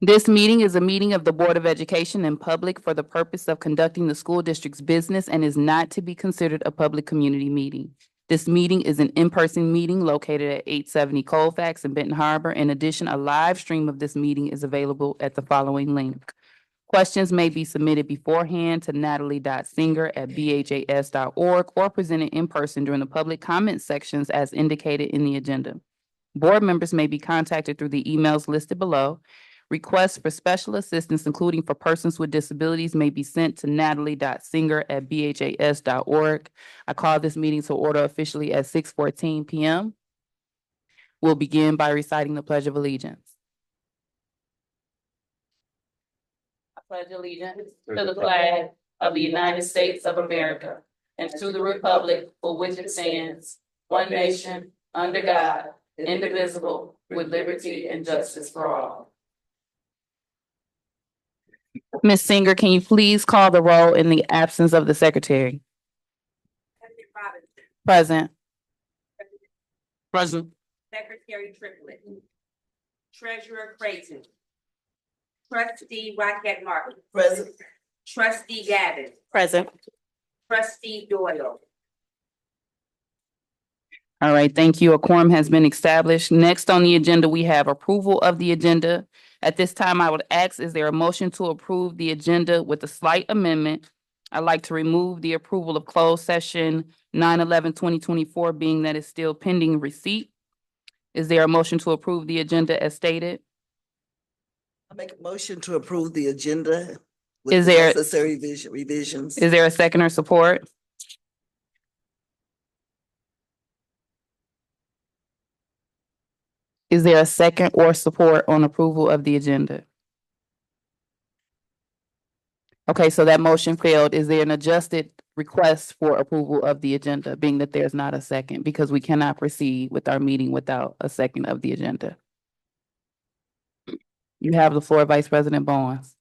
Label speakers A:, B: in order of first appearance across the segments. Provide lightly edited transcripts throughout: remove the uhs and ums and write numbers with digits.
A: This meeting is a meeting of the Board of Education in public for the purpose of conducting the school district's business and is not to be considered a public community meeting. This meeting is an in-person meeting located at 870 Colfax in Benton Harbor. In addition, a live stream of this meeting is available at the following link. Questions may be submitted beforehand to natalie.singer@bhas.org or presented in person during the public comment sections as indicated in the agenda. Board members may be contacted through the emails listed below. Requests for special assistance, including for persons with disabilities, may be sent to natalie.singer@bhas.org. I call this meeting to order officially at 6:14 p.m. We'll begin by reciting the Pledge of Allegiance. I pledge allegiance to the flag of the United States of America and to the republic for which it stands, one nation, under God, indivisible, with liberty and justice for all. Ms. Singer, can you please call the roll in the absence of the secretary? Present.
B: Present.
C: Secretary Triplett. Treasurer Creighton. Trustee Rocket Martin.
B: Present.
C: Trustee Gavin.
A: Present.
C: Trustee Doyle.
A: All right, thank you. A quorum has been established. Next on the agenda, we have approval of the agenda. At this time, I would ask, is there a motion to approve the agenda with a slight amendment? I'd like to remove the approval of closed session 9/11/2024, being that it's still pending receipt. Is there a motion to approve the agenda as stated?
B: I make a motion to approve the agenda with
A: Is
B: the
A: there-
B: necessary revisions.
A: Is there a second or support? Is there a second or support on approval of the agenda? Okay, so that motion failed. Is there an adjusted request for approval of the agenda, being that there's not a second, because we cannot proceed with our meeting without a second of the agenda? You have the floor, Vice President Bowens.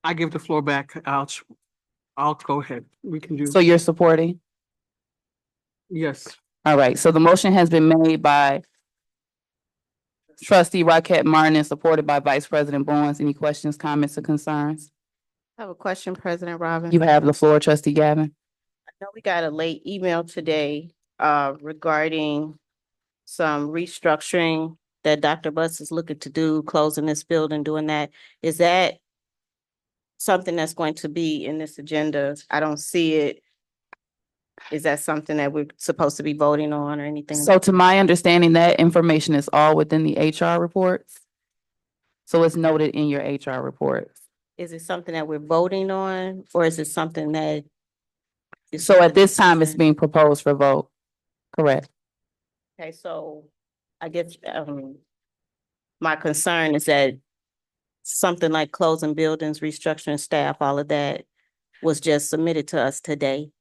D: I give the floor back. I'll go ahead. We can do,
A: So you're supporting?
D: yes.
A: All right, so the motion has been made by Trustee Rocket Martin and supported by Vice President Bowens. Any questions, comments, or concerns?
E: I have a question, President Robin.
A: You have the floor, Trustee Gavin.
E: I know we got a late email today regarding some restructuring that Dr. Bus is looking to do, closing this building, doing that. Is that something that's going to be in this agenda? I don't see it. Is that something that we're supposed to be voting on or anything?
A: So to my understanding, that information is all within the HR reports. So it's noted in your HR reports.
E: Is it something that we're voting on, or is it something that?
A: So at this time, it's being proposed for vote. Correct.
E: Okay, so I guess my concern is that something like closing buildings, restructuring staff, all of that was just submitted to us today.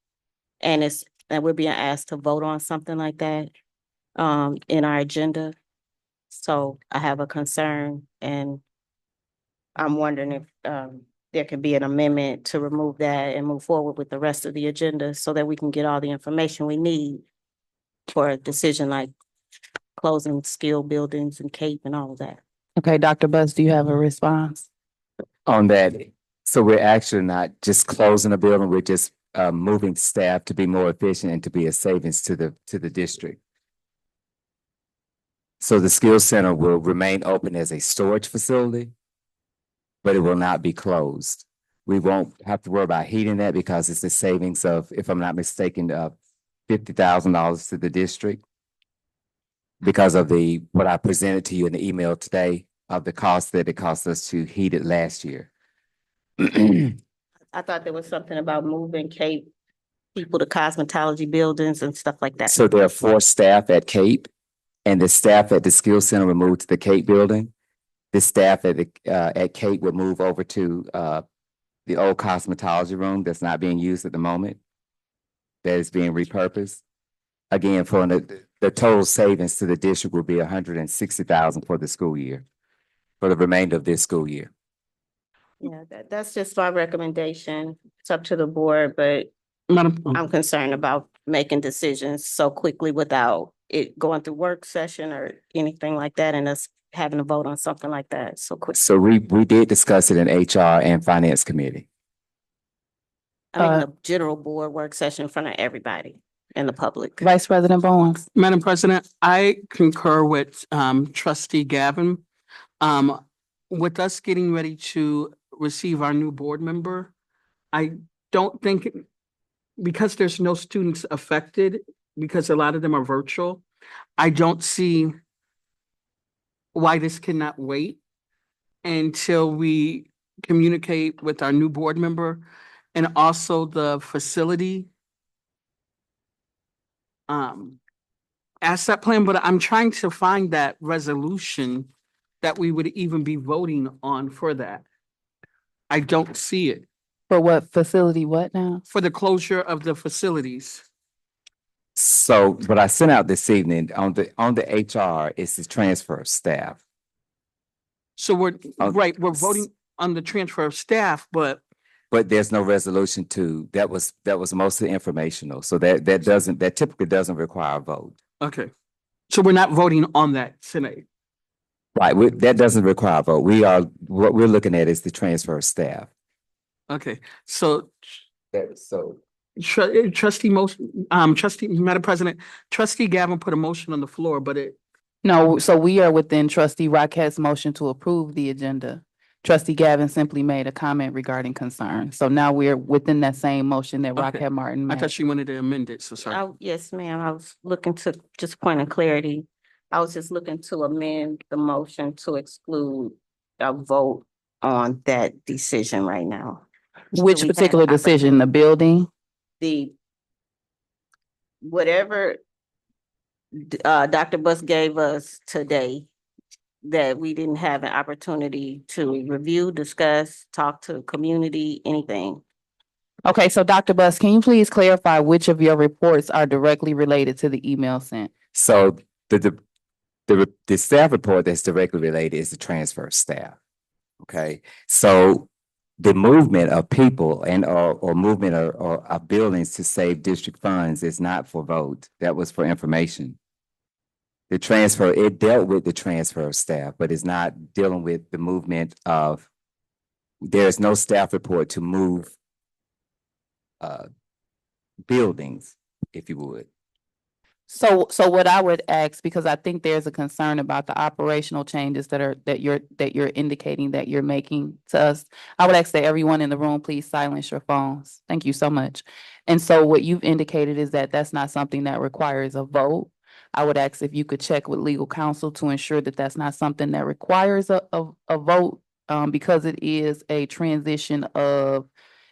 E: And we're being asked to vote on something like that in our agenda. So I have a concern, and I'm wondering if there could be an amendment to remove that and move forward with the rest of the agenda so that we can get all the information we need for a decision like closing skill buildings and CAPE and all of that.
A: Okay, Dr. Buzz, do you have a response?
F: On that? So we're actually not just closing a building, we're just moving staff to be more efficient and to be a savings to the district. So the skills center will remain open as a storage facility, but it will not be closed. We won't have to worry about heating that because it's a savings of, if I'm not mistaken, $50,000 to the district because of what I presented to you in the email today of the cost that it cost us to heat it last year.
E: I thought there was something about moving CAPE people to cosmetology buildings and stuff like that.
F: So there are 4 staff at CAPE, and the staff at the skills center will move to the CAPE building. The staff at CAPE will move over to the old cosmetology room that's not being used at the moment. That is being repurposed. Again, for the total savings to the district will be $160,000 for the school year, for the remainder of this school year.
E: Yeah, that's just my recommendation. It's up to the board, but
D: Madam,
E: I'm concerned about making decisions so quickly without it going through work session or anything like that and us having a vote on something like that so quick.
F: So we did discuss it in HR and Finance Committee.
E: I mean,
A: Uh,
E: the general board work session in front of everybody and the public.
A: Vice President Bowens.
D: Madam President, I concur with trustee Gavin. With us getting ready to receive our new board member, I don't think, because there's no students affected, because a lot of them are virtual, I don't see why this cannot wait until we communicate with our new board member and also the facility asset plan, but I'm trying to find that resolution that we would even be voting on for that. I don't see it,
A: For what facility, what now?
D: for the closure of the facilities.
F: So what I sent out this evening on the HR is the transfer of staff.
D: So we're,
F: Oh,
D: right, we're voting on the transfer of staff, but
F: But there's no resolution that was mostly informational. So that typically doesn't require a vote.
D: okay. So we're not voting on that tonight.
F: Right, that doesn't require a vote. What we're looking at is the transfer of staff.
D: Okay, so
F: So
D: trustee, Madam President, trustee Gavin put a motion on the floor, but
A: No, so we are within trustee Rockette's motion to approve the agenda. Trustee Gavin simply made a comment regarding concern. So now we're within that same motion that
D: Okay.
A: Rockette Martin
D: I
A: made.
D: thought she wanted to amend it, so sorry.
E: Yes, ma'am. I was looking to, just point of clarity. I was just looking to amend the motion to exclude a vote on that decision right now.
A: Which
E: we had
A: particular
E: the
A: decision, the building?
E: The whatever Dr. Bus gave us today that we didn't have an opportunity to review, discuss, talk to community, anything.
A: Okay, so Dr. Bus, can you please clarify which of your reports are directly related to the email sent?
F: So the staff report that's directly related is the transfer of staff. Okay, so the movement of people and or movement of buildings to save district funds is not for vote. That was for information. It dealt with the transfer of staff, but it's not dealing with the movement of, there's no staff report to move buildings, if you would.
A: So what I would ask, because I think there's a concern about the operational changes that you're indicating that you're making to us. I would ask that everyone in the room, please silence your phones. Thank you so much. And so what you've indicated is that that's not something that requires a vote. I would ask if you could check with legal counsel to ensure that that's not something that requires a vote, because it is a transition of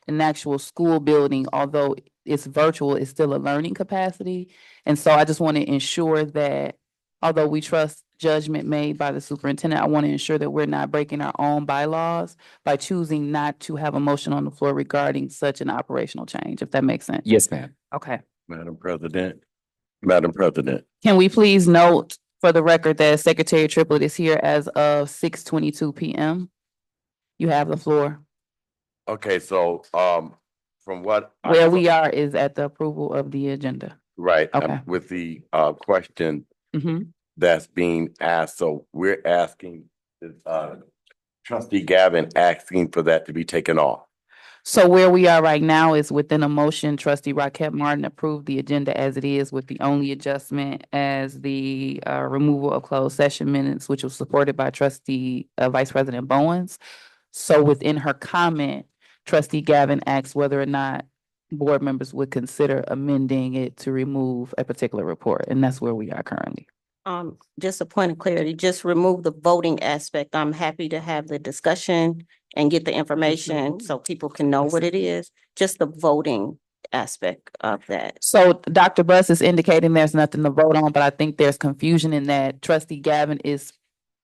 A: an actual school building, although it's virtual, it's still a learning capacity. And so I just want to ensure that, although we trust judgment made by the superintendent, I want to ensure that we're not breaking our own bylaws by choosing not to have a motion on the floor regarding such an operational change, if that makes sense.
F: Yes, ma'am.
A: Okay.
G: Madam President, Madam President,
A: Can we please note for the record that Secretary Triplett is here as of 6:22 p.m.? You have the floor.
G: okay, so, from what.
A: Where we are is at the approval of the agenda.
G: Right,
A: Okay.
G: with the, question
A: Mhm.
G: that's being asked, so we're asking, trustee Gavin asking for that to be taken off.
A: So where we are right now is within a motion, trustee Rockette Martin approved the agenda as it is, with the only adjustment as the removal of closed session minutes, which was supported by trustee Vice President Bowens. So within her comment, trustee Gavin asked whether or not board members would consider amending it to remove a particular report, and that's where we are currently.
E: Just a point of clarity, just remove the voting aspect. I'm happy to have the discussion and get the information so people can know what it is, just the voting aspect of that.
A: So Dr. Buss is indicating there's nothing to vote on, but I think there's confusion in that trustee Gavin is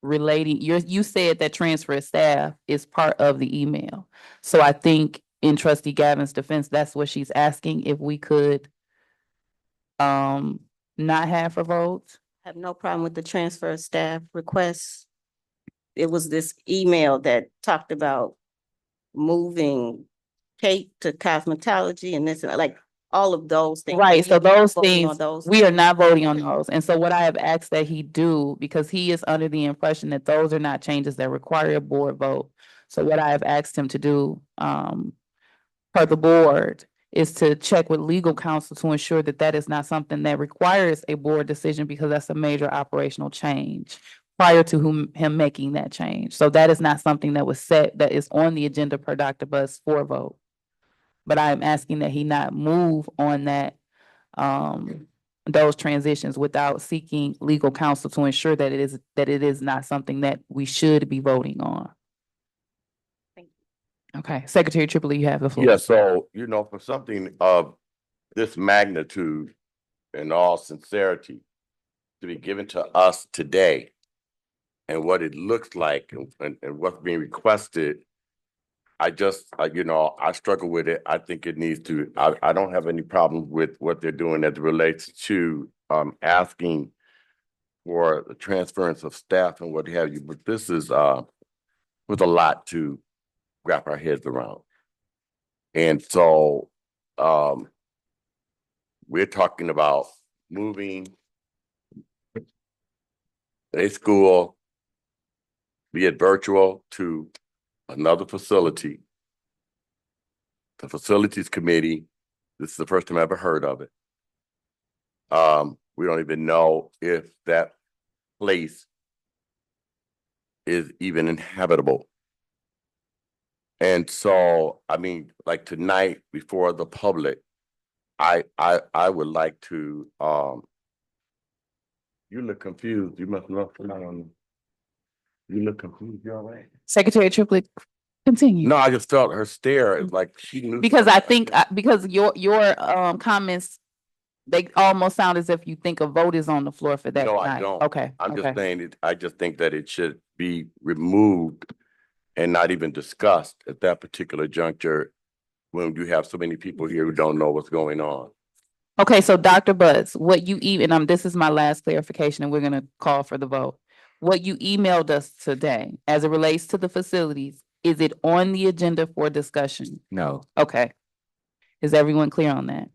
A: relating, you said that transfer of staff is part of the email. So I think in trustee Gavin's defense, that's what she's asking, if we could not have a vote.
E: Have no problem with the transfer of staff requests. It was this email that talked about moving Kate to cosmetology and this, like, all of those things.
A: Right, so
E: You're not
A: those
E: voting on
A: things,
E: those
A: we are
E: things.
A: not voting on those. And so what I have asked that he do, because he is under the impression that those are not changes that require a board vote. So what I have asked him to do, per the board, is to check with legal counsel to ensure that that is not something that requires a board decision, because that's a major operational change prior to him making that change. So that is not something that was set, that is on the agenda per Dr. Bus for a vote. But I am asking that he not move on that, those transitions without seeking legal counsel to ensure that it is not something that we should be voting on.
E: Thank
A: Okay, Secretary Triplett, you have the floor.
G: Yeah, so, for something of this magnitude, in all sincerity, to be given to us today and what it looks like and what's being requested, I just, I struggle with it. I think it needs to, I don't have any problem with what they're doing as it relates to asking for the transference of staff and what have you, but this is with a lot to wrap our heads around. And so we're talking about moving a school, be it virtual, to another facility. The facilities committee, this is the first time I ever heard of it. We don't even know if that place is even inhabitable. And so, I mean, like tonight before the public, I would like to, you look confused. You must know someone. You look confused. You all right?
A: Secretary Triplett, continue.
G: No, I just felt her stare. It's like she knew.
A: Because I
G: something.
A: think, because your comments, they almost sound as if you think a vote is on the floor for that
G: No, I
A: tonight.
G: don't.
A: Okay,
G: I'm just
A: okay.
G: saying it, I just think that it should be removed and not even discussed at that particular juncture when you have so many people here who don't know what's going on.
A: Okay, so Dr. Butts, what you even, this is my last clarification and we're gonna call for the vote. What you emailed us today, as it relates to the facilities, is it on the agenda for discussion?
F: No,
A: Okay. Is everyone clear on that?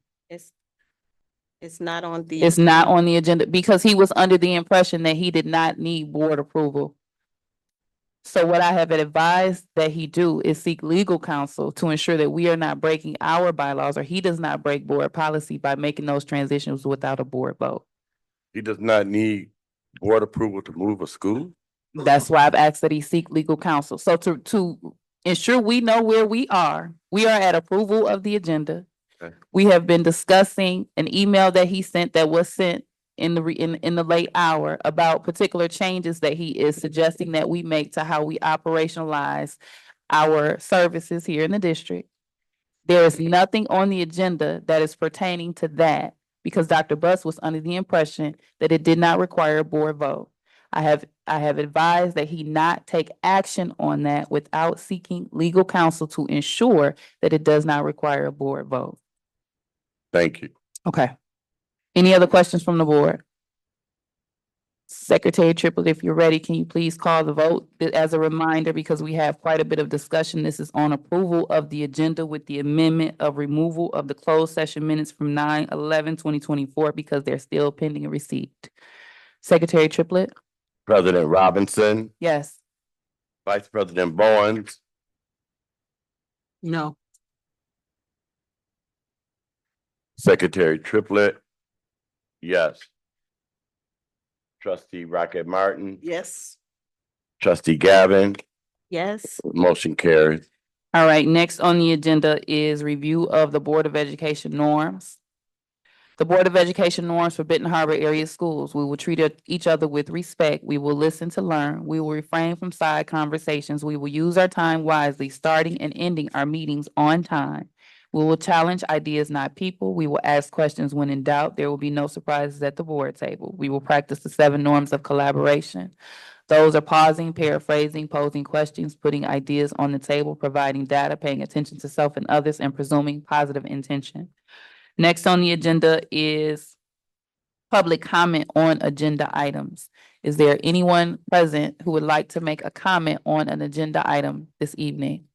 E: It's not on the.
A: It's not on the agenda because he was under the impression that he did not need board approval. So what I have advised that he do is seek legal counsel to ensure that we are not breaking our bylaws, or he does not break board policy by making those transitions without a board vote.
G: He does not need board approval to move a school.
A: That's why I've asked that he seek legal counsel. So to ensure we know where we are at approval of the agenda.
G: Okay.
A: We have been discussing an email that he sent, that was sent in the late hour, about particular changes that he is suggesting that we make to how we operationalize our services here in the district. There is nothing on the agenda that is pertaining to that, because Dr. Buss was under the impression that it did not require a board vote. I have advised that he not take action on that without seeking legal counsel to ensure that it does not require a board vote.
G: Thank you.
A: Okay. Any other questions from the board? Secretary Triplett, if you're ready, can you please call the vote? As a reminder, because we have quite a bit of discussion, this is on approval of the agenda with the amendment of removal of the closed session minutes from 9/11/2024, because they're still pending a receipt. Secretary Triplett?
G: President Robinson,
A: Yes.
G: Vice President Bowens,
D: No,
G: Secretary Triplett. Yes. Trustee Rocket Martin,
B: Yes.
G: Trustee Gavin,
E: Yes.
G: motion carries.
A: All right, next on the agenda is review of the Board of Education norms. The Board of Education norms for Benton Harbor area schools. We will treat each other with respect. We will listen to learn. We will refrain from side conversations. We will use our time wisely, starting and ending our meetings on time. We will challenge ideas, not people. We will ask questions when in doubt. There will be no surprises at the board table. We will practice the 7 norms of collaboration. Those are pausing, paraphrasing, posing questions, putting ideas on the table, providing data, paying attention to self and others, and presuming positive intention. Next on the agenda is public comment on agenda items. Is there anyone present who would like to make a comment on an agenda item this evening?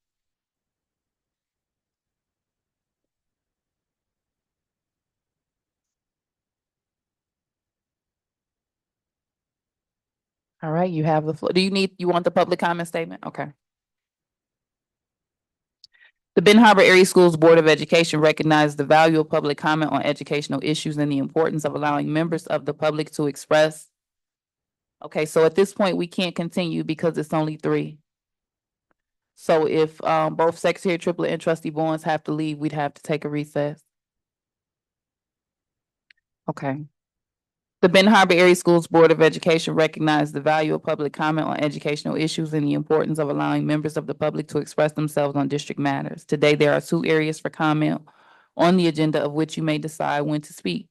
A: All right, you have the floor. You want the public comment statement? Okay. The Benton Harbor Area Schools Board of Education recognizes the value of public comment on educational issues and the importance of allowing members of the public to express. Okay, so at this point, we can't continue because it's only three. So if both Secretary Triplett and Trustee Bowens have to leave, we'd have to take a recess. Okay. The Benton Harbor Area Schools Board of Education recognizes the value of public comment on educational issues and the importance of allowing members of the public to express themselves on district matters. Today, there are 2 areas for comment on the agenda of which you may decide when to speak.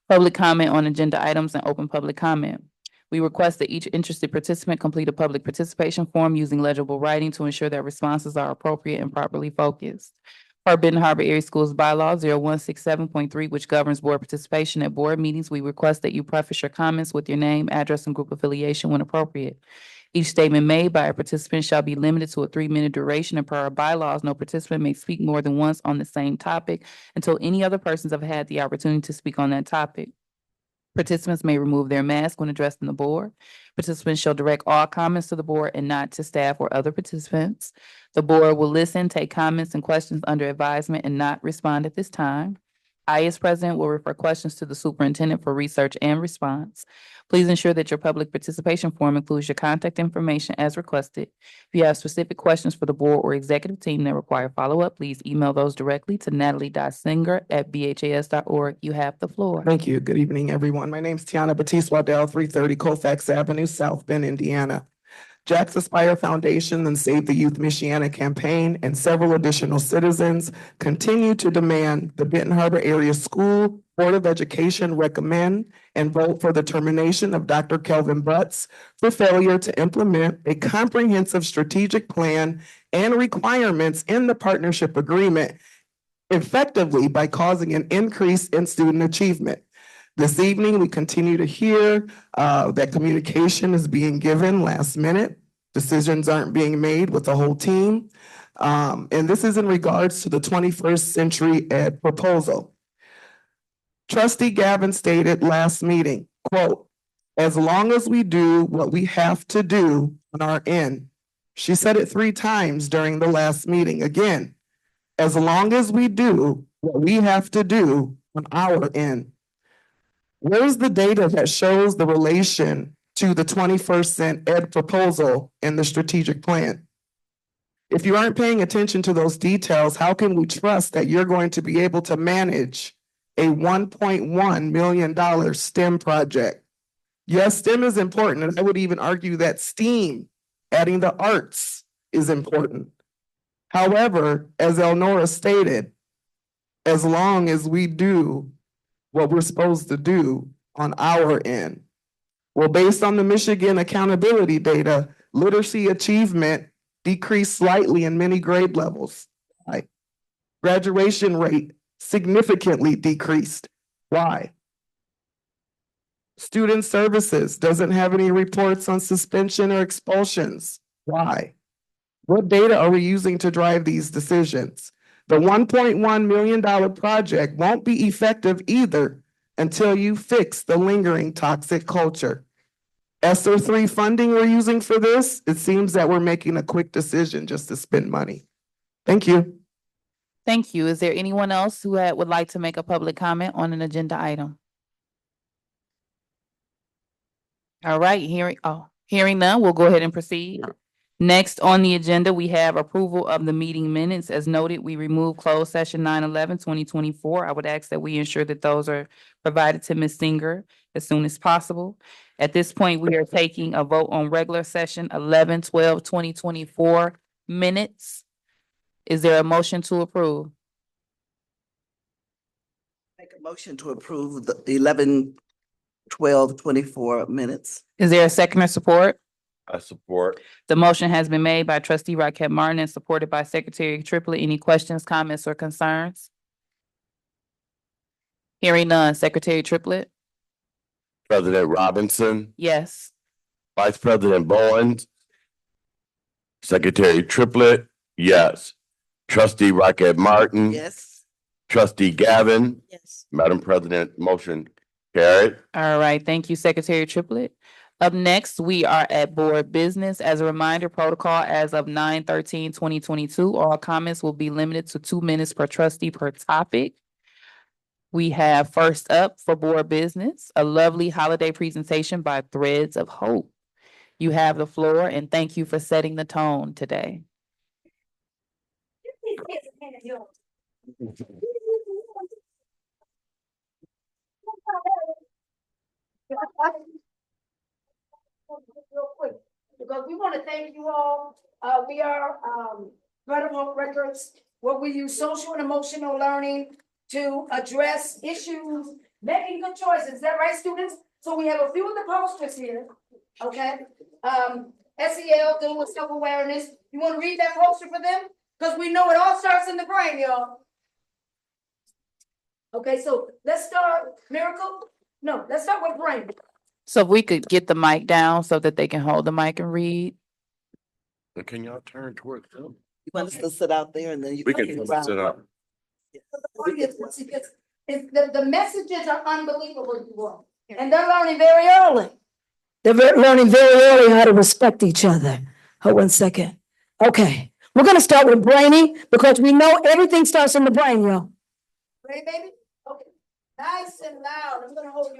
A: Public comment on agenda items and open public comment. We request that each interested participant complete a public participation form using legible writing to ensure that responses are appropriate and properly focused. Per Benton Harbor Area Schools Bylaw 0167.3, which governs board participation at board meetings, we request that you preface your comments with your name, address, and group affiliation when appropriate. Each statement made by a participant shall be limited to a 3-minute duration, and per our bylaws, no participant may speak more than once on the same topic until any other persons have had the opportunity to speak on that topic. Participants may remove their mask when addressing the board. Participants shall direct all comments to the board and not to staff or other participants. The board will listen, take comments and questions under advisement and not respond at this time. I, as president, will refer questions to the superintendent for research and response. Please ensure that your public participation form includes your contact information as requested. If you have specific questions for the board or executive team that require follow-up, please email those directly to natalie.singer@bhas.org. You have the floor.
H: Thank you. Good evening, everyone. My name is Tiana Batiste Waddell, 330 Colfax Avenue, South Bend, Indiana. Jack's Aspire Foundation and Save the Youth Michiana campaign and several additional citizens continue to demand the Benton Harbor Area School Board of Education recommend and vote for the termination of Dr. Kelvin Butts for failure to implement a comprehensive strategic plan and requirements in the partnership agreement effectively by causing an increase in student achievement. This evening, we continue to hear that communication is being given last minute. Decisions aren't being made with the whole team. And this is in regards to the 21st Century Ed proposal. Trustee Gavin stated last meeting, quote, "As long as we do what we have to do on our end." She said it 3 times during the last meeting. Again, as long as we do what we have to do on our end. Where's the data that shows the relation to the 21st Cent Ed proposal and the strategic plan? If you aren't paying attention to those details, how can we trust that you're going to be able to manage a $1.1 million STEM project? Yes, STEM is important, and I would even argue that STEAM, adding the arts, is important. However, as Elnora stated, as long as we do what we're supposed to do on our end. Well, based on the Michigan accountability data, literacy achievement decreased slightly in many grade levels. Right? Graduation rate significantly decreased. Why? Student services doesn't have any reports on suspension or expulsions. Why? What data are we using to drive these decisions? The $1.1 million project won't be effective either until you fix the lingering toxic culture. ESSER 3 funding we're using for this, it seems that we're making a quick decision just to spend money. Thank you.
A: Thank you. Is there anyone else who would like to make a public comment on an agenda item? All right, hearing none, we'll go ahead and proceed. Next on the agenda, we have approval of the meeting minutes. As noted, we removed closed session 9/11/2024. I would ask that we ensure that those are provided to Ms. Singer as soon as possible. At this point, we are taking a vote on regular session 11/12/2024 minutes. Is there a motion to approve?
B: Make a motion to approve the 11/12/24 minutes.
A: Is there a second or support?
G: I support.
A: The motion has been made by trustee Rocket Martin and supported by Secretary Triplett. Any questions, comments, or concerns? Hearing none. Secretary Triplett?
G: President Robinson,
A: Yes.
G: Vice President Bowens, Secretary Triplett, yes. Trustee Rocket Martin.
B: Yes.
G: Trustee Gavin,
E: Yes.
G: Madam President, motion carried.
A: All right. Thank you, Secretary Triplett. Up next, we are at board business. As a reminder, protocol as of 9/13/2022. All comments will be limited to 2 minutes per trustee per topic. We have first up for board business, a lovely holiday presentation by Threads of Hope. You have the floor and thank you for setting the tone today.
I: Real quick, because we want to thank you all. We are, Credible Records, where we use social and emotional learning to address issues, making good choices. Is that right, students? So we have a few of the posters here, okay? SEL, doing with self-awareness. You want to read that poster for them? Because we know it all starts in the brain, y'all. Okay, so let's start, Miracle. No, let's start with brain.
A: So if we could get the mic down so that they can hold the mic and read.
G: But can y'all turn towards them?
B: You want us to sit out there and then you.
G: We can sit up.
I: The messages are unbelievable, you all. And they're learning very early. They're learning very early how to respect each other. Hold 1 second. Okay, we're gonna start with Brainy because we know everything starts in the brain, y'all. Ready, baby? Okay, nice and loud. I'm gonna hold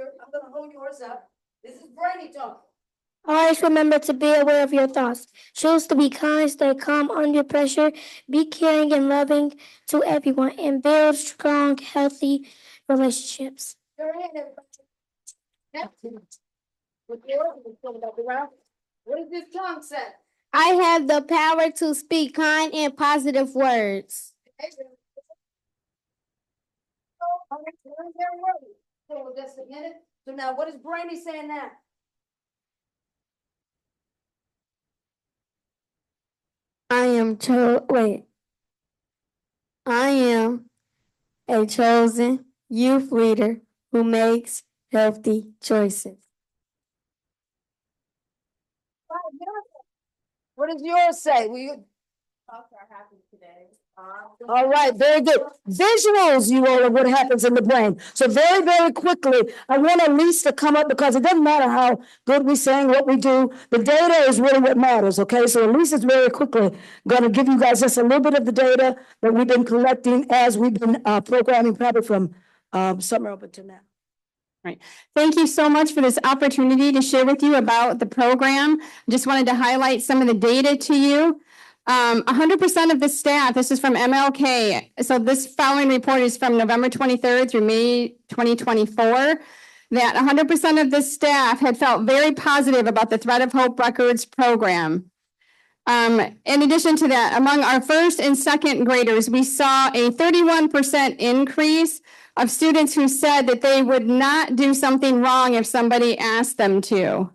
I: yours up. This is Brainy talking.
J: Always remember to be aware of your thoughts. Choose to be kind, stay calm under pressure, be caring and loving to everyone, and build strong, healthy relationships.
I: Your hand, everybody. Next. With yours, we're going back around. What does this tongue say?
J: I have the power to speak kind and positive words.
I: So just a minute. So now what is Brainy saying now?
J: I am a chosen youth leader who makes healthy choices.
I: What does yours say? Will you? All right, very good. Visuals, you all, of what happens in the brain. So very, very quickly, I want Elise to come up because it doesn't matter how good we sing, what we do. The data is really what matters, okay? So Elise is very quickly going to give you guys just a little bit of the data that we've been collecting as we've been programming probably from summer up until now.
K: Thank you so much for this opportunity to share with you about the program. Just wanted to highlight some of the data to you. 100% of the staff, this is from MLK. So this following report is from November 23rd through May 2024. That 100% of the staff had felt very positive about the Thread of Hope Records program. In addition to that, among our first and second graders, we saw a 31% increase of students who said that they would not do something wrong if somebody asked them to.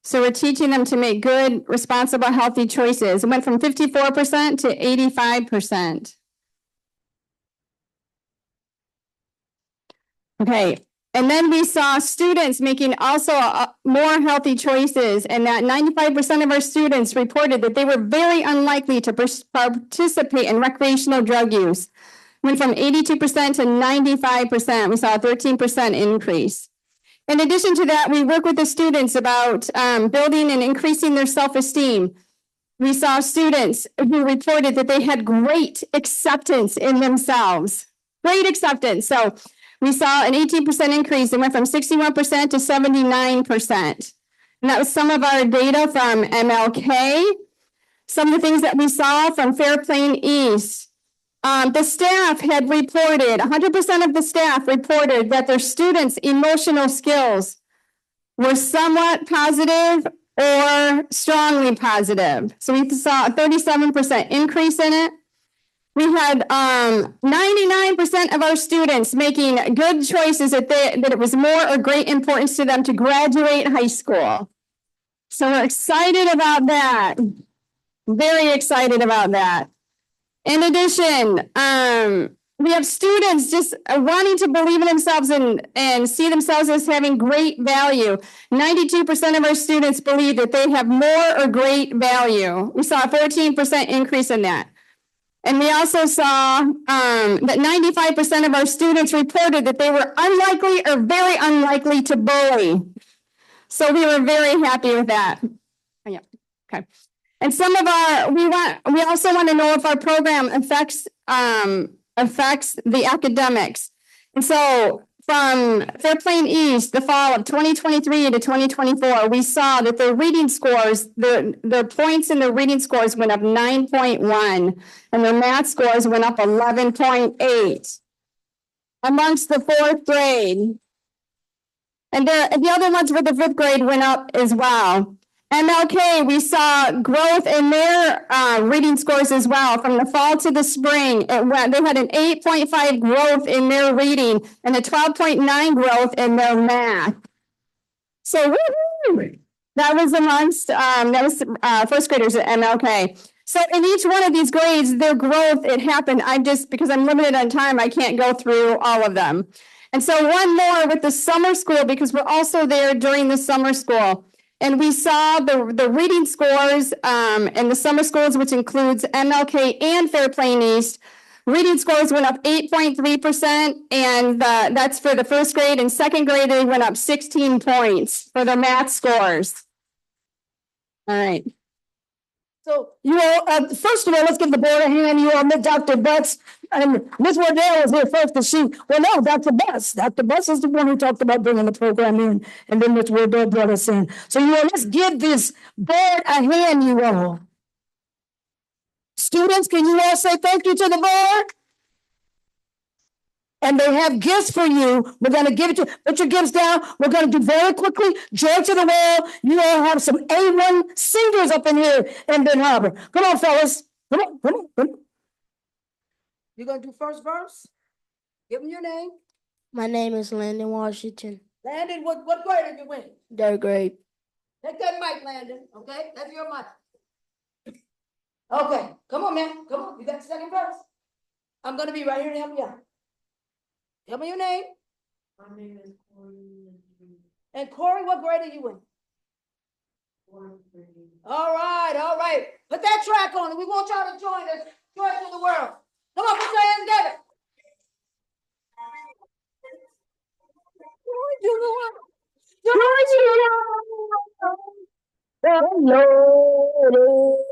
K: So we're teaching them to make good, responsible, healthy choices. It went from 54% to 85%. Okay, and then we saw students making also more healthy choices, and that 95% of our students reported that they were very unlikely to participate in recreational drug use. Went from 82% to 95%. We saw a 13% increase. In addition to that, we work with the students about building and increasing their self-esteem. We saw students who reported that they had great acceptance in themselves. Great acceptance. So we saw an 18% increase. It went from 61% to 79%. And that was some of our data from MLK. Some of the things that we saw from Fairplain East. The staff had reported, 100% of the staff reported that their students' emotional skills were somewhat positive or strongly positive. So we saw a 37% increase in it. We had 99% of our students making good choices that it was more or great importance to them to graduate high school. So we're excited about that. Very excited about that. In addition, we have students just wanting to believe in themselves and see themselves as having great value. 92% of our students believe that they have more or great value. We saw a 14% increase in that. And we also saw that 95% of our students reported that they were unlikely or very unlikely to bully. So we were very happy with that. Yeah, okay. And some of our, we also want to know if our program affects the academics. And so from Fairplain East, the fall of 2023 to 2024, we saw that their reading scores, their points in their reading scores went up 9.1, and their math scores went up 11.8 amongst the fourth grade. And the other ones for the fifth grade went up as well. MLK, we saw growth in their reading scores as well. From the fall to the spring, they had an 8.5 growth in their reading and a 12.9 growth in their math. So woo-hoo! That was first graders at MLK. So in each one of these grades, their growth, it happened. Because I'm limited on time, I can't go through all of them. And so one more with the summer school, because we're also there during the summer school. And we saw the reading scores in the summer schools, which includes MLK and Fairplain East. Reading scores went up 8.3%, and that's for the first grade. And second grade, they went up 16 points for their math scores. All right.
I: So, you all, first of all, let's give the board a hand. You all met Dr. Butts, and Ms. Wardell was here first to see. Well, no, Dr. Butts. Dr. Butts is the one who talked about bringing the program in, and then Ms. Wardell brought us in. So, you all, let's give this board a hand, you all. Students, can you all say thank you to the board? And they have gifts for you. We're going to give it to, put your gifts down. We're going to do very quickly. Joy to the world. You all have some A1 singers up in here in Ben Harbor. Come on, fellas. Come on, come on, come on. You're going to do first verse? Give them your name.
J: My name is Landon Washington,
I: Landon, what grade did you win?
J: third grade.
I: Take that mic, Landon, okay? That's your mic. Okay, come on, man. Come on. You got the second verse. I'm going to be right here to help you out. Tell me your name.
C: My name is Corey.
I: And Corey, what grade are you in? All right, all right. Put that track on it. We want y'all to join us. Joy to the world. Come on, put your hands together. The Lord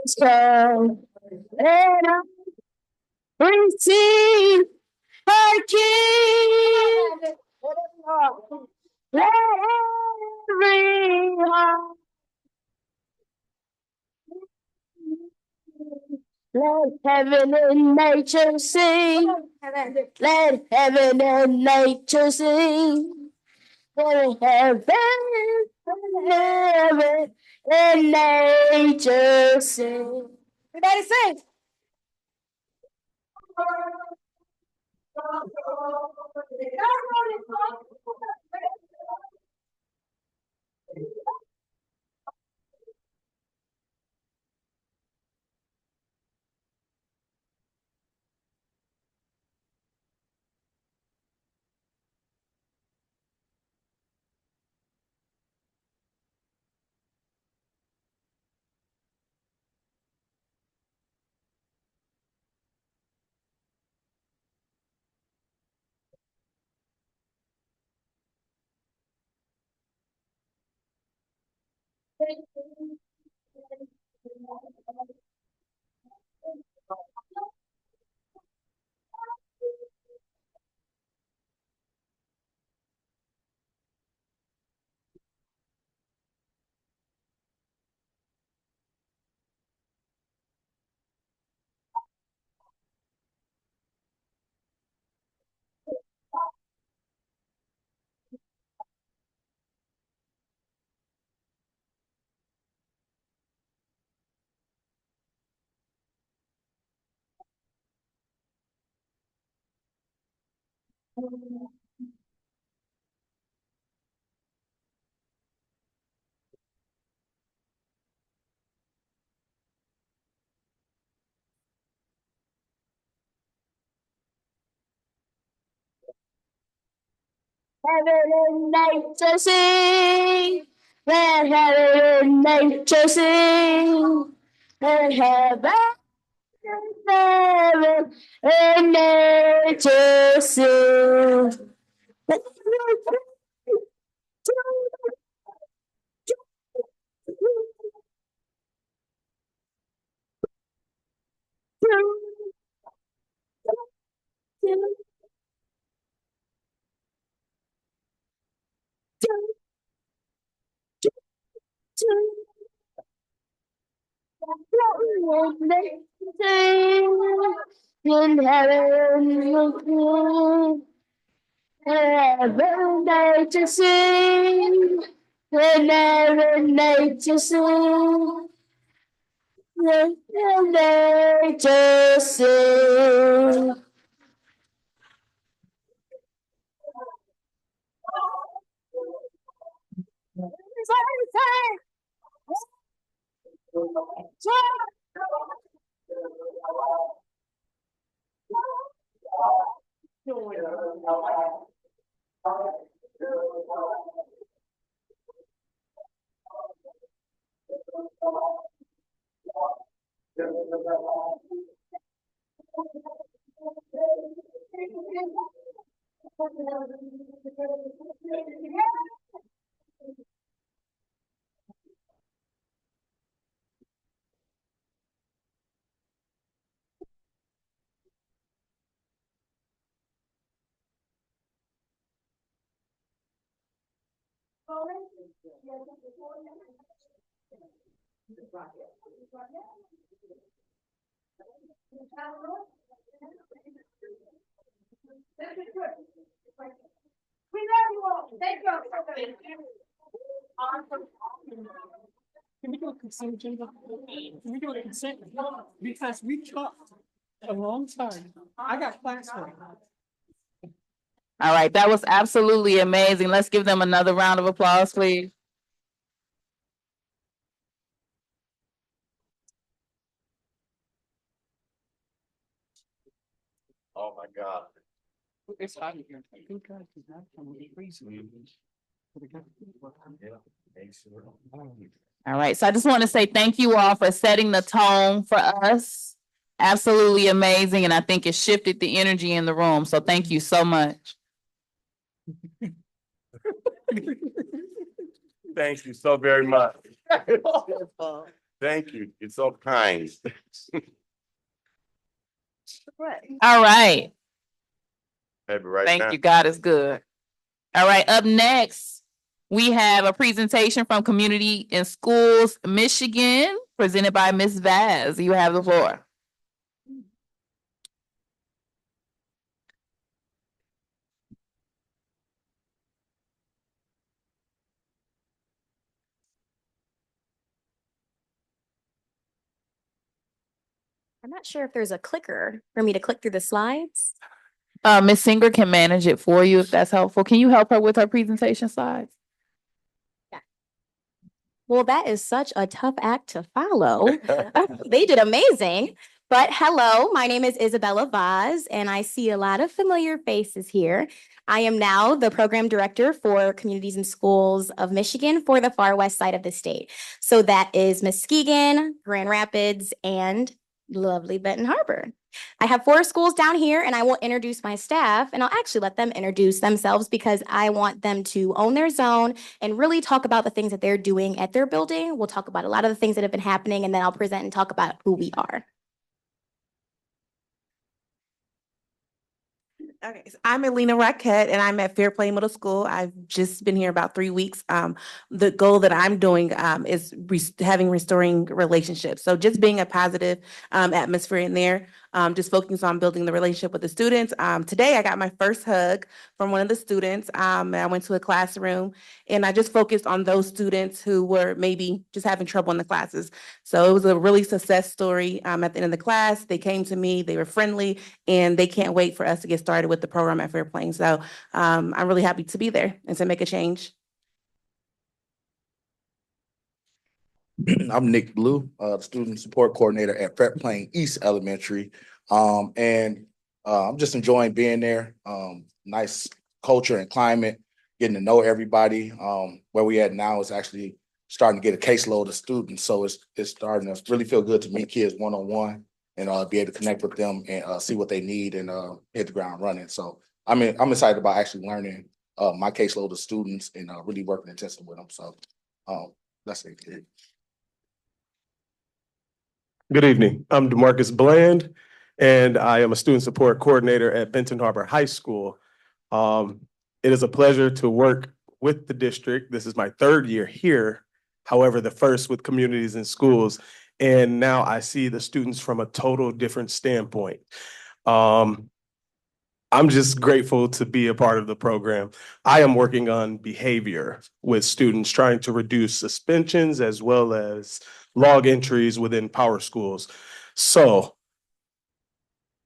I: is come, and I receive her King. Let every heart, let heaven and nature sing. Let heaven and nature sing. Let heaven and nature sing. Everybody sing. Heaven and nature sing. Let heaven and nature sing. Let heaven and nature sing.
J: In heaven, wherever nature sing, whenever nature sing, whenever nature sing. We love you all. Thank you all so much.
D: Can we do a consent agenda? Can we do a consent? Because we talked a long time. I got class right now.
A: All right, that was absolutely amazing. Let's give them another round of applause, please.
G: Oh, my God.
D: It's hot in here. I think I can have some freezing.
A: All right, so I just want to say thank you all for setting the tone for us. Absolutely amazing, and I think it shifted the energy in the room, so thank you so much.
G: Thank you so very much. Thank you. You're so kind.
A: All right,
G: Have it right
A: thank
G: now.
A: you, God is good. All right, up next, we have a presentation from Community in Schools, Michigan, presented by Ms. Vaz. You have the floor.
L: I'm not sure if there's a clicker for me to click through the slides.
A: Ms. Singer can manage it for you if that's helpful. Can you help her with her presentation slides?
L: Well, that is such a tough act to follow. They did amazing. But hello, my name is Isabella Vaz, and I see a lot of familiar faces here. I am now the program director for Communities and Schools of Michigan for the far west side of the state. So that is Muskegon, Grand Rapids, and lovely Benton Harbor. I have 4 schools down here, and I will introduce my staff, and I'll actually let them introduce themselves because I want them to own their zone and really talk about the things that they're doing at their building. We'll talk about a lot of the things that have been happening, and then I'll present and talk about who we are.
M: Okay, so I'm Alina Raquette and I'm at Fairplay Middle School. I've just been here about 3 weeks. The goal that I'm doing is having restoring relationships. So just being a positive atmosphere in there, just focusing on building the relationship with the students. Today I got my first hug from one of the students. I went to a classroom and I just focused on those students who were maybe just having trouble in the classes. So it was a really success story at the end of the class. They came to me, they were friendly, and they can't wait for us to get started with the program at Fairplane. So I'm really happy to be there and to make a change.
N: I'm Nick Blue, Student Support Coordinator at Fairplane East Elementary. I'm just enjoying being there. Nice culture and climate, getting to know everybody. Where we at now is actually starting to get a caseload of students. So it's starting to really feel good to meet kids one-on-one and be able to connect with them and see what they need and hit the ground running. So I'm excited about actually learning my caseload of students and really working intensely with them. So that's it.
O: Good evening. I'm DeMarcus Bland, and I am a student support coordinator at Benton Harbor High School. It is a pleasure to work with the district. This is my third year here, however, the first with communities and schools. And now I see the students from a total different standpoint. I'm just grateful to be a part of the program. I am working on behavior with students, trying to reduce suspensions as well as log entries within power schools. So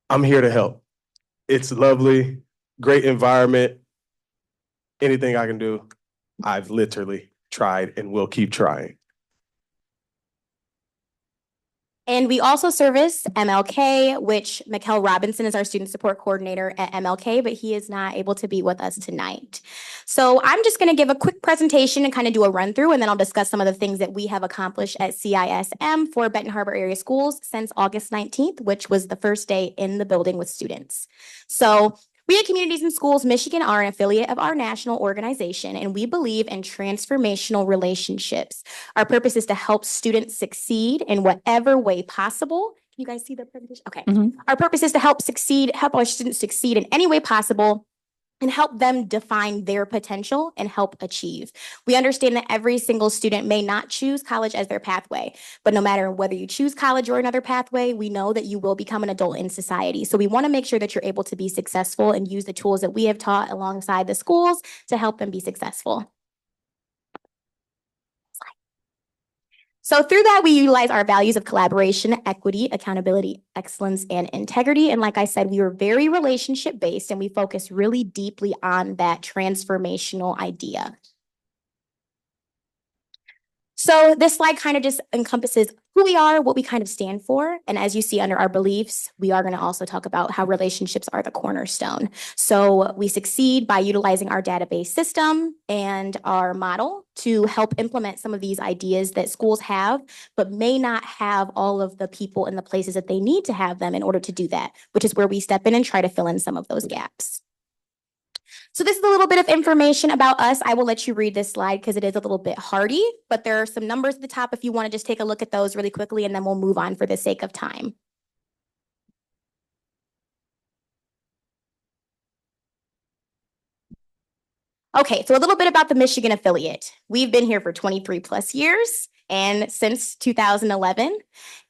O: I'm here to help. It's lovely, great environment. Anything I can do, I've literally tried and will keep trying.
L: And we also service MLK, which Mikkel Robinson is our student support coordinator at MLK, but he is not able to be with us tonight. So I'm just going to give a quick presentation and kind of do a run through, and then I'll discuss some of the things that we have accomplished at CISM for Benton Harbor area schools since August 19th, which was the first day in the building with students. So we at Communities in Schools Michigan are an affiliate of our national organization, and we believe in transformational relationships. Our purpose is to help students succeed in whatever way possible. Can you guys see the presentation? Okay. Our purpose is to help our students succeed in any way possible and help them define their potential and help achieve. We understand that every single student may not choose college as their pathway, but no matter whether you choose college or another pathway, we know that you will become an adult in society. So we want to make sure that you're able to be successful and use the tools that we have taught alongside the schools to help them be successful. So through that, we utilize our values of collaboration, equity, accountability, excellence, and integrity. And like I said, we were very relationship-based, and we focus really deeply on that transformational idea. So this slide kind of just encompasses who we are, what we kind of stand for. And as you see under our beliefs, we are going to also talk about how relationships are the cornerstone. So we succeed by utilizing our database system and our model to help implement some of these ideas that schools have, but may not have all of the people in the places that they need to have them in order to do that, which is where we step in and try to fill in some of those gaps. So this is a little bit of information about us. I will let you read this slide because it is a little bit hardy, but there are some numbers at the top if you want to just take a look at those really quickly, and then we'll move on for the sake of time. Okay, so a little bit about the Michigan affiliate. We've been here for 23 plus years and since 2011.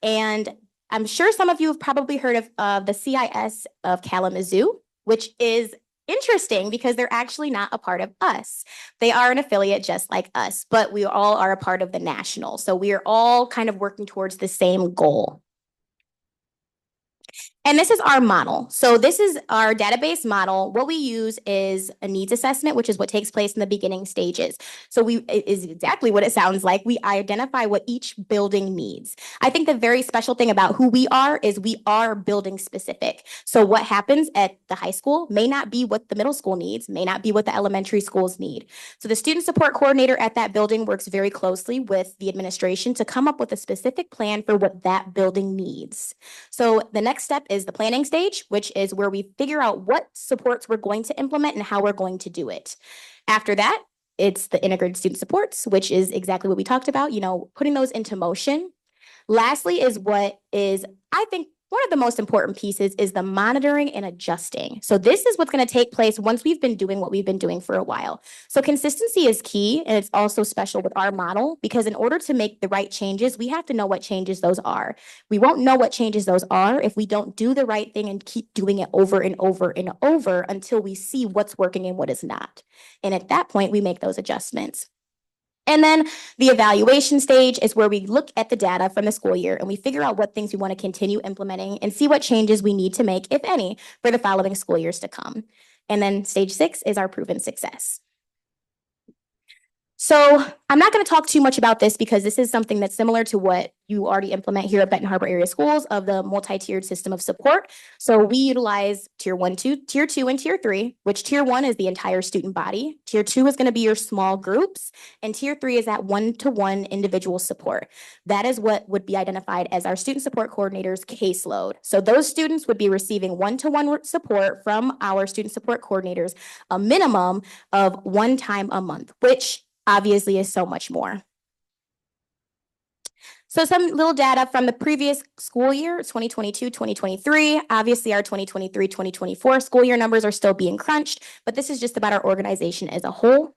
L: And I'm sure some of you have probably heard of the CIS of Kalamazoo, which is interesting because they're actually not a part of us. They are an affiliate just like us, but we all are a part of the national. So we are all kind of working towards the same goal. And this is our model. So this is our database model. What we use is a needs assessment, which is what takes place in the beginning stages. So it is exactly what it sounds like. We identify what each building needs. I think the very special thing about who we are is we are building specific. So what happens at the high school may not be what the middle school needs, may not be what the elementary schools need. So the student support coordinator at that building works very closely with the administration to come up with a specific plan for what that building needs. So the next step is the planning stage, which is where we figure out what supports we're going to implement and how we're going to do it. After that, it's the integrated student supports, which is exactly what we talked about, putting those into motion. Lastly is what is, I think, one of the most important pieces is the monitoring and adjusting. So this is what's going to take place once we've been doing what we've been doing for a while. So consistency is key, and it's also special with our model because in order to make the right changes, we have to know what changes those are. We won't know what changes those are if we don't do the right thing and keep doing it over and over and over until we see what's working and what is not. And at that point, we make those adjustments. And then the evaluation stage is where we look at the data from the school year and we figure out what things we want to continue implementing and see what changes we need to make, if any, for the following school years to come. And then stage 6 is our proven success. So I'm not going to talk too much about this because this is something that's similar to what you already implement here at Benton Harbor area schools of the multi-tiered system of support. So we utilize tier 1, tier 2, and tier 3, which tier 1 is the entire student body. Tier 2 is going to be your small groups. And tier 3 is that one-to-one individual support. That is what would be identified as our student support coordinator's caseload. So those students would be receiving one-to-one support from our student support coordinators, a minimum of 1 time a month, which obviously is so much more. So some little data from the previous school year, 2022, 2023. Obviously, our 2023, 2024 school year numbers are still being crunched, but this is just about our organization as a whole.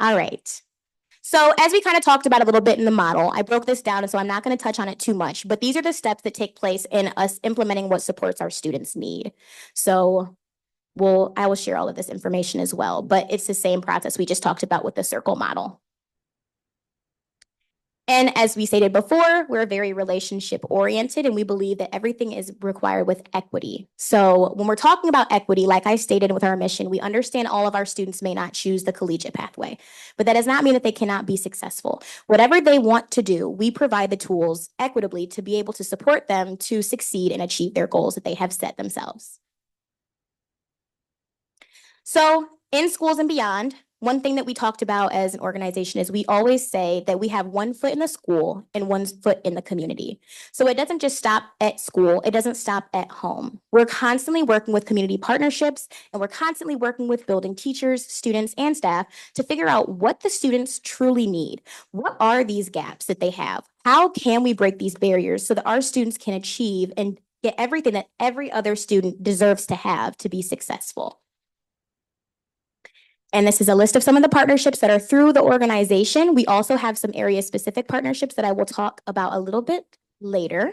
L: All right. So as we kind of talked about a little bit in the model, I broke this down, and so I'm not going to touch on it too much, but these are the steps that take place in us implementing what supports our students need. So I will share all of this information as well, but it's the same process we just talked about with the circle model. And as we stated before, we're very relationship oriented, and we believe that everything is required with equity. So when we're talking about equity, like I stated with our mission, we understand all of our students may not choose the collegiate pathway, but that does not mean that they cannot be successful. Whatever they want to do, we provide the tools equitably to be able to support them to succeed and achieve their goals that they have set themselves. So in schools and beyond, one thing that we talked about as an organization is we always say that we have one foot in the school and one foot in the community. So it doesn't just stop at school. It doesn't stop at home. We're constantly working with community partnerships, and we're constantly working with building teachers, students, and staff to figure out what the students truly need. What are these gaps that they have? How can we break these barriers so that our students can achieve and get everything that every other student deserves to have to be successful? And this is a list of some of the partnerships that are through the organization. We also have some area-specific partnerships that I will talk about a little bit later.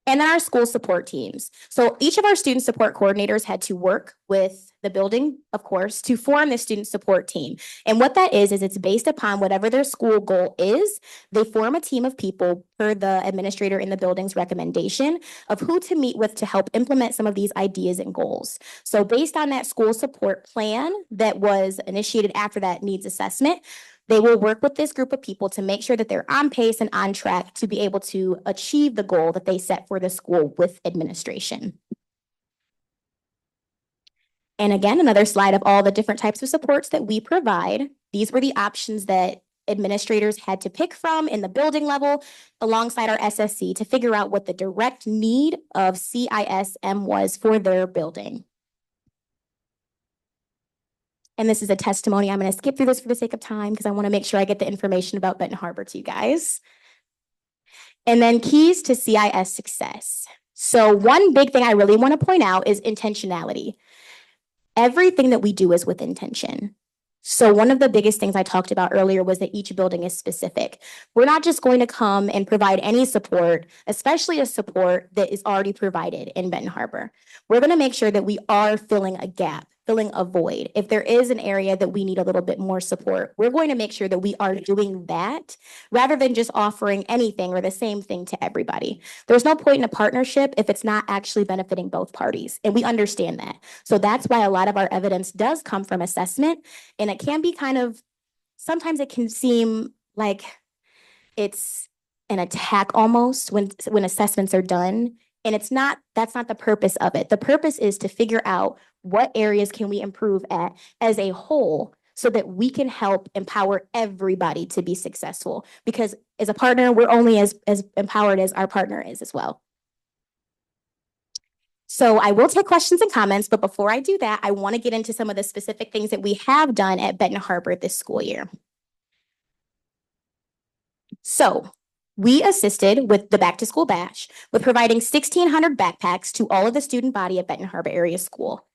L: And then our school support teams. So each of our student support coordinators had to work with the building, of course, to form the student support team. And what that is it's based upon whatever their school goal is. They form a team of people per the administrator in the building's recommendation of who to meet with to help implement some of these ideas and goals. So based on that school support plan that was initiated after that needs assessment, they will work with this group of people to make sure that they're on pace and on track to be able to achieve the goal that they set for the school with administration. And again, another slide of all the different types of supports that we provide. These were the options that administrators had to pick from in the building level alongside our SSC to figure out what the direct need of CISM was for their building. And this is a testimony. I'm going to skip through this for the sake of time because I want to make sure I get the information about Benton Harbor to you guys. And then keys to CIS success. So one big thing I really want to point out is intentionality. Everything that we do is with intention. So one of the biggest things I talked about earlier was that each building is specific. We're not just going to come and provide any support, especially a support that is already provided in Benton Harbor. We're going to make sure that we are filling a gap, filling a void. If there is an area that we need a little bit more support, we're going to make sure that we are doing that rather than just offering anything or the same thing to everybody. There's no point in a partnership if it's not actually benefiting both parties, and we understand that. So that's why a lot of our evidence does come from assessment, and it can be kind of, sometimes it can seem like it's an attack almost when assessments are done. And it's not, that's not the purpose of it. The purpose is to figure out what areas can we improve at as a whole so that we can help empower everybody to be successful. Because as a partner, we're only as empowered as our partner is as well. So I will take questions and comments, but before I do that, I want to get into some of the specific things that we have done at Benton Harbor this school year. So we assisted with the Back to School Bash with providing 1,600 backpacks to all of the student body at Benton Harbor Area School.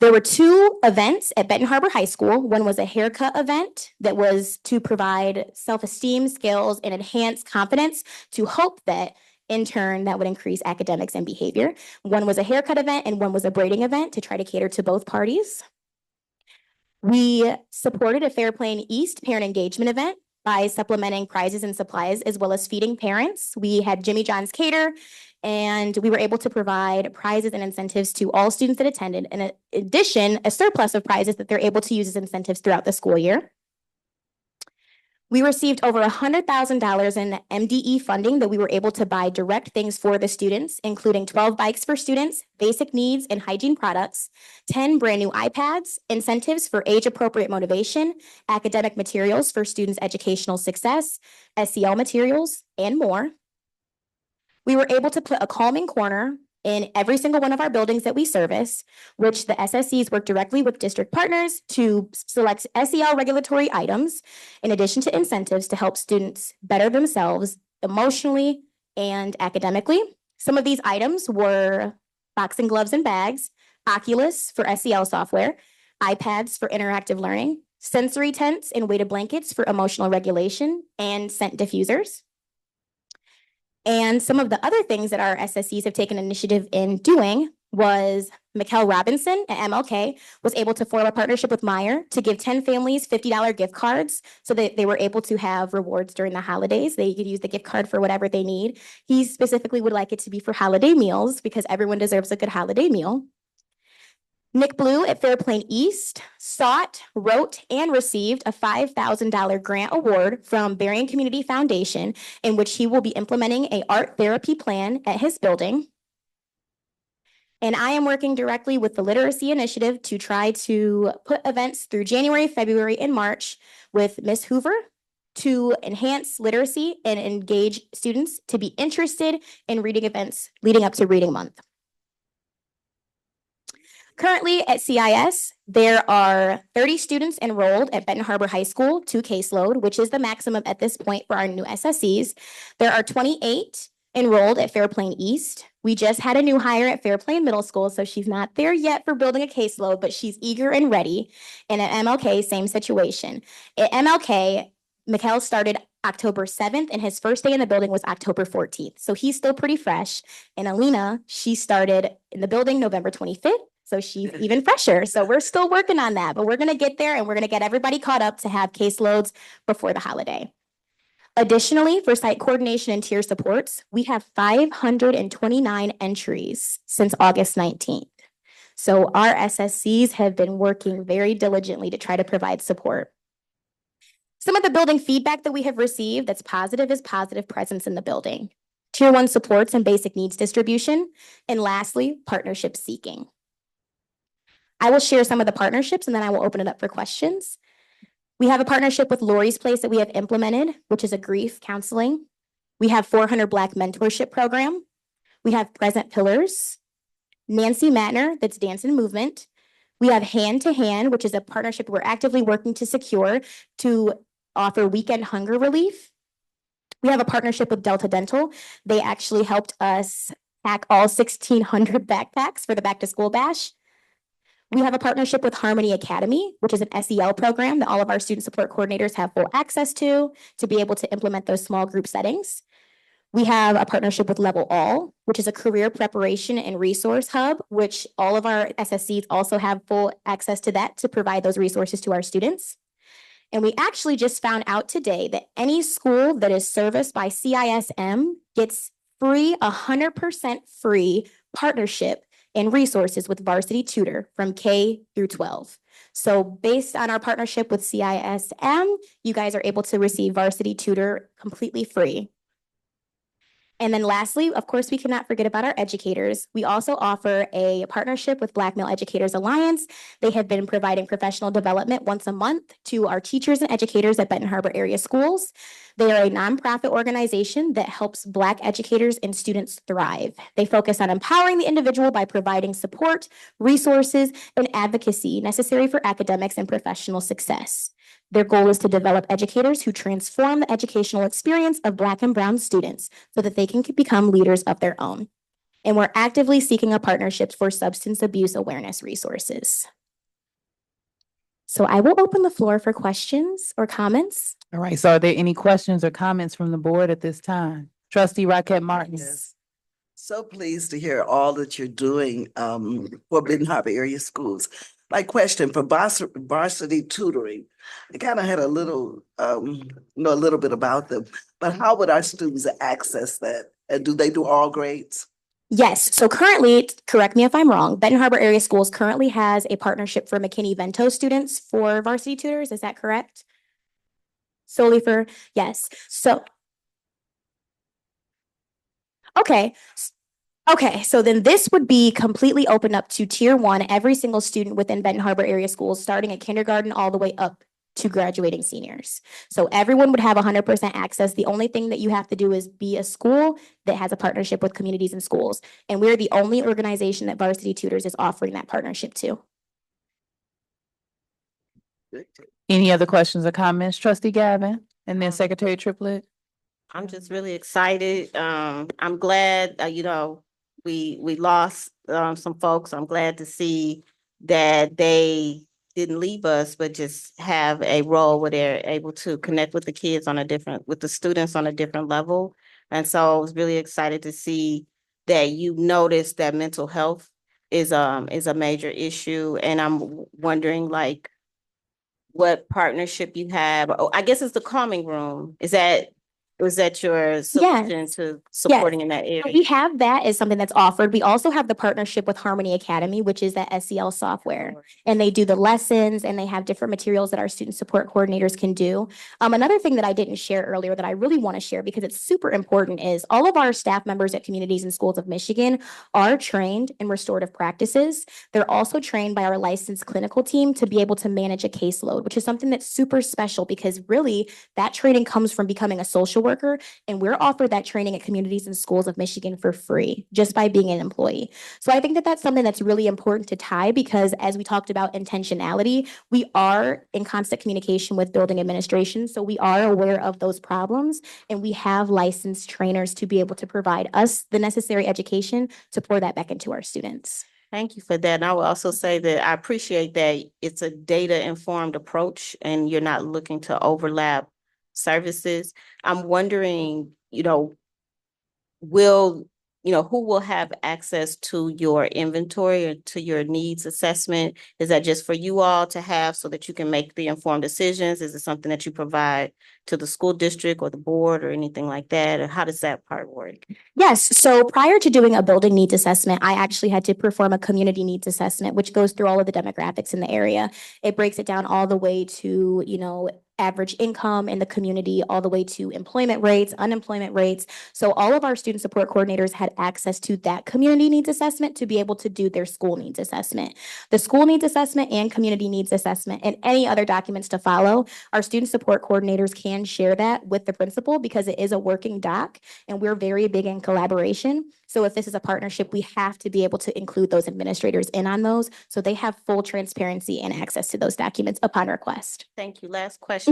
L: There were 2 events at Benton Harbor High School. One was a haircut event that was to provide self-esteem skills and enhance confidence to hope that in turn that would increase academics and behavior. One was a haircut event and one was a braiding event to try to cater to both parties. We supported a Fair Play East parent engagement event by supplementing prizes and supplies as well as feeding parents. We had Jimmy John's Cater, and we were able to provide prizes and incentives to all students that attended. And in addition, a surplus of prizes that they're able to use as incentives throughout the school year. We received over $100,000 in MDE funding that we were able to buy direct things for the students, including 12 bikes for students, basic needs and hygiene products, 10 brand new iPads, incentives for age-appropriate motivation, academic materials for students' educational success, SEL materials, and more. We were able to put a calming corner in every single one of our buildings that we service, which the SSCs work directly with district partners to select SEL regulatory items, in addition to incentives to help students better themselves emotionally and academically. Some of these items were boxing gloves and bags, Oculus for SEL software, iPads for interactive learning, sensory tents and weighted blankets for emotional regulation, and scent diffusers. And some of the other things that our SSCs have taken initiative in doing was Mikkel Robinson at MLK was able to form a partnership with Meyer to give 10 families $50 gift cards so that they were able to have rewards during the holidays. They could use the gift card for whatever they need. He specifically would like it to be for holiday meals because everyone deserves a good holiday meal. Nick Blue at Fairplain East sought, wrote, and received a $5,000 grant award from Berrien Community Foundation in which he will be implementing an art therapy plan at his building. And I am working directly with the Literacy Initiative to try to put events through January, February, and March with Miss Hoover to enhance literacy and engage students to be interested in reading events leading up to Reading Month. Currently at CIS, there are 30 students enrolled at Benton Harbor High School, 2 caseload, which is the maximum at this point for our new SSCs. There are 28 enrolled at Fairplain East. We just had a new hire at Fairplain Middle School, so she's not there yet for building a caseload, but she's eager and ready. And at MLK, same situation. At MLK, Mikkel started October 7th, and his first day in the building was October 14th. So he's still pretty fresh. And Alina, she started in the building November 25th. So she's even fresher. So we're still working on that, but we're going to get there and we're going to get everybody caught up to have caseloads before the holiday. Additionally, for site coordination and tier supports, we have 529 entries since August 19th. So our SSCs have been working very diligently to try to provide support. Some of the building feedback that we have received that's positive is positive presence in the building, tier 1 supports and basic needs distribution, and lastly, partnership seeking. I will share some of the partnerships and then I will open it up for questions. We have a partnership with Lori's Place that we have implemented, which is a grief counseling. We have 400 Black mentorship program. We have Present Pillars. Nancy Matner, that's Dance and Movement. We have Hand to Hand, which is a partnership we're actively working to secure to offer weekend hunger relief. We have a partnership with Delta Dental. They actually helped us pack all 1,600 backpacks for the back to school bash. We have a partnership with Harmony Academy, which is an SEL program that all of our student support coordinators have full access to be able to implement those small group settings. We have a partnership with Level All, which is a career preparation and resource hub, which all of our SSCs also have full access to that to provide those resources to our students. And we actually just found out today that any school that is serviced by CISM gets free, 100% free partnership and resources with Varsity Tutor from K through 12. So based on our partnership with CISM, you guys are able to receive Varsity Tutor completely free. And then lastly, of course, we cannot forget about our educators. We also offer a partnership with Black Male Educators Alliance. They have been providing professional development once a month to our teachers and educators at Benton Harbor area schools. They are a nonprofit organization that helps Black educators and students thrive. They focus on empowering the individual by providing support, resources, and advocacy necessary for academics and professional success. Their goal is to develop educators who transform the educational experience of Black and Brown students so that they can become leaders of their own. And we're actively seeking a partnership for substance abuse awareness resources. So I will open the floor for questions or comments.
A: All right, so are there any questions or comments from the board at this time? Trustee Rocket Martin.
B: Yes. So pleased to hear all that you're doing for Benton Harbor area schools. My question for varsity tutoring, I kind of had a little, know a little bit about them, but how would our students access that? And do they do all grades?
L: Yes, so currently, correct me if I'm wrong, Benton Harbor Area Schools currently has a partnership for McKinney-Vento students for varsity tutors, is that correct? Solely for, yes, so. Okay, so then this would be completely open up to tier 1, every single student within Benton Harbor Area Schools, starting at kindergarten all the way up to graduating seniors. So everyone would have 100% access. The only thing that you have to do is be a school that has a partnership with communities and schools. And we're the only organization that Varsity Tutors is offering that partnership to.
A: Any other questions or comments? Trustee Gavin and then
E: Um,
A: Secretary Triplett?
E: I'm just really excited. I'm glad, we lost, some folks. I'm glad to see that they didn't leave us, but just have a role where they're able to connect with the kids with the students on a different level. And so I was really excited to see that you noticed that mental health is a major issue. And I'm wondering what partnership you have. Oh, I guess it's the calming room. Was that your solution to supporting in that area?
L: We have that as something that's offered. We also have the partnership with Harmony Academy, which is that SEL software. And they do the lessons and they have different materials that our student support coordinators can do. Another thing that I didn't share earlier that I really want to share because it's super important is all of our staff members at communities and schools of Michigan are trained in restorative practices. They're also trained by our licensed clinical team to be able to manage a caseload, which is something that's super special because really that training comes from becoming a social worker, and we're offered that training at communities and schools of Michigan for free just by being an employee. So I think that that's something that's really important to tie because as we talked about intentionality, we are in constant communication with building administration. So we are aware of those problems and we have licensed trainers to be able to provide us the necessary education to pour that back into our students.
E: Thank you for that. And I will also say that I appreciate that it's a data-informed approach and you're not looking to overlap services. I'm wondering, who will have access to your inventory or to your needs assessment? Is that just for you all to have so that you can make the informed decisions? Is it something that you provide to the school district or the board or anything like that? Or how does that part work?
L: Yes. So prior to doing a building needs assessment, I actually had to perform a community needs assessment, which goes through all of the demographics in the area. It breaks it down all the way to, average income in the community, all the way to employment rates, unemployment rates. So all of our student support coordinators had access to that community needs assessment to be able to do their school needs assessment. The school needs assessment and community needs assessment and any other documents to follow, our student support coordinators can share that with the principal because it is a working doc and we're very big in collaboration. So if this is a partnership, we have to be able to include those administrators in on those so they have full transparency and access to those documents upon request.
E: Thank you. Last question.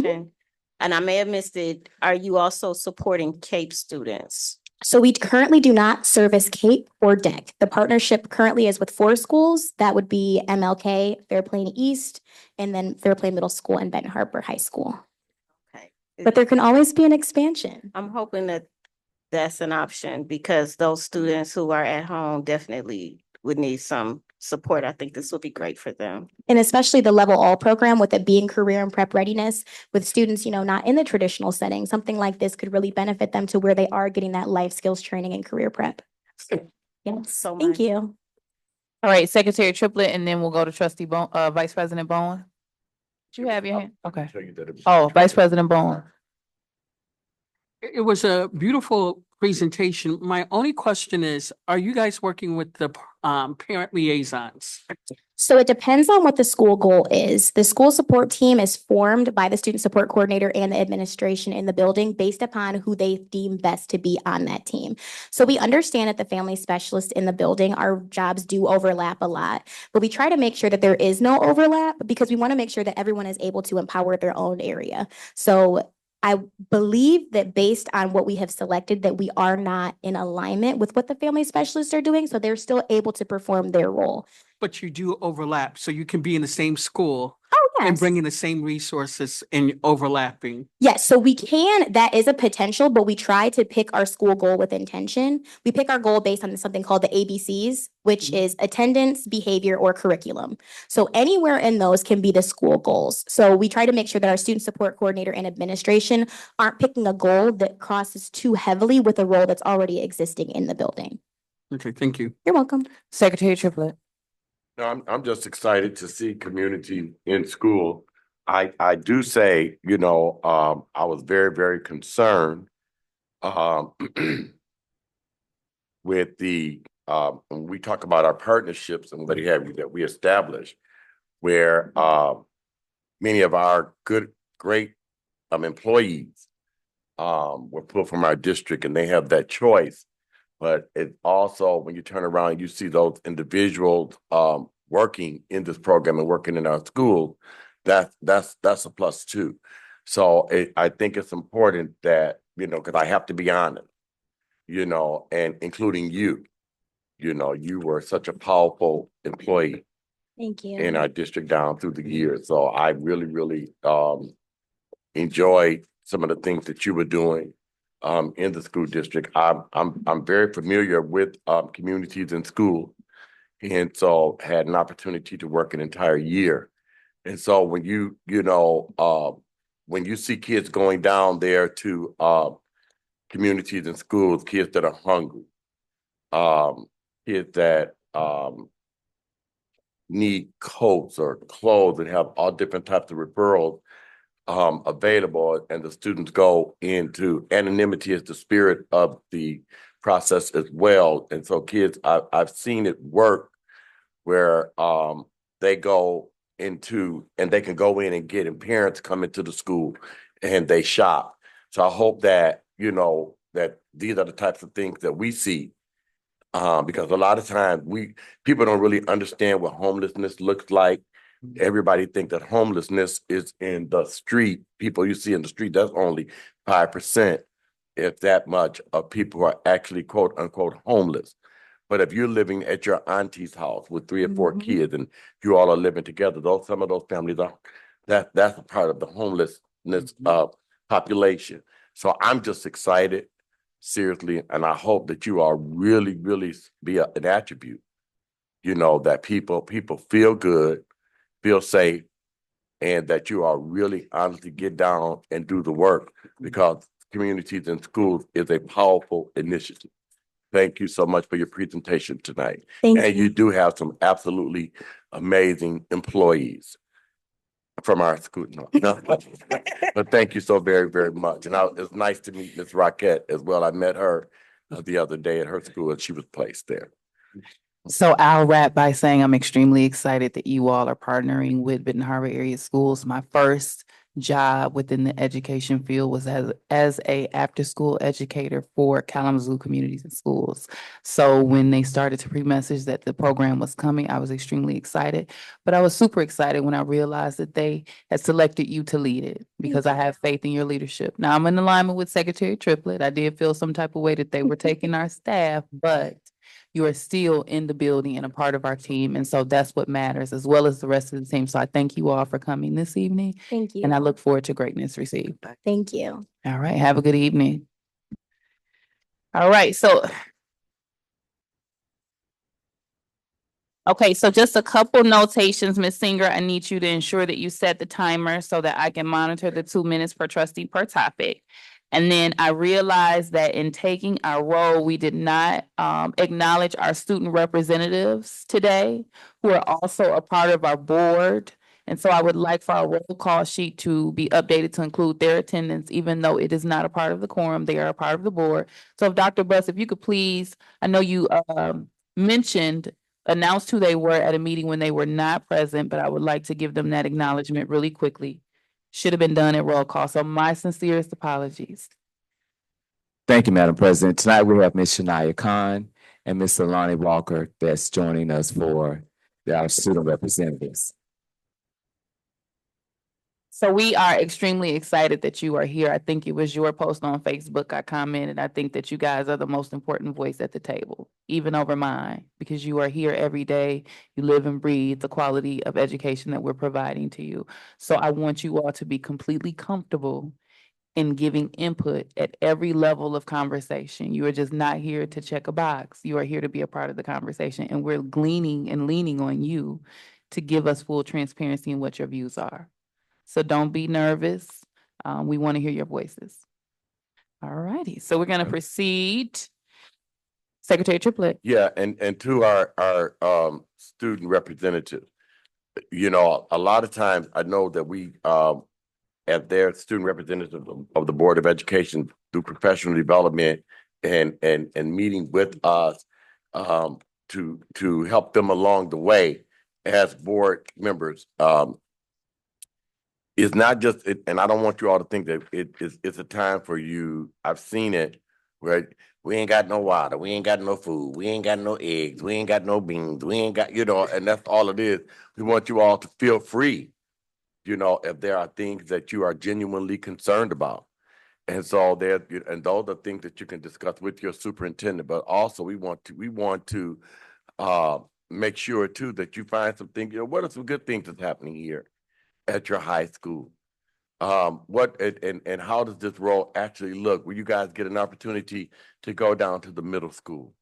E: And I may have missed it. Are you also supporting CAPE students?
L: So we currently do not service CAPE or DEC. The partnership currently is with 4 schools. That would be MLK, Fairplain East, and then Fairplain Middle School and Benton Harbor High School.
E: Okay.
L: But there can always be an expansion.
E: I'm hoping that that's an option because those students who are at home definitely would need some support. I think this would be great for them.
L: And especially the Level All program with it being career and prep readiness with students, not in the traditional setting, something like this could really benefit them to where they are getting that life skills training and career prep. Yes,
E: So
L: thank you.
A: All right, Secretary Triplett, and then we'll go to Vice President Bowen. Did you have your hand? Okay. Oh, Vice President Bowen.
D: It was a beautiful presentation. My only question is, are you guys working with the parent liaisons?
L: So it depends on what the school goal is. The school support team is formed by the student support coordinator and the administration in the building based upon who they deem best to be on that team. So we understand that the family specialist in the building, our jobs do overlap a lot, but we try to make sure that there is no overlap because we want to make sure that everyone is able to empower their own area. So I believe that based on what we have selected, that we are not in alignment with what the family specialists are doing. So they're still able to perform their role.
D: But you do overlap, so you can be in the same school and
L: Yes.
D: bring in the same resources and overlapping.
L: Yes, so we can, that is a potential, but we try to pick our school goal with intention. We pick our goal based on something called the ABCs, which is attendance, behavior, or curriculum. So anywhere in those can be the school goals. So we try to make sure that our student support coordinator and administration aren't picking a goal that crosses too heavily with a role that's already existing in the building.
D: Okay, thank you.
L: You're welcome.
A: Secretary Triplett.
G: No, I'm just excited to see community in school. I do say, I was very, very concerned with when we talk about our partnerships and what have you that we established, where many of our great employees were pulled from our district, and they have that choice. But it also, when you turn around, you see those individuals working in this program and working in our school. That's a plus too. So I think it's important that, because I have to be honest, and including you, you were such a powerful employee
L: Thank you.
G: in our district down through the years. So I really, really enjoyed some of the things that you were doing in the school district. I'm very familiar with communities and schools, and so had an opportunity to work an entire year. And so when when you see kids going down there to communities and schools, kids that are hungry, kids that need coats or clothes, and have all different types of referrals available, and the students go into anonymity is the spirit of the process as well. And so kids, I've seen it work where they go into, and they can go in and get, and parents come into the school and they shop. So I hope that, that these are the types of things that we see, because a lot of times people don't really understand what homelessness looks like. Everybody think that homelessness is in the street. People you see in the street, that's only 5%, if that much, of people who are actually quote unquote homeless. But if you're living at your auntie's house with 3 or 4 kids, and you all are living together, some of those families are, that's a part of the homelessness population. So I'm just excited, seriously, and I hope that you are really, really be an attribute, that people feel good, feel safe, and that you are really honestly get down and do the work, because communities and schools is a powerful initiative. Thank you so much for your presentation tonight.
L: Thank
G: And
L: you.
G: you do have some absolutely amazing employees from our school. No. But thank you so very, very much. And it's nice to meet Ms. Rockette as well. I met her the other day at her school, and she was placed there.
A: So I'll wrap by saying I'm extremely excited that you all are partnering with Benton Harbor Area Schools. My first job within the education field was as a after-school educator for Kalamazoo Communities and Schools. So when they started to pre-message that the program was coming, I was extremely excited. But I was super excited when I realized that they had selected you to lead it, because I have faith in your leadership. Now, I'm in alignment with Secretary Triplett. I did feel some type of way that they were taking our staff, but you are still in the building and a part of our team. And so that's what matters, as well as the rest of the team. So I thank you all for coming this evening,
L: Thank you.
A: and I look forward to greatness received.
L: Thank you.
A: All right. Have a good evening. All right. So, okay. So just a couple notations, Ms. Singer. I need you to ensure that you set the timer so that I can monitor the 2 minutes per trustee per topic. And then I realized that in taking our roll, we did not acknowledge our student representatives today, who are also a part of our board. And so I would like for our roll call sheet to be updated to include their attendance, even though it is not a part of the quorum, they are a part of the board. So if Dr. Buss, if you could please, I know you announced who they were at a meeting when they were not present, but I would like to give them that acknowledgement really quickly. Should have been done at roll call. So my sincerest apologies.
F: Thank you, Madam President. Tonight we have Ms. Shania Khan and Ms. Alani Walker that's joining us for our student representatives.
A: So we are extremely excited that you are here. I think it was your post on Facebook. I commented. I think that you guys are the most important voice at the table, even over mine, because you are here every day. You live and breathe the quality of education that we're providing to you. So I want you all to be completely comfortable in giving input at every level of conversation. You are just not here to check a box. You are here to be a part of the conversation, and we're gleaning and leaning on you to give us full transparency in what your views are. So don't be nervous. We want to hear your voices. All righty. So we're going to proceed. Secretary Triplett.
G: Yeah, and to our student representatives, a lot of times I know that we as their student representative of the Board of Education through professional development and meeting with us to help them along the way as board members. it's not just, and I don't want you all to think that it's a time for you. I've seen it where we ain't got no water, we ain't got no food, we ain't got no eggs, we ain't got no beans, we ain't got, and that's all it is. We want you all to feel free, if there are things that you are genuinely concerned about. And so and those are things that you can discuss with your superintendent, but also we want to make sure too that you find some things, what are some good things that's happening here at your high school? What and how does this role actually look? Will you guys get an opportunity to go down to the middle school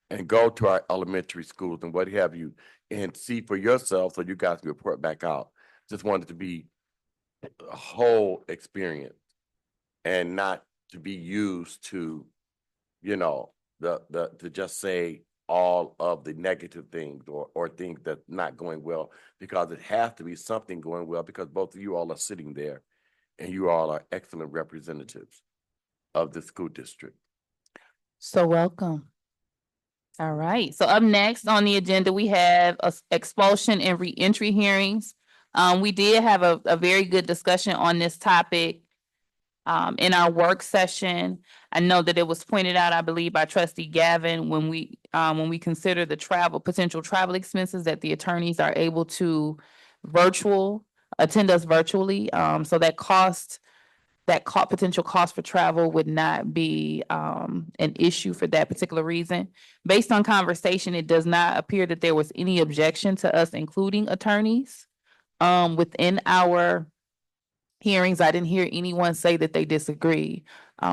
G: and go to our elementary schools and what have you, and see for yourself so you guys can report back out? Just wanted to be a whole experience and not to be used to, to just say all of the negative things or things that's not going well, because it has to be something going well, because both of you all are sitting there and you all are excellent representatives of the school district.
A: So welcome. All right, so up next on the agenda, we have expulsion and reentry hearings. We did have a very good discussion on this topic in our work session. I know that it was pointed out, I believe, by Trustee Gavin, when we consider the potential travel expenses, that the attorneys are able to attend us virtually. So potential cost for travel would not be an issue for that particular reason. Based on conversation, it does not appear that there was any objection to us including attorneys within our hearings. I didn't hear anyone say that they disagree.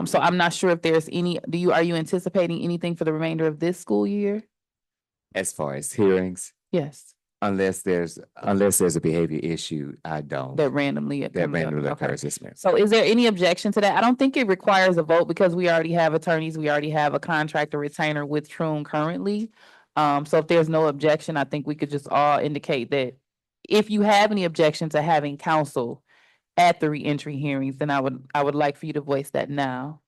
A: So I'm not sure if there's are you anticipating anything for the remainder of this school year?
F: As far as hearings,
A: Yes,
F: unless there's a behavior issue, I don't.
A: that randomly
F: That
A: comes up.
F: randomly
A: Okay.
F: occurs, yes, ma'am.
A: So is there any objection to that? I don't think it requires a vote because we already have attorneys. We already have a contractor retainer with Troon currently. So if there's no objection, I think we could just all indicate that if you have any objection to having counsel at the reentry hearings, then I would like for you to voice that now.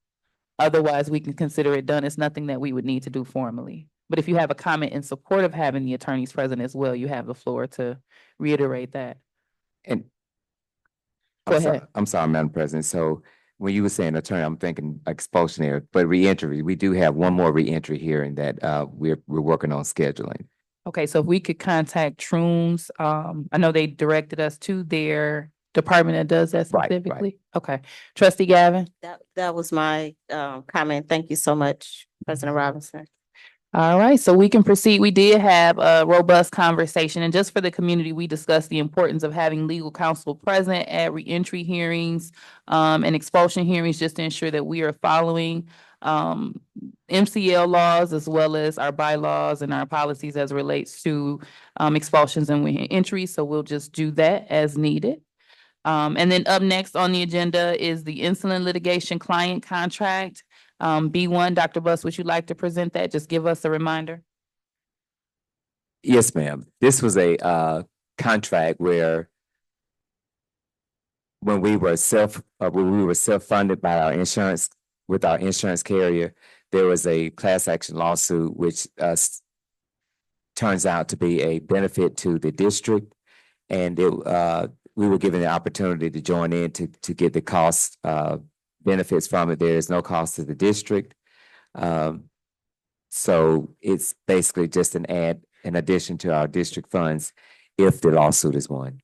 A: Otherwise, we can consider it done. It's nothing that we would need to do formally. But if you have a comment in support of having the attorneys present as well, you have the floor to reiterate that.
F: And
A: Go ahead.
F: I'm sorry, Madam President. So when you were saying attorney, I'm thinking expulsionary, but reentry, we do have one more reentry hearing that we're working on scheduling.
A: Okay, so if we could contact Troons, I know they directed us to their department that does that
F: Right, right.
A: specifically. Okay, Trustee Gavin.
E: That was my comment. Thank you so much, President Robinson.
A: All right, so we can proceed. We did have a robust conversation, and just for the community, we discussed the importance of having legal counsel present at reentry hearings and expulsion hearings, just to ensure that we are following MCL laws as well as our bylaws and our policies as it relates to expulsions and reentry. So we'll just do that as needed. And then up next on the agenda is the insulin litigation client contract. B1, Dr. Buss, would you like to present that? Just give us a reminder.
F: Yes, ma'am. This was a contract where when we were self-funded by our insurance, with our insurance carrier, there was a class action lawsuit, which turns out to be a benefit to the district. And we were given the opportunity to join in to get the cost benefits from it. There is no cost to the district. So it's basically just an addition to our district funds if the lawsuit is won.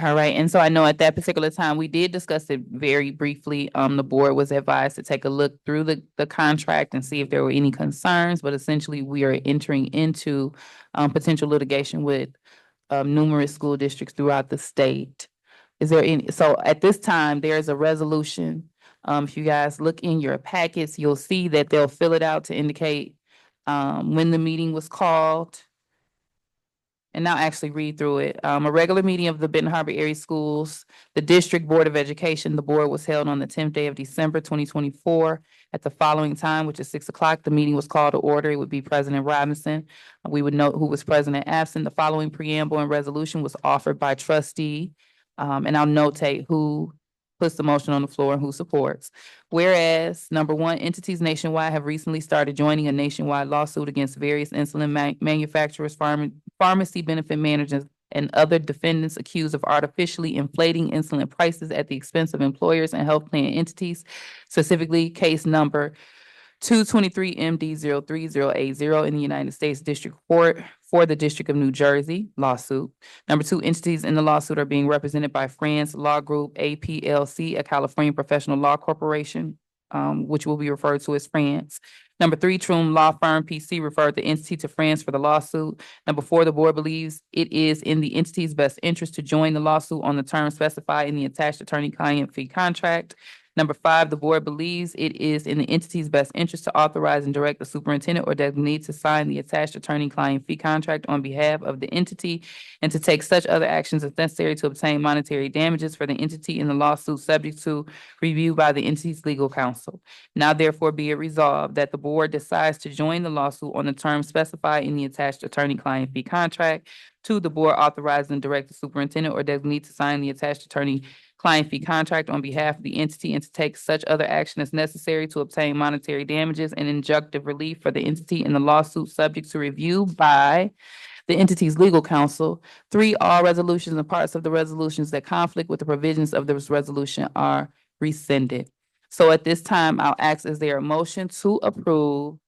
A: All right, and so I know at that particular time, we did discuss it very briefly. The board was advised to take a look through the contract and see if there were any concerns, but essentially we are entering into potential litigation with numerous school districts throughout the state. Is there any, so at this time, there's a resolution. If you guys look in your packets, you'll see that they'll fill it out to indicate when the meeting was called. And I'll actually read through it. A regular meeting of the Benton Harbor Area Schools, the District Board of Education. The board was held on the 10th day of December, 2024 at the following time, which is 6 o'clock. The meeting was called to order. It would be President Robinson. We would note who was present and absent. The following preamble and resolution was offered by trustee. And I'll notate who puts the motion on the floor and who supports. Whereas, number one, entities nationwide have recently started joining a nationwide lawsuit against various insulin manufacturers, pharmacy benefit managers, and other defendants accused of artificially inflating insulin prices at the expense of employers and health plan entities, specifically case number 223 MD 03080 in the United States District Court for the District of New Jersey lawsuit. Number two, entities in the lawsuit are being represented by France Law Group, APLC, a California professional law corporation, which will be referred to as France. Number three, Troom Law Firm PC referred the entity to France for the lawsuit. Number four, the board believes it is in the entity's best interest to join the lawsuit on the terms specified in the attached attorney-client fee contract. Number five, the board believes it is in the entity's best interest to authorize and direct the superintendent or designee to sign the attached attorney-client fee contract on behalf of the entity and to take such other actions as necessary to obtain monetary damages for the entity in the lawsuit subject to review by the entity's legal counsel. Now therefore be it resolved that the board decides to join the lawsuit on the terms specified in the attached attorney-client fee contract. Two, the board authorizes and directs the superintendent or designee to sign the attached attorney-client fee contract on behalf of the entity and to take such other action as necessary to obtain monetary damages and injunctive relief for the entity in the lawsuit subject to review by the entity's legal counsel. Three, all resolutions and parts of the resolutions that conflict with the provisions of this resolution are rescinded. So at this time, I'll ask, is there a motion to approve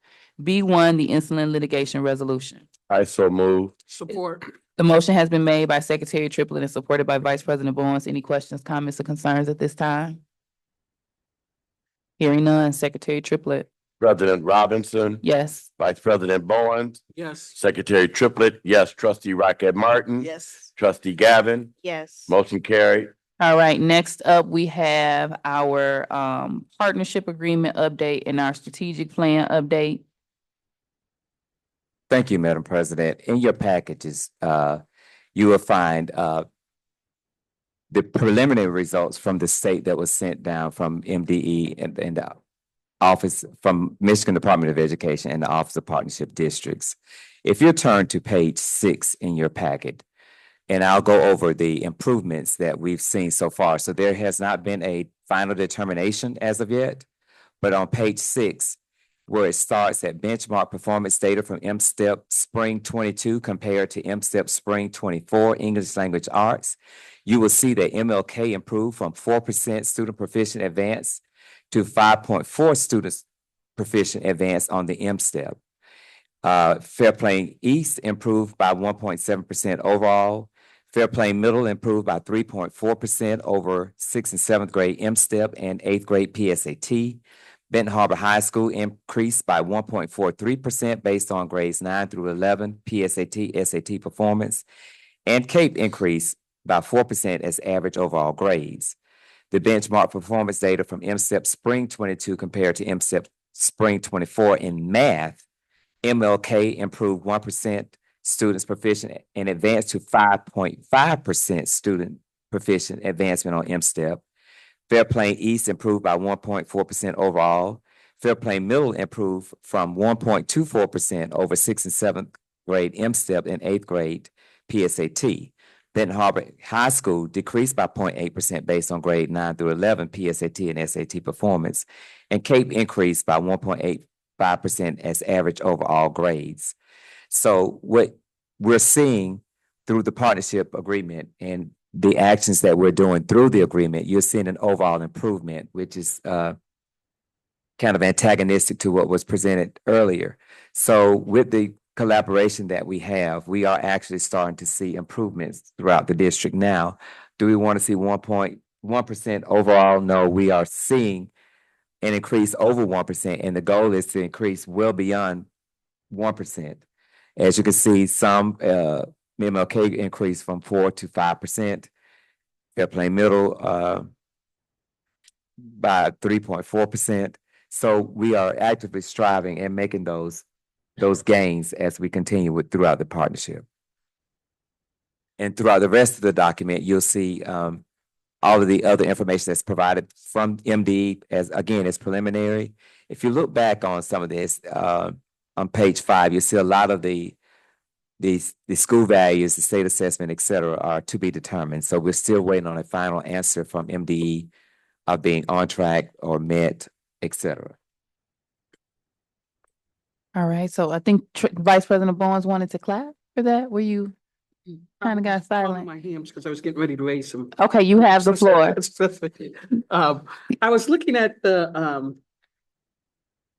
A: B1, the insulin litigation resolution?
G: I so move.
D: Support.
A: The motion has been made by Secretary Triplett and supported by Vice President Bowens. Any questions, comments, or concerns at this time? Hearing none, Secretary Triplett.
G: President Robinson.
A: Yes.
G: Vice President Bowen.
D: Yes.
G: Secretary Triplett, yes. Trustee Rocket Martin.
B: Yes.
G: Trustee Gavin.
E: Yes.
G: Motion carried.
A: All right, next up, we have our partnership agreement update and our strategic plan update.
F: Thank you, Madam President. In your packages, you will find the preliminary results from the state that was sent down from MDE and the office from Michigan Department of Education and the Office of Partnership Districts. If you turn to page 6 in your packet, and I'll go over the improvements that we've seen so far. So there has not been a final determination as of yet, but on page 6, where it starts at benchmark performance data from M-STEP Spring 22 compared to M-STEP Spring 24 English Language Arts, you will see that MLK improved from 4% student proficient advance to 5.4 students proficient advance on the M-STEP. Fair Play East improved by 1.7% overall. Fair Play Middle improved by 3.4% over 6th and 7th grade M-STEP and 8th grade PSAT. Benton Harbor High School increased by 1.43% based on grades 9 through 11 PSAT, SAT performance, and Cape increased by 4% as average overall grades. The benchmark performance data from M-STEP Spring 22 compared to M-STEP Spring 24 in math, MLK improved 1% students proficient and advanced to 5.5% student proficient advancement on M-STEP. Fair Play East improved by 1.4% overall. Fair Play Middle improved from 1.24% over 6th and 7th grade M-STEP and 8th grade PSAT. Benton Harbor High School decreased by 0.8% based on grade 9 through 11 PSAT and SAT performance, and Cape increased by 1.85% as average overall grades. So what we're seeing through the partnership agreement and the actions that we're doing through the agreement, you're seeing an overall improvement, which is kind of antagonistic to what was presented earlier. So with the collaboration that we have, we are actually starting to see improvements throughout the district now. Do we want to see 1.1% overall? No, we are seeing an increase over 1%, and the goal is to increase well beyond 1%. As you can see, some MLK increased from 4 to 5%. Fair Play Middle by 3.4%. So we are actively striving and making those gains as we continue throughout the partnership. And throughout the rest of the document, you'll see all of the other information that's provided from MD as preliminary. If you look back on some of this, on page 5, you see a lot of the school values, the state assessment, et cetera, are to be determined. So we're still waiting on a final answer from MDE of being on track or met, et cetera.
A: All right, so I think Vice President Bowens wanted to clap for that. Were you? Kind of got
D: Calling
A: silent.
D: my hands because I was getting ready to raise them.
A: Okay, you have the floor.
D: I was looking at the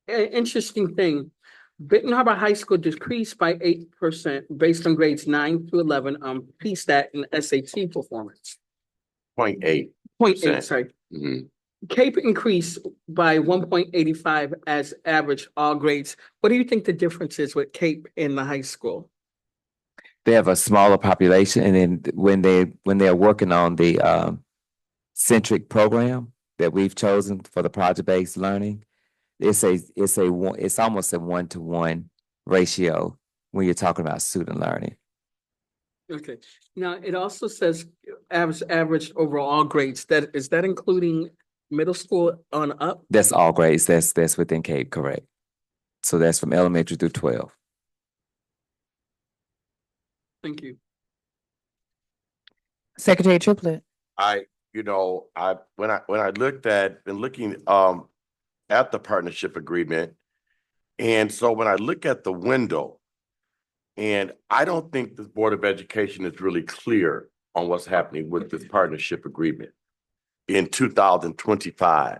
D: interesting thing. Benton Harbor High School decreased by 8% based on grades 9 to 11 on PSTAT and SAT performance.
G: 0.8.
D: 0.8, sorry.
G: Mhm.
D: Cape increased by 1.85 as average all grades. What do you think the difference is with Cape in the high school?
F: They have a smaller population, and then when they're working on the centric program that we've chosen for the project-based learning, it's almost a 1-to-1 ratio when you're talking about student learning.
D: Okay, now it also says average overall grades. Is that including middle school on up?
F: That's all grades. That's within Cape, correct? So that's from elementary through 12.
D: Thank you.
A: Secretary Triplett.
G: When I looked at been looking at the partnership agreement, and so when I look at the window, and I don't think the Board of Education is really clear on what's happening with this partnership agreement in 2025.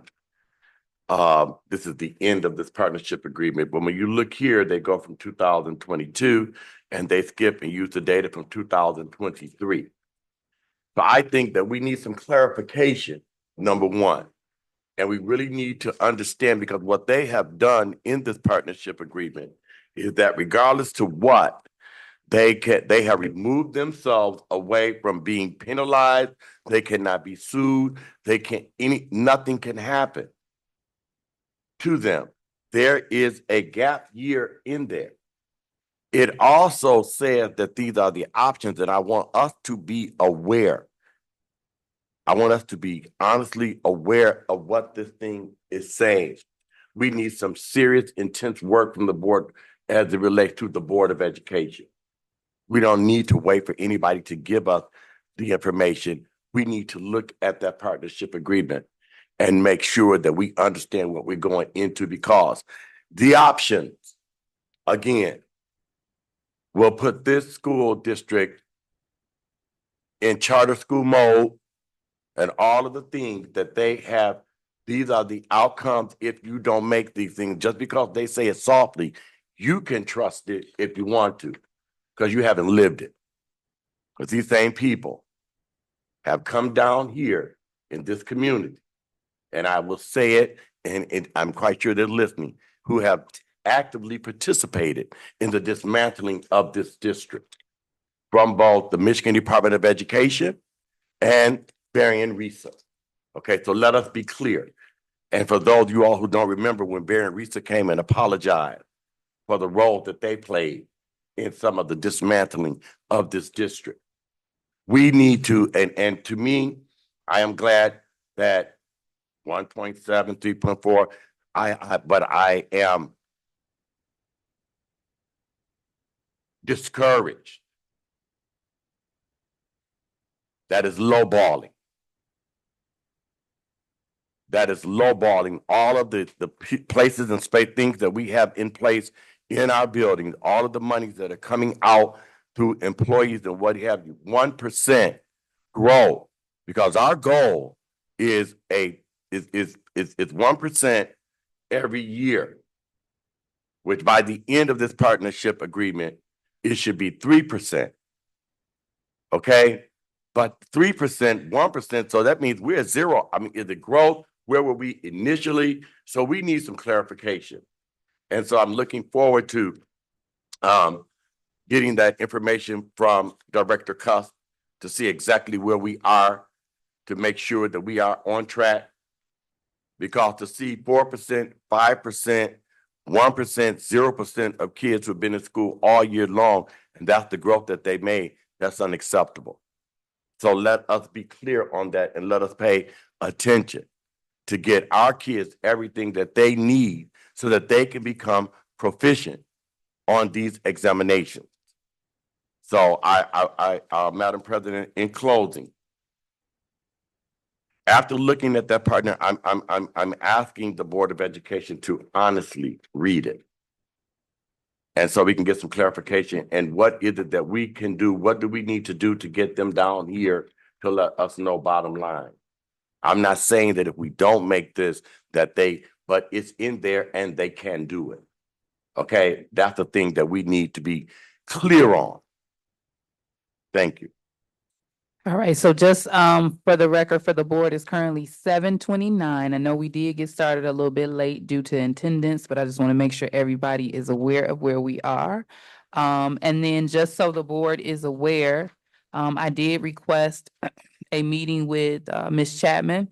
G: This is the end of this partnership agreement. But when you look here, they go from 2022 and they skip and use the data from 2023. So I think that we need some clarification, number one. And we really need to understand, because what they have done in this partnership agreement is that regardless to what, they have removed themselves away from being penalized. They cannot be sued. Nothing can happen to them. There is a gap year in there. It also says that these are the options, and I want us to be aware. I want us to be honestly aware of what this thing is saying. We need some serious, intense work from the board as it relates to the Board of Education. We don't need to wait for anybody to give us the information. We need to look at that partnership agreement and make sure that we understand what we're going into, because the options, again, will put this school district in charter school mode, and all of the things that they have. These are the outcomes if you don't make these things. Just because they say it softly, you can trust it if you want to, because you haven't lived it. Because these same people have come down here in this community, and I will say it, and I'm quite sure they're listening, who have actively participated in the dismantling of this district from both the Michigan Department of Education and Barry and Risa. Okay, so let us be clear. And for those of you all who don't remember, when Barry and Risa came and apologized for the role that they played in some of the dismantling of this district, we need to, and to me, I am glad that 1.7, 3.4, but I am discouraged. That is lowballing. That is lowballing all of the places and space things that we have in place in our buildings, all of the monies that are coming out through employees and what have you. 1% grow, because our goal is 1% every year, which by the end of this partnership agreement, it should be 3%. Okay? But 3%, 1%, so that means we're at zero. I mean, is it growth? Where were we initially? So we need some clarification. And so I'm looking forward to getting that information from Director Cuff to see exactly where we are, to make sure that we are on track. Because to see 4%, 5%, 1%, 0% of kids who've been in school all year long, and that's the growth that they made, that's unacceptable. So let us be clear on that, and let us pay attention to get our kids everything that they need so that they can become proficient on these examinations. So Madam President, in closing, after looking at that partner, I'm asking the Board of Education to honestly read it. And so we can get some clarification and what is it that we can do? What do we need to do to get them down here to let us know bottom line? I'm not saying that if we don't make this, but it's in there and they can do it. Okay, that's the thing that we need to be clear on. Thank you.
A: All right, so just for the record, for the board, it's currently 7:29. I know we did get started a little bit late due to attendance, but I just want to make sure everybody is aware of where we are. And then just so the board is aware, I did request a meeting with Ms. Chapman.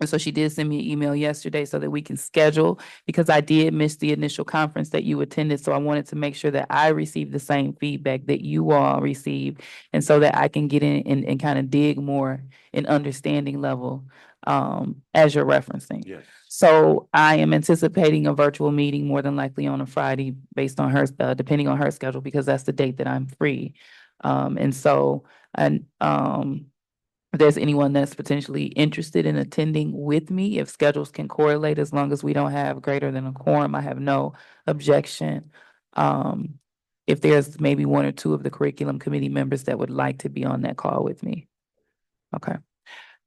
A: And so she did send me an email yesterday so that we can schedule, because I did miss the initial conference that you attended. So I wanted to make sure that I received the same feedback that you all received. And so that I can get in and kind of dig more in understanding level as you're referencing.
G: Yes.
A: So I am anticipating a virtual meeting more than likely on a Friday based on her, depending on her schedule, because that's the date that I'm free. If there's anyone that's potentially interested in attending with me, if schedules can correlate, as long as we don't have greater than a quorum, I have no objection. If there's maybe one or two of the curriculum committee members that would like to be on that call with me. Okay.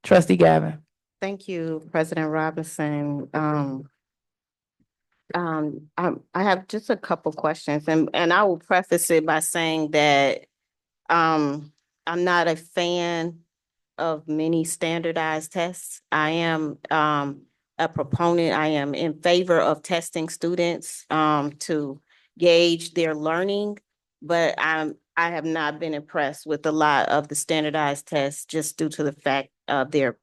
A: Trustee Gavin.
E: Thank you, President Robinson. I have just a couple questions, and I will preface it by saying that I'm not a fan of many standardized tests. I am a proponent. I am in favor of testing students to gauge their learning, but I have not been impressed with a lot of the standardized tests just due to the fact of their,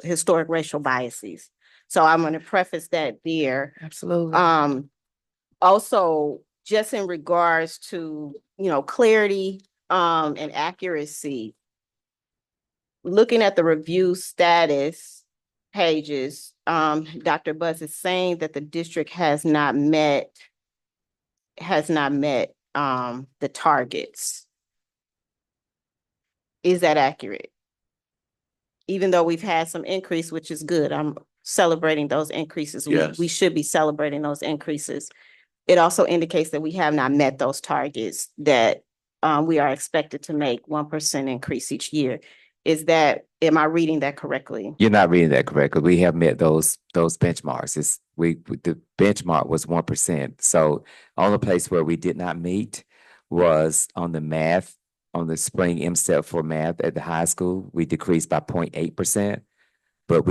E: historic racial biases. So I'm going to preface that there.
A: Absolutely.
E: Also, just in regards to, clarity and accuracy, looking at the review status pages, Dr. Buzz is saying that the district has not met the targets. Is that accurate? Even though we've had some increase, which is good, I'm celebrating those increases.
G: Yes.
E: We should be celebrating those increases. It also indicates that we have not met those targets that we are expected to make 1% increase each year. Am I reading that correctly?
F: You're not reading that correctly. We have met those benchmarks. The benchmark was 1%. So only place where we did not meet was on the math, on the spring MSTEP for math at the high school. We decreased by 0.8%. But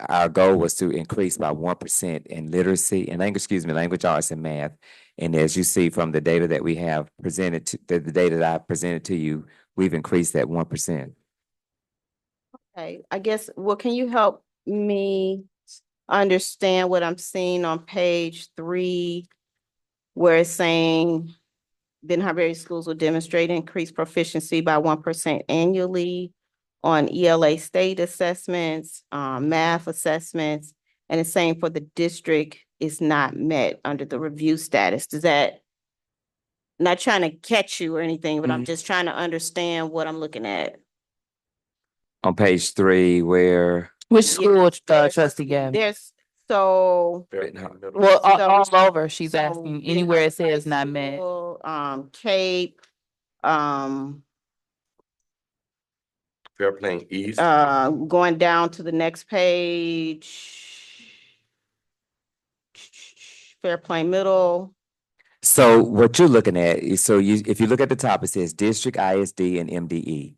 F: our goal was to increase by 1% in literacy and language arts and math. And as you see from the data that we have presented, the data that I presented to you, we've increased that 1%.
E: Okay, I guess, can you help me understand what I'm seeing on page 3, where it's saying Ben Harbor schools will demonstrate increased proficiency by 1% annually on ELA state assessments, math assessments, and it's saying for the district is not met under the review status. Not trying to catch you or anything, but I'm just trying to understand what I'm looking at.
F: On page 3, where
A: Which school, Trustee Gavin?
E: All
A: over, she's asking, anywhere it says not met.
E: Cape,
G: Fairplain East.
E: going down to the next page. Fairplain Middle.
F: So what you're looking at is, if you look at the top, it says district, ISD, and MDE.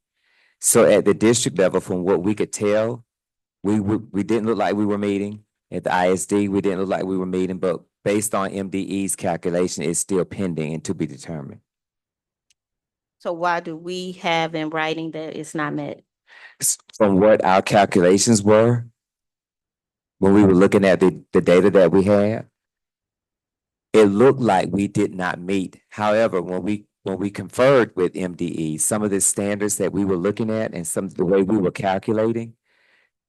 F: So at the district level, from what we could tell, we didn't look like we were meeting. At the ISD, we didn't look like we were meeting, but based on MDE's calculation, it's still pending and to be determined.
E: So why do we have in writing that it's not met?
F: From what our calculations were, when we were looking at the data that we had, it looked like we did not meet. However, when we conferred with MDE, some of the standards that we were looking at and some of the way we were calculating,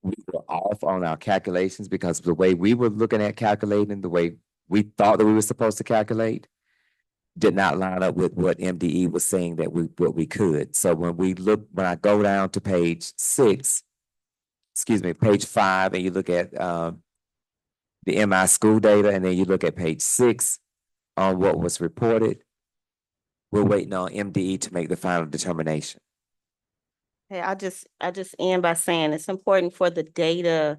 F: we were off on our calculations because the way we were looking at calculating, the way we thought that we were supposed to calculate, did not line up with what MDE was saying that what we could. So when I go down to page 5, and you look at the MI school data, and then you look at page 6, on what was reported. We're waiting on MDE to make the final determination.
E: Hey, I just end by saying it's important for the data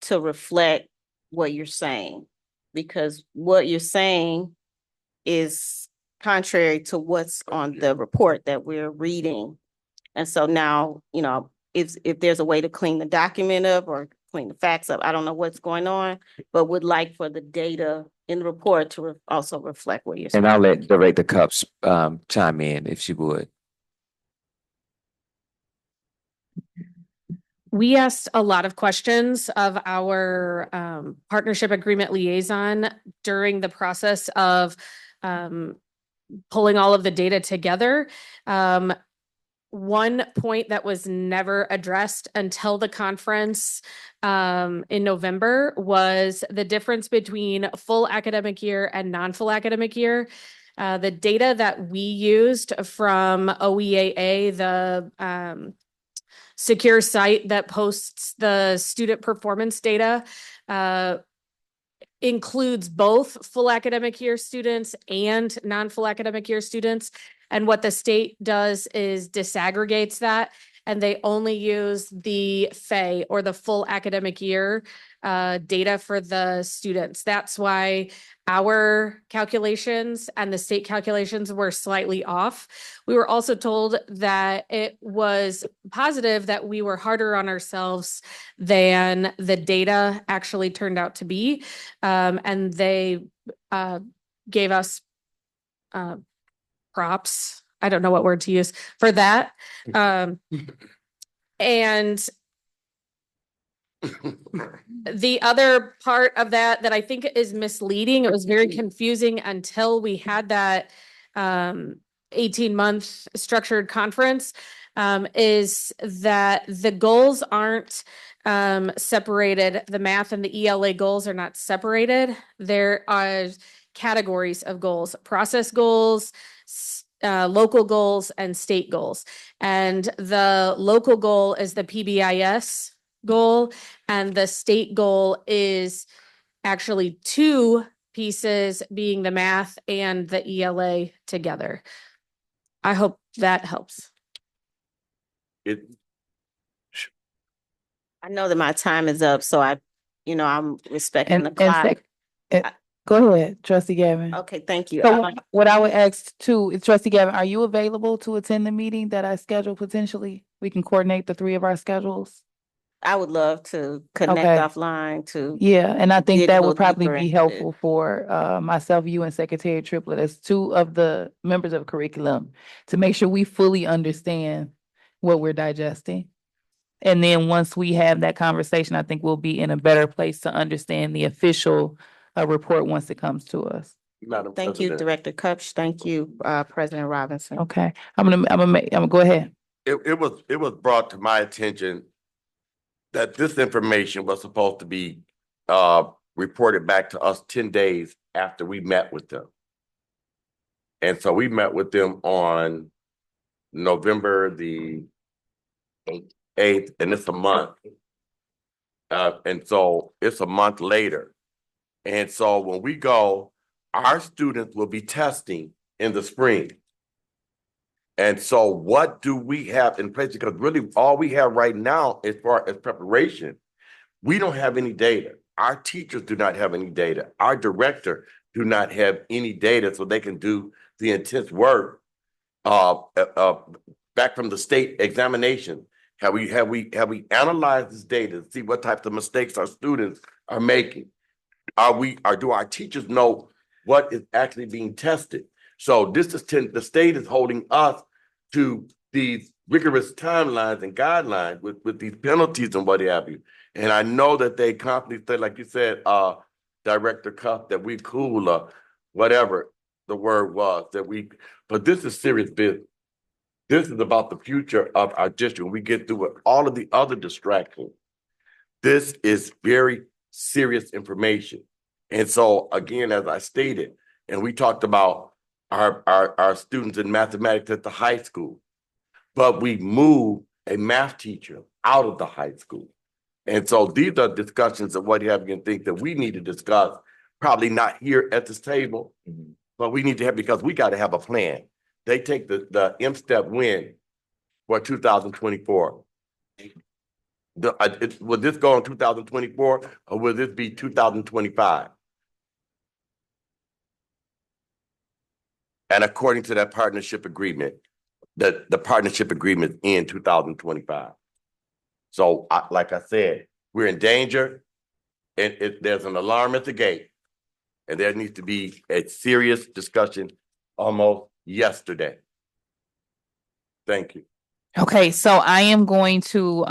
E: to reflect what you're saying. Because what you're saying is contrary to what's on the report that we're reading. And so now, if there's a way to clean the document up or clean the facts up, I don't know what's going on, but would like for the data in the report to also reflect what you're saying.
F: And I'll let Director Cups chime in if she would.
P: We asked a lot of questions of our partnership agreement liaison during the process of pulling all of the data together. One point that was never addressed until the conference in November was the difference between full academic year and non-full academic year. The data that we used from OEAA, the secure site that posts the student performance data, includes both full academic year students and non-full academic year students. And what the state does is disaggregates that, and they only use the FAE or the full academic year data for the students. That's why our calculations and the state calculations were slightly off. We were also told that it was positive that we were harder on ourselves than the data actually turned out to be. And they gave us props. I don't know what word to use for that. And the other part of that I think is misleading, it was very confusing until we had that 18-month structured conference, is that the goals aren't separated. The math and the ELA goals are not separated. There are categories of goals: process goals, local goals, and state goals. And the local goal is the PBIS goal, and the state goal is actually two pieces, being the math and the ELA together. I hope that helps.
G: It,
E: I know that my time is up, so I'm respecting the
A: And
E: clock.
A: go ahead, Trustee Gavin.
E: Okay, thank you.
A: So what I would ask too, is Trustee Gavin, are you available to attend the meeting that I scheduled potentially? We can coordinate the three of our schedules.
E: I would love to connect
A: Okay.
E: offline to.
A: Yeah, and I think
E: dig a
A: that would
E: little
A: probably
E: deeper
A: be
E: into
A: helpful for myself, you, and Secretary Triplett as two of the members of curriculum to make sure we fully understand what we're digesting. And then once we have that conversation, I think we'll be in a better place to understand the official report once it comes to us.
G: Madam
E: Thank you,
G: President,
E: Director Kupch. Thank you, President Robinson.
A: Okay, I'm gonna go ahead.
G: it was brought to my attention that this information was supposed to be reported back to us 10 days after we met with them. And so we met with them on November the 8th, and it's a month. And so it's a month later. And so when we go, our students will be testing in the spring. And so what do we have in place? Because really all we have right now as far as preparation, we don't have any data. Our teachers do not have any data. Our director do not have any data so they can do the intense work back from the state examination. Have we analyzed this data to see what types of mistakes our students are making? Do our teachers know what is actually being tested? So the state is holding us to these rigorous timelines and guidelines with these penalties and what have you. And I know that they constantly say, like you said, Director Cuff, that we cool or whatever the word was, but this is serious business. This is about the future of our district. We get through with all of the other distractions. This is very serious information. And so again, as I stated, and we talked about our students in mathematics at the high school, but we moved a math teacher out of the high school. And so these are discussions of what you have to think that we need to discuss, probably not here at this table, But we need to have, because we gotta have a plan. They take the M-Step win for 2024. Will this go in 2024 or will this be 2025? And according to that partnership agreement, the partnership agreement in 2025. So like I said, we're in danger and there's an alarm at the gate. And there needs to be a serious discussion almost yesterday. Thank you.
A: Okay, so I am going to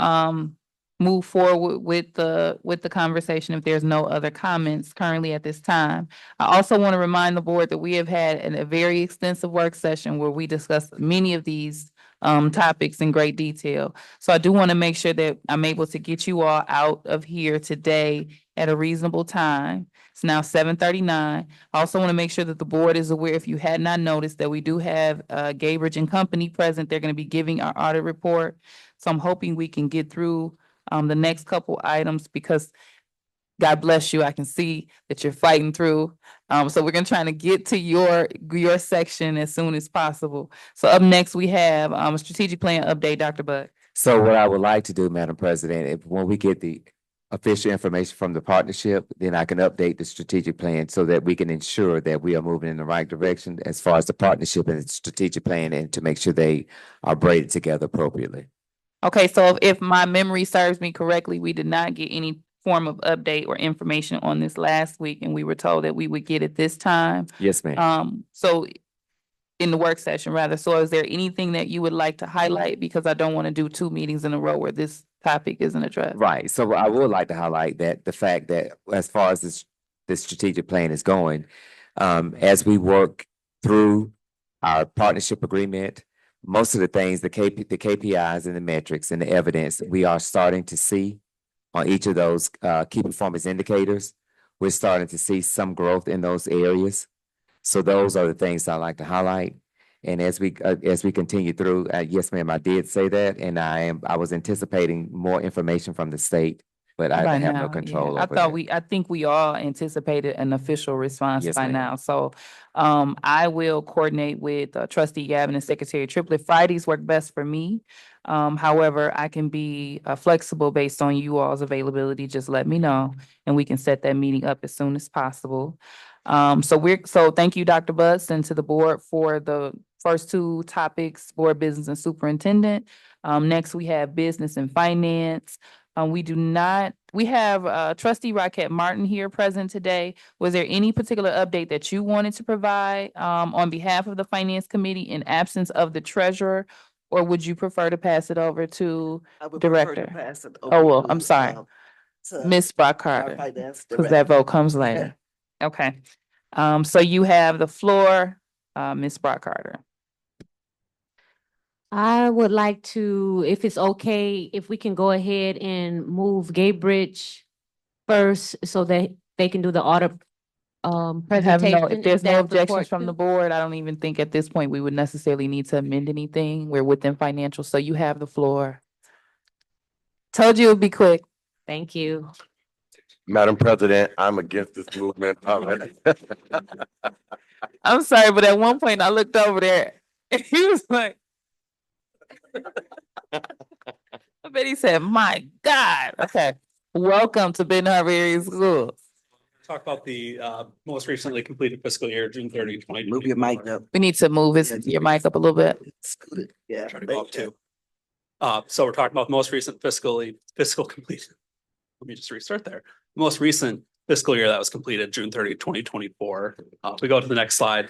A: move forward with the conversation if there's no other comments currently at this time. I also want to remind the board that we have had a very extensive work session where we discussed many of these topics in great detail. So I do want to make sure that I'm able to get you all out of here today at a reasonable time. It's now 7:39. I also want to make sure that the board is aware, if you had not noticed, that we do have Gabridge and Company present. They're going to be giving our audit report. So I'm hoping we can get through the next couple items because God bless you. I can see that you're fighting through. So we're gonna try to get to your section as soon as possible. So up next, we have a strategic plan update, Dr. Buck.
F: So what I would like to do, Madam President, if when we get the official information from the partnership, then I can update the strategic plan so that we can ensure that we are moving in the right direction as far as the partnership and the strategic plan and to make sure they are braided together appropriately.
A: Okay, so if my memory serves me correctly, we did not get any form of update or information on this last week, and we were told that we would get it this time.
F: Yes, ma'am.
A: So in the work session rather. So is there anything that you would like to highlight? Because I don't want to do 2 meetings in a row where this topic isn't addressed.
F: Right. So I would like to highlight that the fact that as far as this strategic plan is going, as we work through our partnership agreement, most of the things, the KPIs and the metrics and the evidence we are starting to see on each of those key performance indicators, we're starting to see some growth in those areas. So those are the things I like to highlight. And as we continue through, yes, ma'am, I did say that, and I was anticipating more information from the state, but I
A: By
F: have
A: now,
F: no control
A: yeah.
F: over that.
A: I think we all anticipated an official response
F: Yes,
A: by
F: ma'am.
A: now. So I will coordinate with Trustee Gavin and Secretary Triplett. Fridays work best for me. However, I can be flexible based on you all's availability. Just let me know and we can set that meeting up as soon as possible. So thank you, Dr. Butts, and to the board for the first 2 topics, board business and superintendent. Next, we have business and finance. We have Trustee Rocket Martin here present today. Was there any particular update that you wanted to provide on behalf of the Finance Committee in absence of the treasurer? Or would you prefer to pass it over to
B: I would prefer to
A: Director?
B: pass it
A: Oh,
B: over
A: well, I'm
B: to,
A: sorry.
B: to
A: Ms. Brock
B: our
A: Carter,
B: finance
A: because that
B: director.
A: vote comes later. Okay. So you have the floor, Ms. Brock Carter.
C: I would like to, if it's okay, if we can go ahead and move Gaybridge first so that they can do the audit
A: I have no,
C: presentation.
A: if there's no
C: staff
A: objections
C: report
A: from
C: too.
A: the board, I don't even think at this point we would necessarily need to amend anything. We're within financial, so you have the floor. Told you it would be quick.
C: Thank you.
G: Madam President, I'm against this movement already.
A: I'm sorry, but at one point I looked over there and he was like, I bet he said, my God. Okay. Welcome to Benton Harbor Area Schools.
Q: Talk about the most recently completed fiscal year, June 30, 2020.
B: Move your mic up.
A: We need to move your mic up a little bit.
B: Scoot it. Yeah.
Q: Try to go up too. So we're talking about the most recent fiscal completion. Let me just restart there. Most recent fiscal year that was completed, June 30, 2024. If we go to the next slide,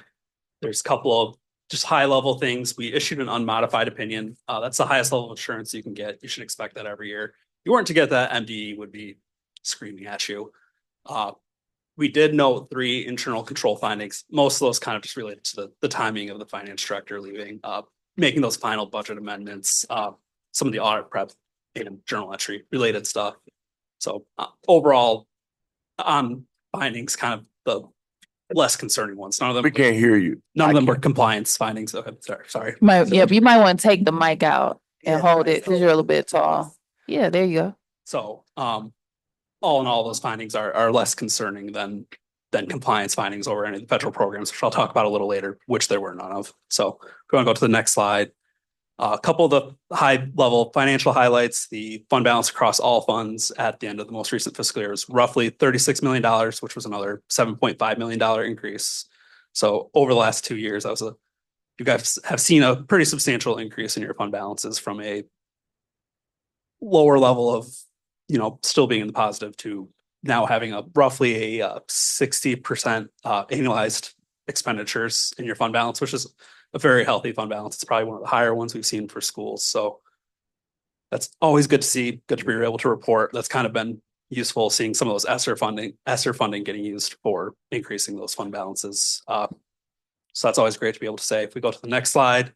Q: there's a couple of just high level things. We issued an unmodified opinion. That's the highest level of assurance you can get. You should expect that every year. If you weren't to get that, MDE would be screaming at you. We did note 3 internal control findings. Most of those kind of just related to the timing of the finance director leaving, making those final budget amendments, some of the audit prep and journal entry related stuff. So overall, on findings, kind of the less concerning ones. None of them.
G: We can't hear you.
Q: None of them were compliance findings. Okay, sorry.
A: You might want to take the mic out and
B: Yeah,
A: hold it because you're a little bit tall. Yeah, there you go.
Q: So all in all, those findings are less concerning than then compliance findings over any of the federal programs, which I'll talk about a little later, which there were none of. So if you want to go to the next slide. A couple of the high level financial highlights, the fund balance across all funds at the end of the most recent fiscal year was roughly $36 million, which was another $7.5 million increase. So over the last 2 years, you guys have seen a pretty substantial increase in your fund balances from a lower level of, still being in the positive to now having a roughly a 60% annualized expenditures in your fund balance, which is a very healthy fund balance. It's probably one of the higher ones we've seen for schools. So that's always good to see, good to be able to report. That's kind of been useful, seeing some of those ESSER funding getting used for increasing those fund balances. So that's always great to be able to say. If we go to the next slide,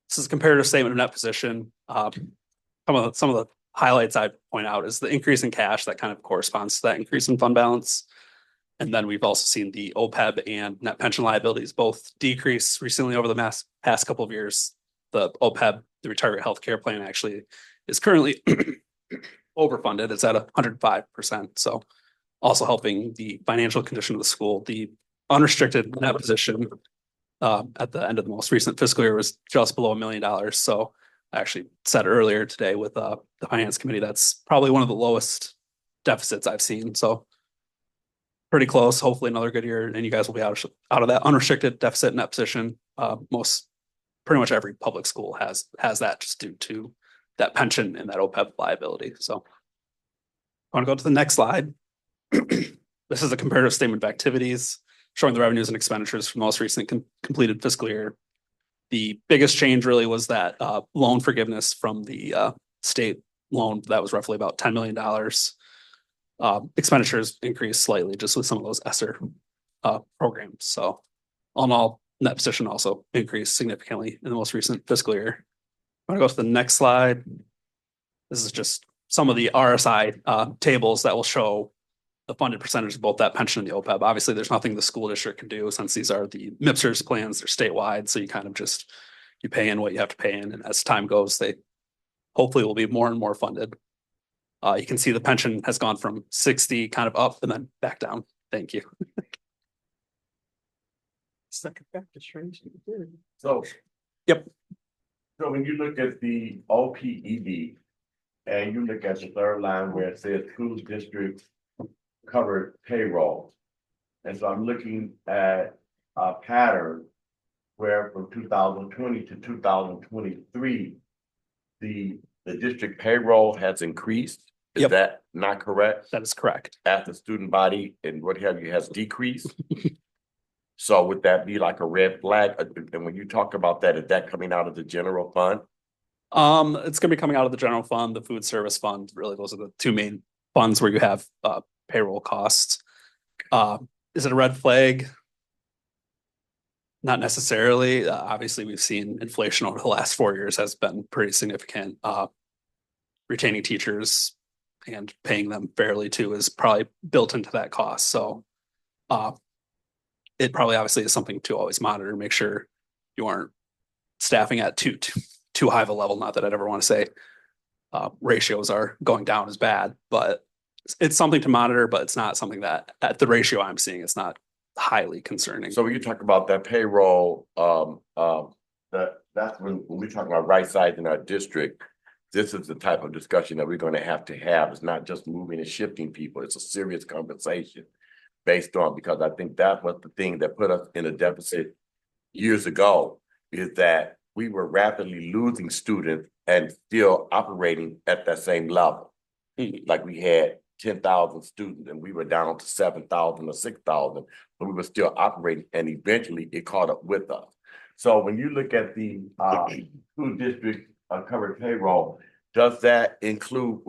Q: this is a comparative statement of net position. Some of the highlights I point out is the increase in cash that kind of corresponds to that increase in fund balance. And then we've also seen the OPEB and net pension liabilities both decrease recently over the past couple of years. The OPEB, the retirement health care plan, actually is currently overfunded. It's at 105%. So also helping the financial condition of the school. The unrestricted net position at the end of the most recent fiscal year was just below $1 million. So I actually said earlier today with the finance committee, that's probably one of the lowest deficits I've seen. So pretty close. Hopefully another good year, and you guys will be out of that unrestricted deficit net position. Pretty much every public school has that, just due to that pension and that OPEB liability. So I want to go to the next slide. This is a comparative statement of activities showing the revenues and expenditures for the most recent completed fiscal year. The biggest change really was that loan forgiveness from the state loan. That was roughly about $10 million. Expenditures increased slightly just with some of those ESSER programs. So all in all, net position also increased significantly in the most recent fiscal year. I'm going to go to the next slide. This is just some of the RSI tables that will show the funded percentage of both that pension and the OPEB. Obviously, there's nothing the school district can do since these are the MIPSers plans, they're statewide. So you kind of you pay in what you have to pay in. And as time goes, they hopefully will be more and more funded. You can see the pension has gone from 60 kind of up and then back down. Thank you.
G: Second back to strange.
O: So,
Q: yep.
G: So when you look at the OPEB and you look at the third line where it says school district covered payroll. And so I'm looking at a pattern where from 2020 to 2023, the district payroll has increased. Is that not correct?
Q: That is correct.
G: As the student body and what have you has decreased. So would that be like a red flag? And when you talk about that, is that coming out of the general fund?
Q: It's going to be coming out of the general fund, the food service fund. Really, those are the two main funds where you have payroll costs. Is it a red flag? Not necessarily. Obviously, we've seen inflation over the last 4 years has been pretty significant. Retaining teachers and paying them fairly too is probably built into that cost. So it probably obviously is something to always monitor, make sure you aren't staffing at too high of a level. Not that I'd ever want to say ratios are going down is bad, but it's something to monitor, but it's not something that at the ratio I'm seeing, it's not highly concerning.
G: So when you talk about that payroll, that's when we talk about right size in our district. This is the type of discussion that we're going to have. It's not just moving and shifting people. It's a serious conversation based on, because I think that was the thing that put us in a deficit years ago, is that we were rapidly losing students and still operating at that same level. Like we had 10,000 students and we were down to 7,000 or 6,000, but we were still operating, and eventually it caught up with us. So when you look at the school district covered payroll, would that include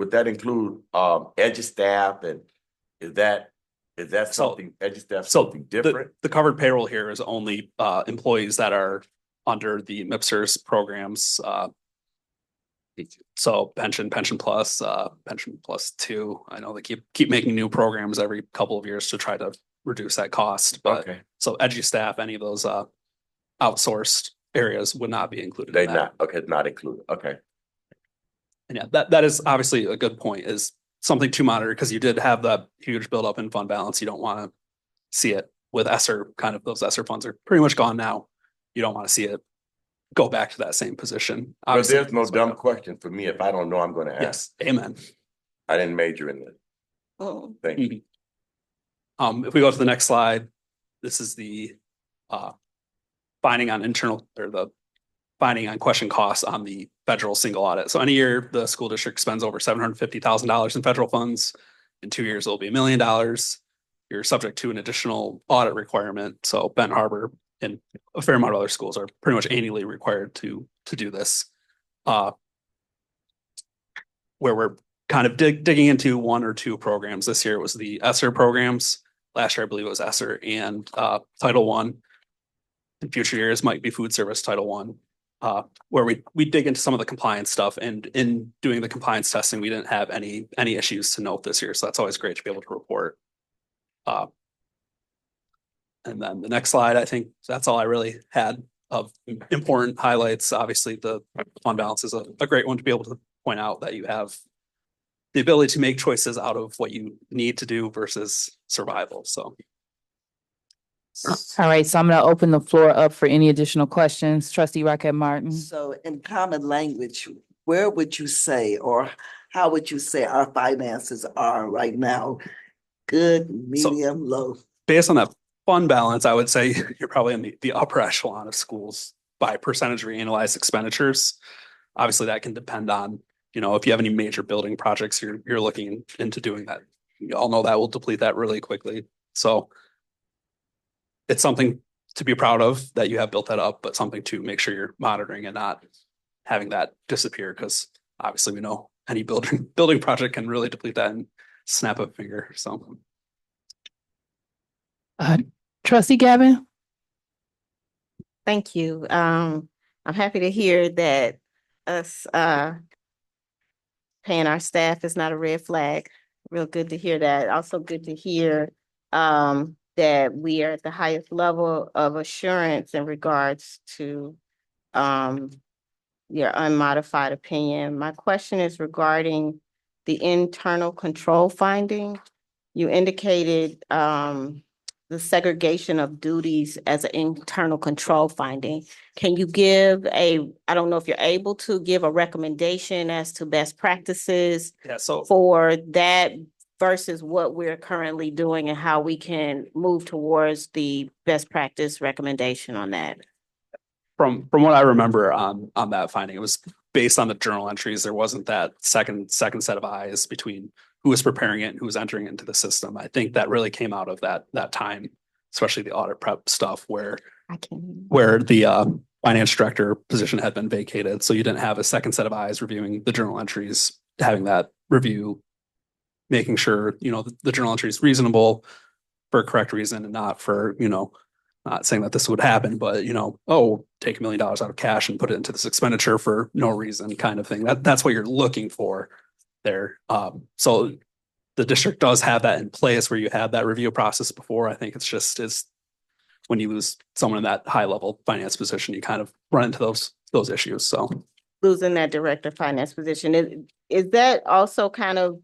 G: EDUSTAF staff, and is that something EDUSTAF something different?
Q: The covered payroll here is only employees that are under the MIPSers programs. So pension plus, pension plus 2. I know they keep making new programs every couple of years to try to reduce that cost. But so EDUSTAF, any of those outsourced areas would not be included.
G: Not included. Okay.
Q: And yeah, that is obviously a good point, is something to monitor, because you did have that huge buildup in fund balance. You don't want to see it with ESSER, kind of those ESSER funds are pretty much gone now. You don't want to see it go back to that same position.
G: But
Q: Obviously,
G: there's no dumb question for me. If I don't know, I'm gonna ask.
Q: yes, amen.
G: I didn't major in this.
E: Oh,
G: Thank you.
Q: If we go to the next slide, this is the finding on internal or the finding on question costs on the federal single audit. So any year the school district spends over $750,000 in federal funds. In 2 years, it'll be $1 million. You're subject to an additional audit requirement. So Benton Harbor and a fair amount of other schools are pretty much annually required to do this. Where we're kind of digging into one or two programs. This year it was the ESSER programs. Last year, I believe it was ESSER and Title I. In future years might be food service Title I, where we dig into some of the compliance stuff. And in doing the compliance testing, we didn't have any issues to note this year. So that's always great to be able to report. And then the next slide, I think that's all I really had of important highlights. Obviously, the fund balance is a great one to be able to point out that you have the ability to make choices out of what you need to do versus survival. So.
A: All right, so I'm gonna open the floor up for any additional questions. Trustee Rocket Martin.
B: So in common language, where would you say, or how would you say our finances are right now? Good, medium, low?
Q: Based on that fund balance, I would say you're probably in the upper echelon of schools by percentage of annualized expenditures. Obviously, that can depend on, if you have any major building projects you're looking into doing that. You all know that will deplete that really quickly. So it's something to be proud of that you have built that up, but something to make sure you're monitoring and not having that disappear, because obviously we know any building project can really deplete that and snap a finger. So.
A: Trustee Gavin.
E: thank you. I'm happy to hear that us paying our staff is not a red flag. Real good to hear that. Also good to hear that we are at the highest level of assurance in regards to your unmodified opinion. My question is regarding the internal control finding. You indicated the segregation of duties as an internal control finding. Can you give I don't know if you're able to give a recommendation as to best practices for that versus what we're currently doing and how we can move towards the best practice recommendation on that?
Q: From what I remember on that finding, it was based on the journal entries. There wasn't that second set of eyes between who was preparing it and who was entering into the system. I think that really came out of that time, especially the audit prep stuff where the finance director position had been vacated. So you didn't have a second set of eyes reviewing the journal entries, having that review, making sure, the journal entry is reasonable for a correct reason and not for, not saying that this would happen, but take $1 million out of cash and put it into this expenditure for no reason kind of thing. That's what you're looking for there. So the district does have that in place where you had that review process before. I think it's when you lose someone in that high level finance position, you kind of run into those issues. So
E: losing that director of finance position, is that also kind of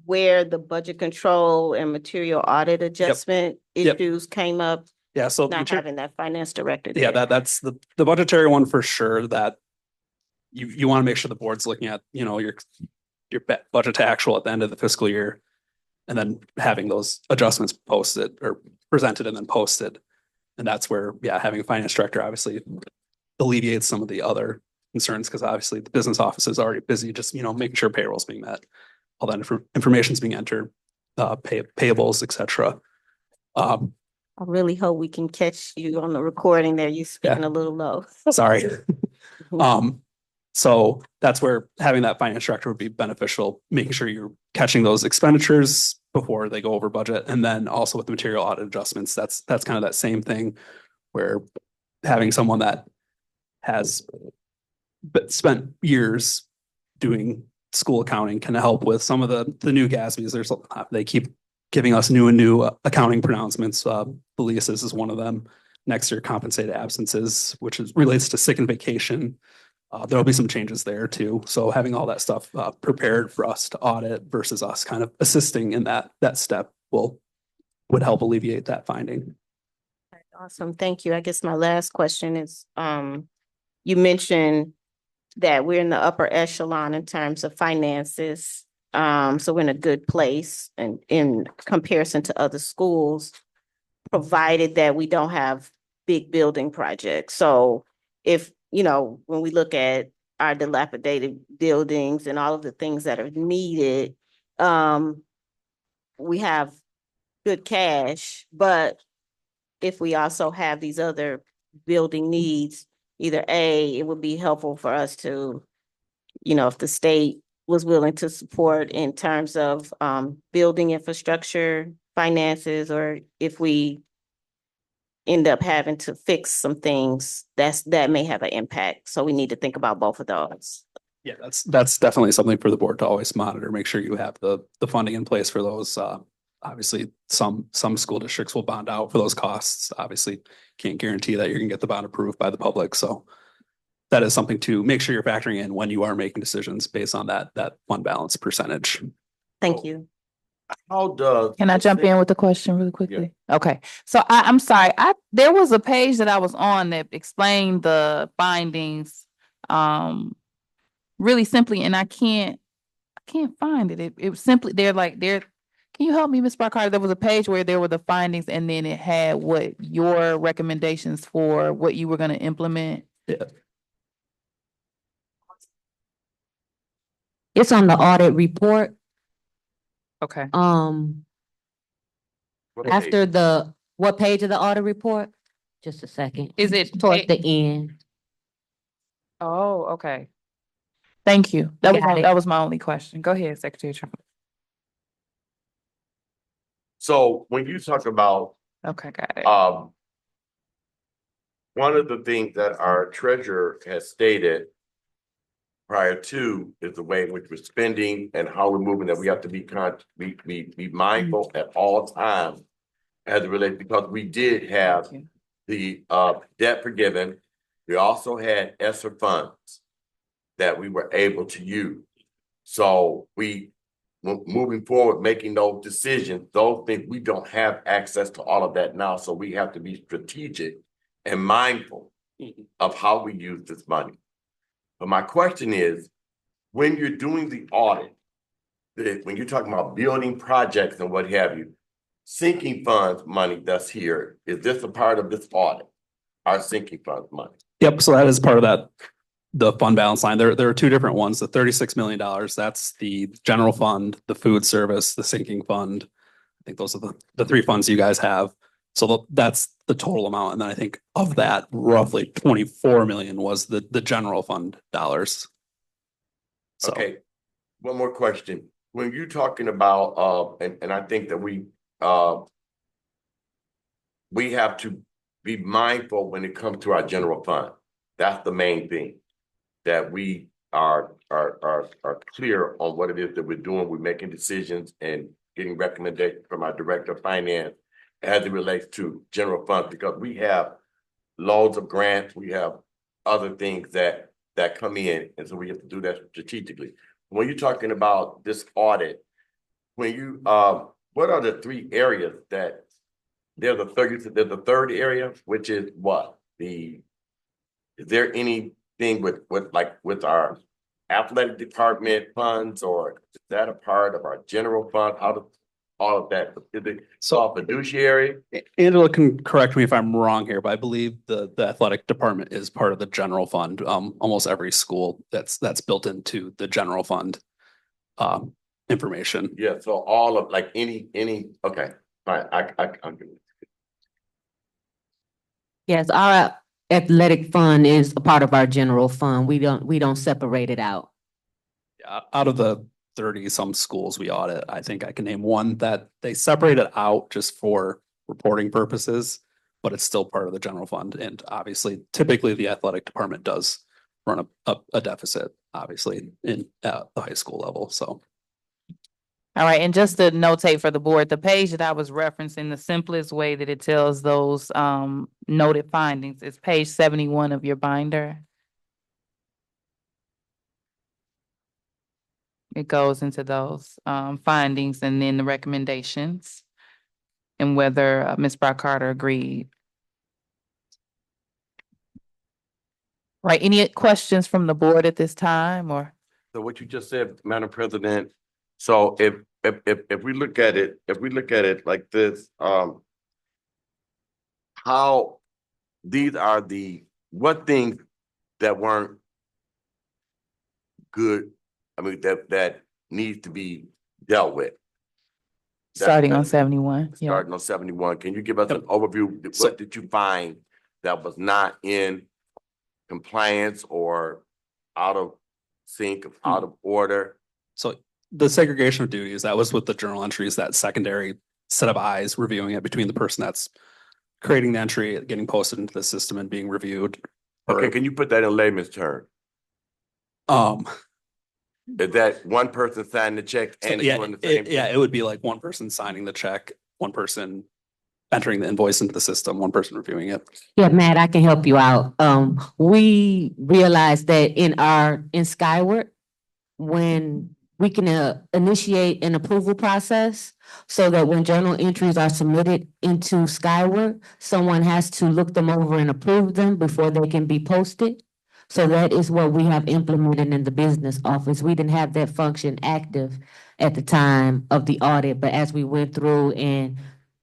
E: where the budget control and material audit adjustment issues came up?
Q: Yeah, so
E: not having that finance director there.
Q: Yeah, that's the budgetary one for sure, that you want to make sure the board's looking at, your budget to actual at the end of the fiscal year, and then having those adjustments posted or presented and then posted. And that's where, having a finance director obviously alleviates some of the other concerns, because obviously the business office is already busy just, making sure payroll's being met, all that information's being entered, payables, etc.
E: I really hope we can catch you on the recording there. You speaking a little low.
Q: Sorry. So that's where having that finance director would be beneficial, making sure you're catching those expenditures before they go over budget. And then also with the material audit adjustments, that's kind of that same thing, where having someone that has spent years doing school accounting can help with some of the new GASBs. They keep giving us new accounting pronouncements. Beliases is one of them. Next year, compensated absences, which relates to sick and vacation. There'll be some changes there too. So having all that stuff prepared for us to audit versus us kind of assisting in that step will would help alleviate that finding.
E: Awesome, thank you. I guess my last question is, you mentioned that we're in the upper echelon in terms of finances. So we're in a good place and in comparison to other schools, provided that we don't have big building projects. So if, when we look at our dilapidated buildings and all of the things that are needed, we have good cash, but if we also have these other building needs, either A, it would be helpful for us to, if the state was willing to support in terms of building infrastructure, finances, or if we end up having to fix some things, that may have an impact. So we need to think about both of those.
Q: Yeah, that's definitely something for the board to always monitor, make sure you have the funding in place for those. Obviously, some school districts will bond out for those costs. Obviously, can't guarantee that you're gonna get the bond approved by the public, so that is something to make sure you're factoring in when you are making decisions based on that fund balance percentage.
E: Thank you.
G: How does?
A: Can I jump in with a question really quickly? Okay, so I'm sorry, there was a page that I was on that explained the findings, really simply, and I can't find it. It was simply, can you help me, Ms. Barkar? There was a page where there were the findings and then it had what your recommendations for what you were gonna implement.
Q: Yeah.
C: It's on the audit report.
A: Okay.
C: After what page of the audit report? Just a second.
A: Is it
C: Towards the end.
A: Oh, okay. Thank you. That was my only question. Go ahead, Secretary Trump.
G: So when you talk about,
A: Okay, got it.
G: one of the things that our treasurer has stated prior to is the way in which we're spending and how we're moving, that we have to be mindful at all times as it relates, because we did have the debt forgiven. We also had ESSER funds that we were able to use. So moving forward, making those decisions, those things, we don't have access to all of that now. So we have to be strategic and mindful of how we use this money. But my question is, when you're doing the audit, when you're talking about building projects and what have you, sinking funds money that's here, is this a part of this audit? Our sinking funds money?
Q: Yep, so that is part of that, the fund balance line. There are two different ones. The $36 million, that's the general fund, the food service, the sinking fund. I think those are the three funds you guys have. So that's the total amount. And then I think of that, roughly 24 million was the general fund dollars. So.
G: Okay, one more question. When you're talking about, and I think that we have to be mindful when it comes to our general fund. That's the main thing, that we are clear on what it is that we're doing. We're making decisions and getting recommendations from our director of finance as it relates to general funds, because we have loads of grants, we have other things that come in, and so we have to do that strategically. When you're talking about this audit, when you what are the three areas that there's the third area, which is what? Is there anything with our athletic department funds, or is that a part of our general fund? How does all of that, is it all fiduciary?
Q: Angela can correct me if I'm wrong here, but I believe the athletic department is part of the general fund. Almost every school that's built into the general fund information.
G: Yeah, so all of any, okay, fine, I'm good.
C: Yes, our athletic fund is a part of our general fund. We don't separate it out.
Q: Yeah, out of the 30 some schools we audit, I think I can name one that they separate it out just for reporting purposes, but it's still part of the general fund. And obviously, typically the athletic department does run a deficit, obviously, at the high school level, so.
A: All right, and just to notate for the board, the page that I was referencing, the simplest way that it tells those noted findings is page 71 of your binder. It goes into those findings and then the recommendations. and whether Ms. Brock Carter agreed. Right, any questions from the board at this time or?
G: So what you just said, Madam President, so if we look at it, like this, how these are what things that weren't good, I mean, that needs to be dealt with?
A: Starting on 71, yeah.
G: Starting on 71, can you give us an overview?
Q: So-
G: What did you find that was not in compliance or out of sync, out of order?
Q: So the segregation of duties, that was with the journal entries, that secondary set of eyes reviewing it between the person that's creating the entry, getting posted into the system and being reviewed.
G: Okay, can you put that in layman's terms? Is that one person signing the check and
Q: Yeah,
G: doing the same thing?
Q: it would be like one person signing the check, one person entering the invoice into the system, one person reviewing it.
C: Yeah, Matt, I can help you out. We realized that in Skyward, when we can initiate an approval process so that when journal entries are submitted into Skyward, someone has to look them over and approve them before they can be posted. So that is what we have implemented in the business office. We didn't have that function active at the time of the audit, but as we went through and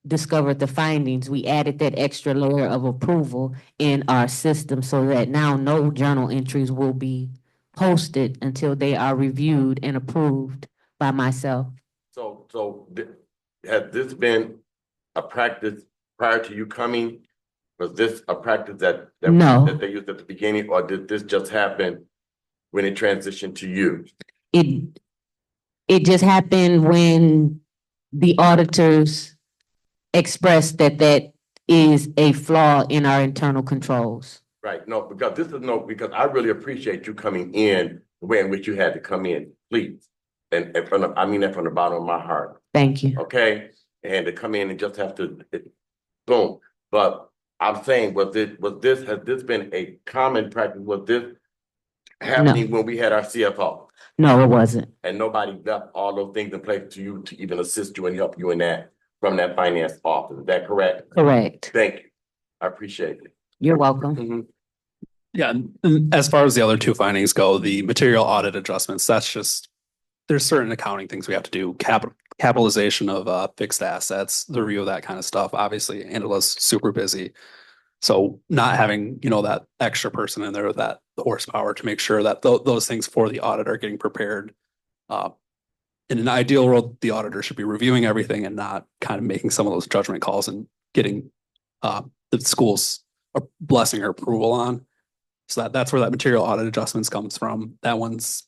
C: discovered the findings, we added that extra layer of approval in our system so that now no journal entries will be posted until they are reviewed and approved by myself.
G: Has this been a practice prior to you coming? Was this a practice that
C: No.
G: that they used at the beginning, or did this just happen when it transitioned to you?
C: It just happened when the auditors expressed that that is a flaw in our internal controls.
G: Right, no, because I really appreciate you coming in the way in which you had to come in, please. And I mean that from the bottom of my heart.
C: Thank you.
G: Okay, and to come in and just have to, boom. But I'm saying, has this been a common practice? Was this happening when we had our CFO?
C: No, it wasn't.
G: And nobody left all those things in place to you to even assist you and help you in that from that finance office. Is that correct?
C: Correct.
G: Thank you. I appreciate it.
C: You're welcome.
G: Mhm.
Q: Yeah, and as far as the other two findings go, the material audit adjustments, that's just, there's certain accounting things we have to do, capitalization of fixed assets, the review of that kind of stuff. Obviously, Angela's super busy. So not having, that extra person in there with that horsepower to make sure that those things for the audit are getting prepared. In an ideal world, the auditor should be reviewing everything and not kind of making some of those judgment calls and getting the school's blessing or approval on. So that's where that material audit adjustments comes from. That one's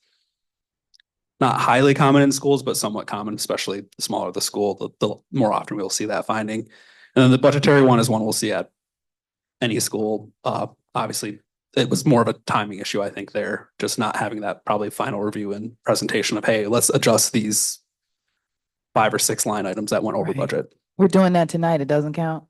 Q: not highly common in schools, but somewhat common, especially the smaller the school, the more often we'll see that finding. And then the budgetary one is one we'll see at any school. Obviously, it was more of a timing issue, I think, there, just not having that probably final review and presentation of, hey, let's adjust these 5 or 6 line items that went over
A: Right.
Q: budget.
A: We're doing that tonight. It doesn't count.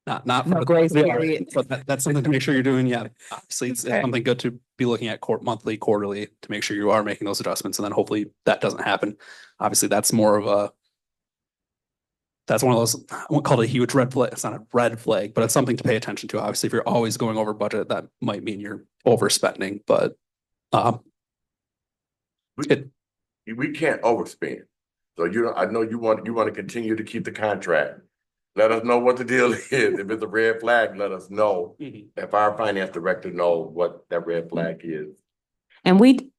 Q: Not
A: No
Q: for
A: grace
Q: the
A: period.
Q: audit, but that's something to make sure you're doing. Yeah, obviously, it's
A: Okay.
Q: something good to be looking at monthly, quarterly to make sure you are making those adjustments, and then hopefully that doesn't happen. Obviously, that's more of that's one of those, I won't call it a huge red flag. It's not a red flag, but it's something to pay attention to. Obviously, if you're always going over budget, that might mean you're overspending, but
G: we can't overspend. So I know you want to continue to keep the contract. Let us know what the deal is. If it's a red flag, let us know. If our finance director knows what that red flag is.
C: And we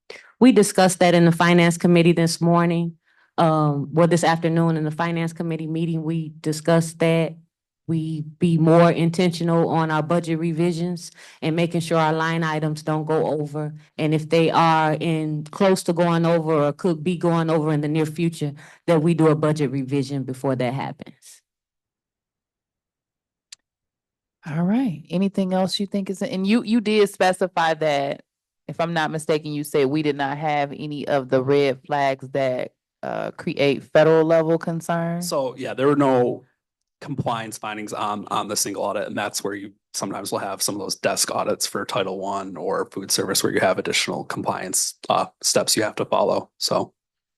C: discussed that in the finance committee this morning. This afternoon in the finance committee meeting, we discussed that we be more intentional on our budget revisions and making sure our line items don't go over. And if they are close to going over or could be going over in the near future, that we do a budget revision before that happens.
A: All right. Anything else you think is, and you did specify that, if I'm not mistaken, you said we did not have any of the red flags that create federal level concern.
Q: so yeah, there were no compliance findings on the single audit, and that's where you sometimes will have some of those desk audits for Title I or food service where you have additional compliance steps you have to follow. So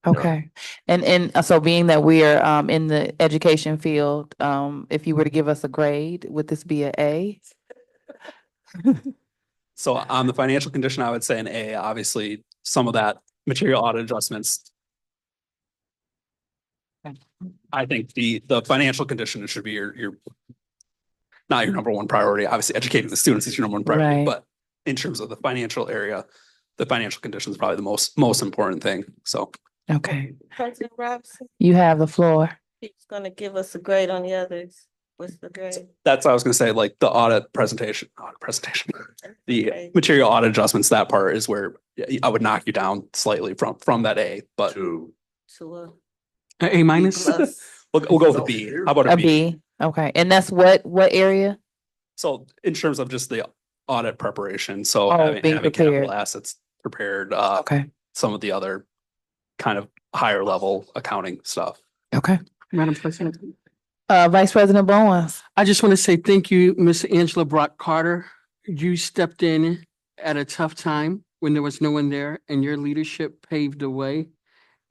A: Okay. And so being that we are in the education field, if you were to give us a grade, would this be a A?
Q: So on the financial condition, I would say an A. Obviously, some of that material audit adjustments. I think the financial condition should be your not your number one priority. Obviously, educating the students is your number one priority,
A: Right.
Q: but in terms of the financial area, the financial condition is probably the most important thing. So
A: Okay,
E: President Robinson,
A: you have the floor.
E: he's gonna give us a grade on the others. What's the grade?
Q: that's what I was gonna say, like the audit presentation, the material audit adjustments, that part is where I would knock you down slightly from that A, but
G: To
E: To a
D: A minus?
E: plus.
Q: we'll go with a B. How about
A: A
Q: a B?
A: B, okay, and that's what area?
Q: So in terms of just the audit preparation, so
A: Oh,
Q: having
A: being
Q: capital
A: prepared.
Q: assets prepared,
A: Okay,
Q: some of the other kind of higher level accounting stuff.
A: okay.
D: Madam President.
A: Vice President Bowens.
D: I just want to say thank you, Miss Angela Brock Carter. You stepped in at a tough time when there was no one there, and your leadership paved the way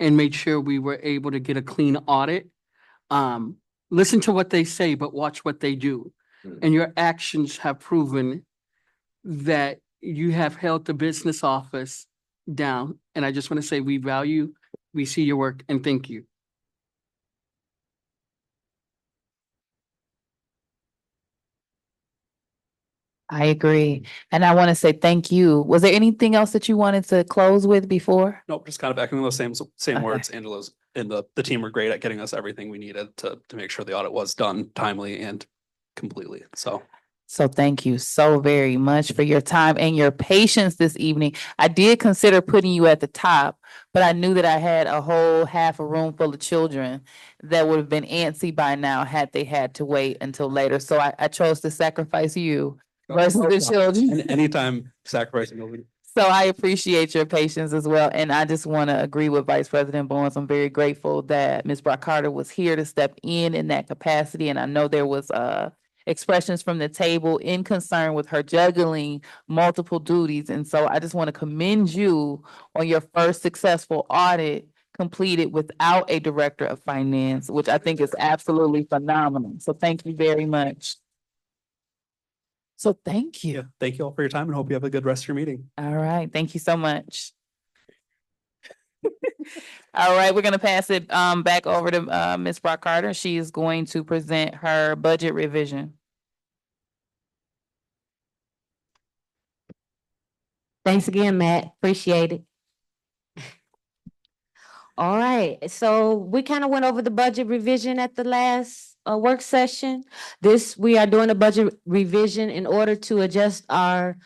D: and made sure we were able to get a clean audit. Listen to what they say, but watch what they do. And your actions have proven that you have held the business office down. And I just want to say we see your work, and thank you.
A: I agree. And I want to say thank you. Was there anything else that you wanted to close with before?
Q: Nope, just kind of echoing those same
A: Okay.
Q: words. Angela's and the team were great at getting us everything we needed to make sure the audit was done timely and completely.
A: So thank you so very much for your time and your patience this evening. I did consider putting you at the top, but I knew that I had a whole half a room full of children that would have been antsy by now had they had to wait until later. So I chose to sacrifice you versus the children.
Q: And anytime sacrificing over.
A: So I appreciate your patience as well. And I just want to agree with Vice President Bowens. I'm very grateful that Ms. Brock Carter was here to step in that capacity. And I know there was expressions from the table in concern with her juggling multiple duties. And so I just want to commend you on your first successful audit completed without a director of finance, which I think is absolutely phenomenal. So thank you very much. So thank you.
Q: Yeah, thank you all for your time and hope you have a good rest of your meeting.
A: All right, thank you so much. All right, we're gonna pass it back over to Ms. Brock Carter. She is going to present her budget revision.
C: Thanks again, Matt. Appreciate it. All right, so we kind of went over the budget revision at the last work session. We are doing a budget revision in order to adjust our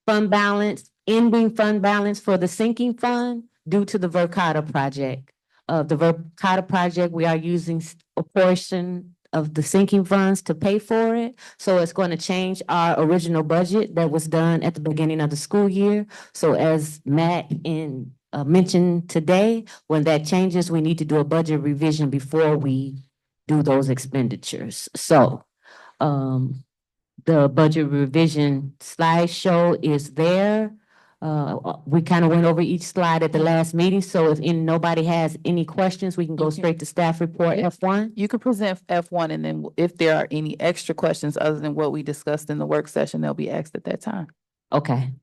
C: fund balance, ending fund balance for the sinking fund due to the Verkada project. The Verkada project, we are using a portion of the sinking funds to pay for it. So it's going to change our original budget that was done at the beginning of the school year. So as Matt mentioned today, when that changes, we need to do a budget revision before we do those expenditures. So the budget revision slideshow is there. We kind of went over each slide at the last meeting, so if nobody has any questions, we can go straight to staff report F1.
A: You can present F1 and then if there are any extra questions other than what we discussed in the work session, they'll be asked at that time.
C: Okay.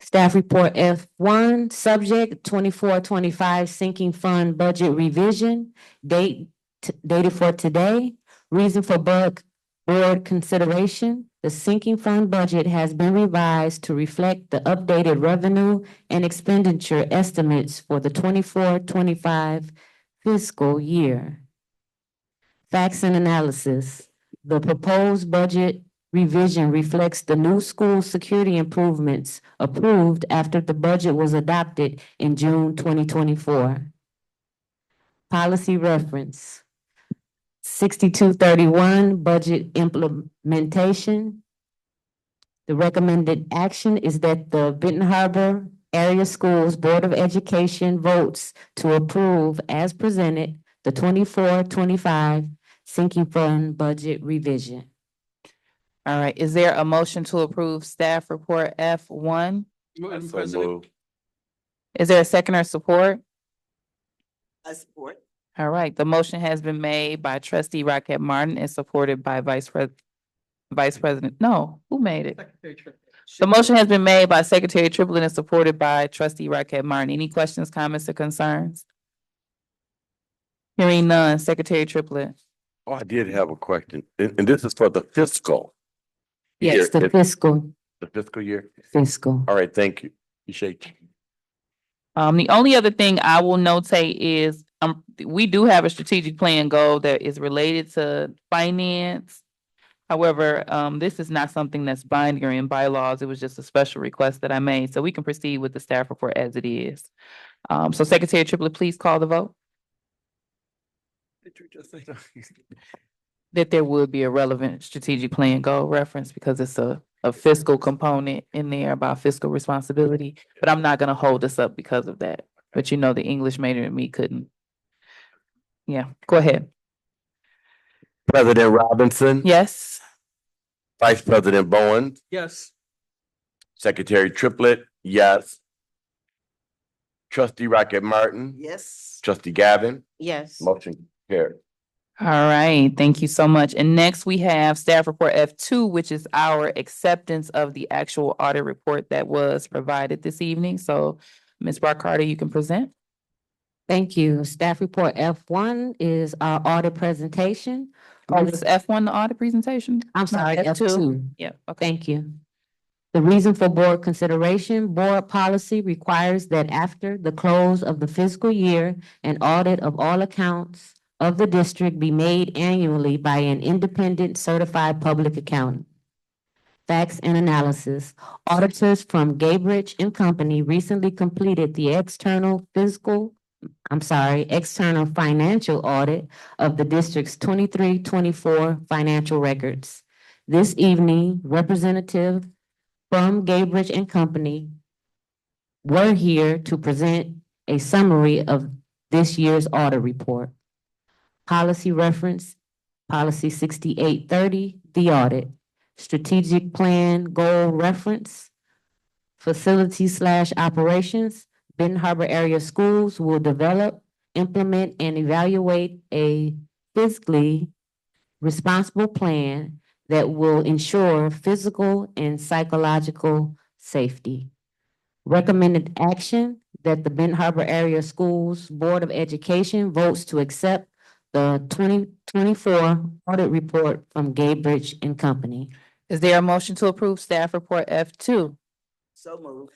C: Staff report F1, subject 24-25 sinking fund budget revision, dated for today. Reason for board consideration, the sinking fund budget has been revised to reflect the updated revenue and expenditure estimates for the 24-25 fiscal year. Facts and analysis, the proposed budget revision reflects the new school security improvements approved after the budget was adopted in June 2024. Policy reference, 6231 budget implementation. The recommended action is that the Benton Harbor Area Schools Board of Education votes to approve as presented the 24-25 sinking fund budget revision.
A: All right, is there a motion to approve staff report F1?
Q: Madam
G: so
Q: President,
G: moved.
A: Is there a second or support?
B: I support.
A: All right, the motion has been made by trustee Rocket Martin and supported by Vice President, no, who made it? The motion has been made by Secretary Triplett and supported by trustee Rocket Martin. Any questions, comments, or concerns? Hearing none, Secretary Triplett.
G: Oh, I did have a question, and this is for the fiscal.
C: Yes,
G: year.
C: the
G: The fiscal year.
C: fiscal.
G: All right, thank you. Appreciate you.
A: The only other thing I will notate is, we do have a strategic plan goal that is related to finance. However, this is not something that's binding or in bylaws. It was just a special request that I made, so we can proceed with the staff report as it is. So Secretary Triplett, please call the vote.
G: Did you just say that?
A: That there would be a relevant strategic plan goal reference because it's a fiscal component in there about fiscal responsibility. But I'm not gonna hold this up because of that. But you know, the English major in me couldn't. Yeah, go ahead.
G: President Robinson.
A: Yes.
G: Vice President Bowen.
D: Yes.
G: Secretary Triplett, yes. Trustee Rocket Martin.
B: Yes.
G: Trustee Gavin.
E: Yes.
G: Motion carried.
A: All right, thank you so much. And next we have staff report F2, which is our acceptance of the actual audit report that was provided this evening. So Ms. Carter, you can present.
C: Thank you. Staff report F1 is our audit presentation.
A: Oh, is F1 the audit presentation?
C: I'm
A: Not
C: sorry, F2.
A: Yeah, okay.
C: Thank you. The reason for board consideration, board policy requires that after the close of the fiscal year, an audit of all accounts of the district be made annually by an independent certified public accountant. Facts and analysis. Auditors from Gaybridge and Company recently completed the external financial audit of the district's 23-24 financial records. This evening, representative from Gaybridge and Company were here to present a summary of this year's audit report. Policy reference, policy 6830, the audit. Strategic plan goal reference, facility/operations. Benton Harbor area schools will develop, implement, and evaluate a fiscally responsible plan that will ensure physical and psychological safety. Recommended action that the Benton Harbor Area Schools Board of Education votes to accept the 2024 audit report from Gaybridge and Company.
A: Is there a motion to approve staff report F2?
B: So moved.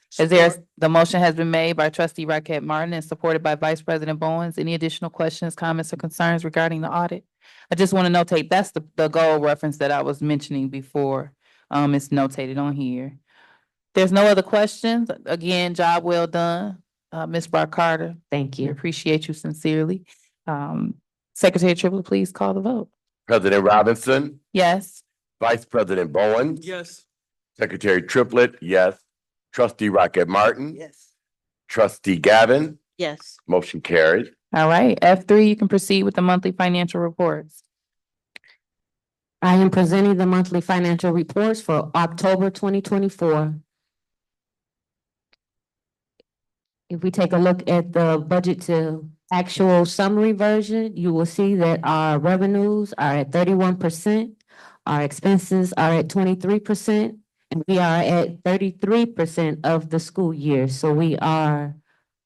A: The motion has been made by trustee Rocket Martin and supported by Vice President Bowens. Any additional questions, comments, or concerns regarding the audit? I just want to notate, that's the goal reference that I was mentioning before. It's notated on here. There's no other questions. Again, job well done, Ms. Carter.
C: Thank
A: We
C: you.
A: appreciate you sincerely. Secretary Triplett, please call the vote.
G: President Robinson.
A: Yes.
G: Vice President Bowen.
D: Yes.
G: Secretary Triplett, yes. Trustee Rocket Martin.
B: Yes.
G: Trustee Gavin.
E: Yes.
G: Motion carried.
A: All right, F3, you can proceed with the monthly financial reports.
C: I am presenting the monthly financial reports for October 2024. If we take a look at the budget to actual summary version, you will see that our revenues are at 31%, our expenses are at 23%, and we are at 33% of the school year. So we are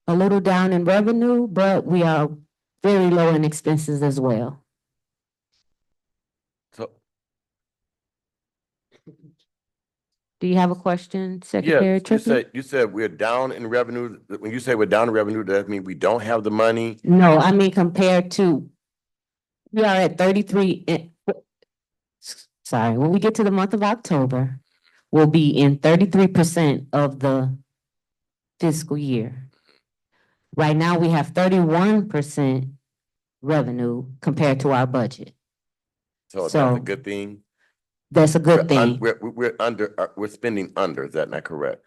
C: a little down in revenue, but we are very low in expenses as well.
G: So,
C: Do you have a question,
G: yeah,
C: Secretary Triplett?
G: you said we're down in revenue. When you say we're down in revenue, does that mean we don't have the money?
C: No, I mean compared to, we are at 33. Sorry, when we get to the month of October, we'll be in 33% of the fiscal year. Right now, we have 31% revenue compared to our budget.
G: So that's
C: So-
G: a good thing.
C: That's a good thing.
G: We're under, we're spending under, is that not correct?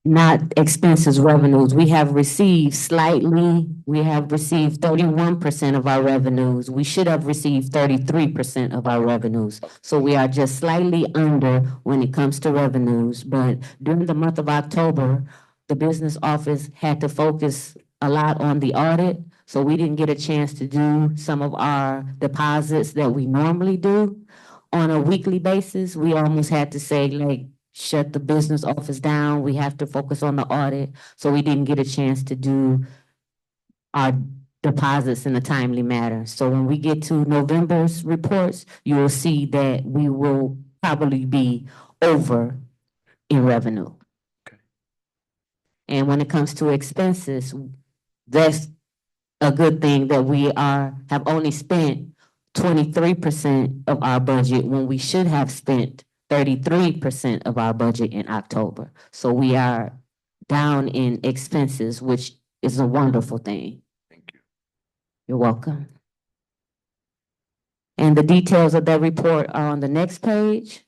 C: Not expenses, revenues. We have received 31% of our revenues. We should have received 33% of our revenues. So we are just slightly under when it comes to revenues. But during the month of October, the business office had to focus a lot on the audit, so we didn't get a chance to do some of our deposits that we normally do on a weekly basis. We almost had to say, like, shut the business office down. We have to focus on the audit. So we didn't get a chance to do our deposits in a timely manner. So when we get to November's reports, you will see that we will probably be over in revenue. And when it comes to expenses, that's a good thing that we have only spent 23% of our budget when we should have spent 33% of our budget in October. So we are down in expenses, which is a wonderful thing.
G: Thank you.
C: You're welcome. And the details of that report are on the next page.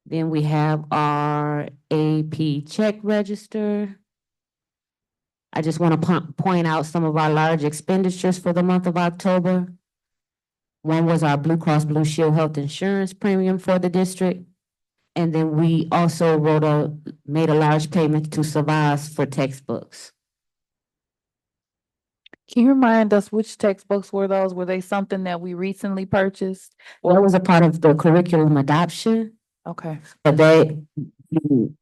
C: Then we have our AP check register. I just want to point out some of our large expenditures for the month of October. One was our Blue Cross Blue Shield health insurance premium for the district. And then we also made a large payment to Savas for textbooks.
A: Can you remind us which textbooks were those? Were they something that we recently purchased?
C: That was a part of the curriculum adoption,
A: Okay,
C: but they didn't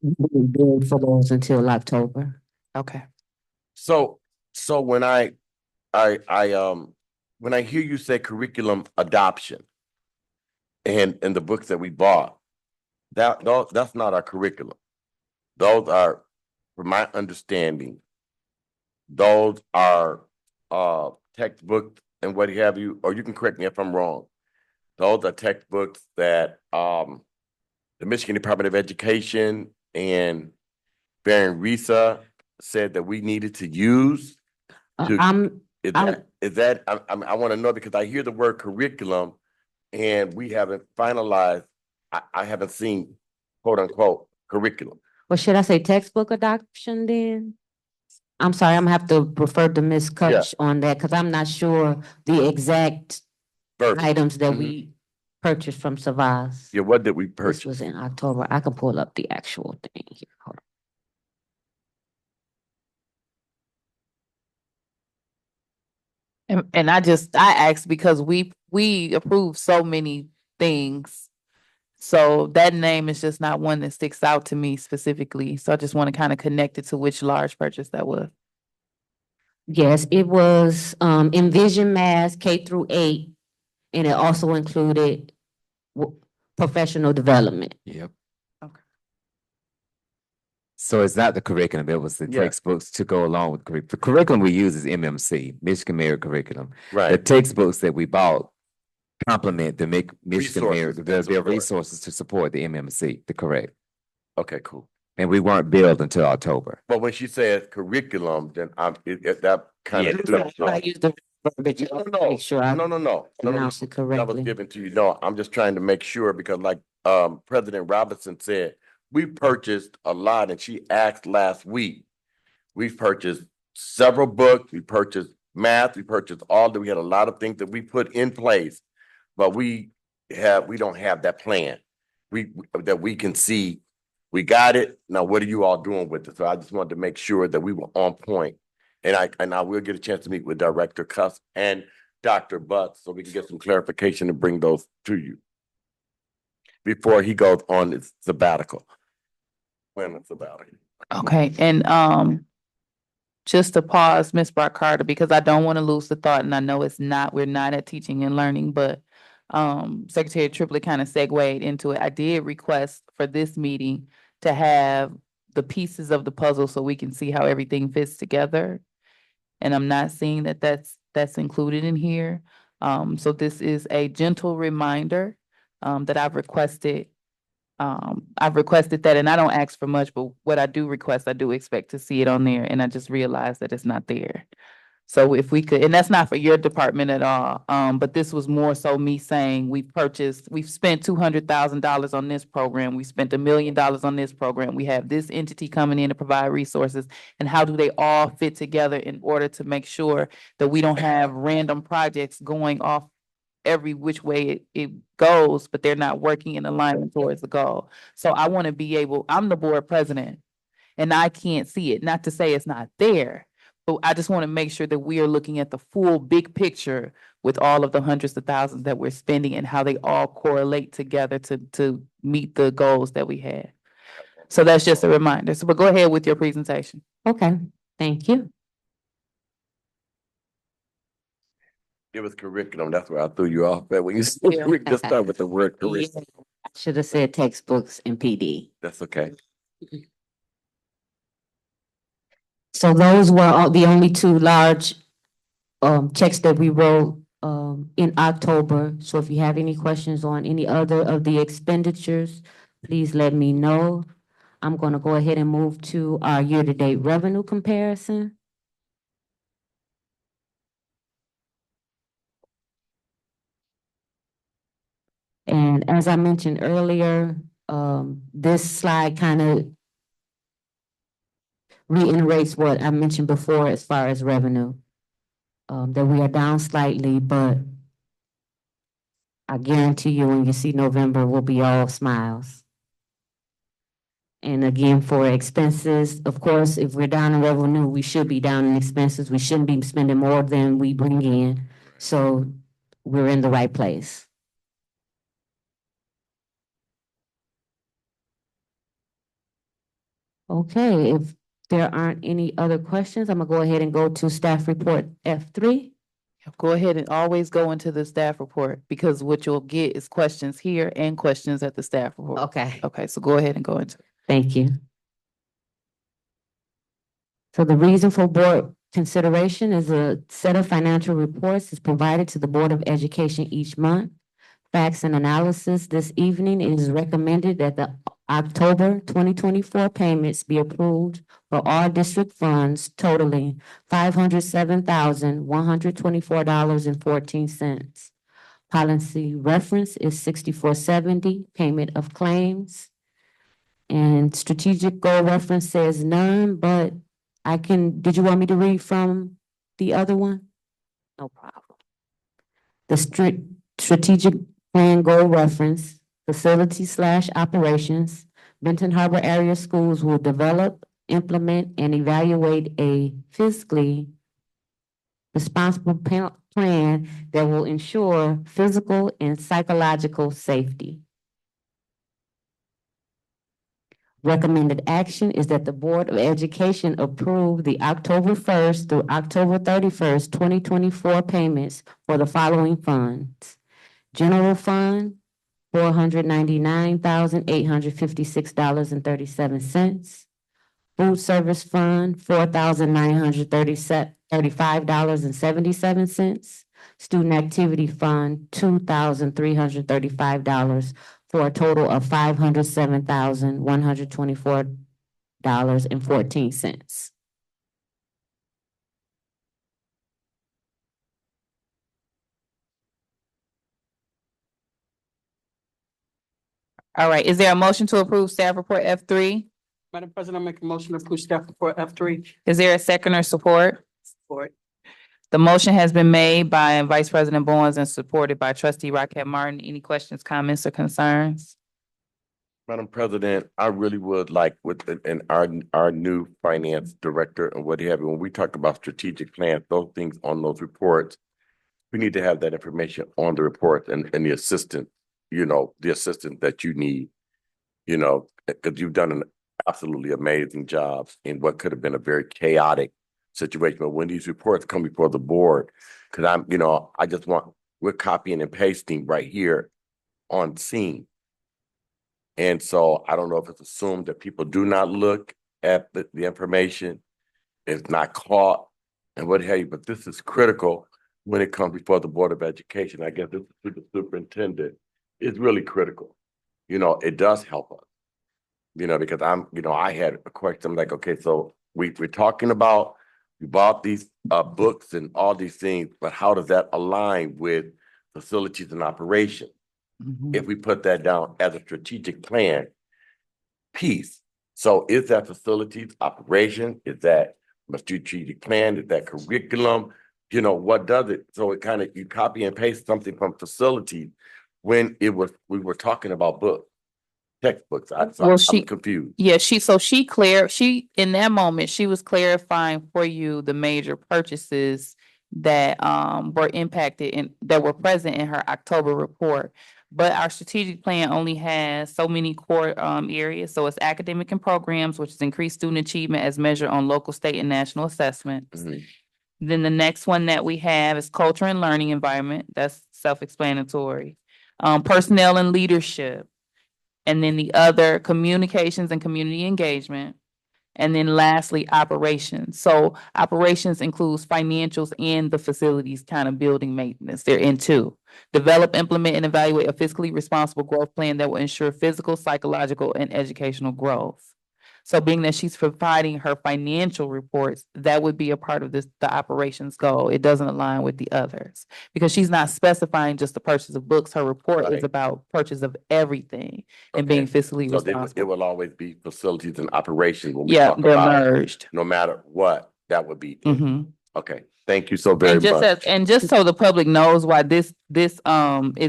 C: bill for those until October.
A: okay.
G: So when I when I hear you say curriculum adoption and the books that we bought, that's not our curriculum. Those are, from my understanding, those are textbooks and what have you, or you can correct me if I'm wrong. Those are textbooks that the Michigan Department of Education and Baron Risa said that we needed to use. I want to know, because I hear the word curriculum and we haven't finalized. I haven't seen quote unquote curriculum.
C: Well, should I say textbook adoption then? I'm sorry, I'm gonna have to refer to Ms. Kutch on that, because I'm not sure the exact items that we purchased from Savas.
G: Yeah, what did we
C: This
G: purchase?
C: was in October. I can pull up the actual thing here. Hold on.
A: And I asked because we approved so many things. So that name is just not one that sticks out to me specifically. So I just want to kind of connect it to which large purchase that was.
C: Yes, it was Envision Math K-8, and it also included professional development.
F: Yep.
A: Okay.
F: So it's not the curriculum, it was the textbooks to go along with curriculum. The curriculum we use is MMC, Michigan Merit Curriculum.
G: Right.
F: The textbooks that we bought complement the Michigan Merit,
G: Resources
F: their resources to support the MMC, the correct.
G: Okay, cool.
F: And we weren't billed until October.
G: But when she says curriculum, then that kind of.
C: I use the verbiage to make sure I
G: No.
C: pronounce it
G: That was
C: correctly.
G: given to you. No, I'm just trying to make sure, because like President Robinson said, we purchased a lot, and she asked last week. We've purchased several books, we purchased math, we purchased we had a lot of things that we put in place, but we don't have that plan. That we can see. We got it. Now, what are you all doing with it? So I just wanted to make sure that we were on point. And I will get a chance to meet with Director Cuss and Dr. Butts so we can get some clarification and bring those to you before he goes on his sabbatical. When it's sabbatical.
A: Okay, and just to pause, Ms. Carter, because I don't want to lose the thought, and I know we're not at teaching and learning, but Secretary Triplett kind of segued into it. I did request for this meeting to have the pieces of the puzzle so we can see how everything fits together. And I'm not seeing that that's included in here. So this is a gentle reminder that I've requested. I've requested that, and I don't ask for much, but what I do request, I do expect to see it on there, and I just realized that it's not there. So if we could, and that's not for your department at all, but this was more so me saying we've spent $200,000 on this program, we spent $1 million on this program, we have this entity coming in to provide resources, and how do they all fit together in order to make sure that we don't have random projects going off every which way it goes, but they're not working in alignment towards the goal. So I want to be able, I'm the board president and I can't see it, not to say it's not there, but I just want to make sure that we are looking at the full big picture with all of the hundreds of thousands that we're spending and how they all correlate together to meet the goals that we had. So that's just a reminder. So, but go ahead with your presentation.
C: Okay, thank you.
G: It was curriculum. That's where I threw you off at when you said
A: Yeah.
G: we just start with the word
C: Yeah,
G: curriculum.
C: I should have said textbooks and PD.
G: That's okay.
C: So those were the only two large checks that we wrote in October. So if you have any questions on any other of the expenditures, please let me know. I'm gonna go ahead and move to our year-to-date revenue comparison. And as I mentioned earlier, this slide kind of reiterates what I mentioned before as far as revenue. That we are down slightly, but I guarantee you when you see November, we'll be all smiles. And again, for expenses, of course, if we're down in revenue, we should be down in expenses. We shouldn't be spending more than we bring in. So we're in the right place. Okay, if there aren't any other questions, I'm gonna go ahead and go to staff report F3.
A: Go ahead and always go into the staff report because what you'll get is questions here and questions at the staff report.
C: Okay,
A: Okay, so go ahead and go into it.
C: thank you. So the reason for board consideration is a set of financial reports is provided to the Board of Education each month. Facts and analysis this evening, it is recommended that the October 2024 payments be approved for all district funds totaling $507,124.14. Policy reference is 6470, payment of claims. And strategic goal reference says none, but did you want me to read from the other one? No problem. The strategic plan goal reference, facility/operations, Benton Harbor area schools will develop, implement, and evaluate a fiscally responsible plan that will ensure physical and psychological safety. Recommended action is that the Board of Education approve the October 1st through October 31st, 2024 payments for the following funds. General Fund, $499,856.37. Food Service Fund, $4,935.77. Student Activity Fund, $2,335 for a total of $507,124.14.
A: All right, is there a motion to approve staff report F3?
D: Madam President, I make a motion to approve staff report F3.
A: Is there a second or support?
B: Support.
A: The motion has been made by Vice President Bowens and supported by Trustee Rocket Martin. Any questions, comments, or concerns?
G: Madam President, I really would like and our new finance director and what have you, when we talk about strategic plans, those things on those reports, we need to have that information on the report and the assistant, the assistant that you need, because you've done an absolutely amazing job in what could have been a very chaotic situation. But when these reports come before the board, because we're copying and pasting right here on scene. And so I don't know if it's assumed that people do not look at the information, it's not caught and what have you, but this is critical when it comes before the Board of Education. I guess this is the superintendent. It's really critical. It does help us, because I had a question. I'm like, okay, so we're talking about, we bought these books and all these things, but how does that align with facilities and operation? If we put that down as a strategic plan piece. So is that facilities operation? Is that a strategic plan? Is that curriculum? you know, what does it? So it kind of, you copy and paste something from facility when we were talking about textbooks.
A: Well,
G: I'm confused.
A: Yeah, she, in that moment, she was clarifying for you the major purchases that were impacted and that were present in her October report. But our strategic plan only has so many core areas. So it's academic and programs, which is increased student achievement as measured on local, state, and national assessments.
G: Mhm.
A: Then the next one that we have is culture and learning environment. That's self-explanatory. Personnel and leadership. And then the other, communications and community engagement. And then lastly, operations. So operations includes financials and the facilities kind of building maintenance. They're in two. Develop, implement, and evaluate a fiscally responsible growth plan that will ensure physical, psychological, and educational growth. So being that she's providing her financial reports, that would be a part of the operations goal. It doesn't align with the others. Because she's not specifying just the purchase of books. Her report is
G: Right.
A: about purchase of everything and being
G: Okay.
A: fiscally
G: So it
A: responsible.
G: will always be facilities and operations when we
A: Yeah,
G: talk
A: they're
G: about,
A: merged.
G: no matter what, that would be. in.
A: Mhm.
G: Okay, thank you so very
A: And just
G: much.
A: and just so the public knows why this is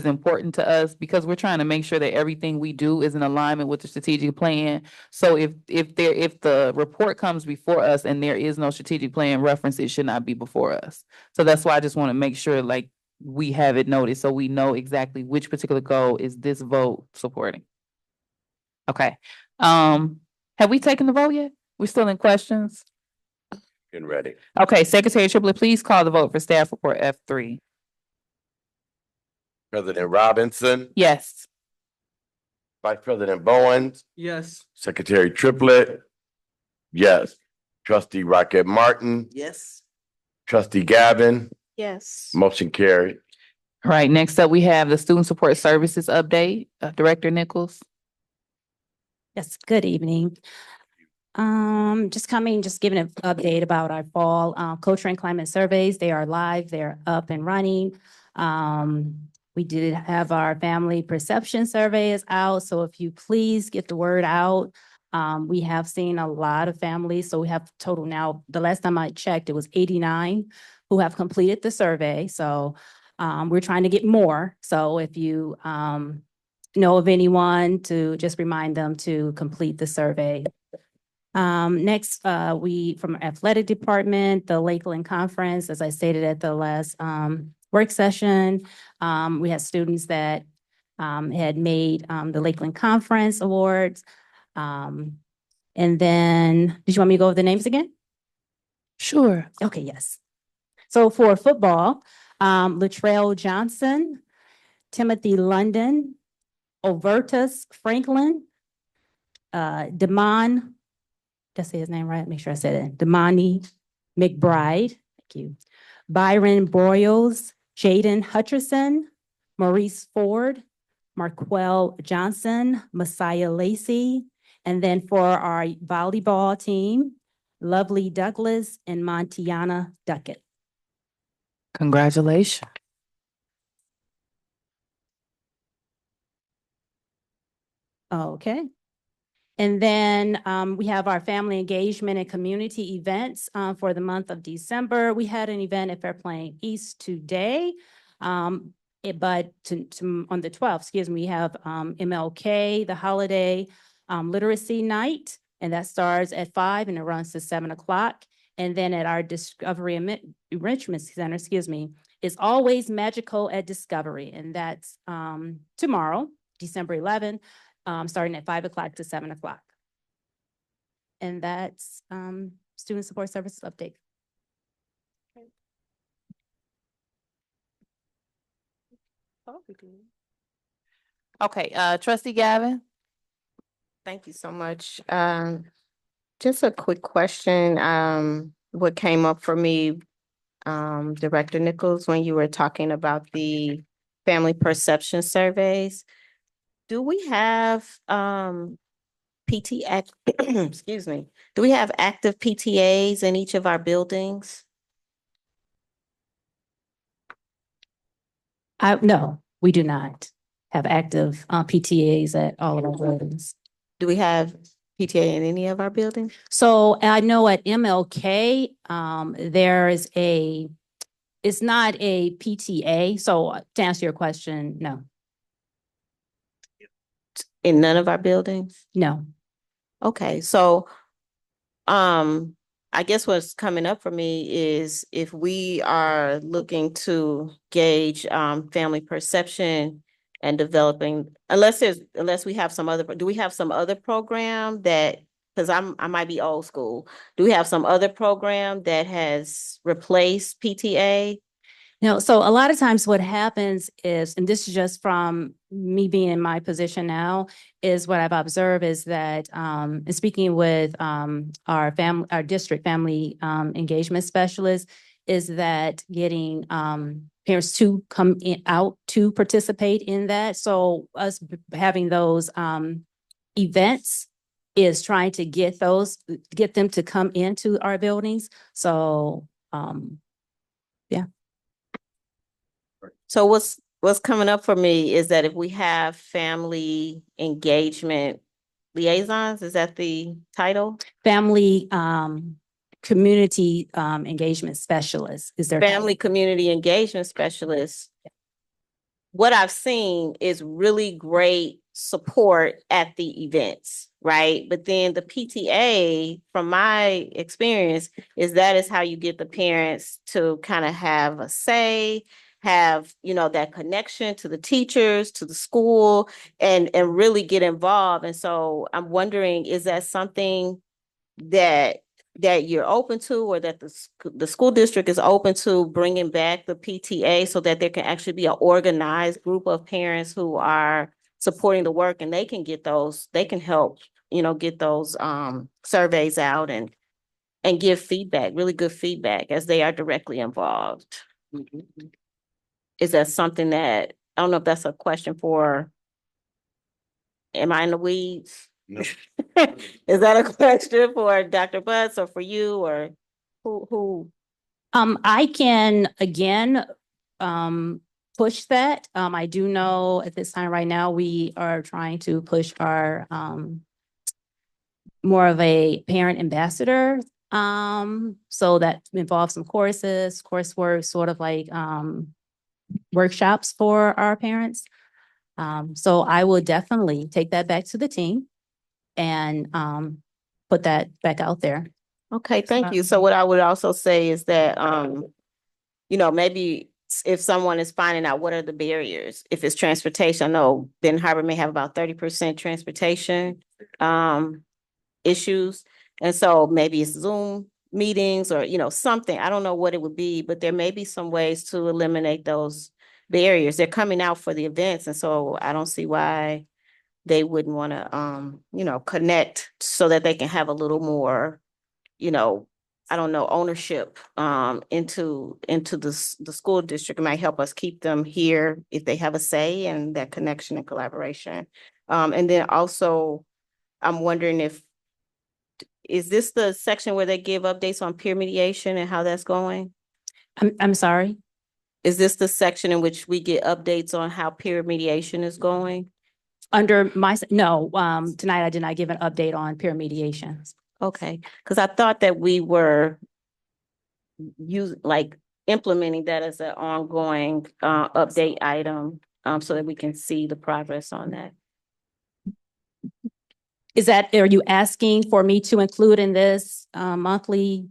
A: important to us, because we're trying to make sure that everything we do is in alignment with the strategic plan. So if the report comes before us and there is no strategic plan reference, it should not be before us. So that's why I just want to make sure like we have it noted so we know exactly which particular goal is this vote supporting. Okay. Have we taken the vote yet? We're still in questions?
G: Getting ready.
A: Okay, Secretary Triplett, please call the vote for staff report F3.
G: President Robinson,
A: Yes.
G: Vice President Bowens,
D: Yes.
G: Secretary Triplett. Yes. Trustee Rocket Martin,
B: Yes.
G: Trustee Gavin,
E: Yes.
G: motion carried.
A: All right, next up, we have the Student Support Services update, Director Nichols.
L: Yes, good evening. Just giving an update about our fall culture and climate surveys. They are live, they're up and running. We did have our family perception surveys out, so if you please get the word out. We have seen a lot of families, so we have total now, the last time I checked, it was 89 who have completed the survey, so we're trying to get more. So if you know of anyone, to just remind them to complete the survey. Next, we, from our athletic department, the Lakeland Conference, as I stated at the last work session, we had students that had made the Lakeland Conference Awards. And then, did you want me to go over the names again?
A: Sure.
L: Okay, yes. So for football, Latrell Johnson, Timothy London, Overtus Franklin, Damon, did I say his name right? Make sure I said it. Damani McBride, thank you. Byron Broyles, Jaden Hutcherson, Maurice Ford, Marquell Johnson, Messiah Lacey, and then for our volleyball team, Lovely Douglas and Montiana Duckett.
A: Congratulations.
L: Okay. And then we have our family engagement and community events for the month of December. We had an event at Fair Plain East today. On the 12th, excuse me, we have MLK, the holiday literacy night, and that starts at 5 and it runs to 7 o'clock. And then at our Discovery Enrichment Center, excuse me, it's always magical at Discovery, and that's tomorrow, December 11th. Starting at 5 o'clock to 7 o'clock. And that's Student Support Services update.
A: Okay, Trustee Gavin.
E: Thank you so much. Just a quick question. What came up for me, Director Nichols, when you were talking about the family perception surveys, do we have excuse me, do we have active PTAs in each of our buildings?
L: No, we do not have active PTAs at all of our buildings.
E: Do we have PTA in any of our buildings?
L: So I know at MLK, there is a It's not a PTA, so to answer your question, no,
E: In none of our buildings?
L: no.
E: Okay, so I guess what's coming up for me is if we are looking to gauge family perception and developing, unless we have some other, do we have some other program that, because I might be old school, do we have some other program that has replaced PTA?
L: No, so a lot of times what happens is, and this is just from me being in my position now, is what I've observed is that, and speaking with our district family engagement specialist, is that getting parents to come out to participate in that. So us having those events is trying to get them to come into our buildings. So yeah.
E: So what's coming up for me is that if we have family engagement liaisons, is that the title?
L: Family community engagement specialist is their
E: Family community engagement specialist. What I've seen is really great support at the events, right? But then the PTA, from my experience, is how you get the parents to kind of have a say, have, that connection to the teachers, to the school, and really get involved. And so I'm wondering, is that something that you're open to, or that the school district is open to bringing back the PTA so that there can actually be an organized group of parents who are supporting the work, and they can help, get those surveys out and give feedback, really good feedback, as they are directly involved. Is that something that, I don't know if that's a question for, am I in the weeds?
G: No.
E: Is that a question for Dr. Butts or for you, or who?
L: I can again push that. I do know at this time right now we are trying to push our more of a parent ambassador. So that involves some coursework, sort of like workshops for our parents. So I will definitely take that back to the team and put that back out there.
E: Okay, thank you. So what I would also say is that, maybe if someone is finding out what are the barriers, if it's transportation, I know Benton Harbor may have about 30% transportation issues. And so maybe it's Zoom meetings or, something. I don't know what it would be, but there may be some ways to eliminate those barriers. They're coming out for the events. And so I don't see why they wouldn't want to, connect so that they can have a little more, I don't know, ownership into the school district. It might help us keep them here if they have a say, and that connection and collaboration. And then also, I'm wondering is this the section where they give updates on peer mediation and how that's going?
L: I'm sorry?
E: Is this the section in which we get updates on how peer mediation is going?
L: No, tonight I did not give an update on peer mediation.
E: Okay, because I thought that we were implementing that as an ongoing update item, so that we can see the progress on that.
L: Are you asking for me to include in this monthly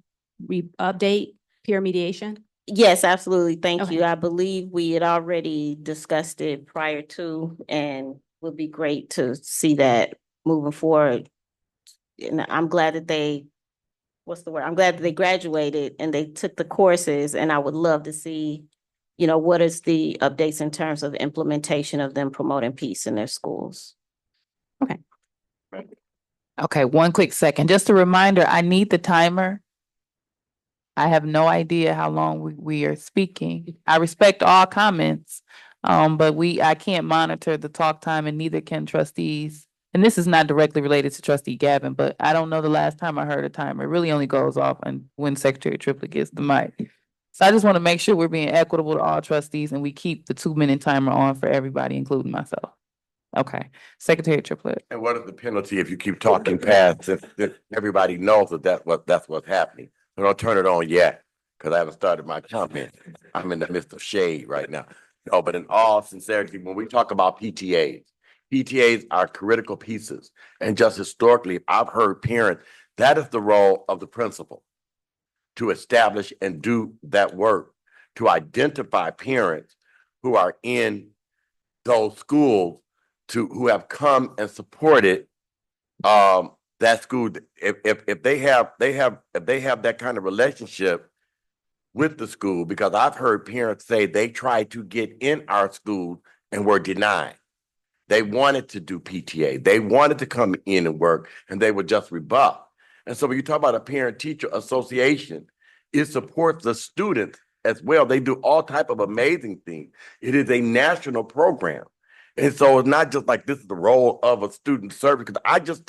L: update peer mediation?
E: Yes, absolutely. Thank
L: Okay.
E: you. I believe we had already discussed it prior to, and would be great to see that moving forward. And I'm glad that I'm glad that they graduated and they took the courses, and I would love to see, what is the updates in terms of implementation of them promoting peace in their schools.
L: Okay.
A: Okay, one quick second. Just a reminder, I need the timer. I have no idea how long we are speaking. I respect all comments, but I can't monitor the talk time, and neither can trustees. And this is not directly related to Trustee Gavin, but I don't know the last time I heard a timer. It really only goes off when Secretary Triplett gets the mic. So I just want to make sure we're being equitable to all trustees and we keep the 2-minute timer on for everybody, including myself. Okay, Secretary Triplett.
G: And what is the penalty if you keep talking past, if everybody knows that's what's happening? We don't turn it on yet. because I haven't started my comment. I'm in the midst of shade right now. No, but in all sincerity, when we talk about PTAs are critical pieces. And just historically, I've heard parents, that is the role of the principal to establish and do that work, to identify parents who are in those schools who have come and supported that school. If they have that kind of relationship with the school, because I've heard parents say they tried to get in our school and were denied. They wanted to do PTA. They wanted to come in and work, and they were just rebuffed. And so when you talk about a parent-teacher association, it supports the students as well. They do all type of amazing things. It is a national program. And so it's not just like this is the role of a student service, because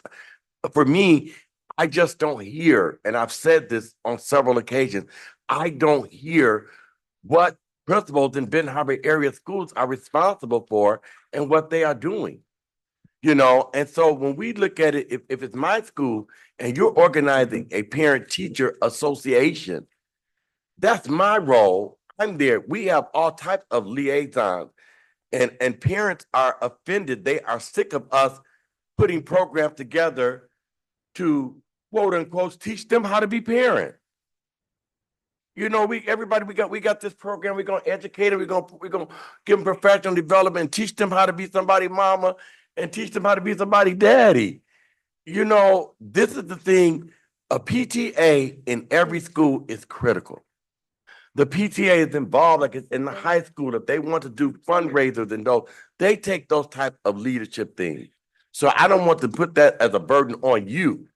G: for me, I just don't hear, and I've said this on several occasions, I don't hear what principals in Benton Harbor area schools are responsible for and what they are doing. And so when we look at it, if it's my school and you're organizing a parent-teacher association, that's my role. I'm there. We have all types of liaisons, and parents are offended. They are sick of us putting programs together to quote unquote teach them how to be parent. We got this program. We're gonna educate them. We're gonna give them professional development and teach them how to be somebody mama and teach them how to be somebody daddy. This is the thing. A PTA in every school is critical. The PTA is involved, like in the high school, if they want to do fundraisers and they take those type of leadership things. So I don't want to put that as a burden on you.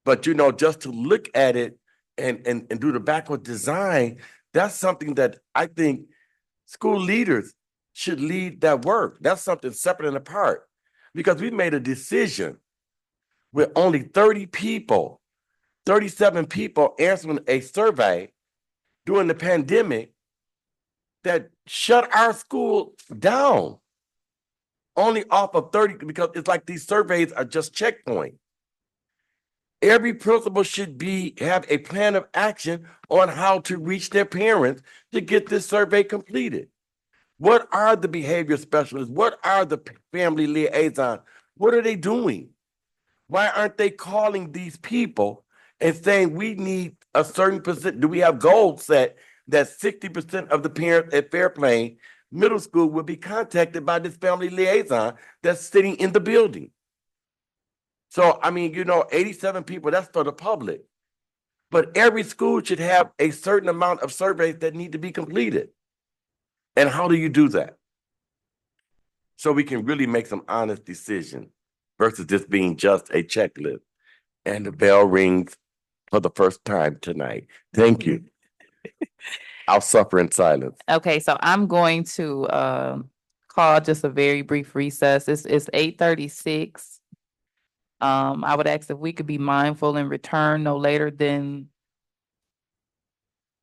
G: But just to look at it and do the backward design, that's something that I think school leaders should lead that work. That's something separate and apart. Because we made a decision with only 30 people, 37 people answering a survey during the pandemic that shut our school down. Only off of 30, because it's like these surveys are just checkpoints. Every principal should have a plan of action on how to reach their parents to get this survey completed. What are the behavior specialists? What are the family liaisons? What are they doing? Why aren't they calling these people and saying we need a certain percent? Do we have goals set that 60% of the parents at Fairplain Middle School will be contacted by this family liaison that's sitting in the building? So, 87 people, that's for the public. But every school should have a certain amount of surveys that need to be completed. And how do you do that? So we can really make some honest decisions versus this being just a checklist. And the bell rings for the first time tonight. Thank you. I'll suffer in silence.
A: Okay, so I'm going to call just a very brief recess. It's 8:36. I would ask if we could be mindful and return no later than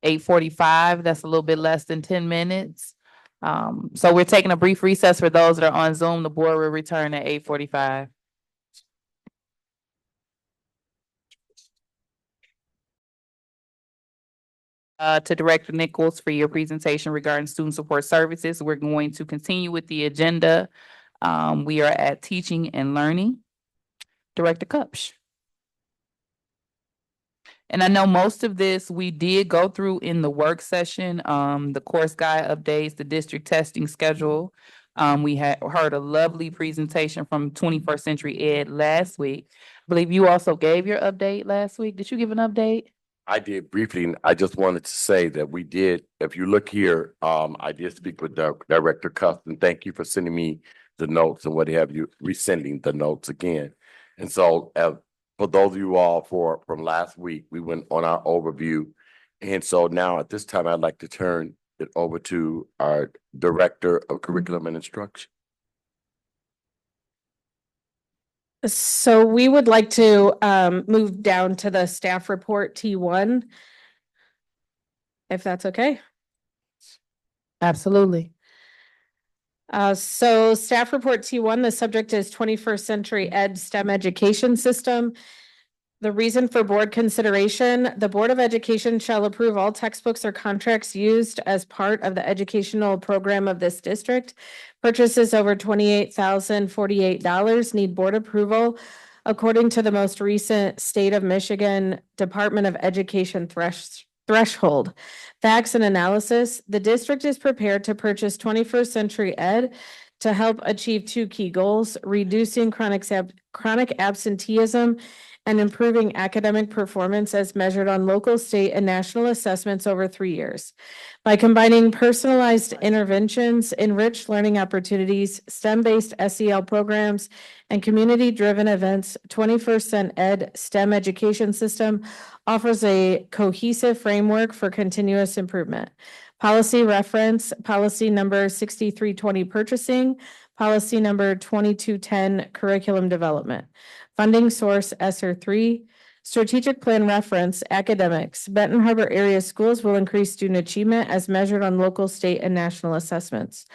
A: 8:45. That's a little bit less than 10 minutes. So we're taking a brief recess for those that are on Zoom. The board will return at 8:45. To Director Nichols for your presentation regarding student support services. We're going to continue with the agenda. We are at teaching and learning. Director Cupsh. And I know most of this we did go through in the work session, the course guide updates, the district testing schedule. We had heard a lovely presentation from 21st Century Ed last week. I believe you also gave your update last week. Did you give an update?
G: I did briefly, and I just wanted to say that we did, if you look here, I did speak with Director Custon. Thank you for sending me the notes and what have you, resending the notes again. And so for those of you all from last week, we went on our overview. And so now at this time, I'd like to turn it over to our Director of Curriculum and Instruction.
P: So we would like to move down to the staff report T1. If that's okay.
A: Absolutely.
P: So staff report T1, the subject is 21st Century Ed STEM education system. The reason for board consideration, the Board of Education shall approve all textbooks or contracts used as part of the educational program of this district. Purchases over $28,048 need board approval according to the most recent State of Michigan Department of Education threshold. Facts and analysis, the district is prepared to purchase 21st Century Ed to help achieve two key goals, reducing chronic absenteeism and improving academic performance as measured on local, state, and national assessments over 3 years. By combining personalized interventions, enriched learning opportunities, STEM-based SEL programs, and community-driven events, 21st Cent Ed STEM education system offers a cohesive framework for continuous improvement. Policy reference, policy number 6320 purchasing, policy number 2210 curriculum development. Funding source ESSER 3. Strategic plan reference academics. Benton Harbor area schools will increase student achievement as measured on local, state, and national assessments.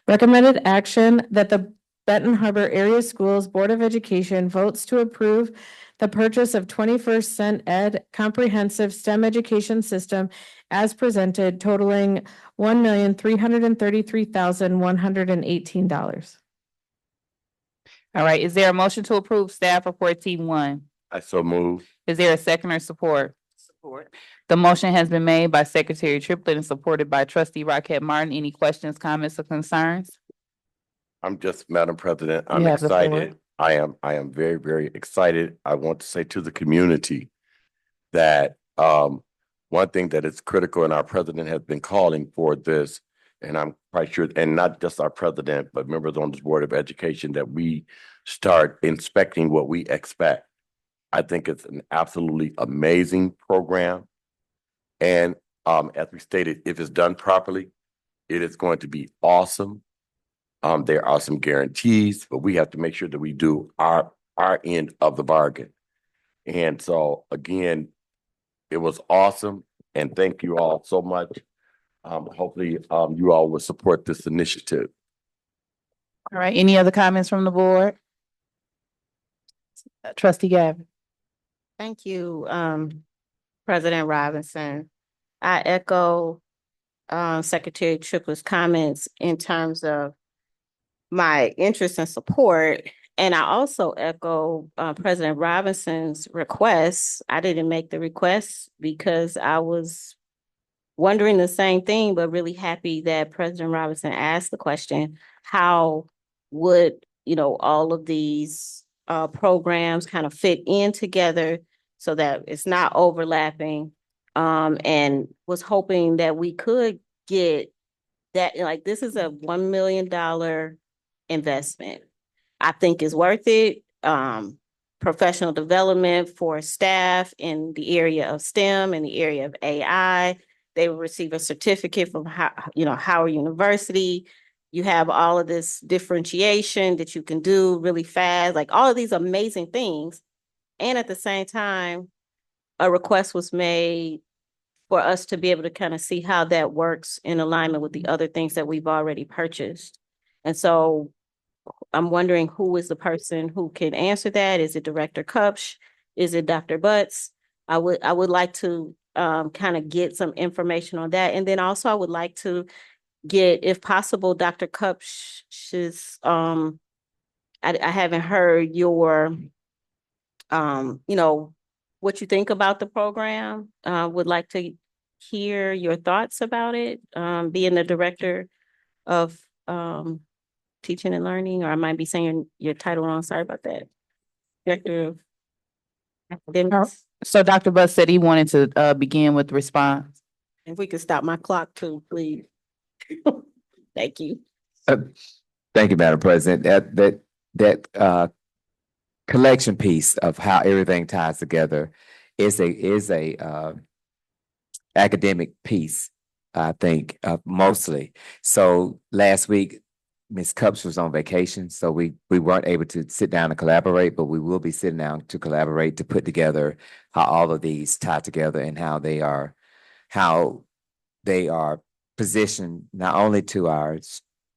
P: Recommended action that the Benton Harbor Area Schools Board of Education votes to approve the purchase of 21st Cent Ed comprehensive STEM education system as presented totaling $1,333,118.
A: All right, is there a motion to approve staff report team 1?
G: I so move.
A: Is there a second or support?
B: Support.
A: The motion has been made by Secretary Triplett and supported by Trustee Rocket Martin. Any questions, comments, or concerns?
G: I'm just, Madam President, I'm
A: You have the floor.
G: excited. I am very, very excited. I want to say to the community that one thing that is critical, and our president has been calling for this, and I'm quite sure, and not just our president, but members on this Board of Education, that we start inspecting what we expect. I think it's an absolutely amazing program. And as we stated, if it's done properly, it is going to be awesome. There are some guarantees, but we have to make sure that we do our end of the bargain. And so again, it was awesome, and thank you all so much. Hopefully, you all will support this initiative.
A: All right, any other comments from the board? Trustee Gavin.
E: Thank you, President Robinson. I echo Secretary Triplett's comments in terms of my interest and support. And I also echo President Robinson's requests. I didn't make the request because I was wondering the same thing, but really happy that President Robinson asked the question, how would, all of these programs kind of fit in together so that it's not overlapping, and was hoping that we could get that, like, this is a $1 million investment. I think is worth it. Professional development for staff in the area of STEM, in the area of AI. They will receive a certificate from Howard University. You have all of this differentiation that you can do really fast, like all of these amazing things. And at the same time, a request was made for us to be able to kind of see how that works in alignment with the other things that we've already purchased. And so I'm wondering who is the person who can answer that. Is it Director Kupsch? Is it Dr. Butts? I would like to kind of get some information on that. And then also I would like to get, if possible, Dr. Kupsch's, I haven't heard your, what you think about the program. Would like to hear your thoughts about it, being the Director of Teaching and Learning, or I might be saying your title wrong. Sorry about that. Director of Academics.
A: So Dr. Bus said he wanted to begin with the response.
E: If we could stop my clock too, please. Thank you.
F: Thank you, Madam President. That collection piece of how everything ties together is a academic piece, I think, mostly. So last week, Ms. Kupsch was on vacation, so we weren't able to sit down and collaborate, but we will be sitting down to collaborate to put together how all of these tie together and how they are positioned not only to our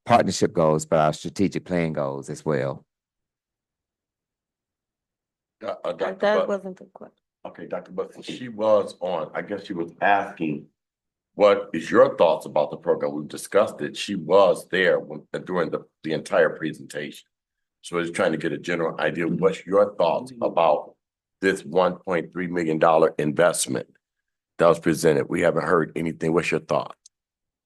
F: partnership goals, but our strategic plan goals as well.
G: Dr.
E: That
G: Buck,
E: wasn't the question.
G: okay, Dr. Buck, she was on, I guess she was asking, what is your thoughts about the program? We've discussed it. She was there during the entire presentation. So I was trying to get a general idea. What's your thoughts about this $1.3 million investment that was presented? We haven't heard anything. What's your thought?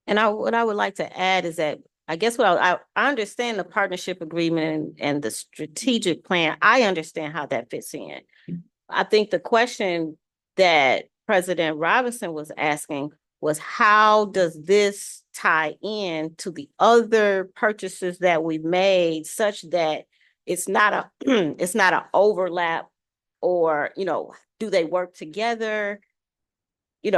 E: And what I would like to add is that I guess I understand the partnership agreement and the strategic plan. I understand how that fits in. I think the question that President Robinson was asking was, how does this tie in to the other purchases that we made, such that it's not a it's not an overlap, or do they work together?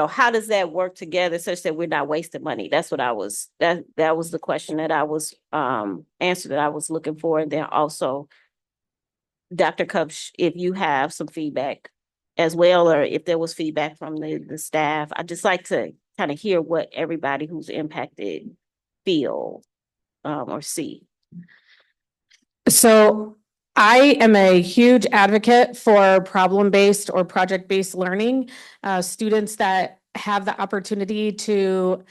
E: How does that work together such that we're not wasting money? That's what that was the question that I was answer that I was looking for. And then also, Dr. Kupch, if you have some feedback as well, or if there was feedback from the staff, I'd just like to kind of hear what everybody who's impacted feel or see.
P: So I am a huge advocate for problem-based or project-based learning. Students that have the opportunity to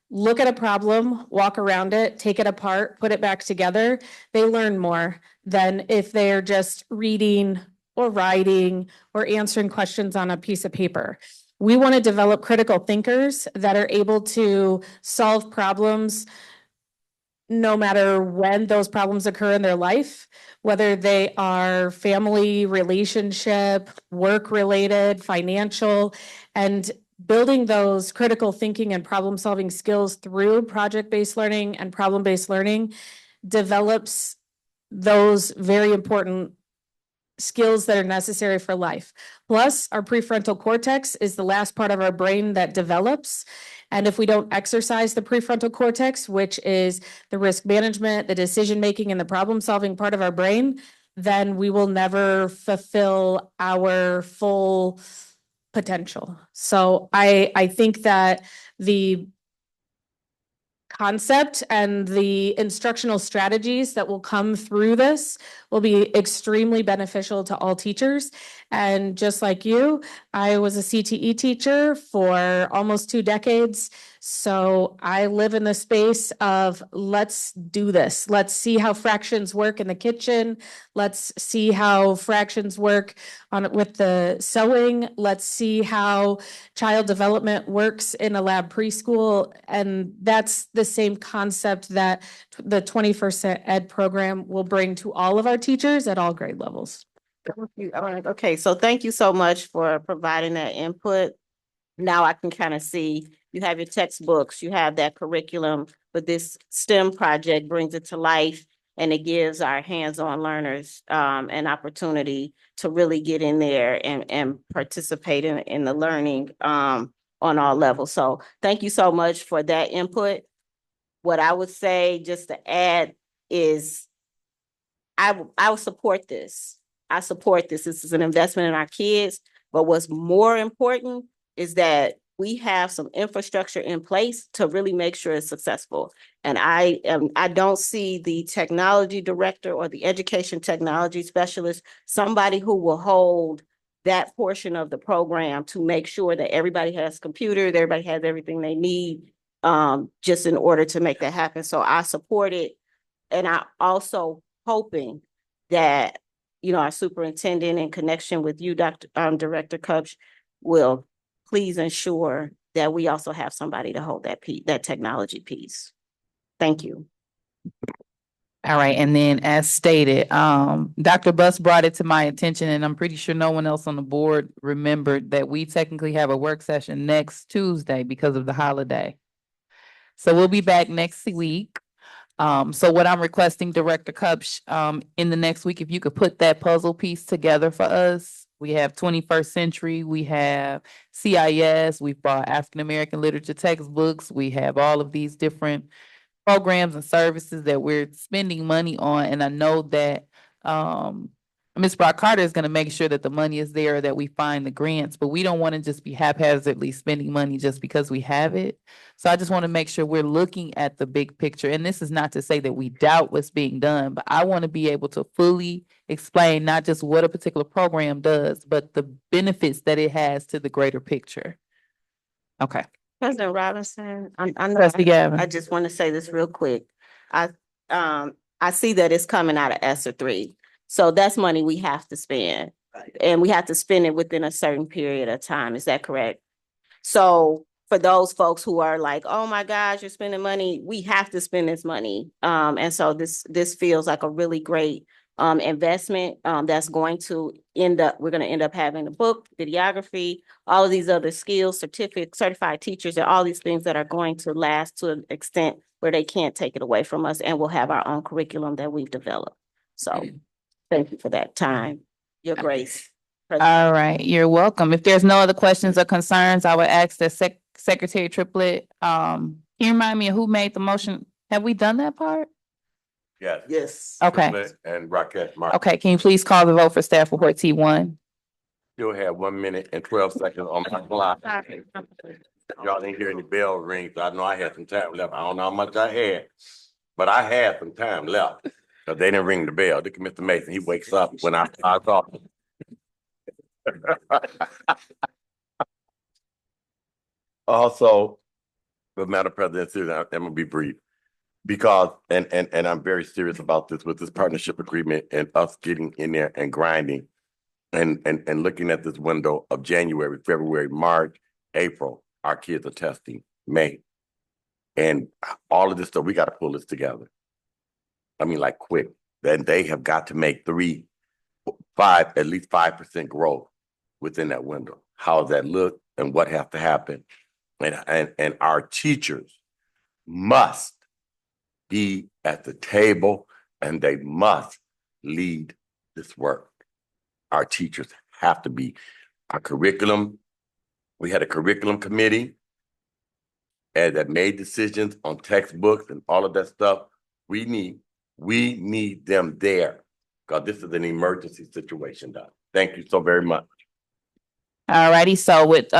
P: look at a problem, walk around it, take it apart, put it back together, they learn more than if they're just reading or writing or answering questions on a piece of paper. We want to develop critical thinkers that are able to solve problems no matter when those problems occur in their life, whether they are family, relationship, work-related, financial, and building those critical thinking and problem-solving skills through project-based learning and problem-based learning develops those very important skills that are necessary for life. Plus, our prefrontal cortex is the last part of our brain that develops. And if we don't exercise the prefrontal cortex, which is the risk management, the decision-making, and the problem-solving part of our brain, then we will never fulfill our full potential. So I think that the concept and the instructional strategies that will come through this will be extremely beneficial to all teachers. And just like you, I was a CTE teacher for almost 2 decades. So I live in the space of, let's do this. Let's see how fractions work in the kitchen. Let's see how fractions work with the sewing. Let's see how child development works in a lab preschool. And that's the same concept that the 21st Ed program will bring to all of our teachers at all grade levels.
E: Okay, so thank you so much for providing that input. Now I can kind of see, you have your textbooks, you have that curriculum, but this STEM project brings it to life, and it gives our hands-on learners an opportunity to really get in there and participate in the learning on all levels. So thank you so much for that input. What I would say, just to add, is I will support this. I support this. This is an investment in our kids. But what's more important is that we have some infrastructure in place to really make sure it's successful. And I don't see the technology director or the education technology specialist, somebody who will hold that portion of the program to make sure that everybody has computers, everybody has everything they need, just in order to make that happen. So I support it. And I also hoping that, our superintendent, in connection with you, Director Kupch, will please ensure that we also have somebody to hold that technology piece. Thank you.
A: All right, and then as stated, Dr. Buss brought it to my attention, and I'm pretty sure no one else on the board remembered that we technically have a work session next Tuesday because of the holiday. So we'll be back next week. So what I'm requesting, Director Kupch, in the next week, if you could put that puzzle piece together for us. We have 21st century, we have CIS, we've brought African American literature textbooks, we have all of these different programs and services that we're spending money on. And I know that Ms. Brock Carter is gonna make sure that the money is there, that we find the grants, but we don't want to just be haphazardly spending money just because we have it. So I just want to make sure we're looking at the big picture. And this is not to say that we doubt what's being done, but I want to be able to fully explain not just what a particular program does, but the benefits that it has to the greater picture. Okay.
E: President Robinson, I know,
A: Trustee Gavin.
E: I just want to say this real quick. I see that it's coming out of ESSER three. So that's money we have to spend. And we have to spend it within a certain period of time. Is that correct? So for those folks who are like, oh my gosh, you're spending money, we have to spend this money. And so this feels like a really great investment that's going to we're going to end up having a book, videography, all of these other skills, certified teachers, and all these things that are going to last to an extent where they can't take it away from us, and we'll have our own curriculum that we've developed. So thank you for that time, your grace.
A: All right, you're welcome. If there's no other questions or concerns, I would ask the Secretary Triplett, can you remind me of who made the motion? Have we done that part?
G: Yes.
B: Yes.
A: Okay.
G: Triplett and Rocket Martin.
A: Okay, can you please call the vote for staff report T1?
G: Still have 1 minute and 12 seconds on my clock. Y'all didn't hear any bell ring, so I know I had some time left. I don't know how much I had, but I had some time left. Cause they didn't ring the bell. Look at Mr. Mason. He wakes up when I talk. Also, but Madam President, I'm gonna be brief. Because, and I'm very serious about this with this partnership agreement and us getting in there and grinding and looking at this window of January, February, March, April, our kids are testing, May. And all of this stuff, we got to pull this together. I mean, like quick. Then they have got to make at least 5% growth within that window. How does that look and what has to happen? And our teachers must be at the table and they must lead this work. Our teachers have to be. Our curriculum, we had a curriculum committee that made decisions on textbooks and all of that stuff. We need them there because this is an emergency situation, Doc. Thank you so very much.
A: All righty, so with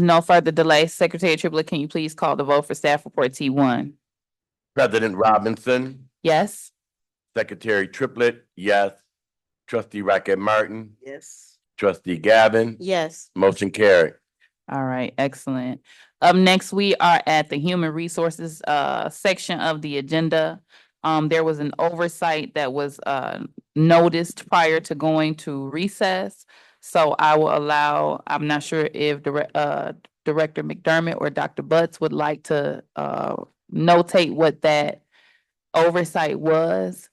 A: no further delay, Secretary Triplett, can you please call the vote for staff report T1?
G: President Robinson.
A: Yes.
G: Secretary Triplett, yes. Trustee Rocket Martin.
B: Yes.
G: Trustee Gavin.
E: Yes.
G: Motion carried.
A: All right, excellent. Up next, we are at the human resources section of the agenda. There was an oversight that was noticed prior to going to recess. So I will allow, I'm not sure if Director McDermott or Dr. Butts would like to notate what that oversight was.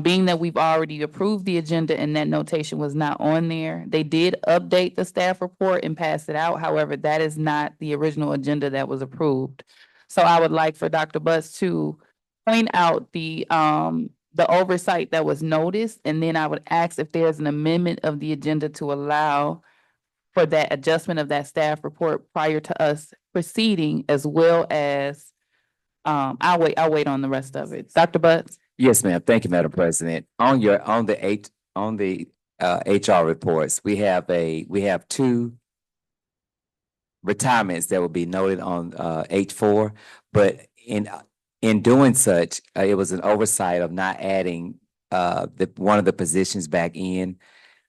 A: Being that we've already approved the agenda and that notation was not on there, they did update the staff report and pass it out. However, that is not the original agenda that was approved. So I would like for Dr. Butts to point out the oversight that was noticed, and then I would ask if there's an amendment of the agenda to allow for that adjustment of that staff report prior to us proceeding, as well as I'll wait on the rest of it. Dr. Butts?
F: Yes, ma'am. Thank you, Madam President. On the HR reports, we have two retirements that will be noted on H4, but in doing such, it was an oversight of not adding one of the positions back in,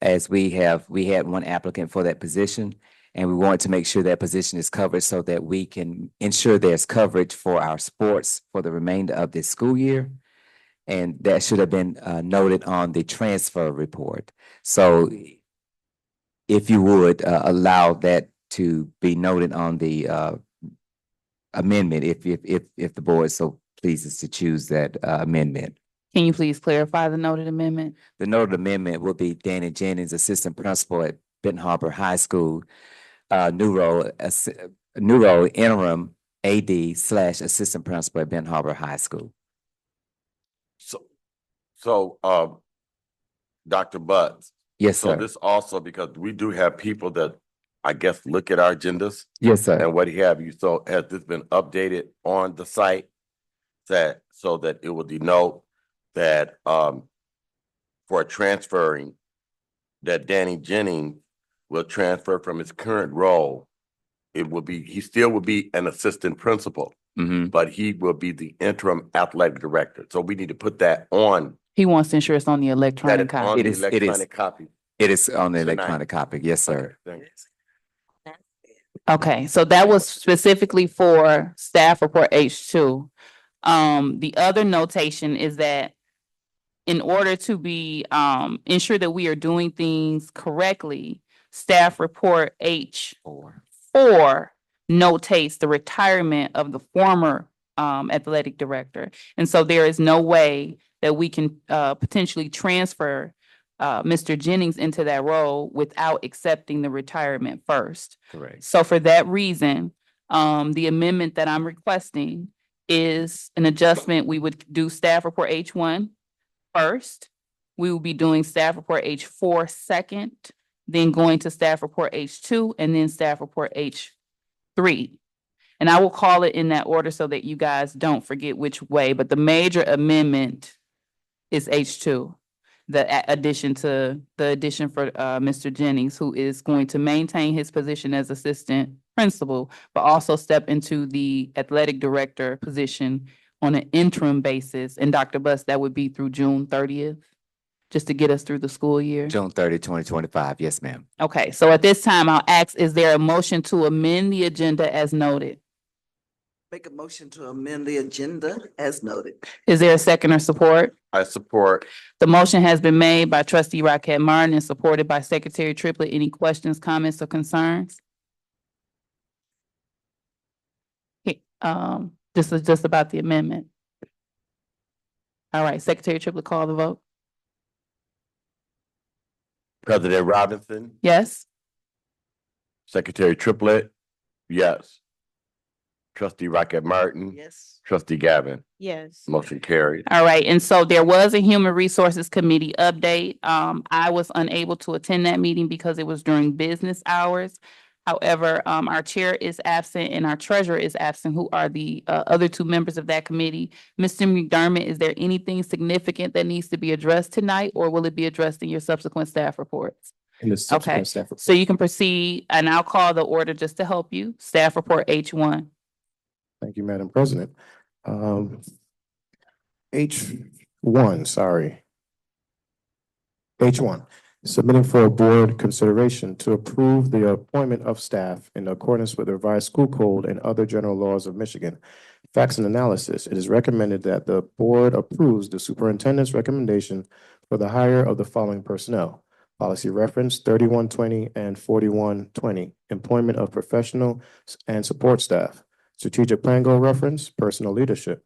F: as we had one applicant for that position, and we wanted to make sure that position is covered so that we can ensure there's coverage for our sports for the remainder of this school year. And that should have been noted on the transfer report. So if you would allow that to be noted on the amendment, if the board so pleases to choose that amendment.
A: Can you please clarify the noted amendment?
F: The noted amendment will be Danny Jennings, Assistant Principal at Benton Harbor High School, new role interim AD/Assistant Principal at Benton Harbor High School.
G: So, Dr. Butts.
F: Yes, sir.
G: So this also, because we do have people that I guess look at our agendas.
F: Yes, sir.
G: And what have you. So has this been updated on the site so that it will denote that for transferring that Danny Jennings will transfer from his current role. It will be, he still will be an assistant principal, but he will be the interim athletic director. So we need to put that on.
A: He wants to ensure it's on the
G: That
A: electronic
G: it's on
A: copy.
G: the
F: It is.
G: electronic copy.
F: It is on the
G: Tonight.
F: electronic copy. Yes, sir.
G: Thank you.
A: Okay, so that was specifically for staff report H2. The other notation is that in order to be, ensure that we are doing things correctly, staff report H4 notates the retirement of the former athletic director. And so there is no way that we can potentially transfer Mr. Jennings into that role without accepting the retirement first.
F: Correct.
A: So for that reason, the amendment that I'm requesting is an adjustment. We would do staff report H1 first. We will be doing staff report H4 second, then going to staff report H2, and then staff report H3. And I will call it in that order so that you guys don't forget which way, but the major amendment is H2. The addition for Mr. Jennings, who is going to maintain his position as assistant principal, but also step into the athletic director position on an interim basis. And Dr. Buss, that would be through June 30th, just to get us through the school year.
F: June 30, 2025. Yes, ma'am.
A: Okay, so at this time, I'll ask, is there a motion to amend the agenda as noted?
B: Make a motion to amend the agenda as noted.
A: Is there a second or support?
G: I support.
A: The motion has been made by trustee Rocket Martin and supported by Secretary Triplett. Any questions, comments, or concerns? This is just about the amendment. All right, Secretary Triplett, call the vote.
G: President Robinson,
A: Yes?
G: Secretary Triplett, yes. Trustee Rocket Martin,
B: Yes.
G: Trustee Gavin,
E: Yes.
G: motion carried.
A: All right, and so there was a Human Resources Committee update. I was unable to attend that meeting because it was during business hours. However, our chair is absent and our treasurer is absent, who are the other two members of that committee. Mr. McDermott, is there anything significant that needs to be addressed tonight, or will it be addressed in your subsequent staff reports? Okay, so you can proceed, and I'll call the order just to help you. Staff report H1.
R: Thank you, Madam President. H1, sorry. H1, submitting for a board consideration to approve the appointment of staff in accordance with the revised school code and other general laws of Michigan. Facts and analysis, it is recommended that the board approves the superintendent's recommendation for the hire of the following personnel. Policy reference 3120 and 4120, employment of professional and support staff. Strategic plan goal reference, personal leadership.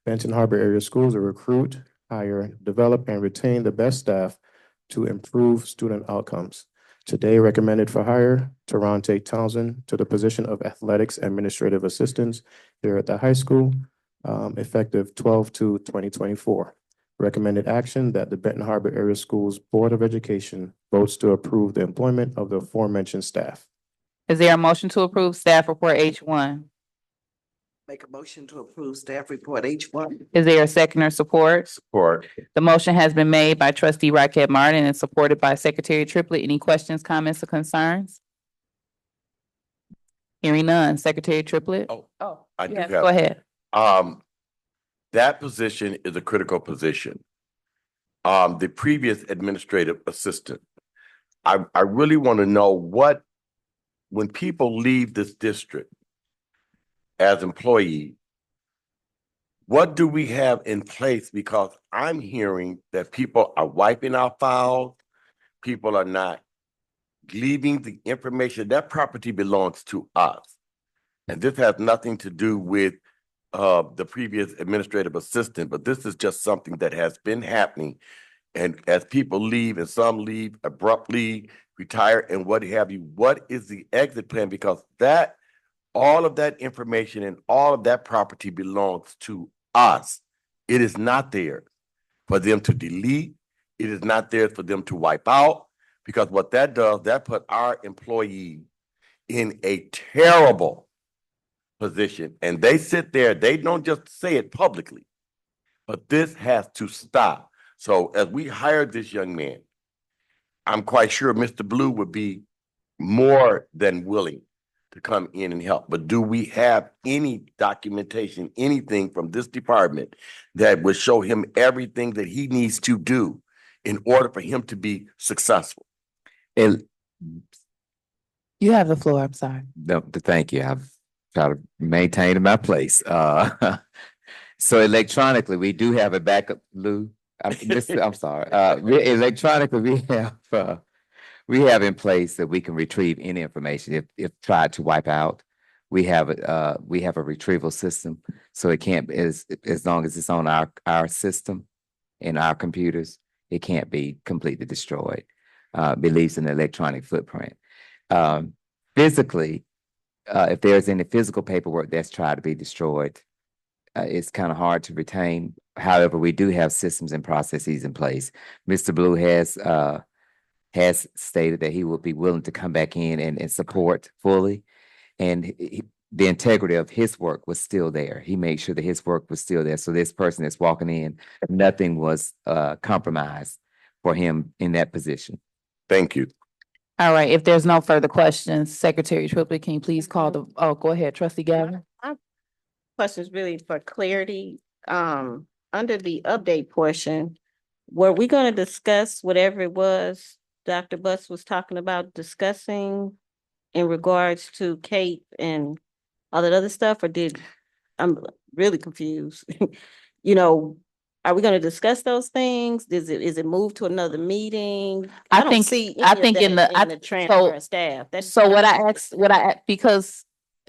R: Benton Harbor Area Schools will recruit, hire, develop, and retain the best staff to improve student outcomes. Today recommended for hire, Tarante Townsend to the position of Athletics Administrative Assistants here at the high school, effective 12/2/2024. Recommended action that the Benton Harbor Area Schools Board of Education votes to approve the employment of the aforementioned staff.
A: Is there a motion to approve staff report H1?
B: Make a motion to approve staff report H1.
A: Is there a second or support?
G: Support.
A: The motion has been made by trustee Rocket Martin and supported by Secretary Triplett. Any questions, comments, or concerns? Hearing none. Secretary Triplett?
G: Oh, I do
A: yes,
G: have.
A: go ahead.
G: That position is a critical position. The previous administrative assistant, I really want to know when people leave this district as employees, what do we have in place? Because I'm hearing that people are wiping out files, people are not leaving the information. That property belongs to us. And this has nothing to do with the previous administrative assistant, but this is just something that has been happening. And as people leave, and some leave abruptly, retire, and what have you, what is the exit plan? Because all of that information and all of that property belongs to us. It is not there for them to delete. It is not there for them to wipe out, because what that does, that put our employees in a terrible position. And they sit there, they don't just say it publicly, but this has to stop. So as we hired this young man, I'm quite sure Mr. Blue would be more than willing to come in and help. But do we have any documentation, anything from this department that would show him everything that he needs to do in order for him to be successful?
F: And
A: You have the floor, I'm sorry.
F: no, thank you. I've tried to maintain my place. So electronically, we do have a backup, Lou. I'm sorry. Electronically, we have in place that we can retrieve any information if tried to wipe out. We have a retrieval system, so it can't as long as it's on our system in our computers, it can't be completely destroyed. It leaves an electronic footprint. Physically, if there's any physical paperwork that's tried to be destroyed, it's kind of hard to retain. However, we do have systems and processes in place. Mr. Blue has stated that he will be willing to come back in and support fully. And the integrity of his work was still there. He made sure that his work was still there. So this person that's walking in, nothing was compromised for him in that position.
G: Thank you.
A: All right, if there's no further questions, Secretary Triplett, can you please call go ahead, Trustee Gavin?
E: My question is really for clarity. Under the update portion, were we gonna discuss whatever it was Dr. Butts was talking about discussing in regards to Kate and all that other stuff, or I'm really confused. You know, are we gonna discuss those things? Is it moved to another meeting? I don't see any of that in the transfer of staff.
A: So what I asked, because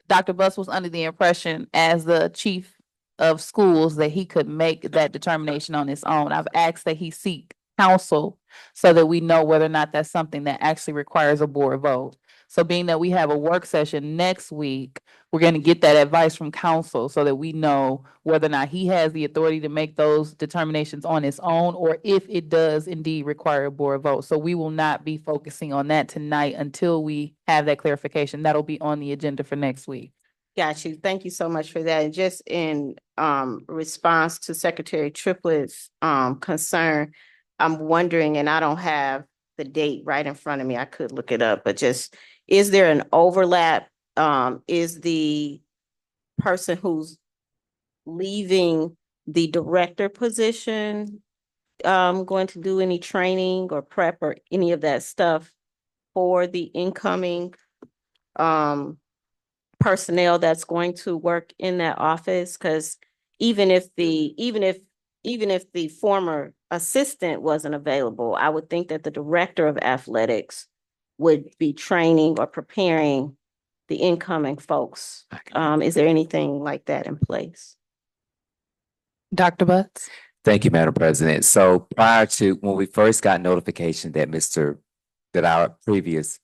A: Dr. Bus was under the impression as the chief of schools that he could make that determination on his own. I've asked that he seek counsel so that we know whether or not that's something that actually requires a board vote. So being that we have a work session next week, we're going to get that advice from counsel so that we know whether or not he has the authority to make those determinations on his own, or if it does indeed require a board vote. So we will not be focusing on that tonight until we have that clarification. That'll be on the agenda for next week.
E: Got you. Thank you so much for that. And just in response to Secretary Triplett's concern, I'm wondering, and I don't have the date right in front of me, I could look it up, but just, is there an overlap? Is the person who's leaving the director position going to do any training or prep or any of that stuff for the incoming personnel that's going to work in that office? Because even if the former assistant wasn't available, I would think that the director of athletics would be training or preparing the incoming folks. Is there anything like that in place?
A: Dr. Butts?
F: Thank you, Madam President. So prior to when we first got notification that our previous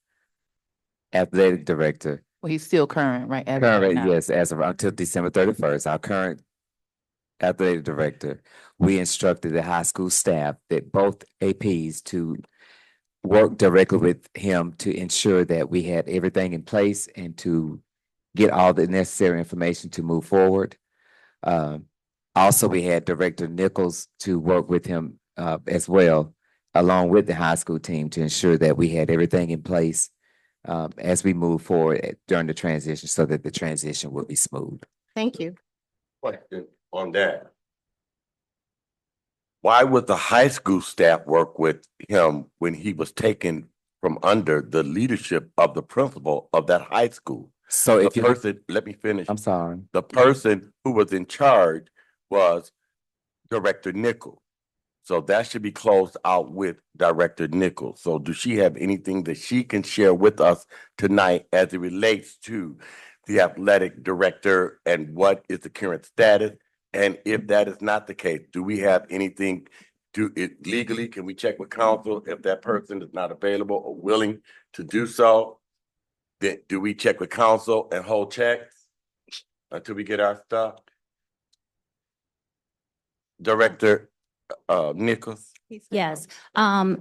F: athletic director.
A: Well, he's still current, right?
F: Yes, as of until December 31st, our current athletic director, we instructed the high school staff that both APs to work directly with him to ensure that we had everything in place and to get all the necessary information to move forward. Also, we had Director Nichols to work with him as well, along with the high school team, to ensure that we had everything in place as we move forward during the transition, so that the transition would be smooth.
E: Thank you.
G: Question on that. Why would the high school staff work with him when he was taken from under the leadership of the principal of that high school?
F: So if
G: let me finish.
F: I'm sorry.
G: The person who was in charge was Director Nichols. So that should be closed out with Director Nichols. So does she have anything that she can share with us tonight as it relates to the athletic director and what is the current status? And if that is not the case, do we have anything legally? Can we check with counsel if that person is not available or willing to do so? Then do we check with counsel and hold checks until we get our stuff? Director Nichols?
S: Yes,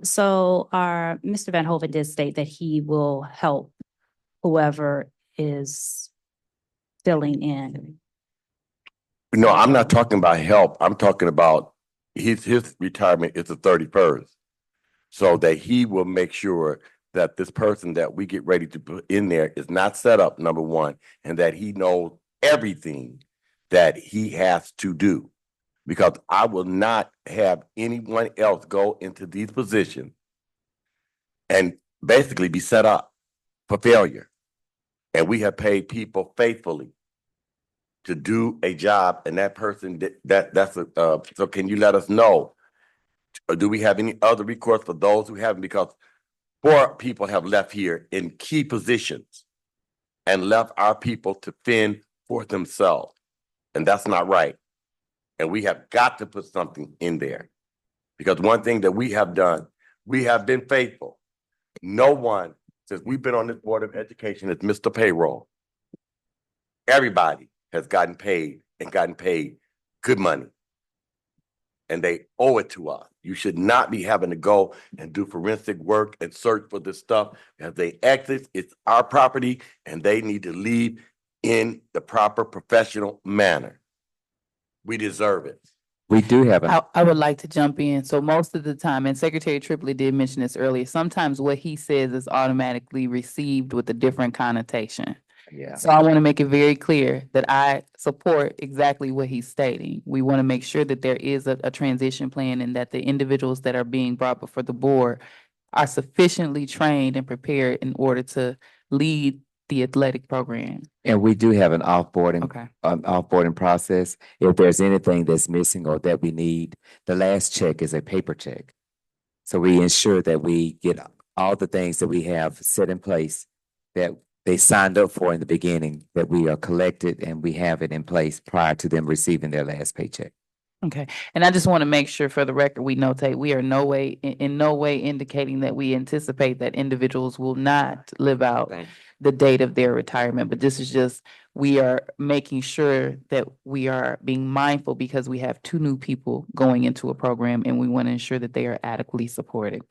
S: so our Mr. Van Hoven did state that he will help whoever is filling in.
G: No, I'm not talking about help. I'm talking about his retirement is the 31st. so that he will make sure that this person that we get ready to put in there is not set up, number one, and that he knows everything that he has to do. Because I will not have anyone else go into these positions and basically be set up for failure. And we have paid people faithfully to do a job, and that person so can you let us know, or do we have any other recourse for those who haven't? Because 4 people have left here in key positions and left our people to fend for themselves, and that's not right. And we have got to put something in there, because one thing that we have done, we have been faithful. No one, since we've been on this Board of Education, has missed a payroll. Everybody has gotten paid, and gotten paid good money, and they owe it to us. You should not be having to go and do forensic work and search for this stuff. As they exit, it's our property, and they need to leave in the proper professional manner. We deserve it.
F: We do have
A: I would like to jump in. So most of the time, and Secretary Triplett did mention this earlier, sometimes what he says is automatically received with a different connotation.
F: yeah.
A: So I want to make it very clear that I support exactly what he's stating. We want to make sure that there is a transition plan and that the individuals that are being brought before the board are sufficiently trained and prepared in order to lead the athletic program.
F: And we do have an offboarding,
A: Okay.
F: offboarding process. If there's anything that's missing or that we need, the last check is a paper check. So we ensure that we get all the things that we have set in place that they signed up for in the beginning, that we are collected and we have it in place prior to them receiving their last paycheck.
A: Okay, and I just want to make sure for the record, we notate, we are in no way indicating that we anticipate that individuals will not live out the date of their retirement, but this is just, we are making sure that we are being mindful because we have 2 new people going into a program and we want to ensure that they are adequately supported.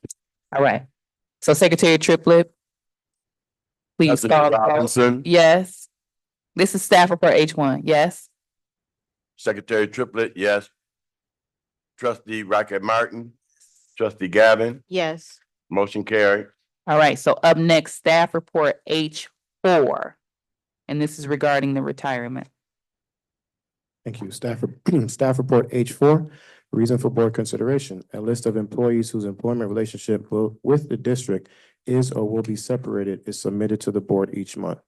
A: All right, so Secretary Triplett, please
G: President
A: call the vote.
G: Robinson.
A: Yes. This is staff report H1, yes?
G: Secretary Triplett, yes. Trustee Rocket Martin, Trustee Gavin,
E: Yes.
G: motion carried.
A: All right, so up next, staff report H4. And this is regarding the retirement.
R: Thank you. Staff report H4, reason for board consideration. A list of employees whose employment relationship with the district is or will be separated is submitted to the board each month.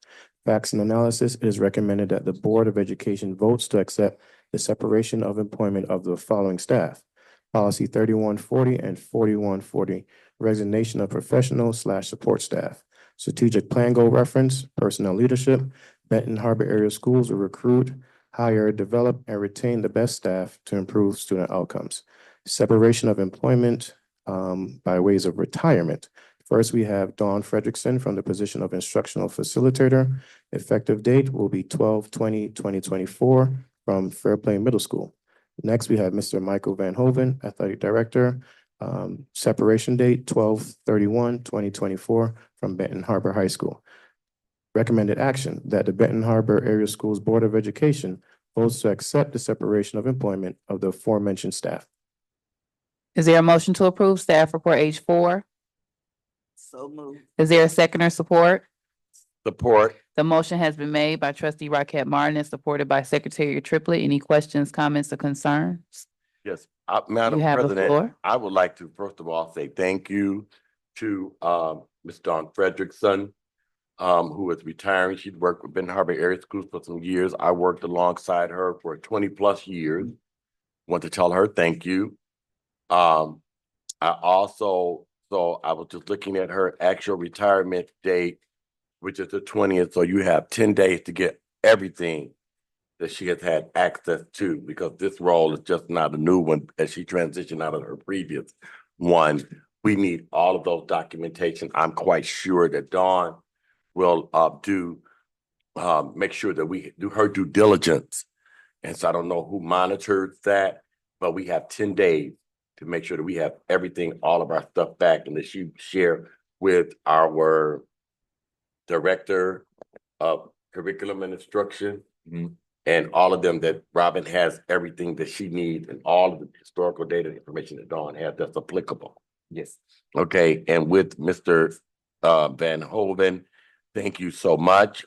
R: Facts and analysis, it is recommended that the Board of Education votes to accept the separation of employment of the following staff. Policy 3140 and 4140, resignation of professional/support staff. Strategic plan goal reference, personnel leadership. Benton Harbor Area Schools will recruit, hire, develop, and retain the best staff to improve student outcomes. Separation of employment by ways of retirement. First, we have Dawn Fredrickson from the position of instructional facilitator. Effective date will be 12/20/2024 from Fairplain Middle School. Next, we have Mr. Michael Van Hoven, athletic director. Separation date 12/31/2024 from Benton Harbor High School. Recommended action that the Benton Harbor Area Schools Board of Education votes to accept the separation of employment of the aforementioned staff.
A: Is there a motion to approve staff report H4?
B: So moved.
A: Is there a second or support?
G: Support.
A: The motion has been made by trustee Rocket Martin and supported by Secretary Triplett. Any questions, comments, or concerns?
G: Yes, Madam
A: You have the
G: President,
A: floor.
G: I would like to first of all say thank you to Ms. Dawn Fredrickson, who is retiring. She'd worked with Benton Harbor Area Schools for some years. I worked alongside her for 20+ years. Want to tell her thank you. I was just looking at her actual retirement date, which is the 20th. So you have 10 days to get everything that she has had access to, because this role is just not a new one as she transitioned out of her previous one. We need all of those documentation. I'm quite sure that Dawn will make sure that we do her due diligence. And so I don't know who monitors that, but we have 10 days to make sure that we have everything, all of our stuff back, and that you share with our director of curriculum and instruction, and all of them, that Robin has everything that she needs and all of the historical data information that Dawn has that's applicable.
F: Yes.
G: Okay, and with Mr. Van Hoven, thank you so much.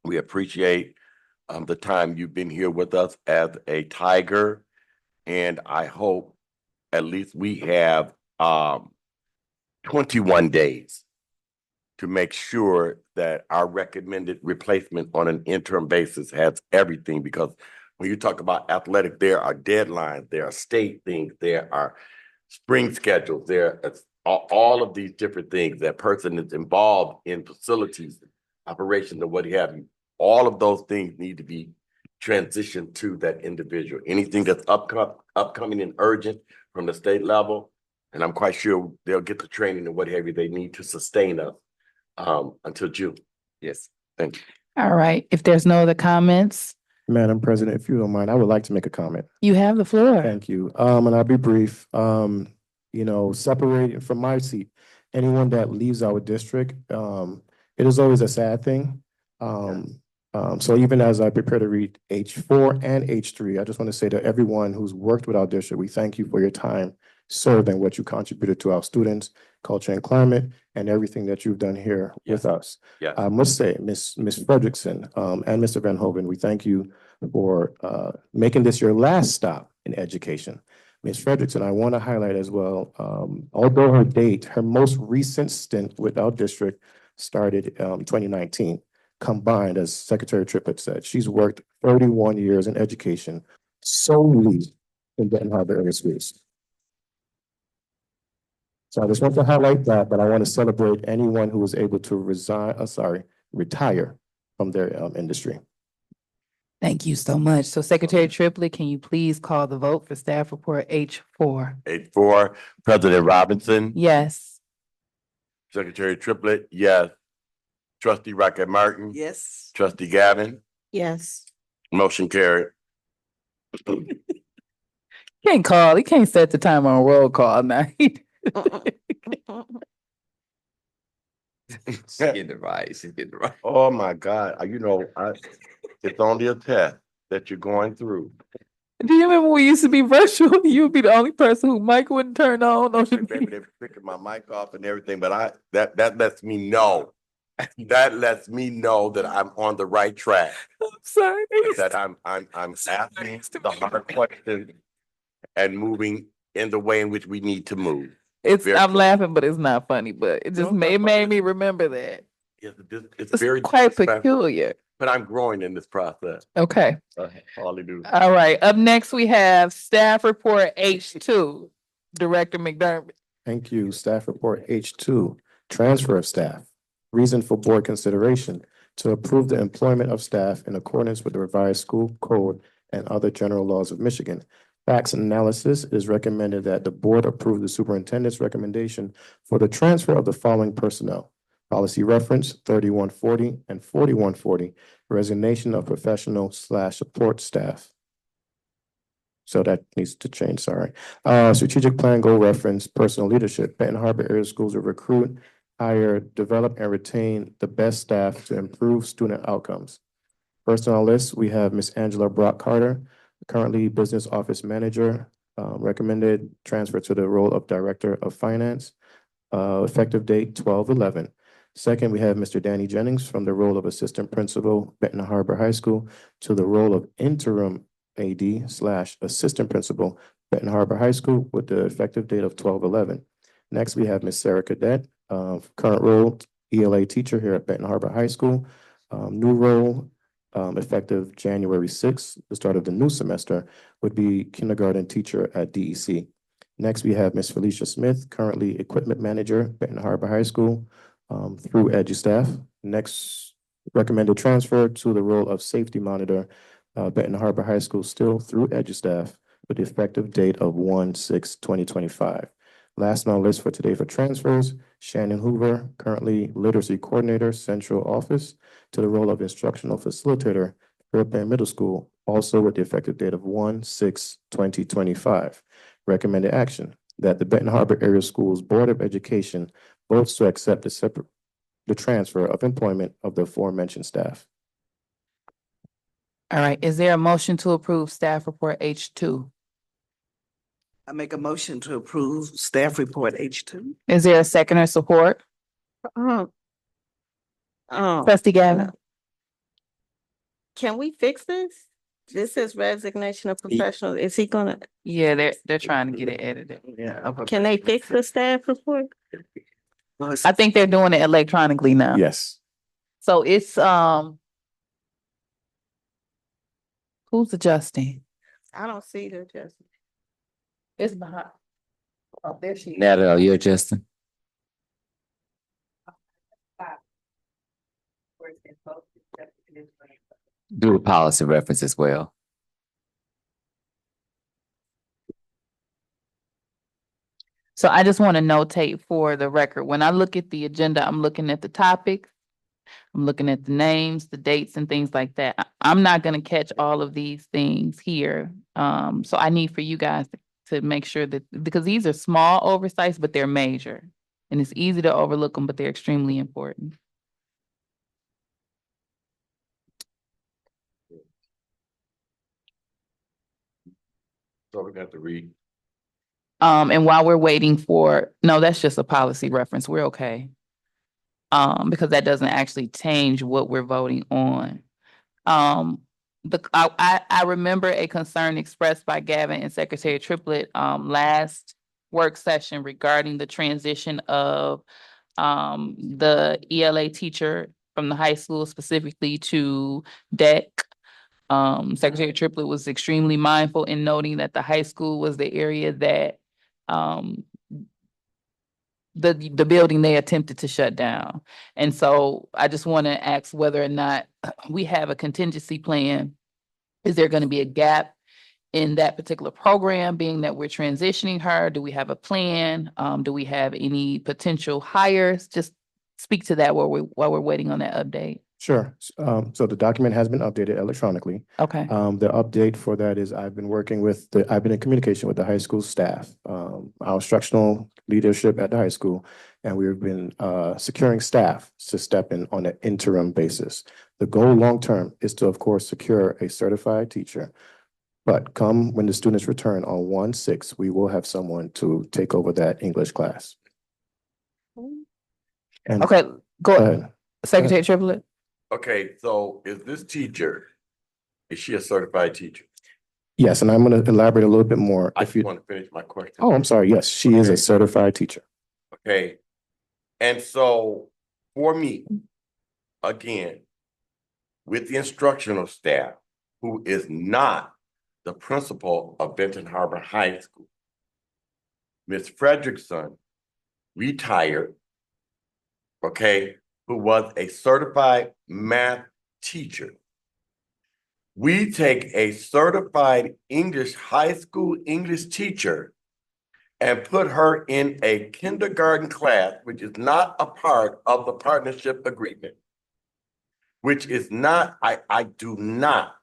G: We appreciate the time you've been here with us as a Tiger. And I hope at least we have 21 days to make sure that our recommended replacement on an interim basis has everything, because when you talk about athletic, there are deadlines, there are state things, there are spring schedules, there are all of these different things. That person is involved in facilities, operations, and what have you. All of those things need to be transitioned to that individual. Anything that's upcoming and urgent from the state level, and I'm quite sure they'll get the training and what have you they need to sustain us until June.
F: Yes.
G: Thank you.
A: All right, if there's no other comments,
R: Madam President, if you don't mind, I would like to make a comment.
A: you have the floor.
R: Thank you. And I'll be brief. You know, separating from my seat, anyone that leaves our district, it is always a sad thing. So even as I prepare to read H4 and H3, I just want to say to everyone who's worked with our district, we thank you for your time serving, what you contributed to our students, culture and climate, and everything that you've done here with us.
G: Yes.
R: I must say, Ms. Frederickson, and Mr. Van Hoven, we thank you for making this your last stop in education. Ms. Frederickson, I want to highlight as well, although her most recent stint with our district started 2019, combined, as Secretary Triplett said, she's worked 31 years in education solely in Benton Harbor area schools. So I just want to highlight that, but I want to celebrate anyone who was able to retire from their industry.
A: Thank you so much. So Secretary Triplett, can you please call the vote for staff report H4?
G: H4, President Robinson.
A: Yes.
G: Secretary Triplett, yes. Trustee Rocket Martin.
B: Yes.
G: Trustee Gavin.
E: Yes.
G: Motion carried.
A: Can't call, he can't set the time on roll call now.
F: She's getting it right. She's getting it right.
G: Oh my God, it's only a test that you're going through.
A: Do you remember we used to be virtual? You would be the only person who mic wouldn't turn on.
G: Maybe they're picking my mic off and everything, but that lets me know. That lets me know that I'm on the right track.
A: I'm sorry.
G: That I'm asking the hard questions and moving in the way in which we need to move.
A: I'm laughing, but it's not funny, but it just made me remember that.
G: Yes, it's very
A: quite peculiar.
G: But I'm growing in this process.
A: Okay.
G: Hallelujah.
A: All right. Up next, we have staff report H2, Director McDermott.
R: Thank you. Staff report H2, transfer of staff. Reason for board consideration to approve the employment of staff in accordance with the revised school code and other general laws of Michigan. Facts and analysis, it is recommended that the board approve the superintendent's recommendation for the transfer of the following personnel. Policy reference 3140 and 4140, resignation of professional/support staff. So that needs to change, sorry. Strategic plan goal reference, personal leadership. Benton Harbor area schools will recruit, hire, develop, and retain the best staff to improve student outcomes. First on our list, we have Ms. Angela Brock Carter, currently business office manager, recommended transfer to the role of director of finance, effective date 12/11. Second, we have Mr. Danny Jennings from the role of assistant principal, Benton Harbor High School, to the role of interim AD/assistant principal, Benton Harbor High School, with the effective date of 12/11. Next, we have Ms. Sarah Cadet, current role ELA teacher here at Benton Harbor High School. New role, effective January 6th, the start of the new semester, would be kindergarten teacher at DEC. Next, we have Ms. Felicia Smith, currently equipment manager, Benton Harbor High School, through EduStaff. Next, recommended transfer to the role of safety monitor, Benton Harbor High School, still through EduStaff, with the effective date of 1/6/2025. Last on our list for today for transfers, Shannon Hoover, currently literacy coordinator, central office, to the role of instructional facilitator, Fairplain Middle School, also with the effective date of 1/6/2025. Recommended action that the Benton Harbor Area Schools Board of Education votes to accept the transfer of employment of the aforementioned staff.
A: All right. Is there a motion to approve staff report H2?
B: I make a motion to approve staff report H2.
A: Is there a second or support?
E: Oh,
A: Trustee Gavin?
E: can we fix this? This is resignation of professional. Is he gonna,
A: Yeah, they're trying to get it edited.
B: Yeah.
E: can they fix the staff report?
A: I think they're doing it electronically now.
R: Yes.
A: So it's, who's adjusting?
E: I don't see the adjustment.
A: It's behind. Oh, there she is.
F: Natalie, are you adjusting? Do a policy reference as well.
A: So I just want to notate for the record, when I look at the agenda, I'm looking at the topics. I'm looking at the names, the dates and things like that. I'm not going to catch all of these things here. So I need for you guys to make sure that, because these are small oversights, but they're major. And it's easy to overlook them, but they're extremely important.
G: So we got to read.
A: And while we're waiting for, no, that's just a policy reference. We're okay. Because that doesn't actually change what we're voting on. I remember a concern expressed by Gavin and Secretary Triplett last work session regarding the transition of the ELA teacher from the high school specifically to DEC. Secretary Triplett was extremely mindful in noting that the high school was the area that the building they attempted to shut down. And so I just want to ask whether or not we have a contingency plan. Is there going to be a gap in that particular program, being that we're transitioning her? Do we have a plan? Do we have any potential hires? Just speak to that while we're waiting on that update.
R: Sure. So the document has been updated electronically.
A: Okay.
R: The update for that is I've been in communication with the high school staff, our instructional leadership at the high school, and we've been securing staff to step in on an interim basis. The goal long-term is to, of course, secure a certified teacher. But come when the students return on 1/6, we will have someone to take over that English class. And
A: Okay, go
R: go
A: ahead.
R: ahead.
A: Secretary Triplett.
G: Okay, so is this teacher, is she a certified teacher?
R: Yes, and I'm going to elaborate a little bit more.
G: I
R: If
G: just
R: you,
G: want to finish my question.
R: oh, I'm sorry. Yes, she is a
G: Okay.
R: certified teacher.
G: Okay, and so for me, again, with the instructional staff, who is not the principal of Benton Harbor High School, Ms. Frederickson, retired, okay, who was a certified math teacher. We take a certified English, high school English teacher and put her in a kindergarten class, which is not a part of the partnership agreement, which is not, I do not.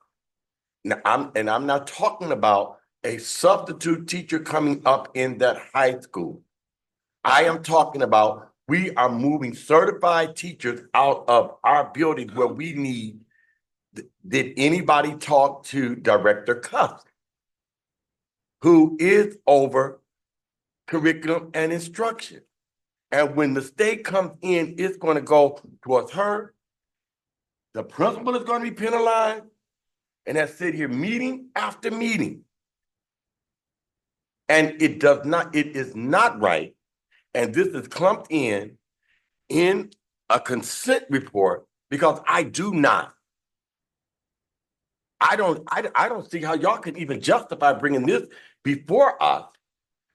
G: Now, I'm not talking about a substitute teacher coming up in that high school. I am talking about, we are moving certified teachers out of our buildings where we need. Did anybody talk to Director Cuff, who is over curriculum and instruction? And when the state comes in, it's going to go towards her. The principal is going to be penalized, and has sit here meeting after meeting. And it is not right. And this is clumped in a consent report, because I don't see how y'all can even justify bringing this before us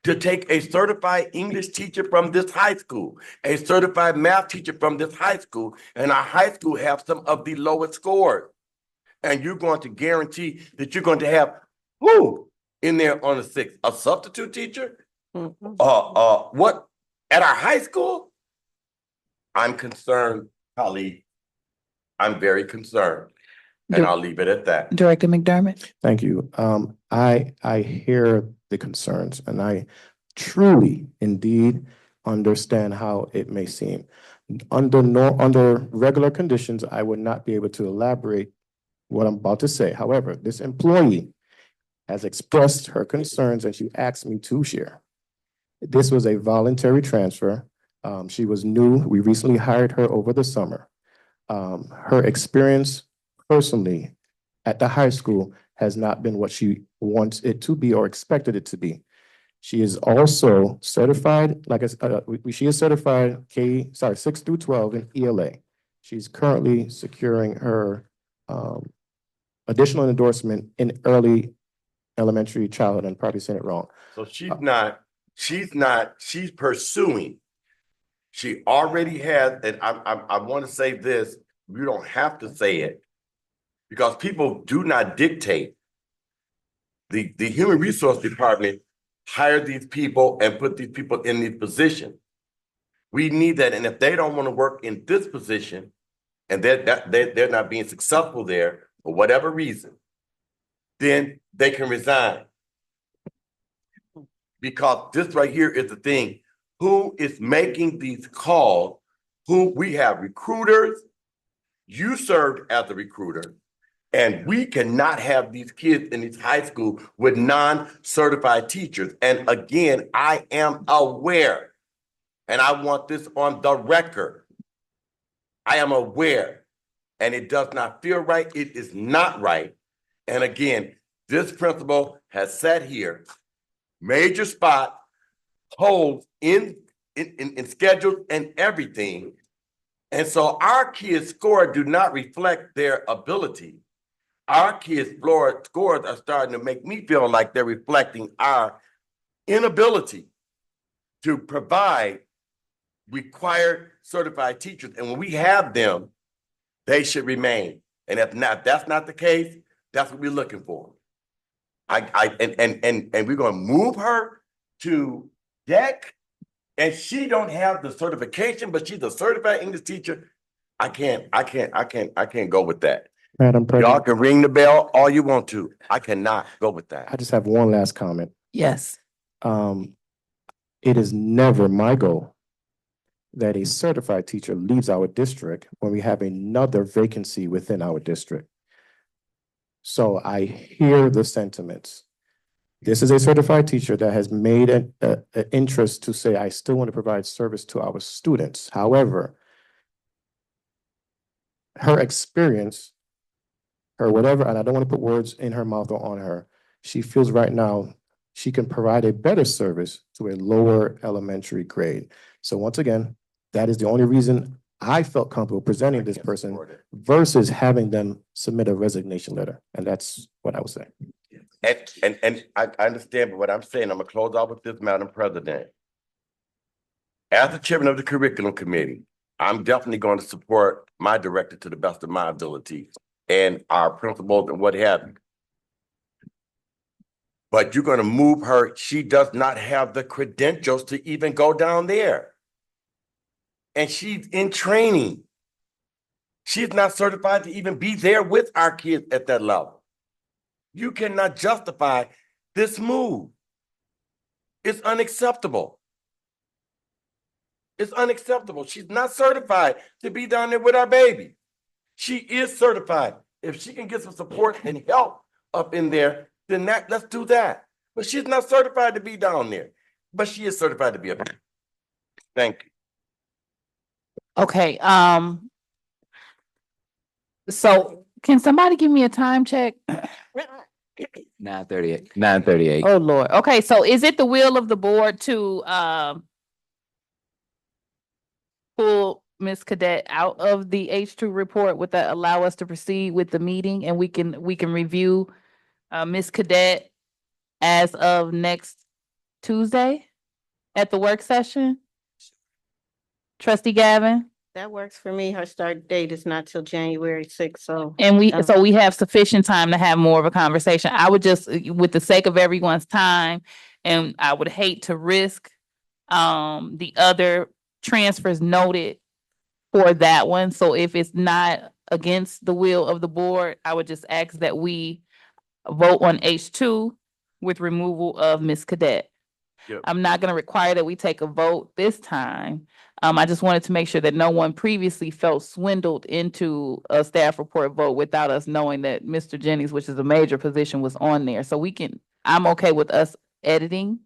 G: to take a certified English teacher from this high school, a certified math teacher from this high school, and our high school have some of the lowest scores. And you're going to guarantee that you're going to have who in there on the 6th? A substitute teacher? What at our high school? I'm concerned, colleague. I'm very concerned. And I'll leave it at that.
A: Director McDermott.
R: Thank you. I hear the concerns, and I truly, indeed, understand how it may seem. Under regular conditions, I would not be able to elaborate what I'm about to say. However, this employee has expressed her concerns and she asked me to share. This was a voluntary transfer. She was new. We recently hired her over the summer. Her experience personally at the high school has not been what she wants it to be or expected it to be. She is also certified, she is certified 6 through 12 in ELA. She's currently securing her additional endorsement in early elementary childhood. I'm probably saying it wrong.
G: So she's pursuing. She already has, and I want to say this, you don't have to say it, because people do not dictate. The Human Resource Department hired these people and put these people in these positions. We need that, and if they don't want to work in this position, and they're not being successful there for whatever reason, then they can resign. Because this right here is the thing. Who is making these calls? Who we have recruiters. You served as a recruiter, and we cannot have these kids in these high school with non-certified teachers. And again, I am aware, and I want this on the record. I am aware, and it does not feel right. It is not right. And again, this principal has sat here, major spot, holds in schedules and everything. And so our kids' score do not reflect their ability. Our kids' scores are starting to make me feel like they're reflecting our inability to provide required certified teachers. And when we have them, they should remain. And if that's not the case, that's what we're looking for. And we're going to move her to deck, and she don't have the certification, but she's a certified English teacher. I can't go with that.
R: Madam
G: Y'all
R: President,
G: can ring the bell all you want to. I cannot go with that.
R: I just have one last comment.
A: Yes.
R: It is never my goal that a certified teacher leaves our district when we have another vacancy within our district. So I hear the sentiments. This is a certified teacher that has made an interest to say, I still want to provide service to our students. However, her experience, her whatever, and I don't want to put words in her mouth or on her, she feels right now she can provide a better service to a lower elementary grade. So once again, that is the only reason I felt comfortable presenting this person versus having them submit a resignation letter. And that's what I was saying.
G: And I understand, but what I'm saying, I'm gonna close off with this, Madam President. As the chairman of the curriculum committee, I'm definitely going to support my director to the best of my ability and our principals and what have you. But you're gonna move her. She does not have the credentials to even go down there. And she's in training. She's not certified to even be there with our kids at that level. You cannot justify this move. It's unacceptable. It's unacceptable. She's not certified to be down there with our baby. She is certified. If she can get some support and help up in there, then let's do that. But she's not certified to be down there. But she is certified to be up there. Thank you.
A: Okay, so can somebody give me a time check?
F: 9:38.
A: Oh, Lord. Okay, so is it the will of the board to pull Ms. Cadet out of the H2 report? Would that allow us to proceed with the meeting, and we can review Ms. Cadet as of next Tuesday at the work session? Trustee Gavin?
E: That works for me. Her start date is not till January 6th, so.
A: And we have sufficient time to have more of a conversation. I would just, with the sake of everyone's time, and I would hate to risk the other transfers noted for that one. So if it's not against the will of the board, I would just ask that we vote on H2 with removal of Ms. Cadet.
G: Yep.
A: I'm not gonna require that we take a vote this time. I just wanted to make sure that no one previously felt swindled into a staff report vote without us knowing that Mr. Jennings, which is a major position, was on there. So I'm okay with us editing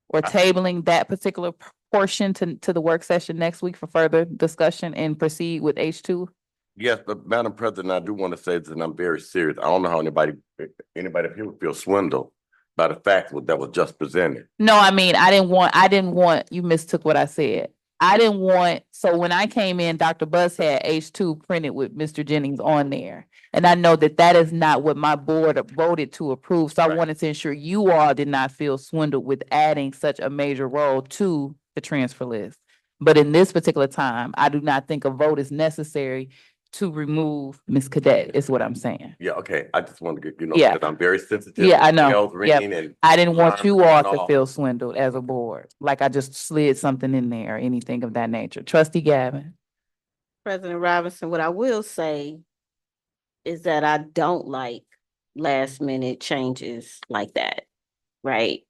A: or tabling that particular portion to the work session next week for further discussion and proceed with H2.
G: Yes, but Madam President, I do want to say this, and I'm very serious. I don't know how anybody up here would feel swindled by the facts that was just presented.
A: No, I mean, I didn't want, you mistook what I said. So when I came in, Dr. Buzz had H2 printed with Mr. Jennings on there. And I know that that is not what my board voted to approve. So I wanted to ensure you all did not feel swindled with adding such a major role to the transfer list. But in this particular time, I do not think a vote is necessary to remove Ms. Cadet, is what I'm saying.
G: Yeah, okay. I just wanted to get,
A: Yeah.
G: because I'm very sensitive.
A: Yeah, I
G: to
A: know.
G: bells
A: Yep.
G: ringing and
A: I didn't want you all
G: alarms
A: to
G: and
A: feel swindled as a board, like I just slid something in there or anything of that nature. Trustee Gavin.
E: President Robinson, what I will say is that I don't like last minute changes like that, right?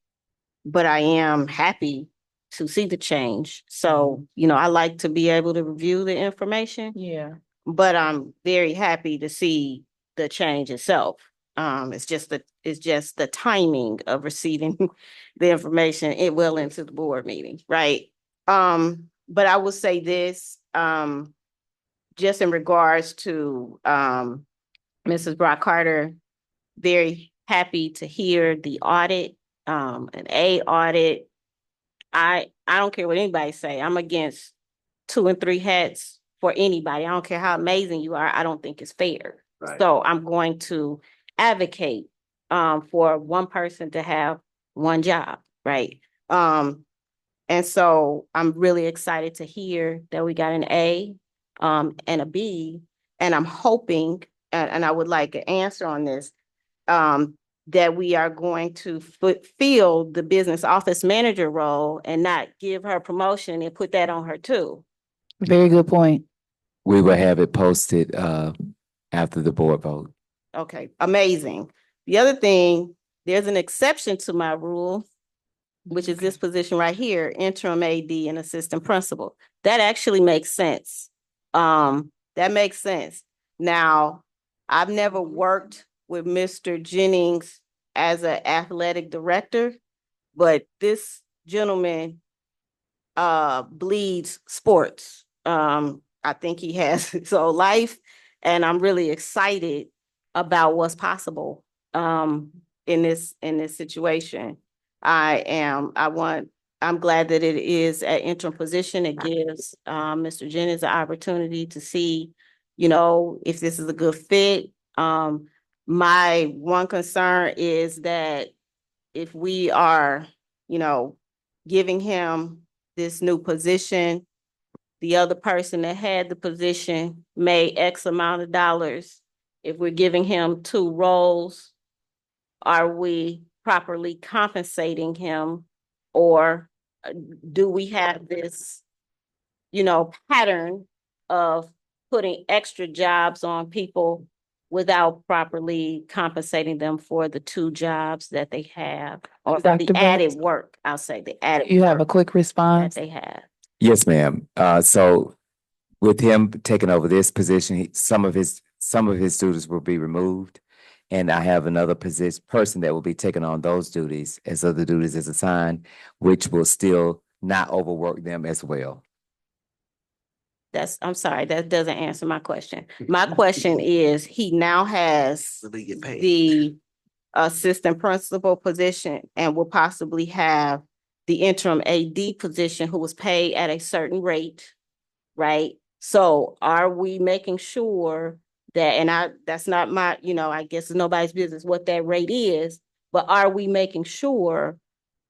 E: But I am happy to see the change. So, I like to be able to review the information,
A: Yeah.
E: but I'm very happy to see the change itself. It's just the timing of receiving the information well into the board meeting, right? But I will say this, just in regards to Mrs. Brock Carter, very happy to hear the audit, an A audit. I don't care what anybody say. I'm against 2 and 3 hats for anybody. I don't care how amazing you are. I don't think it's fair.
G: Right.
E: So I'm going to advocate for one person to have one job, right? And so I'm really excited to hear that we got an A and a B, and I'm hoping, and I would like an answer on this, that we are going to fill the business office manager role and not give her promotion and put that on her too.
A: Very good point.
F: We will have it posted after the board vote.
E: Okay, amazing. The other thing, there's an exception to my rule, which is this position right here, interim AD and assistant principal. That actually makes sense. That makes sense. Now, I've never worked with Mr. Jennings as an athletic director, but this gentleman bleeds sports. I think he has his whole life, and I'm really excited about what's possible in this situation. I'm glad that it is an interim position. It gives Mr. Jennings the opportunity to see, if this is a good fit. My one concern is that if we are, giving him this new position, the other person that had the position made X amount of dollars. If we're giving him 2 roles, are we properly compensating him? Or do we have this, pattern of putting extra jobs on people without properly compensating them for the 2 jobs that they have? Or for
A: Dr.
E: the added
A: Burns?
E: work, I'll say the added
A: You have a
E: work
A: quick
E: that
A: response?
E: they have.
F: Yes, ma'am. So with him taking over this position, some of his duties will be removed. And I have another person that will be taking on those duties as other duties is assigned, which will still not overwork them as well.
E: I'm sorry, that doesn't answer my question. My question is, he now has
B: Will they get paid?
E: the assistant principal position and will possibly have the interim AD position who was paid at a certain rate, right? So are we making sure that, and that's not my, I guess it's nobody's business what that rate is, but are we making sure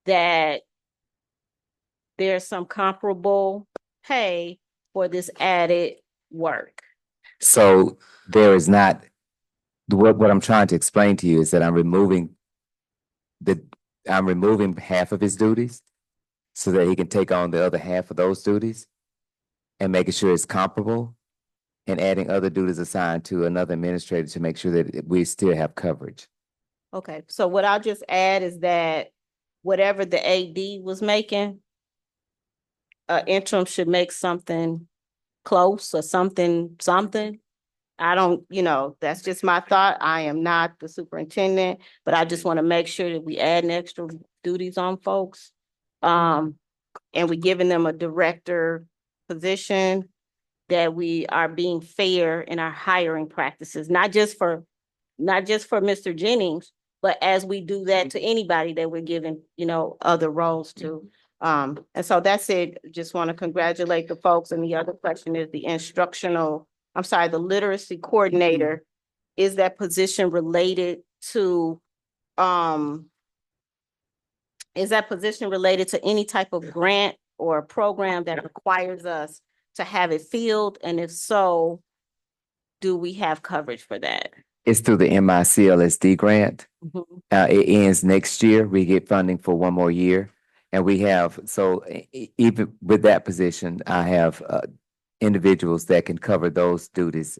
E: that there's some comparable pay for this added work?
F: So there is not, what I'm trying to explain to you is that I'm removing half of his duties so that he can take on the other half of those duties and making sure it's comparable and adding other duties assigned to another administrator to make sure that we still have coverage.
E: Okay, so what I'll just add is that whatever the AD was making, interim should make something close or something. I don't, that's just my thought. I am not the superintendent, but I just want to make sure that we add extra duties on folks. And we're giving them a director position, that we are being fair in our hiring practices, not just for Mr. Jennings, but as we do that to anybody that we're giving, other roles to. And so that's it. Just want to congratulate the folks. And the other question is the literacy coordinator. Is that position related to, any type of grant or program that requires us to have it filled? And if so, do we have coverage for that?
F: It's through the MICLSD grant.
E: Mhm.
F: It ends next year. We get funding for one more year. And we have, even with that position, I have individuals that can cover those duties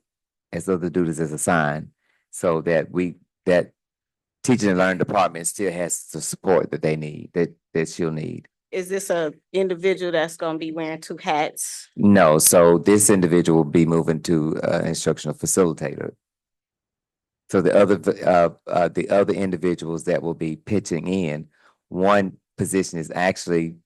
F: as other duties as assigned, so that that teaching and learning department still has the support that they need, that she'll need.
E: Is this a individual that's gonna be wearing two hats?
F: No, so this individual will be moving to instructional facilitator. So the other individuals that will be pitching in, one position is actually,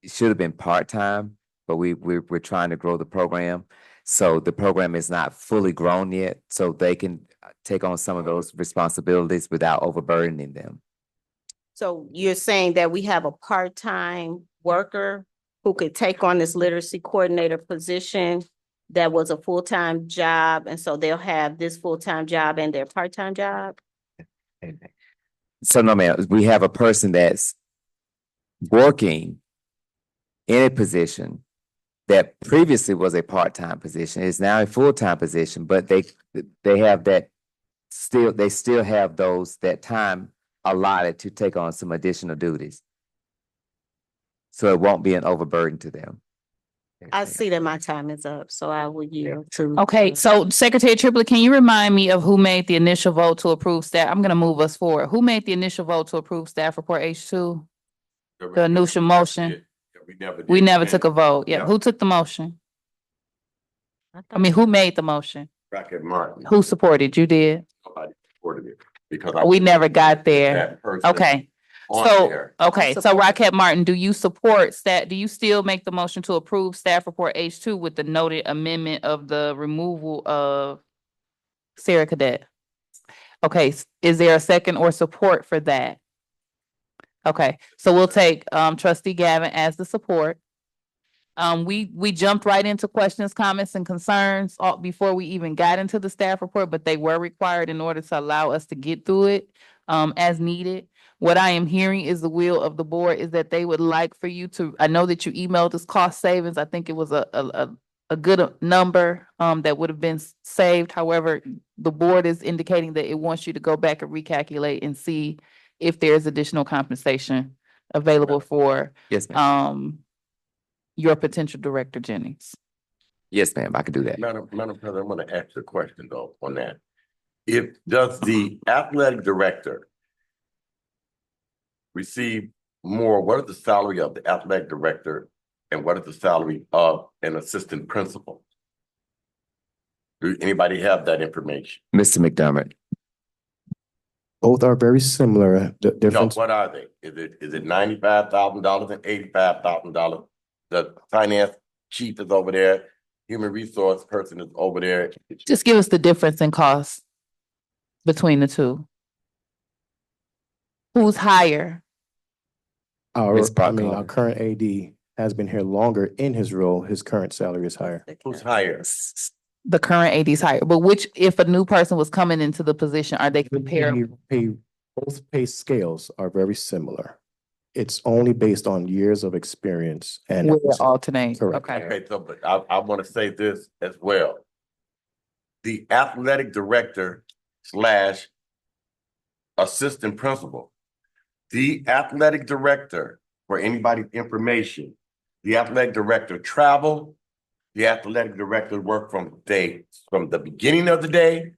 F: it should have been part-time, but we're trying to grow the program. So the program is not fully grown yet, so they can take on some of those responsibilities without overburdening them.
E: So you're saying that we have a part-time worker who could take on this literacy coordinator position that was a full-time job, and so they'll have this full-time job and their part-time job?
F: So no, ma'am, we have a person that's working in a position that previously was a part-time position, is now a full-time position, but they have that they still have that time allotted to take on some additional duties. So it won't be an overburden to them.
E: I see that my time is up, so I will yield to.
A: Okay, so Secretary Triplett, can you remind me of who made the initial vote to approve staff? I'm gonna move us forward. Who made the initial vote to approve staff report H2? The initial motion? We never took a vote. Yeah, who took the motion? I mean, who made the motion?
G: Rocket Martin.
A: Who supported? You did?
G: Nobody supported it because
A: We never got there.
G: that person
A: Okay.
G: on
A: So,
G: there.
A: okay, so Rocket Martin, do you support do you still make the motion to approve staff report H2 with the noted amendment of the removal of Sarah Cadet? Okay, is there a second or support for that? Okay, so we'll take trustee Gavin as the support. We jumped right into questions, comments, and concerns before we even got into the staff report, but they were required in order to allow us to get through it as needed. What I am hearing is the will of the board is that they would like for you to, I know that you emailed us cost savings. I think it was a good number that would have been saved. However, the board is indicating that it wants you to go back and recalculate and see if there's additional compensation available for
F: Yes, ma'am.
A: Your potential director Jennings.
F: Yes, ma'am, I could do that.
G: Madam President, I'm gonna ask a question though on that. Does the athletic director receive more? What is the salary of the athletic director and what is the salary of an assistant principal? Do anybody have that information?
F: Mr. McDermott.
R: Both are very similar. The
G: No,
R: difference,
G: what are they? Is it $95,000 and $85,000? The finance chief is over there, human resource person is over there.
A: Just give us the difference in cost between the two. Who's higher?
R: our
F: Ms.
R: our current AD has been here longer in his role. His current salary is higher.
G: Who's higher?
A: The current AD is higher, but if a new person was coming into the position, are they comparable?
R: Both pay scales are very similar. It's only based on years of experience and.
A: Will it alternate?
R: Correct.
A: Okay.
G: Okay, so but I want to say this as well. The athletic director / assistant principal. The athletic director, for anybody's information, the athletic director travel, the athletic director work from the beginning of the day.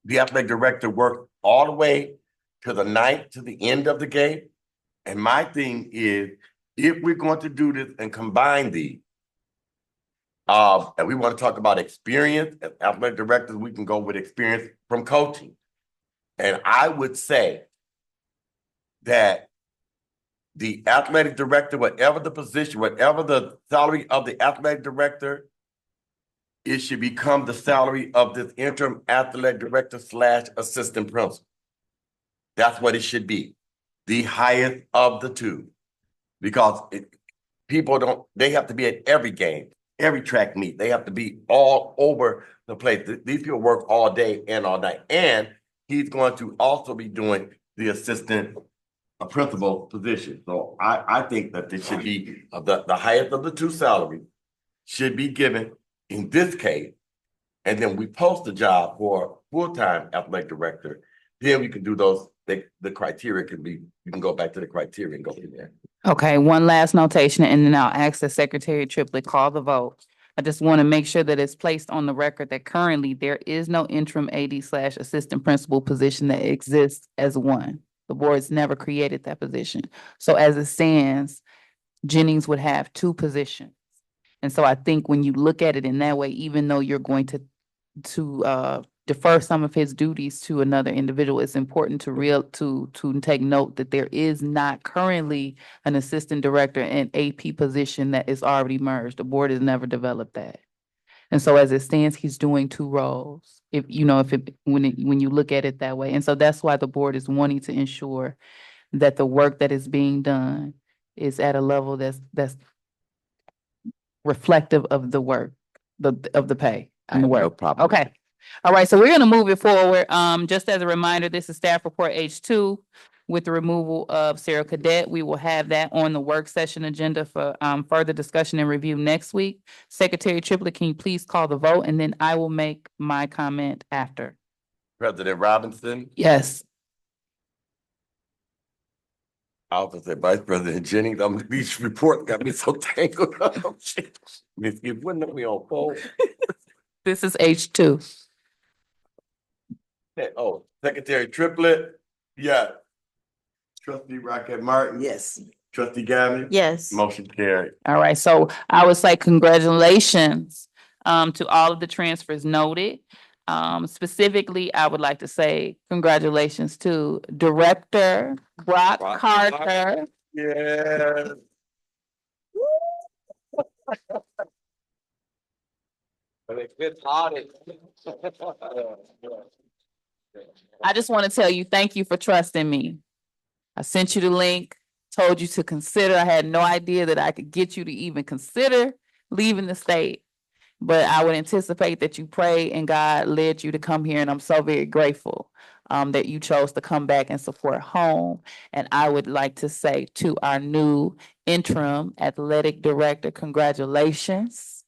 G: The athletic director work all the way to the night, to the end of the game. And my thing is, if we're going to do this and combine these, and we want to talk about experience as athletic directors, we can go with experience from coaching. And I would say that the athletic director, whatever the position, whatever the salary of the athletic director, it should become the salary of this interim athletic director / assistant principal. That's what it should be. The highest of the two. Because people they have to be at every game, every track meet. They have to be all over the place. These people work all day and all night. And he's going to also be doing the assistant principal position. So I think that this should be the highest of the two salaries should be given in this case. And then we post the job for full-time athletic director. Then we can do those, the criteria can be, you can go back to the criteria and go from there.
A: Okay, one last notation, and then I'll ask the Secretary Triplett call the vote. I just want to make sure that it's placed on the record that currently there is no interim AD / assistant principal position that exists as one. The board's never created that position. So as it stands, Jennings would have two positions. And so I think when you look at it in that way, even though you're going to defer some of his duties to another individual, it's important to take note that there is not currently an assistant director and AP position that is already merged. The board has never developed that. And so as it stands, he's doing two roles. When you look at it that way. And so that's why the board is wanting to ensure that the work that is being done is at a level that's reflective of the work, of the pay and the work.
F: No problem.
A: Okay. All right, so we're gonna move it forward. Just as a reminder, this is staff report H2 with the removal of Sarah Cadet. We will have that on the work session agenda for further discussion and review next week. Secretary Triplett, can you please call the vote, and then I will make my comment after.
G: President Robinson,
A: Yes.
G: Officer Vice President Jennings, these reports got me so tangled up. Miss Gibbs, when are we on hold?
A: This is H2.
G: Oh, Secretary Triplett, yeah. Trustee Rocket Martin.
B: Yes.
G: Trustee Gavin.
E: Yes.
G: Motion carried.
A: All right, so I would say congratulations to all of the transfers noted. Specifically, I would like to say congratulations to Director Brock Carter.
G: Yeah.
A: I just want to tell you, thank you for trusting me. I sent you the link, told you to consider. I had no idea that I could get you to even consider leaving the state. But I would anticipate that you prayed and God led you to come here. And I'm so very grateful that you chose to come back and support home. And I would like to say to our new interim athletic director, congratulations.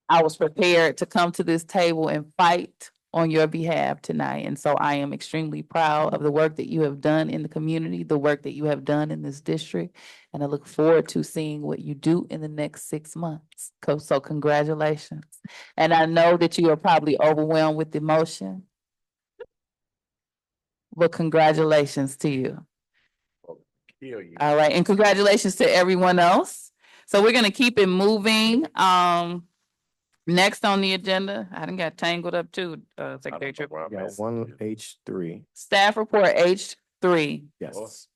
A: I was prepared to come to this table and fight on your behalf tonight. And so I am extremely proud of the work that you have done in the community, the work that you have done in this district. And I look forward to seeing what you do in the next 6 months. So congratulations. And I know that you are probably overwhelmed with emotion, but congratulations to you. All right. And congratulations to everyone else. So we're going to keep it moving. Next on the agenda, I done got tangled up too, Secretary Triplett.
R: Yeah, 1H3.
A: Staff report H3.
R: Yes.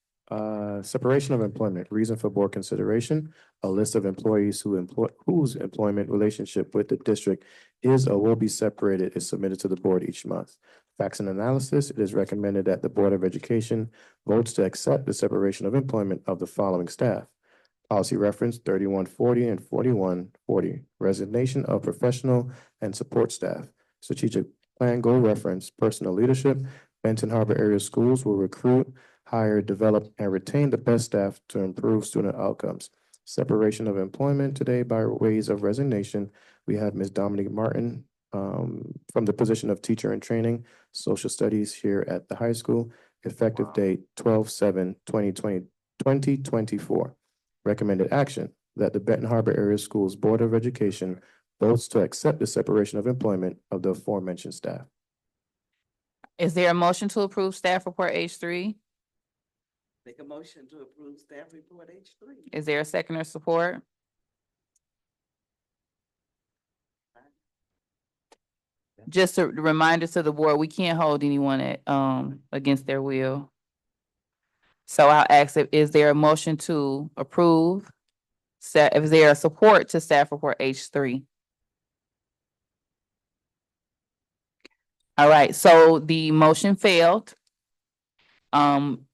R: Separation of employment, reason for board consideration, a list of employees whose employment relationship with the district is or will be separated is submitted to the board each month. Facts and analysis, it is recommended that the Board of Education votes to accept the separation of employment of the following staff. Policy reference 3140 and 4140, resignation of professional and support staff. Strategic plan goal reference, personal leadership. Benton Harbor area schools will recruit, hire, develop, and retain the best staff to improve student outcomes. Separation of employment today by ways of resignation. We have Ms. Dominique Martin from the position of teacher in training, social studies here at the high school, effective date 12/7/2024. Recommended action that the Benton Harbor Area Schools Board of Education votes to accept the separation of employment of the aforementioned staff.
A: Is there a motion to approve staff report H3?
B: Make a motion to approve staff report H3.
A: Is there a second or support? Just a reminder to the board, we can't hold anyone at, against their will. So I'll ask, is there a motion to approve? Is there a support to staff report H3? All right, so the motion failed.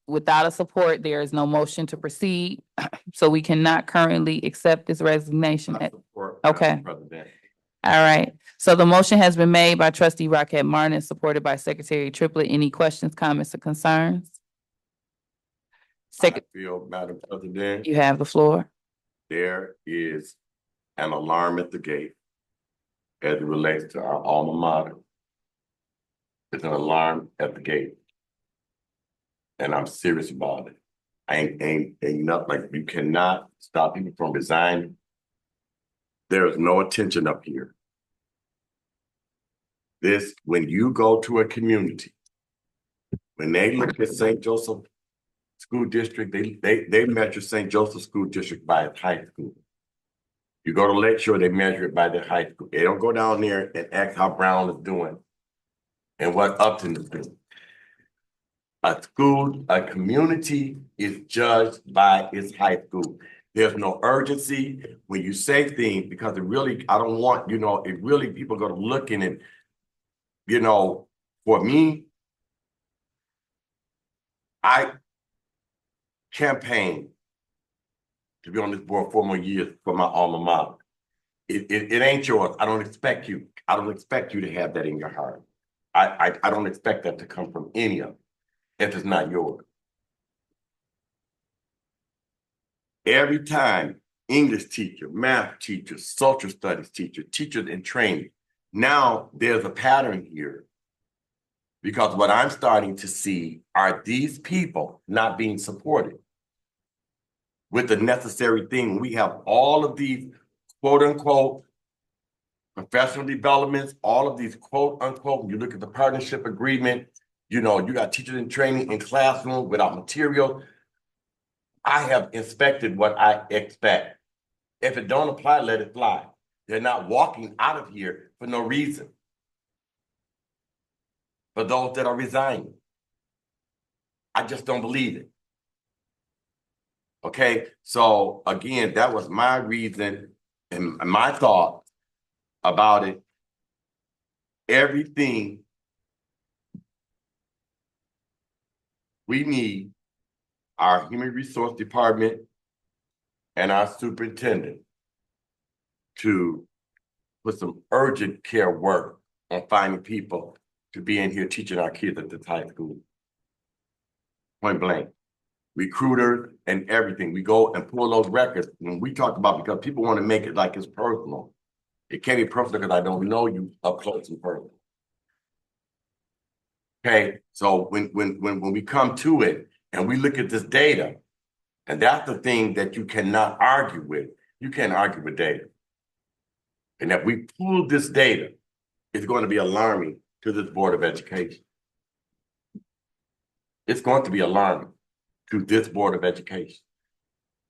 A: Without a support, there is no motion to proceed. So we cannot currently accept this resignation. Okay. All right, so the motion has been made by trustee Rocket Martin and supported by Secretary Triplett. Any questions, comments, or concerns?
G: I feel, Madam President,
A: You have the floor.
G: there is an alarm at the gate as it relates to our alma mater. There's an alarm at the gate. And I'm serious about it. Ain't nothing, like, you cannot stop people from resigning. There is no attention up here. When you go to a community, when they look at St. Joseph School District, they measure St. Joseph School District by its high school. You go to Lakeshore, they measure it by their high school. They don't go down there and ask how Brown is doing and what Upton is doing. A community is judged by its high school. There's no urgency when you say things, because it really, I don't want, it really, people go to looking and, for me, I campaigned to be on this board 4 more years for my alma mater. It ain't yours. I don't expect you to have that in your heart. I don't expect that to come from any of it if it's not yours. Every time, English teacher, math teacher, social studies teacher, teachers in training, now there's a pattern here, because what I'm starting to see are these people not being supported with the necessary thing. We have all of these quote unquote professional developments, all of these quote unquote, when you look at the partnership agreement, you got teachers in training in classroom without material. I have inspected what I expect. If it don't apply, let it fly. They're not walking out of here for no reason. For those that are resigning, I just don't believe it. Okay, so again, that was my reason and my thought about it. Everything we need, our human resource department and our superintendent to put some urgent care work on finding people to be in here teaching our kids at this high school. Point blank. Recruiters and everything. We go and pull those records when we talk about, because people want to make it like it's personal. It can't be personal because I don't know you up close and personal. Okay, so when we come to it and we look at this data, and that's the thing that you cannot argue with. You can't argue with data. And if we pull this data, it's going to be alarming to this Board of Education. It's going to be alarming to this Board of Education.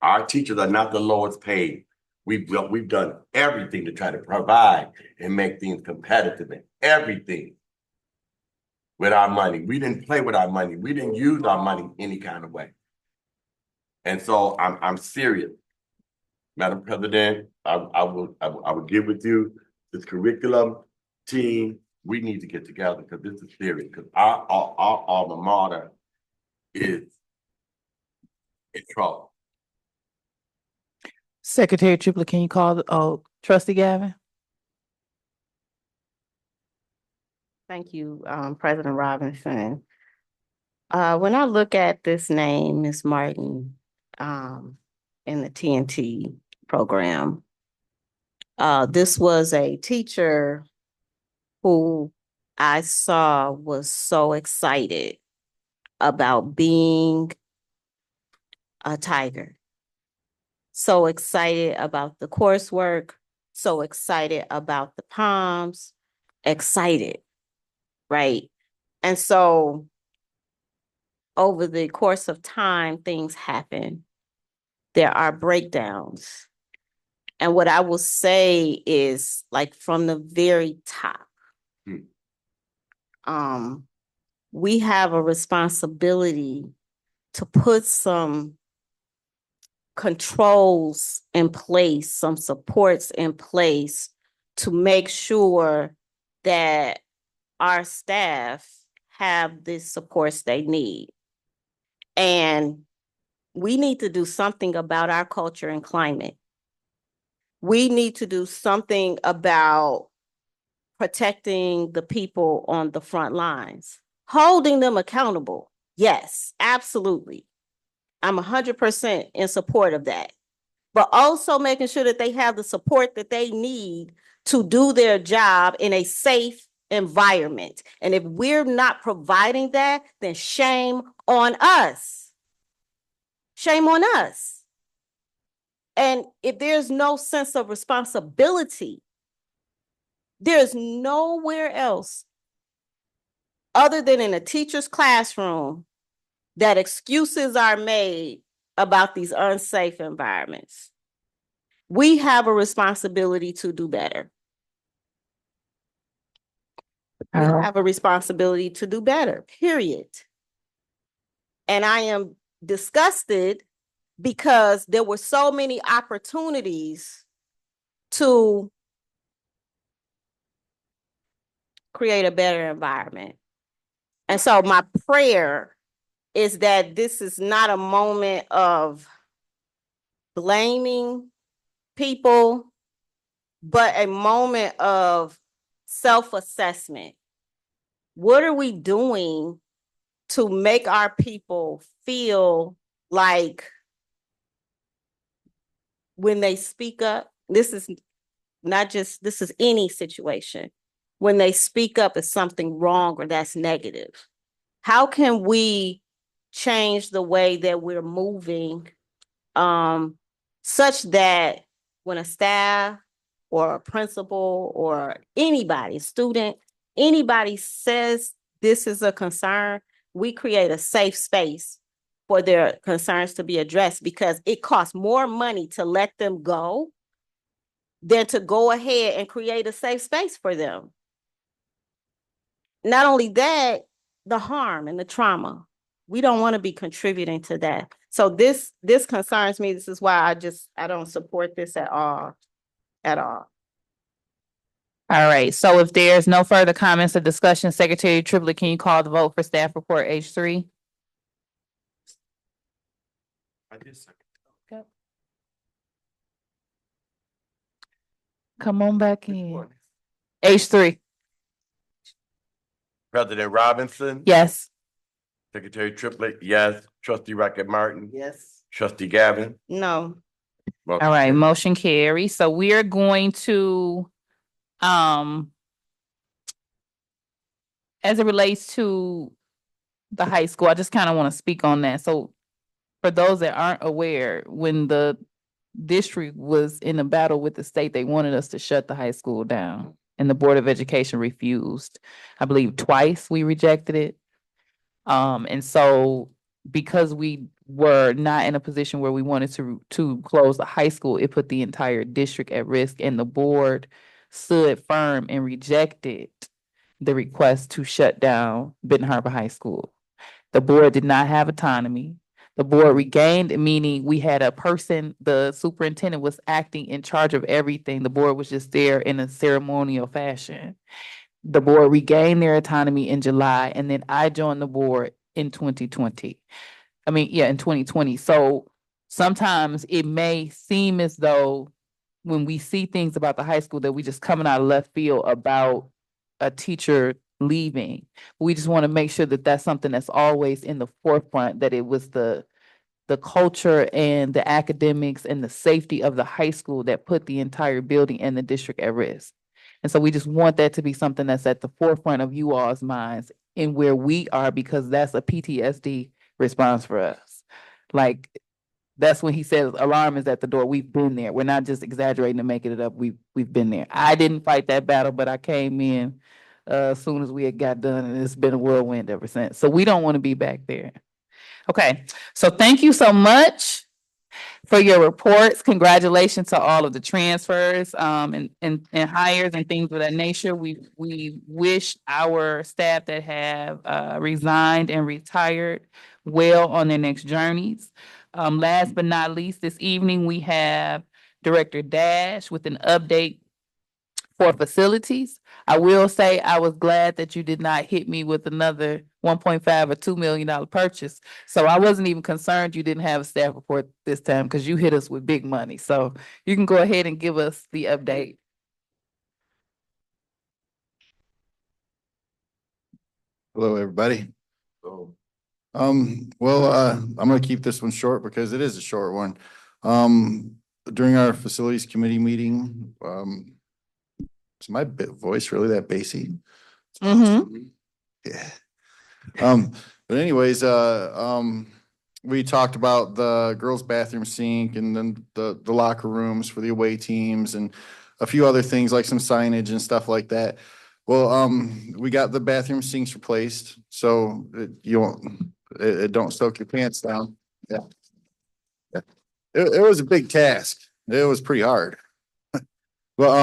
G: Our teachers are not the lowest paid. We've done everything to try to provide and make things competitive and everything with our money. We didn't play with our money. We didn't use our money any kind of way. And so I'm serious. Madam President, I will get with you, this curriculum team, we need to get together because this is serious, because our alma mater is in trouble.
A: Secretary Triplett, can you call trustee Gavin?
E: Thank you, President Robinson. When I look at this name, Ms. Martin, in the TNT program, this was a teacher who I saw was so excited about being a Tiger, so excited about the coursework, so excited about the POMs, excited, right? And so over the course of time, things happen. There are breakdowns. And what I will say is, like, from the very top, we have a responsibility to put some controls in place, some supports in place to make sure that our staff have the supports they need. And we need to do something about our culture and climate. We need to do something about protecting the people on the front lines, holding them accountable. Yes, absolutely. I'm 100% in support of that. But also making sure that they have the support that they need to do their job in a safe environment. And if we're not providing that, then shame on us. Shame on us. And if there's no sense of responsibility, there's nowhere else other than in a teacher's classroom that excuses are made about these unsafe environments. We have a responsibility to do better. We have a responsibility to do better, period. And I am disgusted because there were so many opportunities to create a better environment. And so my prayer is that this is not a moment of blaming people, but a moment of self-assessment. What are we doing to make our people feel like when they speak up, this is any situation. When they speak up, it's something wrong or that's negative. How can we change the way that we're moving such that when a staff or a principal or anybody, student, anybody says this is a concern, we create a safe space for their concerns to be addressed, because it costs more money to let them go than to go ahead and create a safe space for them. Not only that, the harm and the trauma. We don't want to be contributing to that. So this concerns me. This is why I don't support this at all. At all.
A: All right, so if there's no further comments or discussion, Secretary Triplett, can you call the vote for staff report H3? Come on back in. H3.
G: President Robinson?
A: Yes.
G: Secretary Triplett, yes. Trustee Rocket Martin?
B: Yes.
G: Trustee Gavin?
E: No.
A: All right, motion carries. So we're going to, as it relates to the high school, I just kind of want to speak on that. So for those that aren't aware, when the district was in a battle with the state, they wanted us to shut the high school down, and the Board of Education refused. I believe twice we rejected it. And so because we were not in a position where we wanted to close the high school, it put the entire district at risk, and the board stood firm and rejected the request to shut down Benton Harbor High School. The board did not have autonomy. The board regained, meaning we had a person, the superintendent was acting in charge of everything. The board was just there in a ceremonial fashion. The board regained their autonomy in July, and then I joined the board in 2020. In 2020. So sometimes it may seem as though when we see things about the high school that we just coming out of left field about a teacher leaving. We just want to make sure that that's something that's always in the forefront, that it was the culture and the academics and the safety of the high school that put the entire building and the district at risk. And so we just want that to be something that's at the forefront of you all's minds in where we are, because that's a PTSD response for us. Like, that's when he says alarm is at the door. We've been there. We're not just exaggerating and making it up. We've been there. I didn't fight that battle, but I came in as soon as we had got done, and it's been a whirlwind ever since. So we don't want to be back there. Okay, so thank you so much for your reports. Congratulations to all of the transfers and hires and things of that nature. We wish our staff that have resigned and retired well on their next journeys. Last but not least, this evening we have Director Dash with an update for facilities. I will say I was glad that you did not hit me with another 1.5 or $2 million purchase. So I wasn't even concerned you didn't have a staff report this time because you hit us with big money. So you can go ahead and give us the update.
T: Hello, everybody. I'm gonna keep this one short because it is a short one. During our facilities committee meeting, is my voice really that bassy? Yeah. But anyways, we talked about the girls' bathroom sink and then the locker rooms for the away teams and a few other things like some signage and stuff like that. Well, we got the bathroom sinks replaced, so it don't soak your pants down. Yeah. Yeah. It was a big task. It was pretty hard. Well,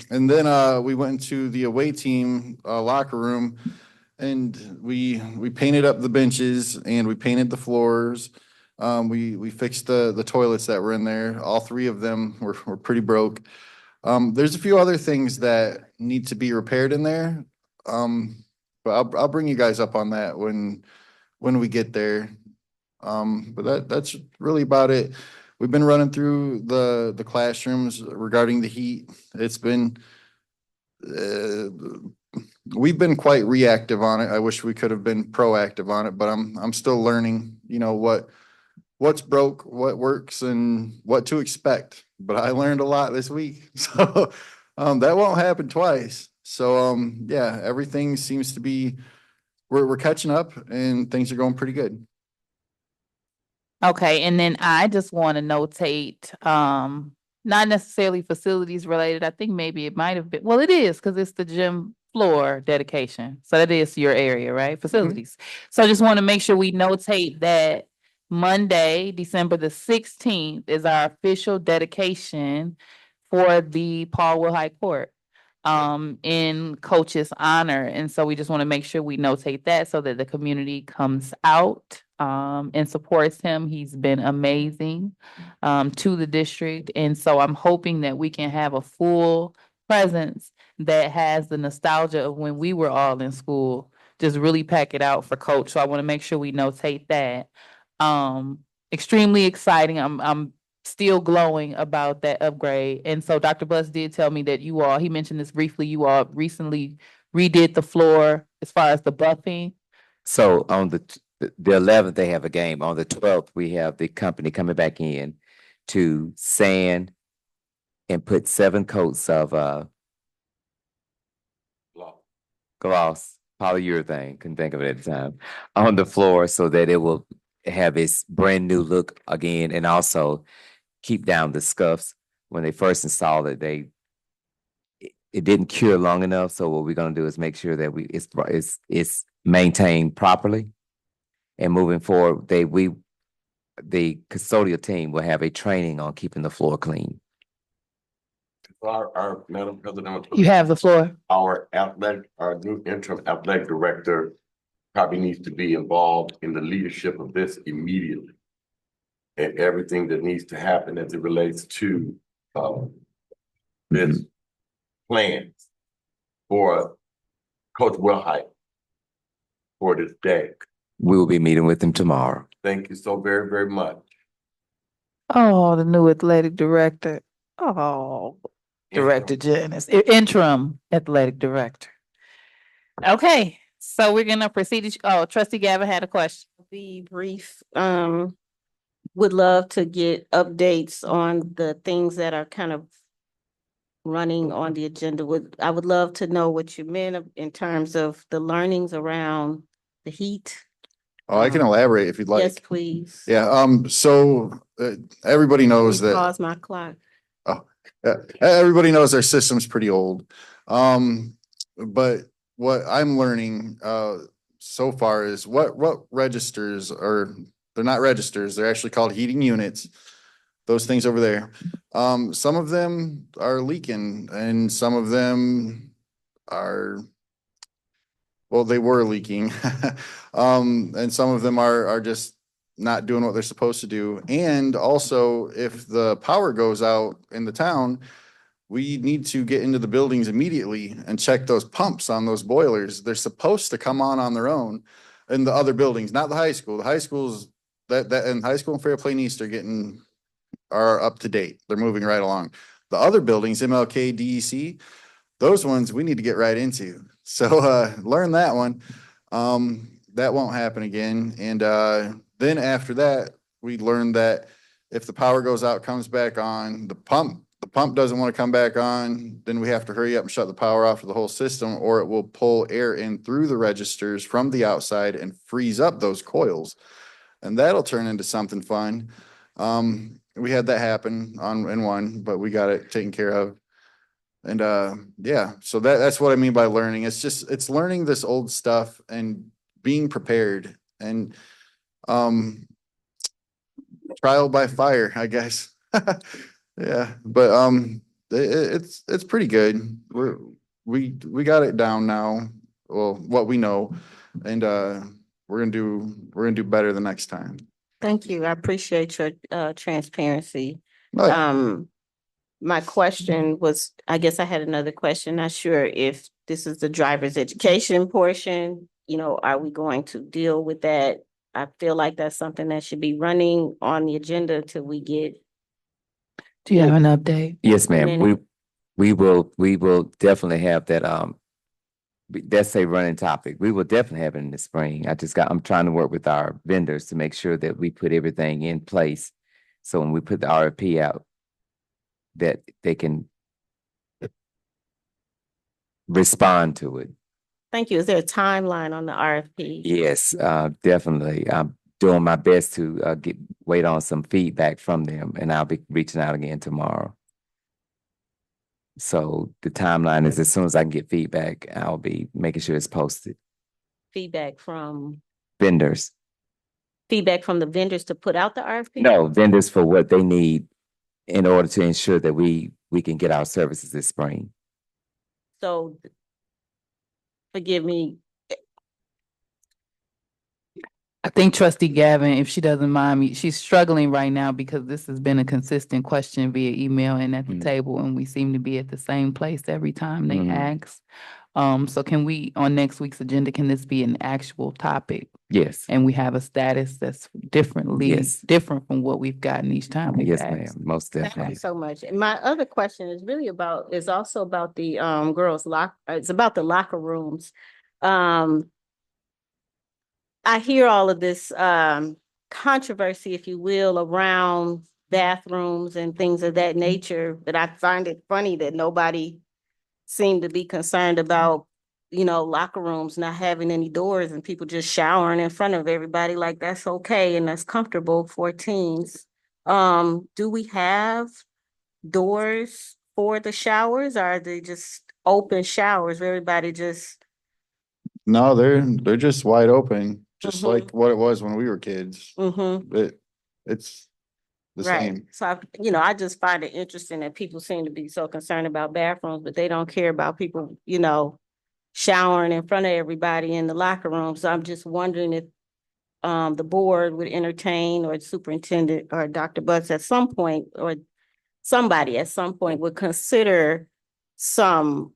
T: and then we went into the away team locker room and we painted up the benches and we painted the floors. We fixed the toilets that were in there. All three of them were pretty broke. There's a few other things that need to be repaired in there. But I'll bring you guys up on that when we get there. But that's really about it. We've been running through the classrooms regarding the heat. It's been we've been quite reactive on it. I wish we could have been proactive on it, but I'm still learning, what's broke, what works, and what to expect. But I learned a lot this week. So that won't happen twice. So yeah, everything seems to be we're catching up and things are going pretty good.
A: Okay, and then I just want to notate, not necessarily facilities related. I think maybe it might have been, well, it is because it's the gym floor dedication. So that is your area, right? Facilities. So I just want to make sure we notate that Monday, December the 16th is our official dedication for the Paul Will High Court in coach's honor. And so we just want to make sure we notate that so that the community comes out and supports him. He's been amazing to the district. And so I'm hoping that we can have a full presence that has the nostalgia of when we were all in school. Just really pack it out for coach. So I want to make sure we notate that. Extremely exciting. I'm still glowing about that upgrade. And so Dr. Bus did tell me that he mentioned this briefly, you all recently redid the floor as far as the buffing.
F: So on the 11th, they have a game. On the 12th, we have the company coming back in to sand and put 7 coats of gloss, polyurethane, couldn't think of it at the time, on the floor so that it will have its brand new look again, and also keep down the scuffs. When they first installed it, it didn't cure long enough. So what we're gonna do is make sure that it's maintained properly. And moving forward, the custodial team will have a training on keeping the floor clean.
G: Our Madam President.
A: You have the floor.
G: Our new interim athletic director probably needs to be involved in the leadership of this immediately. And everything that needs to happen as it relates to this plan for Coach Wilhite for this day.
F: We will be meeting with them tomorrow.
G: Thank you so very, very much.
A: Oh, the new athletic director. Oh, Director Janice, interim athletic director. Okay, so we're gonna proceed. Trustee Gavin had a question.
E: Be brief. Would love to get updates on the things that are kind of running on the agenda. I would love to know what you meant in terms of the learnings around the heat.
T: Oh, I can elaborate if you'd like.
E: Yes, please.
T: Yeah, so everybody knows that.
E: Pause my clock.
T: Oh, yeah, everybody knows our system's pretty old. But what I'm learning, so far is what registers are, they're not registers, they're actually called heating units. Those things over there. Some of them are leaking and some of them are, well, they were leaking. And some of them are just not doing what they're supposed to do. And also, if the power goes out in the town, we need to get into the buildings immediately and check those pumps on those boilers. They're supposed to come on their own in the other buildings, not the high school. The high schools and high school and Fairplay East are up to date. They're moving right along. The other buildings, MLK, DEC, those ones we need to get right into. So learn that one. That won't happen again. And then after that, we learned that if the power goes out, comes back on, the pump doesn't want to come back on, then we have to hurry up and shut the power off to the whole system, or it will pull air in through the registers from the outside and freeze up those coils. And that'll turn into something fun. We had that happen in one, but we got it taken care of. And yeah, so that's what I mean by learning. It's learning this old stuff and being prepared and trial by fire, I guess. Yeah, but it's pretty good. We got it down now. Well, what we know, and we're gonna do better the next time.
E: Thank you. I appreciate your transparency.
T: Oh, yeah.
E: My question was, I guess I had another question. Not sure if this is the driver's education portion, are we going to deal with that? I feel like that's something that should be running on the agenda till we get.
A: Do you have an update?
F: Yes, ma'am.
E: then-
F: We will definitely have that, that's a running topic. We will definitely have it in the spring. I'm trying to work with our vendors to make sure that we put everything in place. So when we put the RFP out, that they can respond to it.
E: Thank you. Is there a timeline on the RFP?
F: Yes, definitely. I'm doing my best to wait on some feedback from them, and I'll be reaching out again tomorrow. So the timeline is as soon as I can get feedback, I'll be making sure it's posted.
E: Feedback from
F: Vendors.
E: Feedback from the vendors to put out the RFP?
F: No, vendors for what they need in order to ensure that we can get our services this spring.
E: So forgive me.
A: I think Trustee Gavin, if she doesn't mind me, she's struggling right now because this has been a consistent question via email and at the table, and we seem to be at the same place every time they ask. So can we, on next week's agenda, can this be an actual topic?
F: Yes.
A: And we have a status that's different from what we've gotten each time we've
F: Yes,
A: asked.
F: ma'am. Most
E: Thank
F: definitely.
E: you so much. And my other question is also about the girls' it's about the locker rooms. I hear all of this controversy, if you will, around bathrooms and things of that nature, but I find it funny that nobody seemed to be concerned about, locker rooms not having any doors and people just showering in front of everybody like that's okay and that's comfortable for teens. Do we have doors for the showers, or are they just open showers where everybody just?
T: No, they're just wide open, just
E: Mhm.
T: like what it was when we were kids.
E: Mm-hmm.
T: It's the
E: Right.
T: same.
E: So, I just find it interesting that people seem to be so concerned about bathrooms, but they don't care about people, showering in front of everybody in the locker room. So I'm just wondering if the board would entertain, or the superintendent or Dr. Butts at some point, or somebody at some point would consider some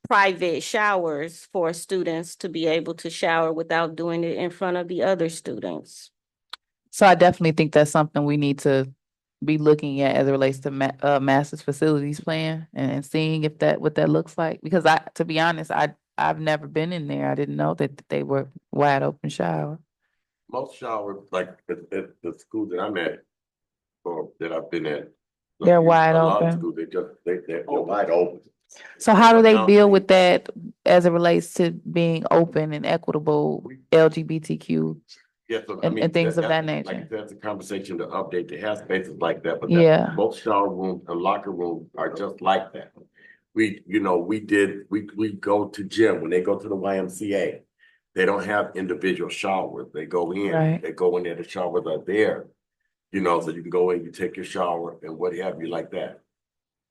E: private showers for students to be able to shower without doing it in front of the other students.
A: So I definitely think that's something we need to be looking at as it relates to master's facilities plan and seeing what that looks like. Because to be honest, I've never been in there. I didn't know that they were wide open shower.
G: Most showers, like at the school that I'm at, or that I've been at.
A: They're wide
G: a lot of
A: open.
G: schools, they're wide open.
A: So how do they deal with that as it relates to being open and equitable LGBTQ
G: Yes, so,
A: and things of that nature?
G: Like that's a conversation to update, to have spaces like that, but
A: Yeah.
G: most shower rooms and locker rooms are just like that. we go to gym, when they go to the YMCA, they don't have individual showers. They go in,
A: Right.
G: they go in there, the showers are there. So you can go in, you take your shower and what have you like that.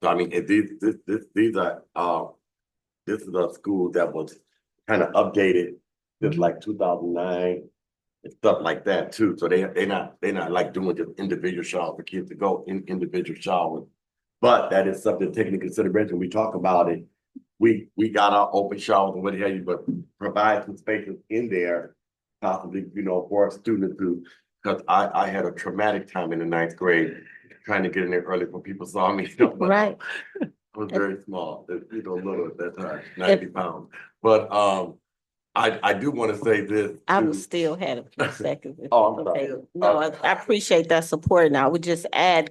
G: So I mean, these are, this is a school that was kind of updated since like 2009 and stuff like that too. So they're not like doing just individual showers for kids to go in individual showers. But that is something to take into consideration. We talk about it. We got our open showers and what have you, but provide some spaces in there, possibly, for students to, because I had a traumatic time in the 9th grade trying to get in there early when people saw me. But
E: Right.
G: I was very small, little at that time, 90 pounds. But I do want to say this.
E: I
G: too.
E: would still had a few seconds. if
G: Oh,
E: it's
G: I'm sorry.
E: okay. No, I appreciate that support. And I would just add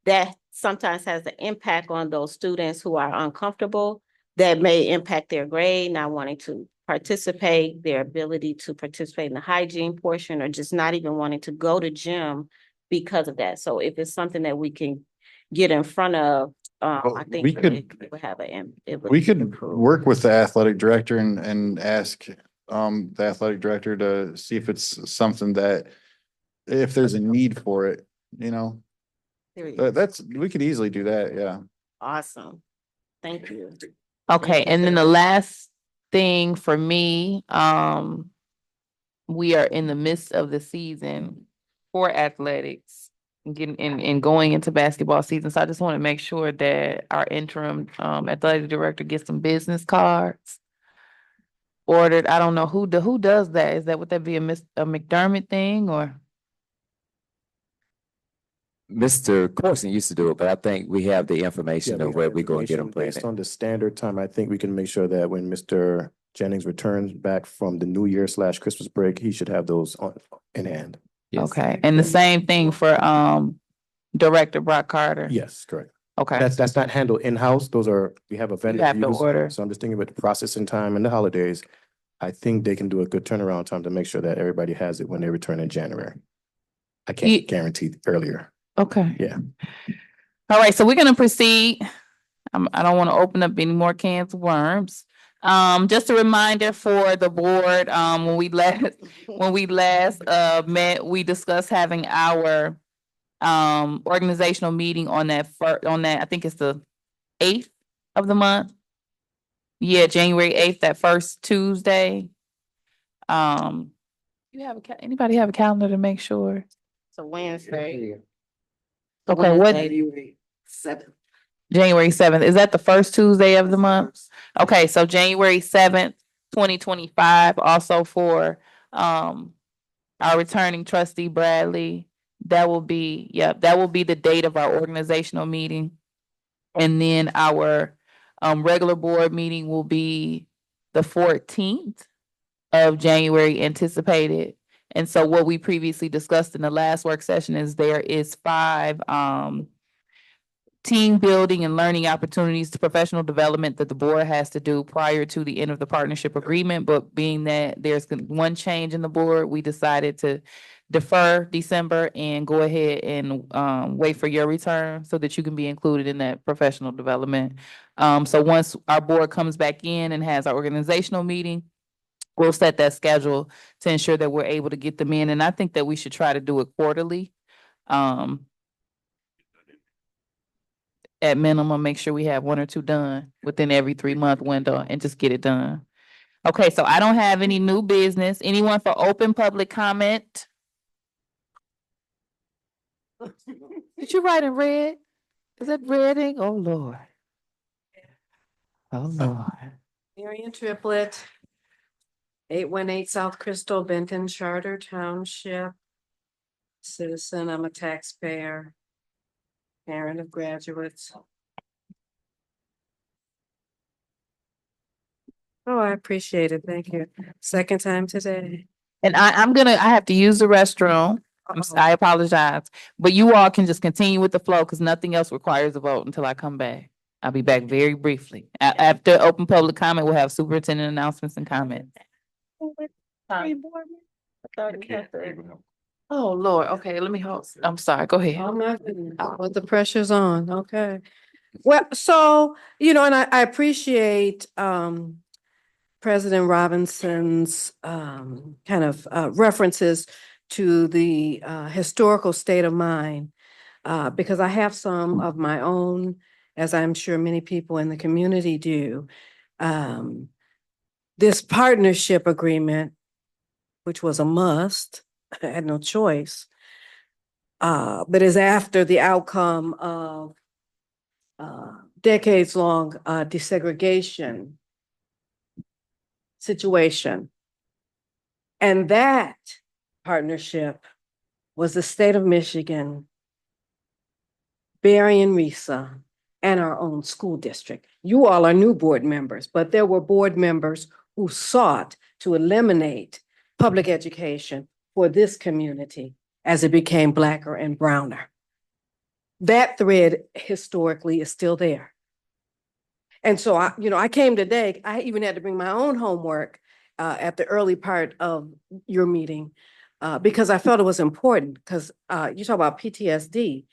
E: that sometimes has an impact on those students who are uncomfortable, that may impact their grade, not wanting to participate, their ability to participate in the hygiene portion, or just not even wanting to go to gym because of that. So if it's something that we can get in front of, I think it would have
T: We could work with the athletic director and ask the athletic director to see if it's something that, if there's a need for it, we could easily do that, yeah.
E: Awesome. Thank you.
A: Okay, and then the last thing for me, we are in the midst of the season for athletics, getting and going into basketball season. So I just want to make sure that our interim athletic director gets some business cards ordered. I don't know who does that. Would that be a McDermott thing or?
F: Mr. Corson used to do it, but I think we have the information
R: Yeah,
F: of where we go and get them
R: Based
F: planted.
R: on the standard time, I think we can make sure that when Mr. Jennings returns back from the New Year / Christmas break, he should have those in hand.
F: Yes.
A: Okay, and the same thing for Director Brock Carter?
R: Yes, correct.
A: Okay.
R: That's not handled in-house. We have a vendor.
A: have to
R: use.
A: order.
R: So I'm just thinking about the processing time and the holidays. I think they can do a good turnaround time to make sure that everybody has it when they return in January. I can't guarantee earlier.
A: Okay.
R: Yeah.
A: All right, so we're gonna proceed. I don't want to open up any more cans of worms. Just a reminder for the board, when we last met, we discussed having our organizational meeting on that I think it's the 8th of the month. Yeah, January 8th, that first Tuesday. Anybody have a calendar to make sure?
E: It's a Wednesday.
A: Okay, what?
B: January 7th.
A: January 7th. Is that the first Tuesday of the month? Okay, so January 7th, 2025, also for our returning trustee Bradley. That will be the date of our organizational meeting. And then our regular board meeting will be the 14th of January anticipated. And so what we previously discussed in the last work session is there is 5 team building and learning opportunities to professional development that the board has to do prior to the end of the partnership agreement. But being that there's one change in the board, we decided to defer December and go ahead and wait for your return so that you can be included in that professional development. So once our board comes back in and has our organizational meeting, we'll set that schedule to ensure that we're able to get them in. And I think that we should try to do it quarterly. At minimum, make sure we have 1 or 2 done within every 3-month window and just get it done. Okay, so I don't have any new business. Anyone for open public comment? Did you write in red? Is that red ink? Oh, Lord. Oh, Lord.
U: Marion Triplett, 818 South Crystal, Benton Charter Township. Citizen, I'm a taxpayer. Parent of graduates. Oh, I appreciate it. Thank you. Second time today.
A: And I have to use the restroom. I apologize, but you all can just continue with the flow because nothing else requires a vote until I come back. I'll be back very briefly. After open public comment, we'll have superintendent announcements and comments. Oh, Lord. Okay, let me hold. I'm sorry. Go ahead.
U: Oh, my goodness. But the pressure's on. Okay. Well, so, and I appreciate President Robinson's kind of references to the historical state of mind, because I have some of my own, as I'm sure many people in the community do. This partnership agreement, which was a must, I had no choice, but is after the outcome of decades-long desegregation situation. And that partnership was the state of Michigan, Barry and Risa, and our own school district. You all are new board members, but there were board members who sought to eliminate public education for this community as it became Blacker and browner. That thread historically is still there. And so I came today, I even had to bring my own homework at the early part of your meeting because I felt it was important because you talk about PTSD.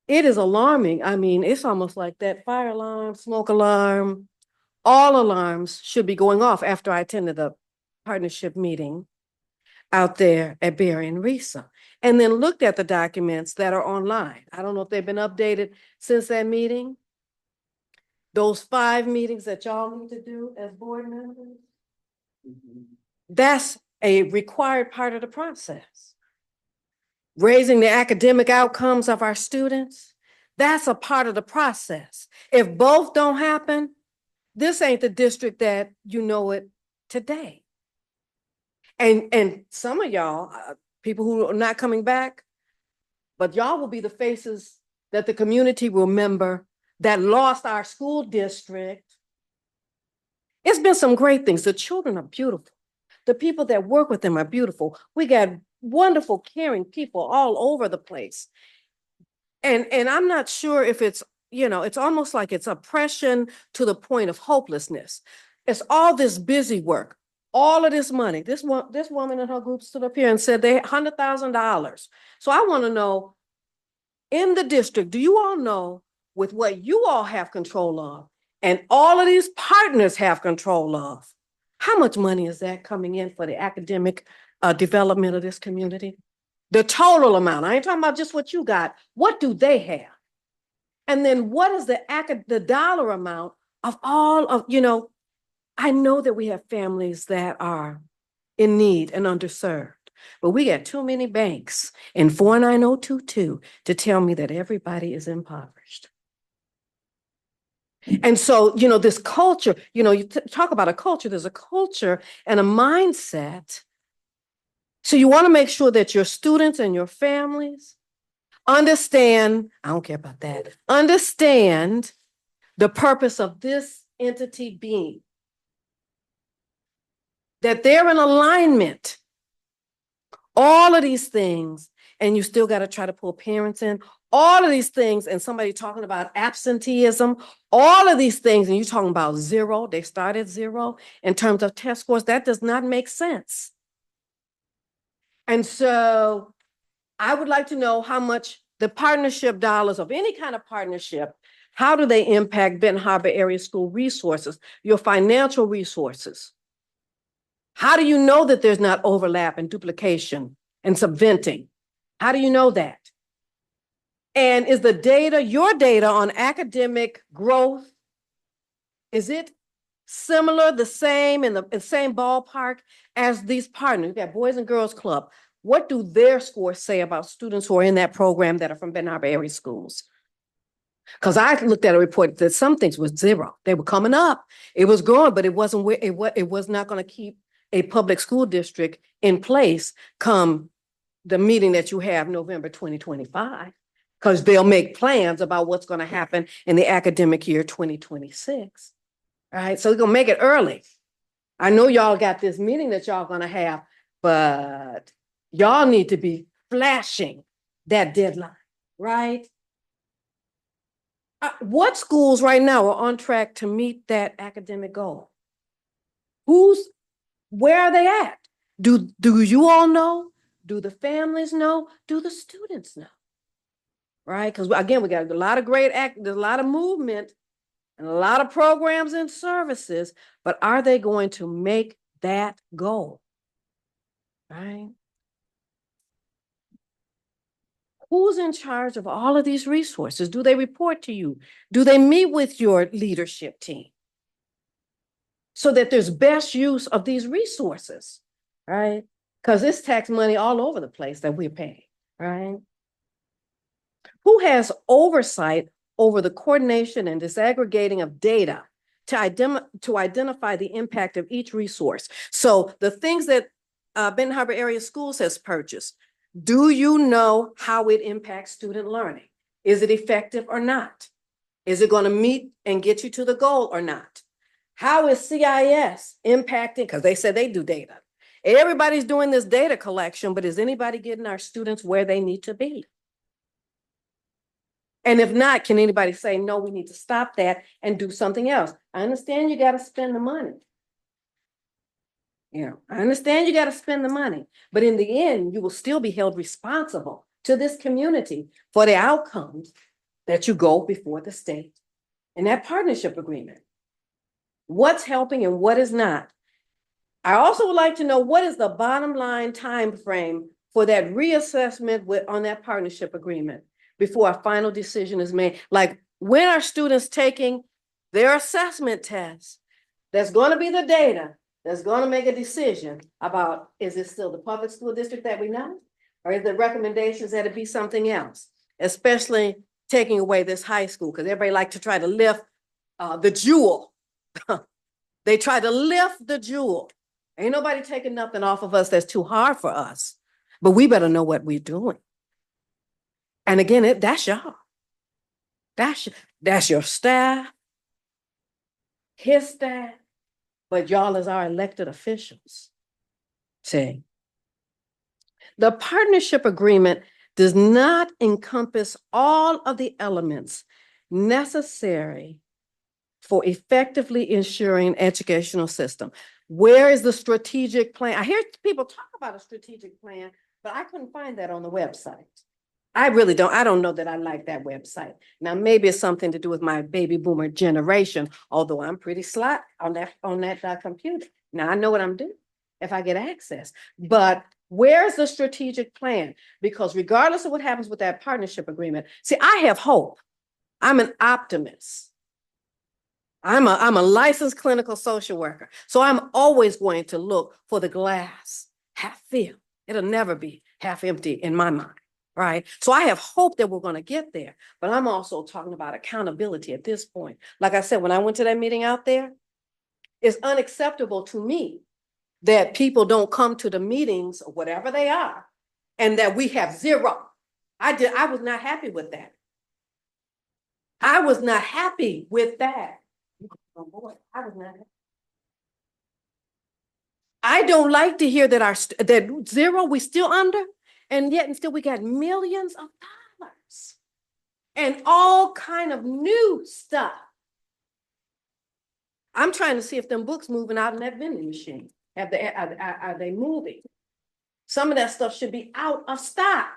U: It is alarming. I mean, it's almost like that fire alarm, smoke alarm, all alarms should be going off after I attended the partnership meeting out there at Barry and Risa, and then looked at the documents that are online. I don't know if they've been updated since that meeting. Those 5 meetings that y'all need to do as board members, that's a required part of the process. Raising the academic outcomes of our students, that's a part of the process. If both don't happen, this ain't the district that you know it today. And some of y'all, people who are not coming back, but y'all will be the faces that the community will remember that lost our school district. It's been some great things. The children are beautiful. The people that work with them are beautiful. We got wonderful, caring people all over the place. And I'm not sure if it's, it's almost like it's oppression to the point of hopelessness. It's all this busy work, all of this money. This woman and her group stood up here and said they had $100,000. So I want to know, in the district, do you all know with what you all have control of and all of these partners have control of, how much money is that coming in for the academic development of this community? The total amount. I ain't talking about just what you got. What do they have? And then what is the dollar amount of all of, I know that we have families that are in need and underserved, but we got too many banks in 49022 to tell me that everybody is impoverished. And so, this culture, you talk about a culture, there's a culture and a mindset. So you want to make sure that your students and your families understand, I don't care about that, understand the purpose of this entity being, that they're in alignment. All of these things, and you still got to try to pull parents in, all of these things, and somebody talking about absenteeism, all of these things, and you're talking about zero, they start at 0 in terms of test scores, that does not make sense. And so I would like to know how much the partnership dollars of any kind of partnership, how do they impact Benton Harbor area school resources, your financial resources? How do you know that there's not overlap and duplication and subventing? How do you know that? And is the data, your data on academic growth, is it similar, the same, in the same ballpark as these partners? We got Boys and Girls Club. What do their scores say about students who are in that program that are from Benton Harbor area schools? Because I looked at a report that some things was 0. They were coming up. It was growing, but it wasn't where it was not going to keep a public school district in place come the meeting that you have November 2025, because they'll make plans about what's going to happen in the academic year 2026. All right, so we're going to make it early. I know y'all got this meeting that y'all going to have, but y'all need to be flashing that deadline, right? What schools right now are on track to meet that academic goal? Where are they at? Do you all know? Do the families know? Do the students know? right? Because again, we got a lot of there's a lot of movement and a lot of programs and services, but are they going to make that goal? Right? Who's in charge of all of these resources? Do they report to you? Do they meet with your leadership team? So that there's best use of these resources, right? Because it's tax money all over the place that we're paying, right? Who has oversight over the coordination and disaggregating of data to identify the impact of each resource? So the things that Benton Harbor Area Schools has purchased, do you know how it impacts student learning? Is it effective or not? Is it going to meet and get you to the goal or not? How is CIS impacting? Because they said they do data. Everybody's doing this data collection, but is anybody getting our students where they need to be? And if not, can anybody say, no, we need to stop that and do something else? I understand you got to spend the money. You know, I understand you got to spend the money, but in the end, you will still be held responsible to this community for the outcomes that you go before the state in that partnership agreement. What's helping and what is not. I also would like to know what is the bottom line time frame for that reassessment on that partnership agreement before a final decision is made. Like, when are students taking their assessment tests? That's going to be the data that's going to make a decision about, is it still the public school district that we know? Or is the recommendations that it be something else? Especially taking away this high school, because everybody like to try to lift the jewel. They try to lift the jewel. Ain't nobody taking nothing off of us that's too hard for us, but we better know what we're doing. And again, that's y'all. That's your staff, his staff, but y'all as our elected officials. See, the partnership agreement does not encompass all of the elements necessary for effectively ensuring educational system. Where is the strategic plan? I hear people talk about a strategic plan, but I couldn't find that on the website. I don't know that I like that website. Now, maybe it's something to do with my baby boomer generation, although I'm pretty sly on that computer. Now I know what I'm doing if I get access, but where's the strategic plan? Because regardless of what happens with that partnership agreement, see, I have hope. I'm an optimist. I'm a licensed clinical social worker. So I'm always going to look for the glass half filled. It'll never be half empty in my mind, right? So I have hope that we're going to get there, but I'm also talking about accountability at this point. Like I said, when I went to that meeting out there, it's unacceptable to me that people don't come to the meetings, whatever they are, and that we have zero. I was not happy with that. I was not happy with that. Oh boy, I was not. I don't like to hear that that zero we still under, and yet and still we got millions of dollars and all kind of new stuff. I'm trying to see if them books moving out in that vending machine. Are they moving? Some of that stuff should be out of stock.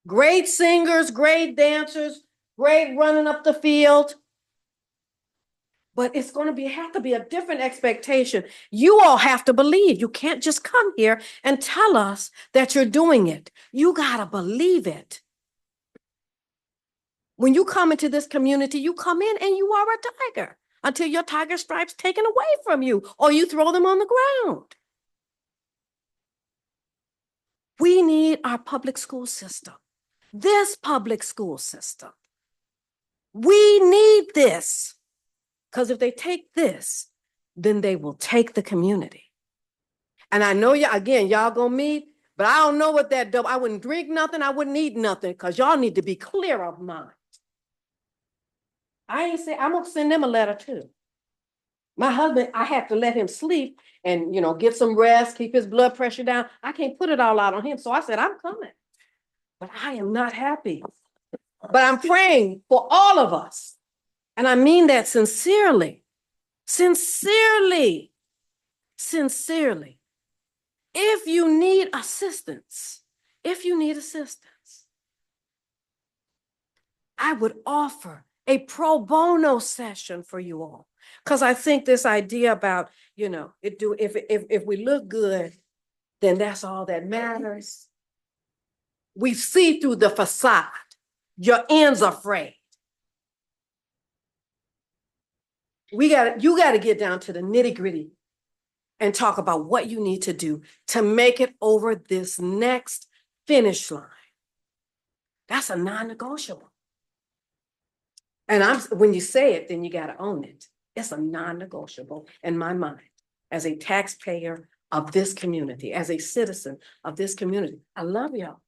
U: Great singers, great dancers, great running up the field. But it's going to have to be a different expectation. You all have to believe. You can't just come here and tell us that you're doing it. You got to believe it. When you come into this community, you come in and you are a tiger until your tiger stripes taken away from you or you throw them on the ground. We need our public school system. This public school system. We need this. Because if they take this, then they will take the community. And I know y'all gonna meet, but I don't know what that does. I wouldn't drink nothing, I wouldn't eat nothing, because y'all need to be clear of mine. I'm gonna send them a letter too. My husband, I have to let him sleep and get some rest, keep his blood pressure down. I can't put it all out on him. So I said, I'm coming. But I am not happy. But I'm praying for all of us. And I mean that sincerely. Sincerely. If you need assistance, I would offer a pro bono session for you all. Because I think this idea about, if we look good, then that's all that matters. We see through the facade. Your ends are frayed. You got to get down to the nitty gritty and talk about what you need to do to make it over this next finish line. That's a non-negotiable. And when you say it, then you got to own it. It's a non-negotiable in my mind as a taxpayer of this community, as a citizen of this community. I love y'all.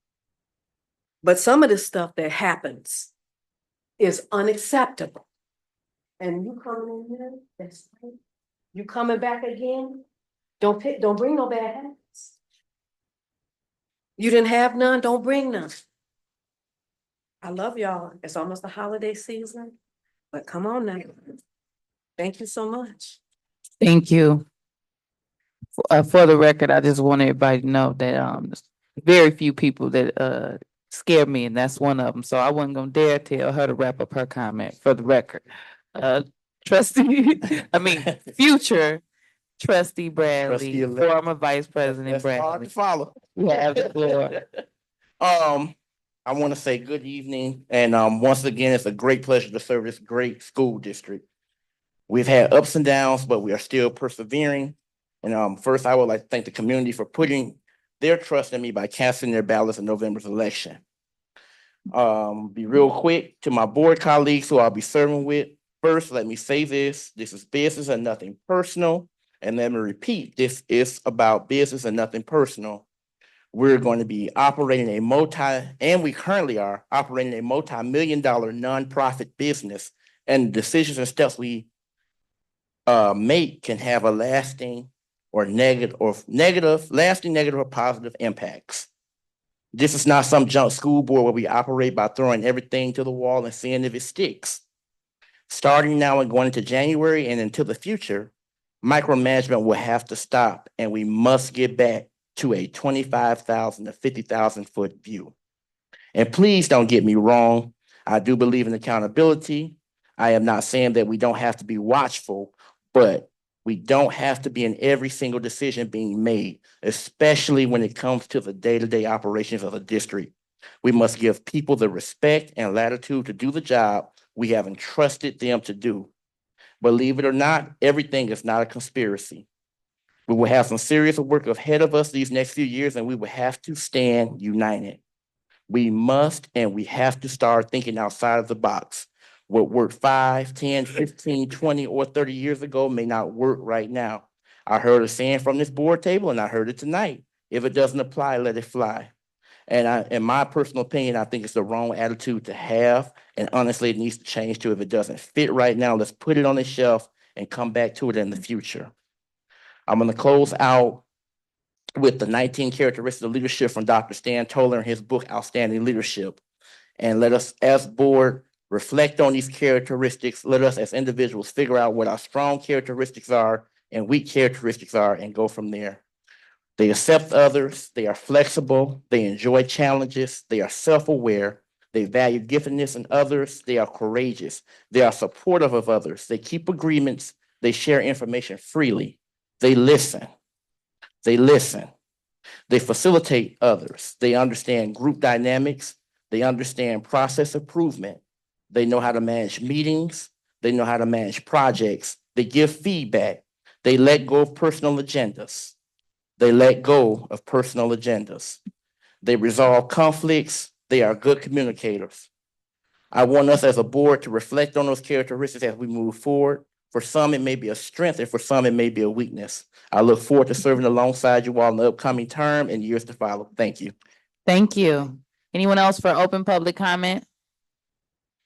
U: But some of the stuff that happens is unacceptable. And you coming in here, that's right. You coming back again? Don't bring no bad habits. You didn't have none, don't bring none. I love y'all. It's almost the holiday season, but come on now. Thank you so much.
A: Thank you. For the record, I just want everybody to know that very few people that scare me, and that's one of them. So I wasn't gonna dare tell her to wrap up her comment. For the record, future Trustee Bradley,
H: Trustee-elect.
A: former Vice President
H: That's hard
A: Bradley.
H: to follow.
A: You have the floor.
H: I want to say good evening, and once again, it's a great pleasure to serve this great school district. We've had ups and downs, but we are still persevering. And first, I would like to thank the community for putting their trust in me by casting their ballots in November's election. Be real quick to my board colleagues who I'll be serving with. First, let me say this is business and nothing personal. And let me repeat, this is about business and nothing personal. We're going to be operating we currently are operating a multi-million-dollar nonprofit business, and decisions and steps we make can have a lasting or lasting negative or positive impacts. This is not some junk school board where we operate by throwing everything to the wall and seeing if it sticks. Starting now and going into January and into the future, micromanagement will have to stop, and we must get back to a 25,000 to 50,000 foot view. And please don't get me wrong. I do believe in accountability. I am not saying that we don't have to be watchful, but we don't have to be in every single decision being made, especially when it comes to the day-to-day operations of the district. We must give people the respect and latitude to do the job we have entrusted them to do. Believe it or not, everything is not a conspiracy. We will have some serious work ahead of us these next few years, and we will have to stand united. We must and we have to start thinking outside of the box. What worked 5, 10, 15, 20, or 30 years ago may not work right now. I heard a saying from this board table, and I heard it tonight. If it doesn't apply, let it fly. And in my personal opinion, I think it's the wrong attitude to have. And honestly, it needs to change too. If it doesn't fit right now, let's put it on the shelf and come back to it in the future. I'm going to close out with the 19 characteristics of leadership from Dr. Stan Toller in his book, Outstanding Leadership. And let us, as board, reflect on these characteristics. Let us, as individuals, figure out what our strong characteristics are and weak characteristics are and go from there. They accept others. They are flexible. They enjoy challenges. They are self-aware. They value giftedness in others. They are courageous. They are supportive of others. They keep agreements. They share information freely. They listen. They listen. They facilitate others. They understand group dynamics. They understand process improvement. They know how to manage meetings. They know how to manage projects. They give feedback. They let go of personal agendas. They let go of personal agendas. They resolve conflicts. They are good communicators. I want us as a board to reflect on those characteristics as we move forward. For some, it may be a strength, and for some, it may be a weakness. I look forward to serving alongside you all in the upcoming term and years to follow. Thank you.
A: Thank you. Anyone else for open public comment?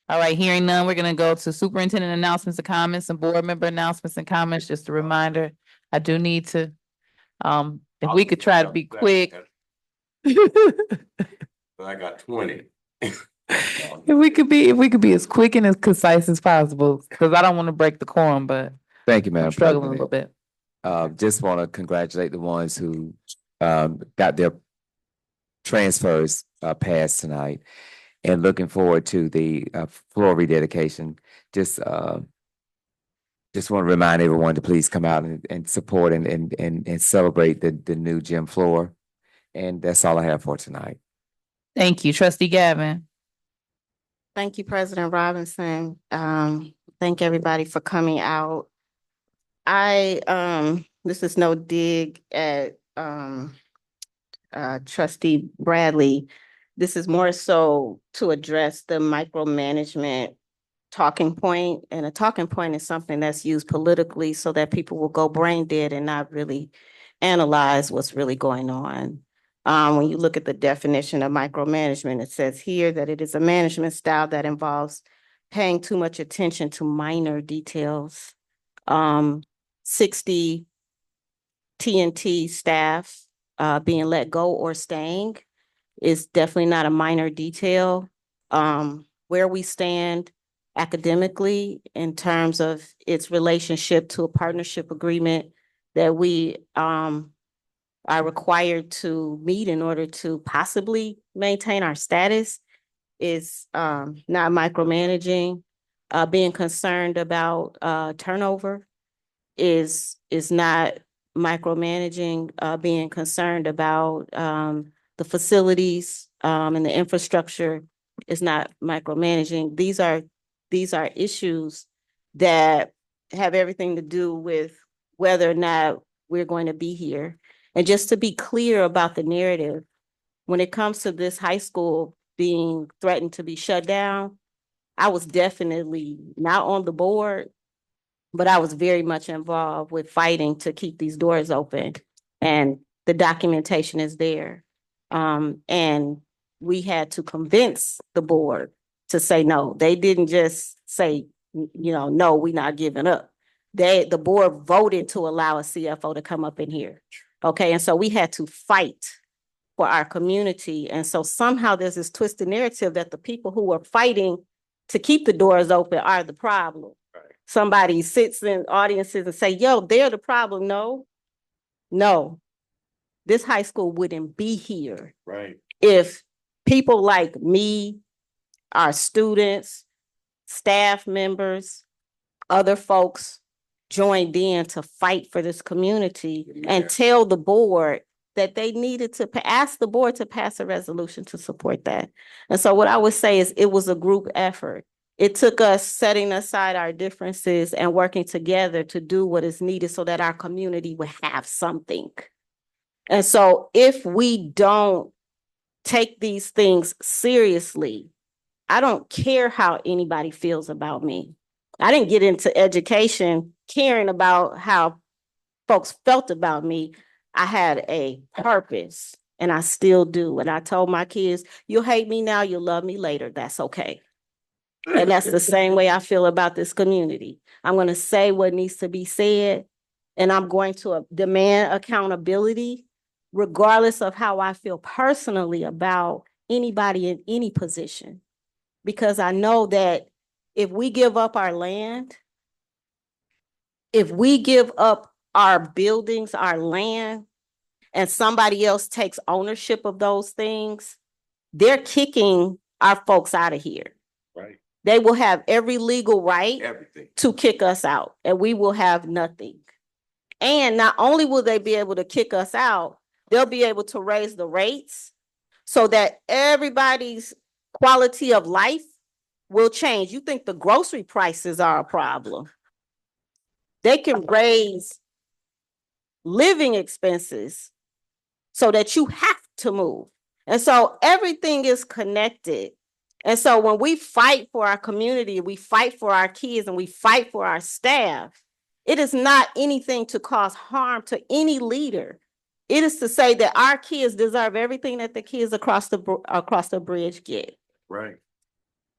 A: All right, hearing none, we're gonna go to superintendent announcements and comments and board member announcements and comments. Just a reminder, I do need to, if we could try to be quick.
G: I got 20.
A: If we could be as quick and as concise as possible, because I don't want to break the quorum, but
F: Thank you,
A: I'm
F: Madam
A: struggling a little
F: President.
A: bit.
F: Just want to congratulate the ones who got their transfers passed tonight. and looking forward to the floor rededication. Just want to remind everyone to please come out and support and celebrate the new gym floor. And that's all I have for tonight.
A: Thank you, trustee Gavin.
E: Thank you, President Robinson. Thank everybody for coming out. This is no dig at trustee Bradley. This is more so to address the micromanagement talking point. And a talking point is something that's used politically so that people will go brain dead and not really analyze what's really going on. When you look at the definition of micromanagement, it says here that it is a management style that involves paying too much attention to minor details. 60 TNT staff being let go or staying is definitely not a minor detail. Where we stand academically in terms of its relationship to a partnership agreement that we are required to meet in order to possibly maintain our status is not micromanaging. Being concerned about turnover is not micromanaging. Being concerned about the facilities and the infrastructure is not micromanaging. These are issues that have everything to do with whether or not we're going to be here. And just to be clear about the narrative, when it comes to this high school being threatened to be shut down, I was definitely not on the board, but I was very much involved with fighting to keep these doors open. And the documentation is there. And we had to convince the board to say no. They didn't just say, no, we're not giving up. The board voted to allow a CFO to come up in here. Okay, and so we had to fight for our community. And so somehow there's this twisted narrative that the people who are fighting to keep the doors open are the problem. Right. Somebody sits in audiences and say, yo, they're the problem. No, this high school wouldn't be here.
G: Right.
E: If people like me, our students, staff members, other folks joined in to fight for this community and tell the board that they needed to ask the board to pass a resolution to support that. And so what I would say is it was a group effort. It took us setting aside our differences and working together to do what is needed so that our community would have something. And so if we don't take these things seriously, I don't care how anybody feels about me. I didn't get into education caring about how folks felt about me. I had a purpose and I still do. And I told my kids, you'll hate me now, you'll love me later. That's okay. And that's the same way I feel about this community. I'm going to say what needs to be said, and I'm going to demand accountability, regardless of how I feel personally about anybody in any position. Because I know that if we give up our land, if we give up our buildings, our land, and somebody else takes ownership of those things, they're kicking our folks out of here.
G: Right.
E: They will have every legal right
G: Everything
E: to kick us out, and we will have nothing. And not only will they be able to kick us out, they'll be able to raise the rates so that everybody's quality of life will change. You think the grocery prices are a problem? They can raise living expenses so that you have to move. And so everything is connected. And so when we fight for our community, we fight for our kids, and we fight for our staff, it is not anything to cause harm to any leader. It is to say that our kids deserve everything that the kids across the bridge get.
G: Right.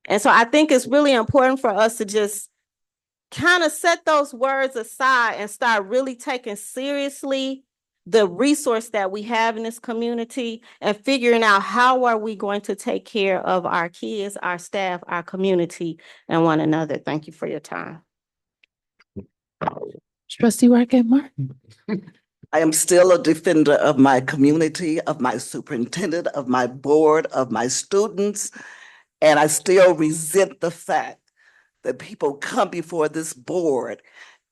E: And so I think it's really important for us to just kind of set those words aside and start really taking seriously the resource that we have in this community and figuring out how are we going to take care of our kids, our staff, our community, and one another. Thank you for your time.
A: Trustee Rocket Martin.
B: I am still a defender of my community, of my superintendent, of my board, of my students. And I still resent the fact that people come before this board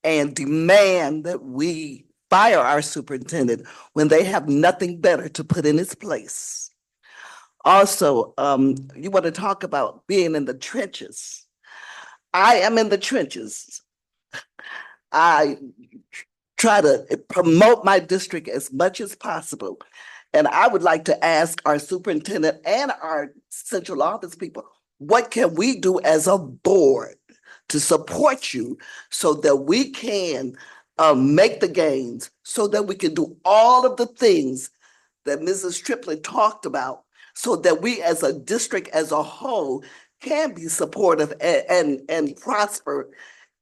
B: and demand that we fire our superintendent when they have nothing better to put in its place. Also, you want to talk about being in the trenches. I am in the trenches. I try to promote my district as much as possible. And I would like to ask our superintendent and our central office people, what can we do as a board to support you so that we can make the gains, so that we can do all of the things that Mrs. Triplett talked about, so that we as a district as a whole can be supportive and prosper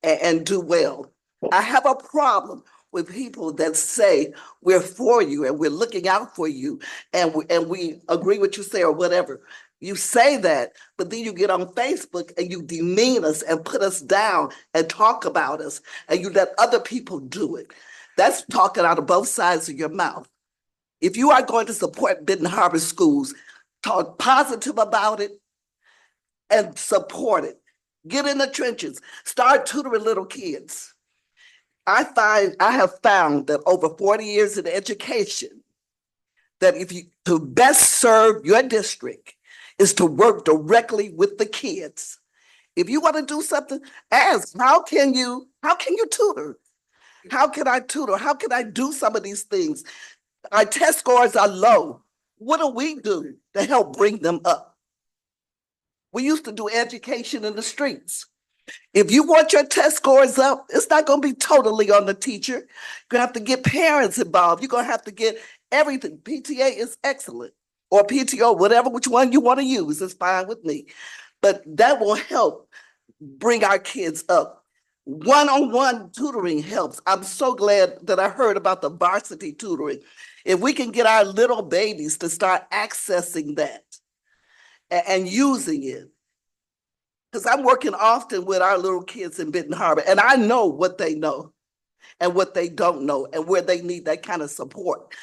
B: and do well. I have a problem with people that say we're for you and we're looking out for you and we agree with you say or whatever. You say that, but then you get on Facebook and you demean us and put us down and talk about us and you let other people do it. That's talking out of both sides of your mouth. If you are going to support Benton Harbor schools, talk positive about it and support it. Get in the trenches. Start tutoring little kids. I have found that over 40 years in education, that if you to best serve your district is to work directly with the kids. If you want to do something, ask, how can you tutor? How can I tutor? How can I do some of these things? Our test scores are low. What do we do to help bring them up? We used to do education in the streets. If you want your test scores up, it's not going to be totally on the teacher. You're going to have to get parents involved. You're going to have to get everything. PTA is excellent, or PTO, whatever, which one you want to use is fine with me. But that will help bring our kids up. One-on-one tutoring helps. I'm so glad that I heard about the varsity tutoring. If we can get our little babies to start accessing that and using it, because I'm working often with our little kids in Benton Harbor, and I know what they know and what they don't know and where they need that kind of support.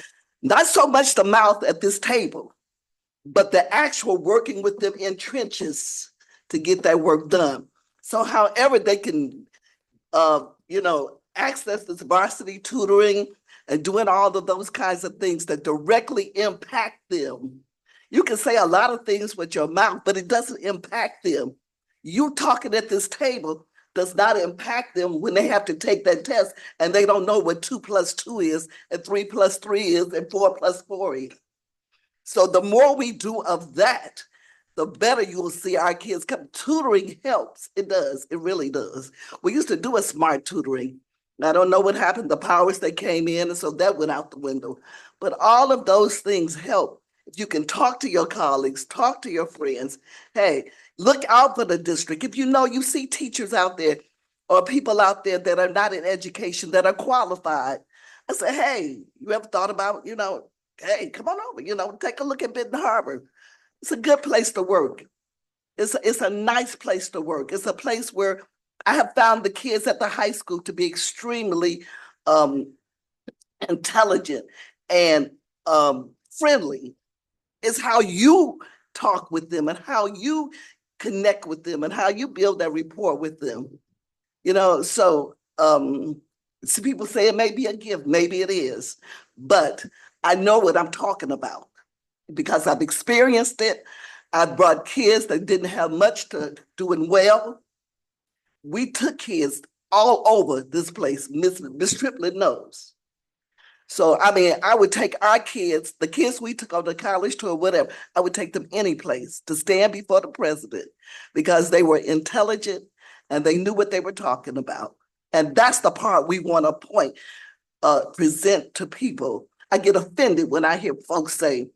B: Not so much the mouth at this table, but the actual working with them in trenches to get that work done. So however they can, access this varsity tutoring and doing all of those kinds of things that directly impact them. You can say a lot of things with your mouth, but it doesn't impact them. You talking at this table does not impact them when they have to take that test and they don't know what 2 + 2 is and 3 + 3 is and 4 + 4 is. So the more we do of that, the better you will see our kids come. Tutoring helps. It does. It really does. We used to do a smart tutoring. I don't know what happened. The powers that came in, and so that went out the window. But all of those things help. If you can talk to your colleagues, talk to your friends, hey, look out for the district. If you see teachers out there or people out there that are not in education that are qualified, I say, hey, you ever thought about, hey, come on over, take a look at Benton Harbor. It's a good place to work. It's a nice place to work. It's a place where I have found the kids at the high school to be extremely intelligent and friendly. It's how you talk with them and how you connect with them and how you build that rapport with them. So some people say it may be a gift, maybe it is, but I know what I'm talking about because I've experienced it. I brought kids that didn't have much to doing well. We took kids all over this place. Miss Triplett knows. So, I would take our kids, the kids we took on the college tour, whatever, I would take them any place to stand before the president because they were intelligent and they knew what they were talking about. And that's the part we want to present to people. I get offended when I hear folks say,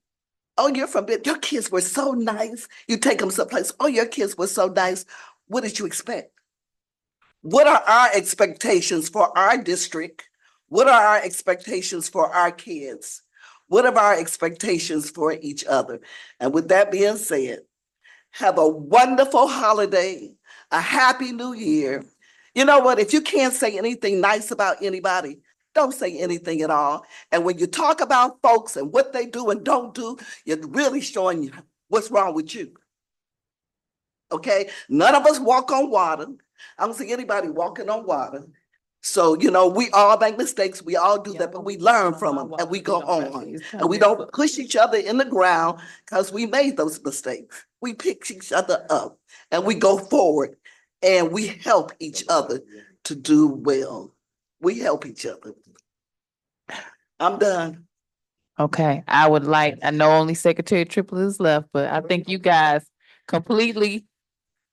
B: oh, you're from it. Your kids were so nice. You take them someplace. Oh, your kids were so nice. What did you expect? What are our expectations for our district? What are our expectations for our kids? What are our expectations for each other? And with that being said, have a wonderful holiday, a happy new year. You know what? If you can't say anything nice about anybody, don't say anything at all. And when you talk about folks and what they do and don't do, you're really showing you what's wrong with you. okay? None of us walk on water. I don't see anybody walking on water. So, you know, we all make mistakes, we all do that, but we learn from them and we go on. And we don't push each other in the ground because we made those mistakes. We pick each other up and we go forward and we help each other to do well. We help each other. I'm done.
A: Okay, I know only Secretary Triplett is left, but I think you guys completely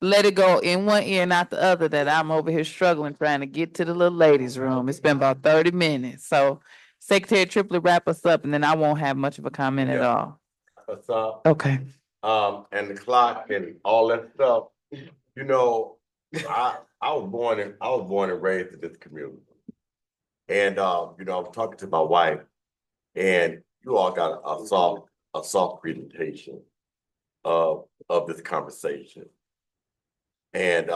A: let it go in one ear and out the other that I'm over here struggling trying to get to the little ladies' room. It's been about 30 minutes. So Secretary Triplett, wrap us up and then I won't have much of a comment at all.
G: What's up?
A: Okay.
G: And the clock and all that stuff. You know, I was born and raised in this community. And you know, I was talking to my wife, and you all got a soft presentation of this conversation. And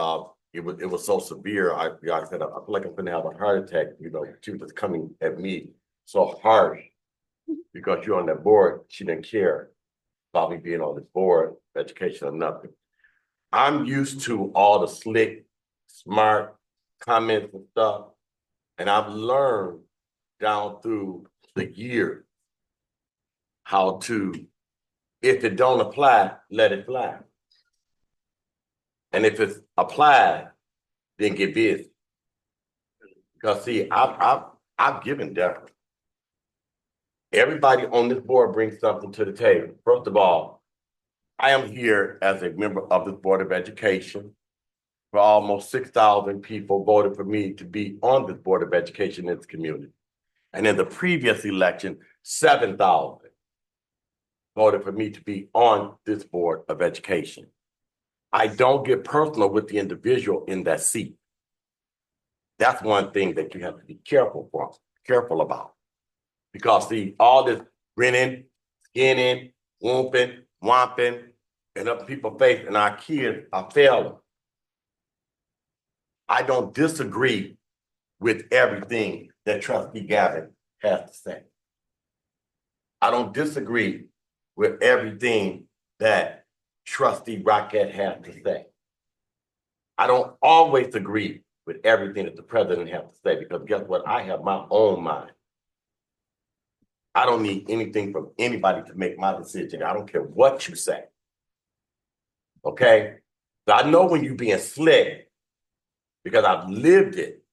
G: it was so severe. I said, I feel like I'm gonna have a heart attack, you know, she was just coming at me so harsh because you're on that board, she didn't care about me being on this board, education or nothing. I'm used to all the slick, smart comments and stuff. And I've learned down through the year how to, if it don't apply, let it fly. And if it's applied, then get busy. Because see, I've given deference. Everybody on this board brings something to the table. First of all, I am here as a member of the Board of Education. For almost 6,000 people voted for me to be on this Board of Education in this community. And in the previous election, 7,000 voted for me to be on this Board of Education. I don't get personal with the individual in that seat. That's one thing that you have to be careful about. Because see, all this grinning, skinning, whooping, whomping, and up people's face, and our kids are failing. I don't disagree with everything that Trustee Gavin has to say. I don't disagree with everything that Trustee Rockett has to say. I don't always agree with everything that the president has to say, because guess what? I have my own mind. I don't need anything from anybody to make my decision. I don't care what you say. Okay? So I know when you're being slick, because I've lived it.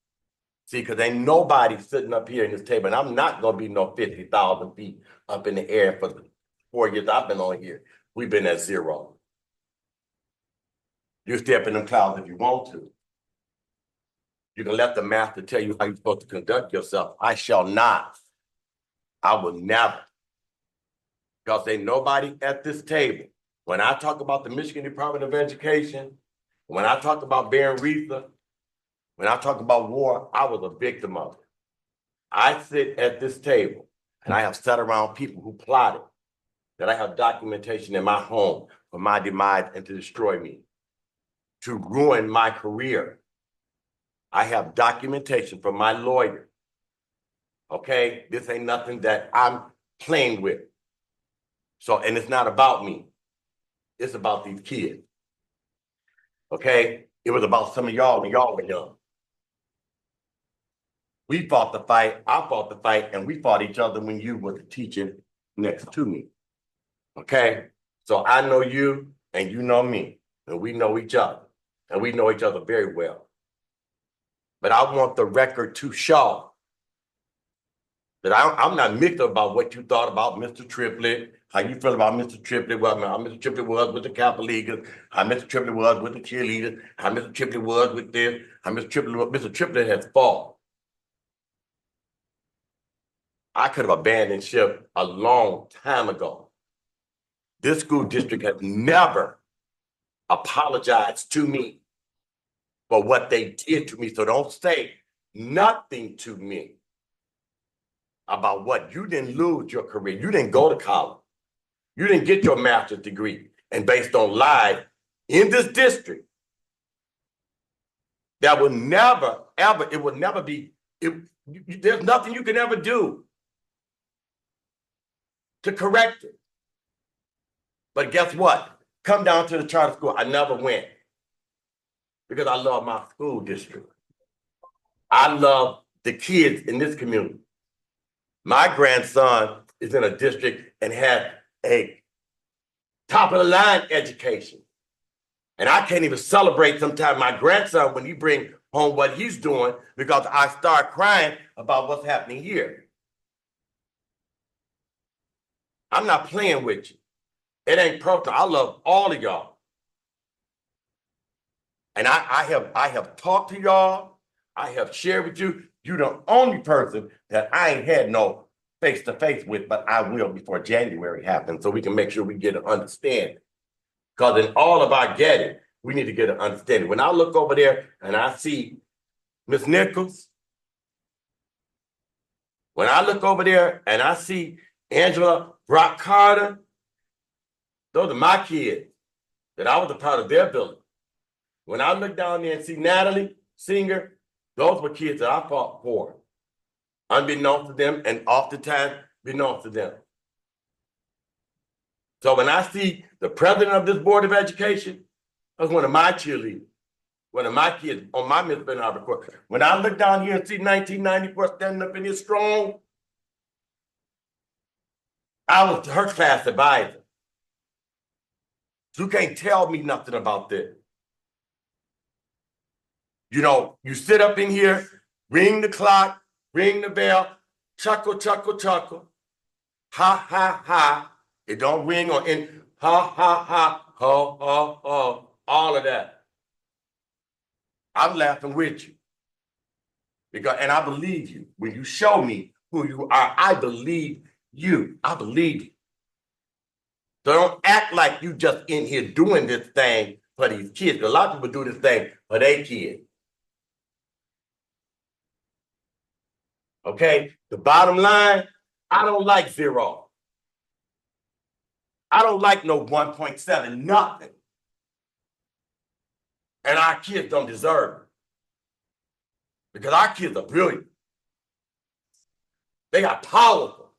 G: See, because ain't nobody sitting up here in this table, and I'm not gonna be no 50,000 feet up in the air for the 4 years I've been on here. We've been at zero. You step in them clouds if you want to. You can let the master tell you how you're supposed to conduct yourself. I shall not. I will never. Because ain't nobody at this table. When I talk about the Michigan Department of Education, when I talk about Baron Reither, when I talk about war, I was a victim of it. I sit at this table and I have sat around people who plotted, that I have documentation in my home for my demise and to destroy me, to ruin my career. I have documentation from my lawyer. Okay, this ain't nothing that I'm playing with. So, and it's not about me. It's about these kids. Okay, it was about some of y'all when y'all were young. We fought the fight, I fought the fight, and we fought each other when you were teaching next to me. Okay, so I know you and you know me, and we know each other, and we know each other very well. But I want the record to show that I'm not mixed about what you thought about Mr. Triplett, how you feel about Mr. Triplett, how Mr. Triplett was with the Kappa Leaguers, how Mr. Triplett was with the cheerleaders, how Mr. Triplett was with this, how Mr. Triplett has fought. I could have abandoned ship a long time ago. This school district has never apologized to me for what they did to me. So don't say nothing to me about what you didn't lose your career. You didn't go to college. You didn't get your master's degree. And based on lies in this district, that will never, ever, it will never be, there's nothing you can ever do to correct it. But guess what? Come down to the charter school. I never went. because I love my school district. I love the kids in this community. My grandson is in a district and had a top of the line education. And I can't even celebrate sometimes my grandson when he bring home what he's doing because I start crying about what's happening here. I'm not playing with you. It ain't personal. I love all of y'all. And I have talked to y'all. I have shared with you. You're the only person that I ain't had no face-to-face with, but I will before January happens so we can make sure we get an understanding. Because in all of our getting, we need to get an understanding. When I look over there and I see Miss Nichols, when I look over there and I see Angela Brock Carter, those are my kids that I was a part of their building. When I look down there and see Natalie Singer, those were kids that I fought for, unbeknownst to them and oftentimes beknownst to them. So when I see the president of this Board of Education, that's one of my cheerleaders, one of my kids on my Miss Ben Harbor court. When I look down here and see 1994 standing up in here strong, I was her class advisor. You can't tell me nothing about this. You know, you sit up in here, ring the clock, ring the bell, chuckle, chuckle, chuckle, ha, ha, ha. It don't ring or in ha, ha, ha, ho, ho, ho, all of that. I'm laughing with you. Because, and I believe you. When you show me who you are, I believe you. I believe you. So don't act like you just in here doing this thing for these kids. A lot of people do this thing for their kids. Okay? The bottom line, I don't like 0. I don't like no 1.7, nothing. And our kids don't deserve it. Because our kids are brilliant. They are powerful.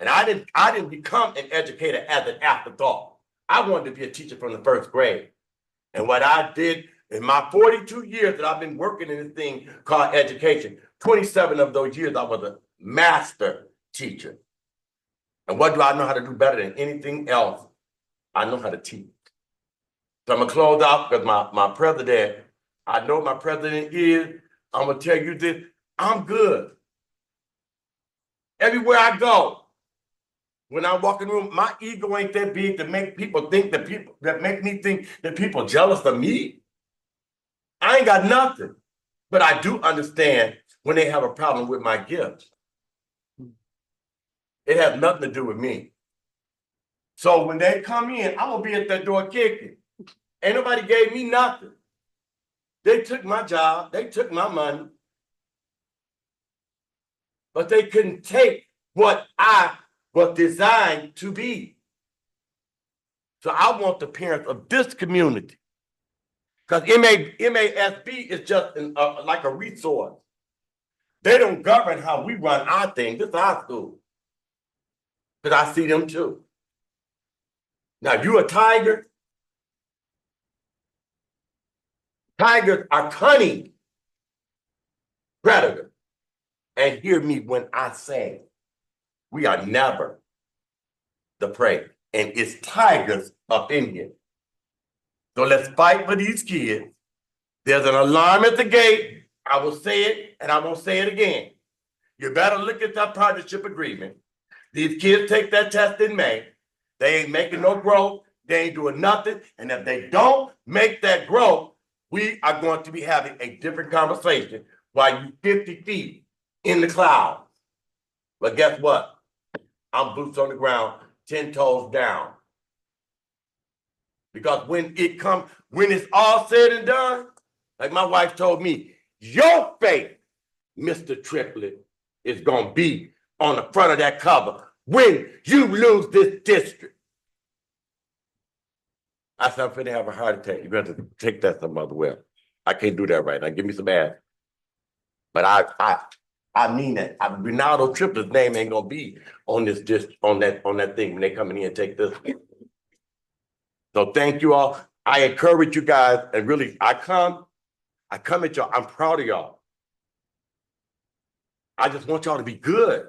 G: And I didn't become an educator as an afterthought. I wanted to be a teacher from the 1st grade. And what I did in my 42 years that I've been working in this thing called education, 27 of those years I was a master teacher. And what do I know how to do better than anything else? I know how to teach. So I'm gonna close out because my president, I know my president is, I'm gonna tell you this, I'm good. Everywhere I go, when I walk in the room, my ego ain't that big to make people think that make me think that people jealous of me. I ain't got nothing. But I do understand when they have a problem with my gifts. It has nothing to do with me. So when they come in, I'm gonna be at that door kicking. Ain't nobody gave me nothing. They took my job, they took my money, but they couldn't take what I was designed to be. So I want the parents of this community, because MASB is just like a resource. They don't govern how we run our thing. This is our school. Because I see them too. Now, if you're a tiger, tigers are cunning predators. And hear me when I say, we are never the prey. And it's tigers up in here. So let's fight for these kids. There's an alarm at the gate. I will say it, and I won't say it again. You better look at that partnership agreement. These kids take that test in May. They ain't making no growth. They ain't doing nothing. And if they don't make that growth, we are going to be having a different conversation while you 50 feet in the clouds. But guess what? I'm boots on the ground, 10 toes down. Because when it's all said and done, like my wife told me, your faith, Mr. Triplett, is gonna be on the front of that cover when you lose this district. I said, I'm finna have a heart attack. You better take that some other way. I can't do that right now. Give me some ass. But I mean that. Ronaldo Triplett's name ain't gonna be on this on that thing when they come in here and take this. So thank you all. I encourage you guys, and really, I come at y'all, I'm proud of y'all. I just want y'all to be good.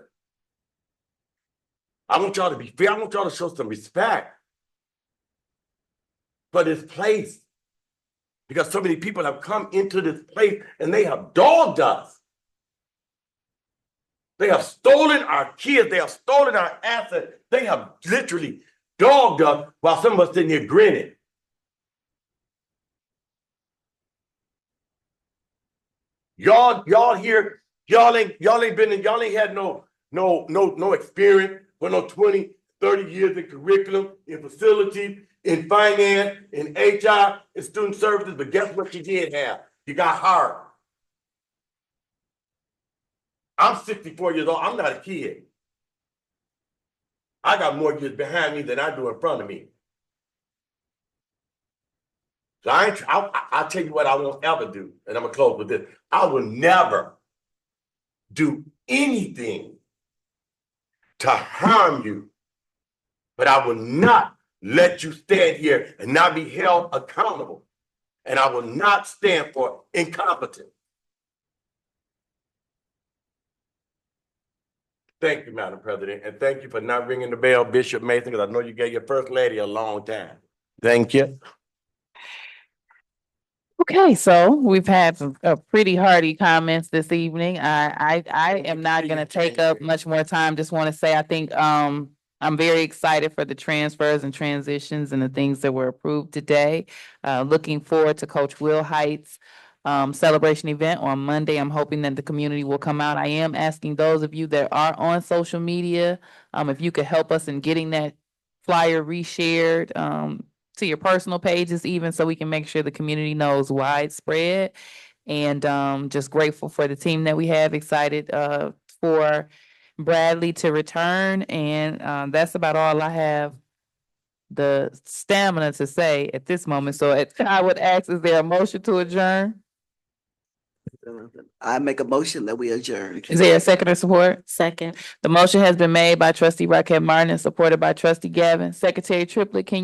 G: I want y'all to be fair. I want y'all to show some respect for this place. Because so many people have come into this place and they have dogged us. They have stolen our kids. They have stolen our assets. They have literally dogged us while some of us sitting here grinning. Y'all here, y'all ain't had no experience for no 20, 30 years in curriculum, in facilities, in finance, in HR, in student services, but guess what you did have? You got hired. I'm 64 years old, I'm not a kid. I got more years behind me than I do in front of me. So I'll tell you what I won't ever do, and I'm gonna close with this. I will never do anything to harm you, but I will not let you stand here and not be held accountable. And I will not stand for incompetence. Thank you, Madam President, and thank you for not ringing the bell, Bishop Mason, because I know you gave your first lady a long time. Thank you.
A: Okay, so we've had some pretty hearty comments this evening. I am not gonna take up much more time. Just want to say, I think I'm very excited for the transfers and transitions and the things that were approved today. Looking forward to Coach Will Heights celebration event on Monday. I'm hoping that the community will come out. I am asking those of you that are on social media, if you could help us in getting that flyer reshared, to your personal pages even, so we can make sure the community knows widespread. And just grateful for the team that we have, excited for Bradley to return. And that's about all I have the stamina to say at this moment. So I would ask, is there a motion to adjourn?
B: I make a motion that we adjourn.
A: Is there a second or support?
E: Second.
A: The motion has been made by trustee Rocket Martin and supported by trustee Gavin. Secretary Triplett, can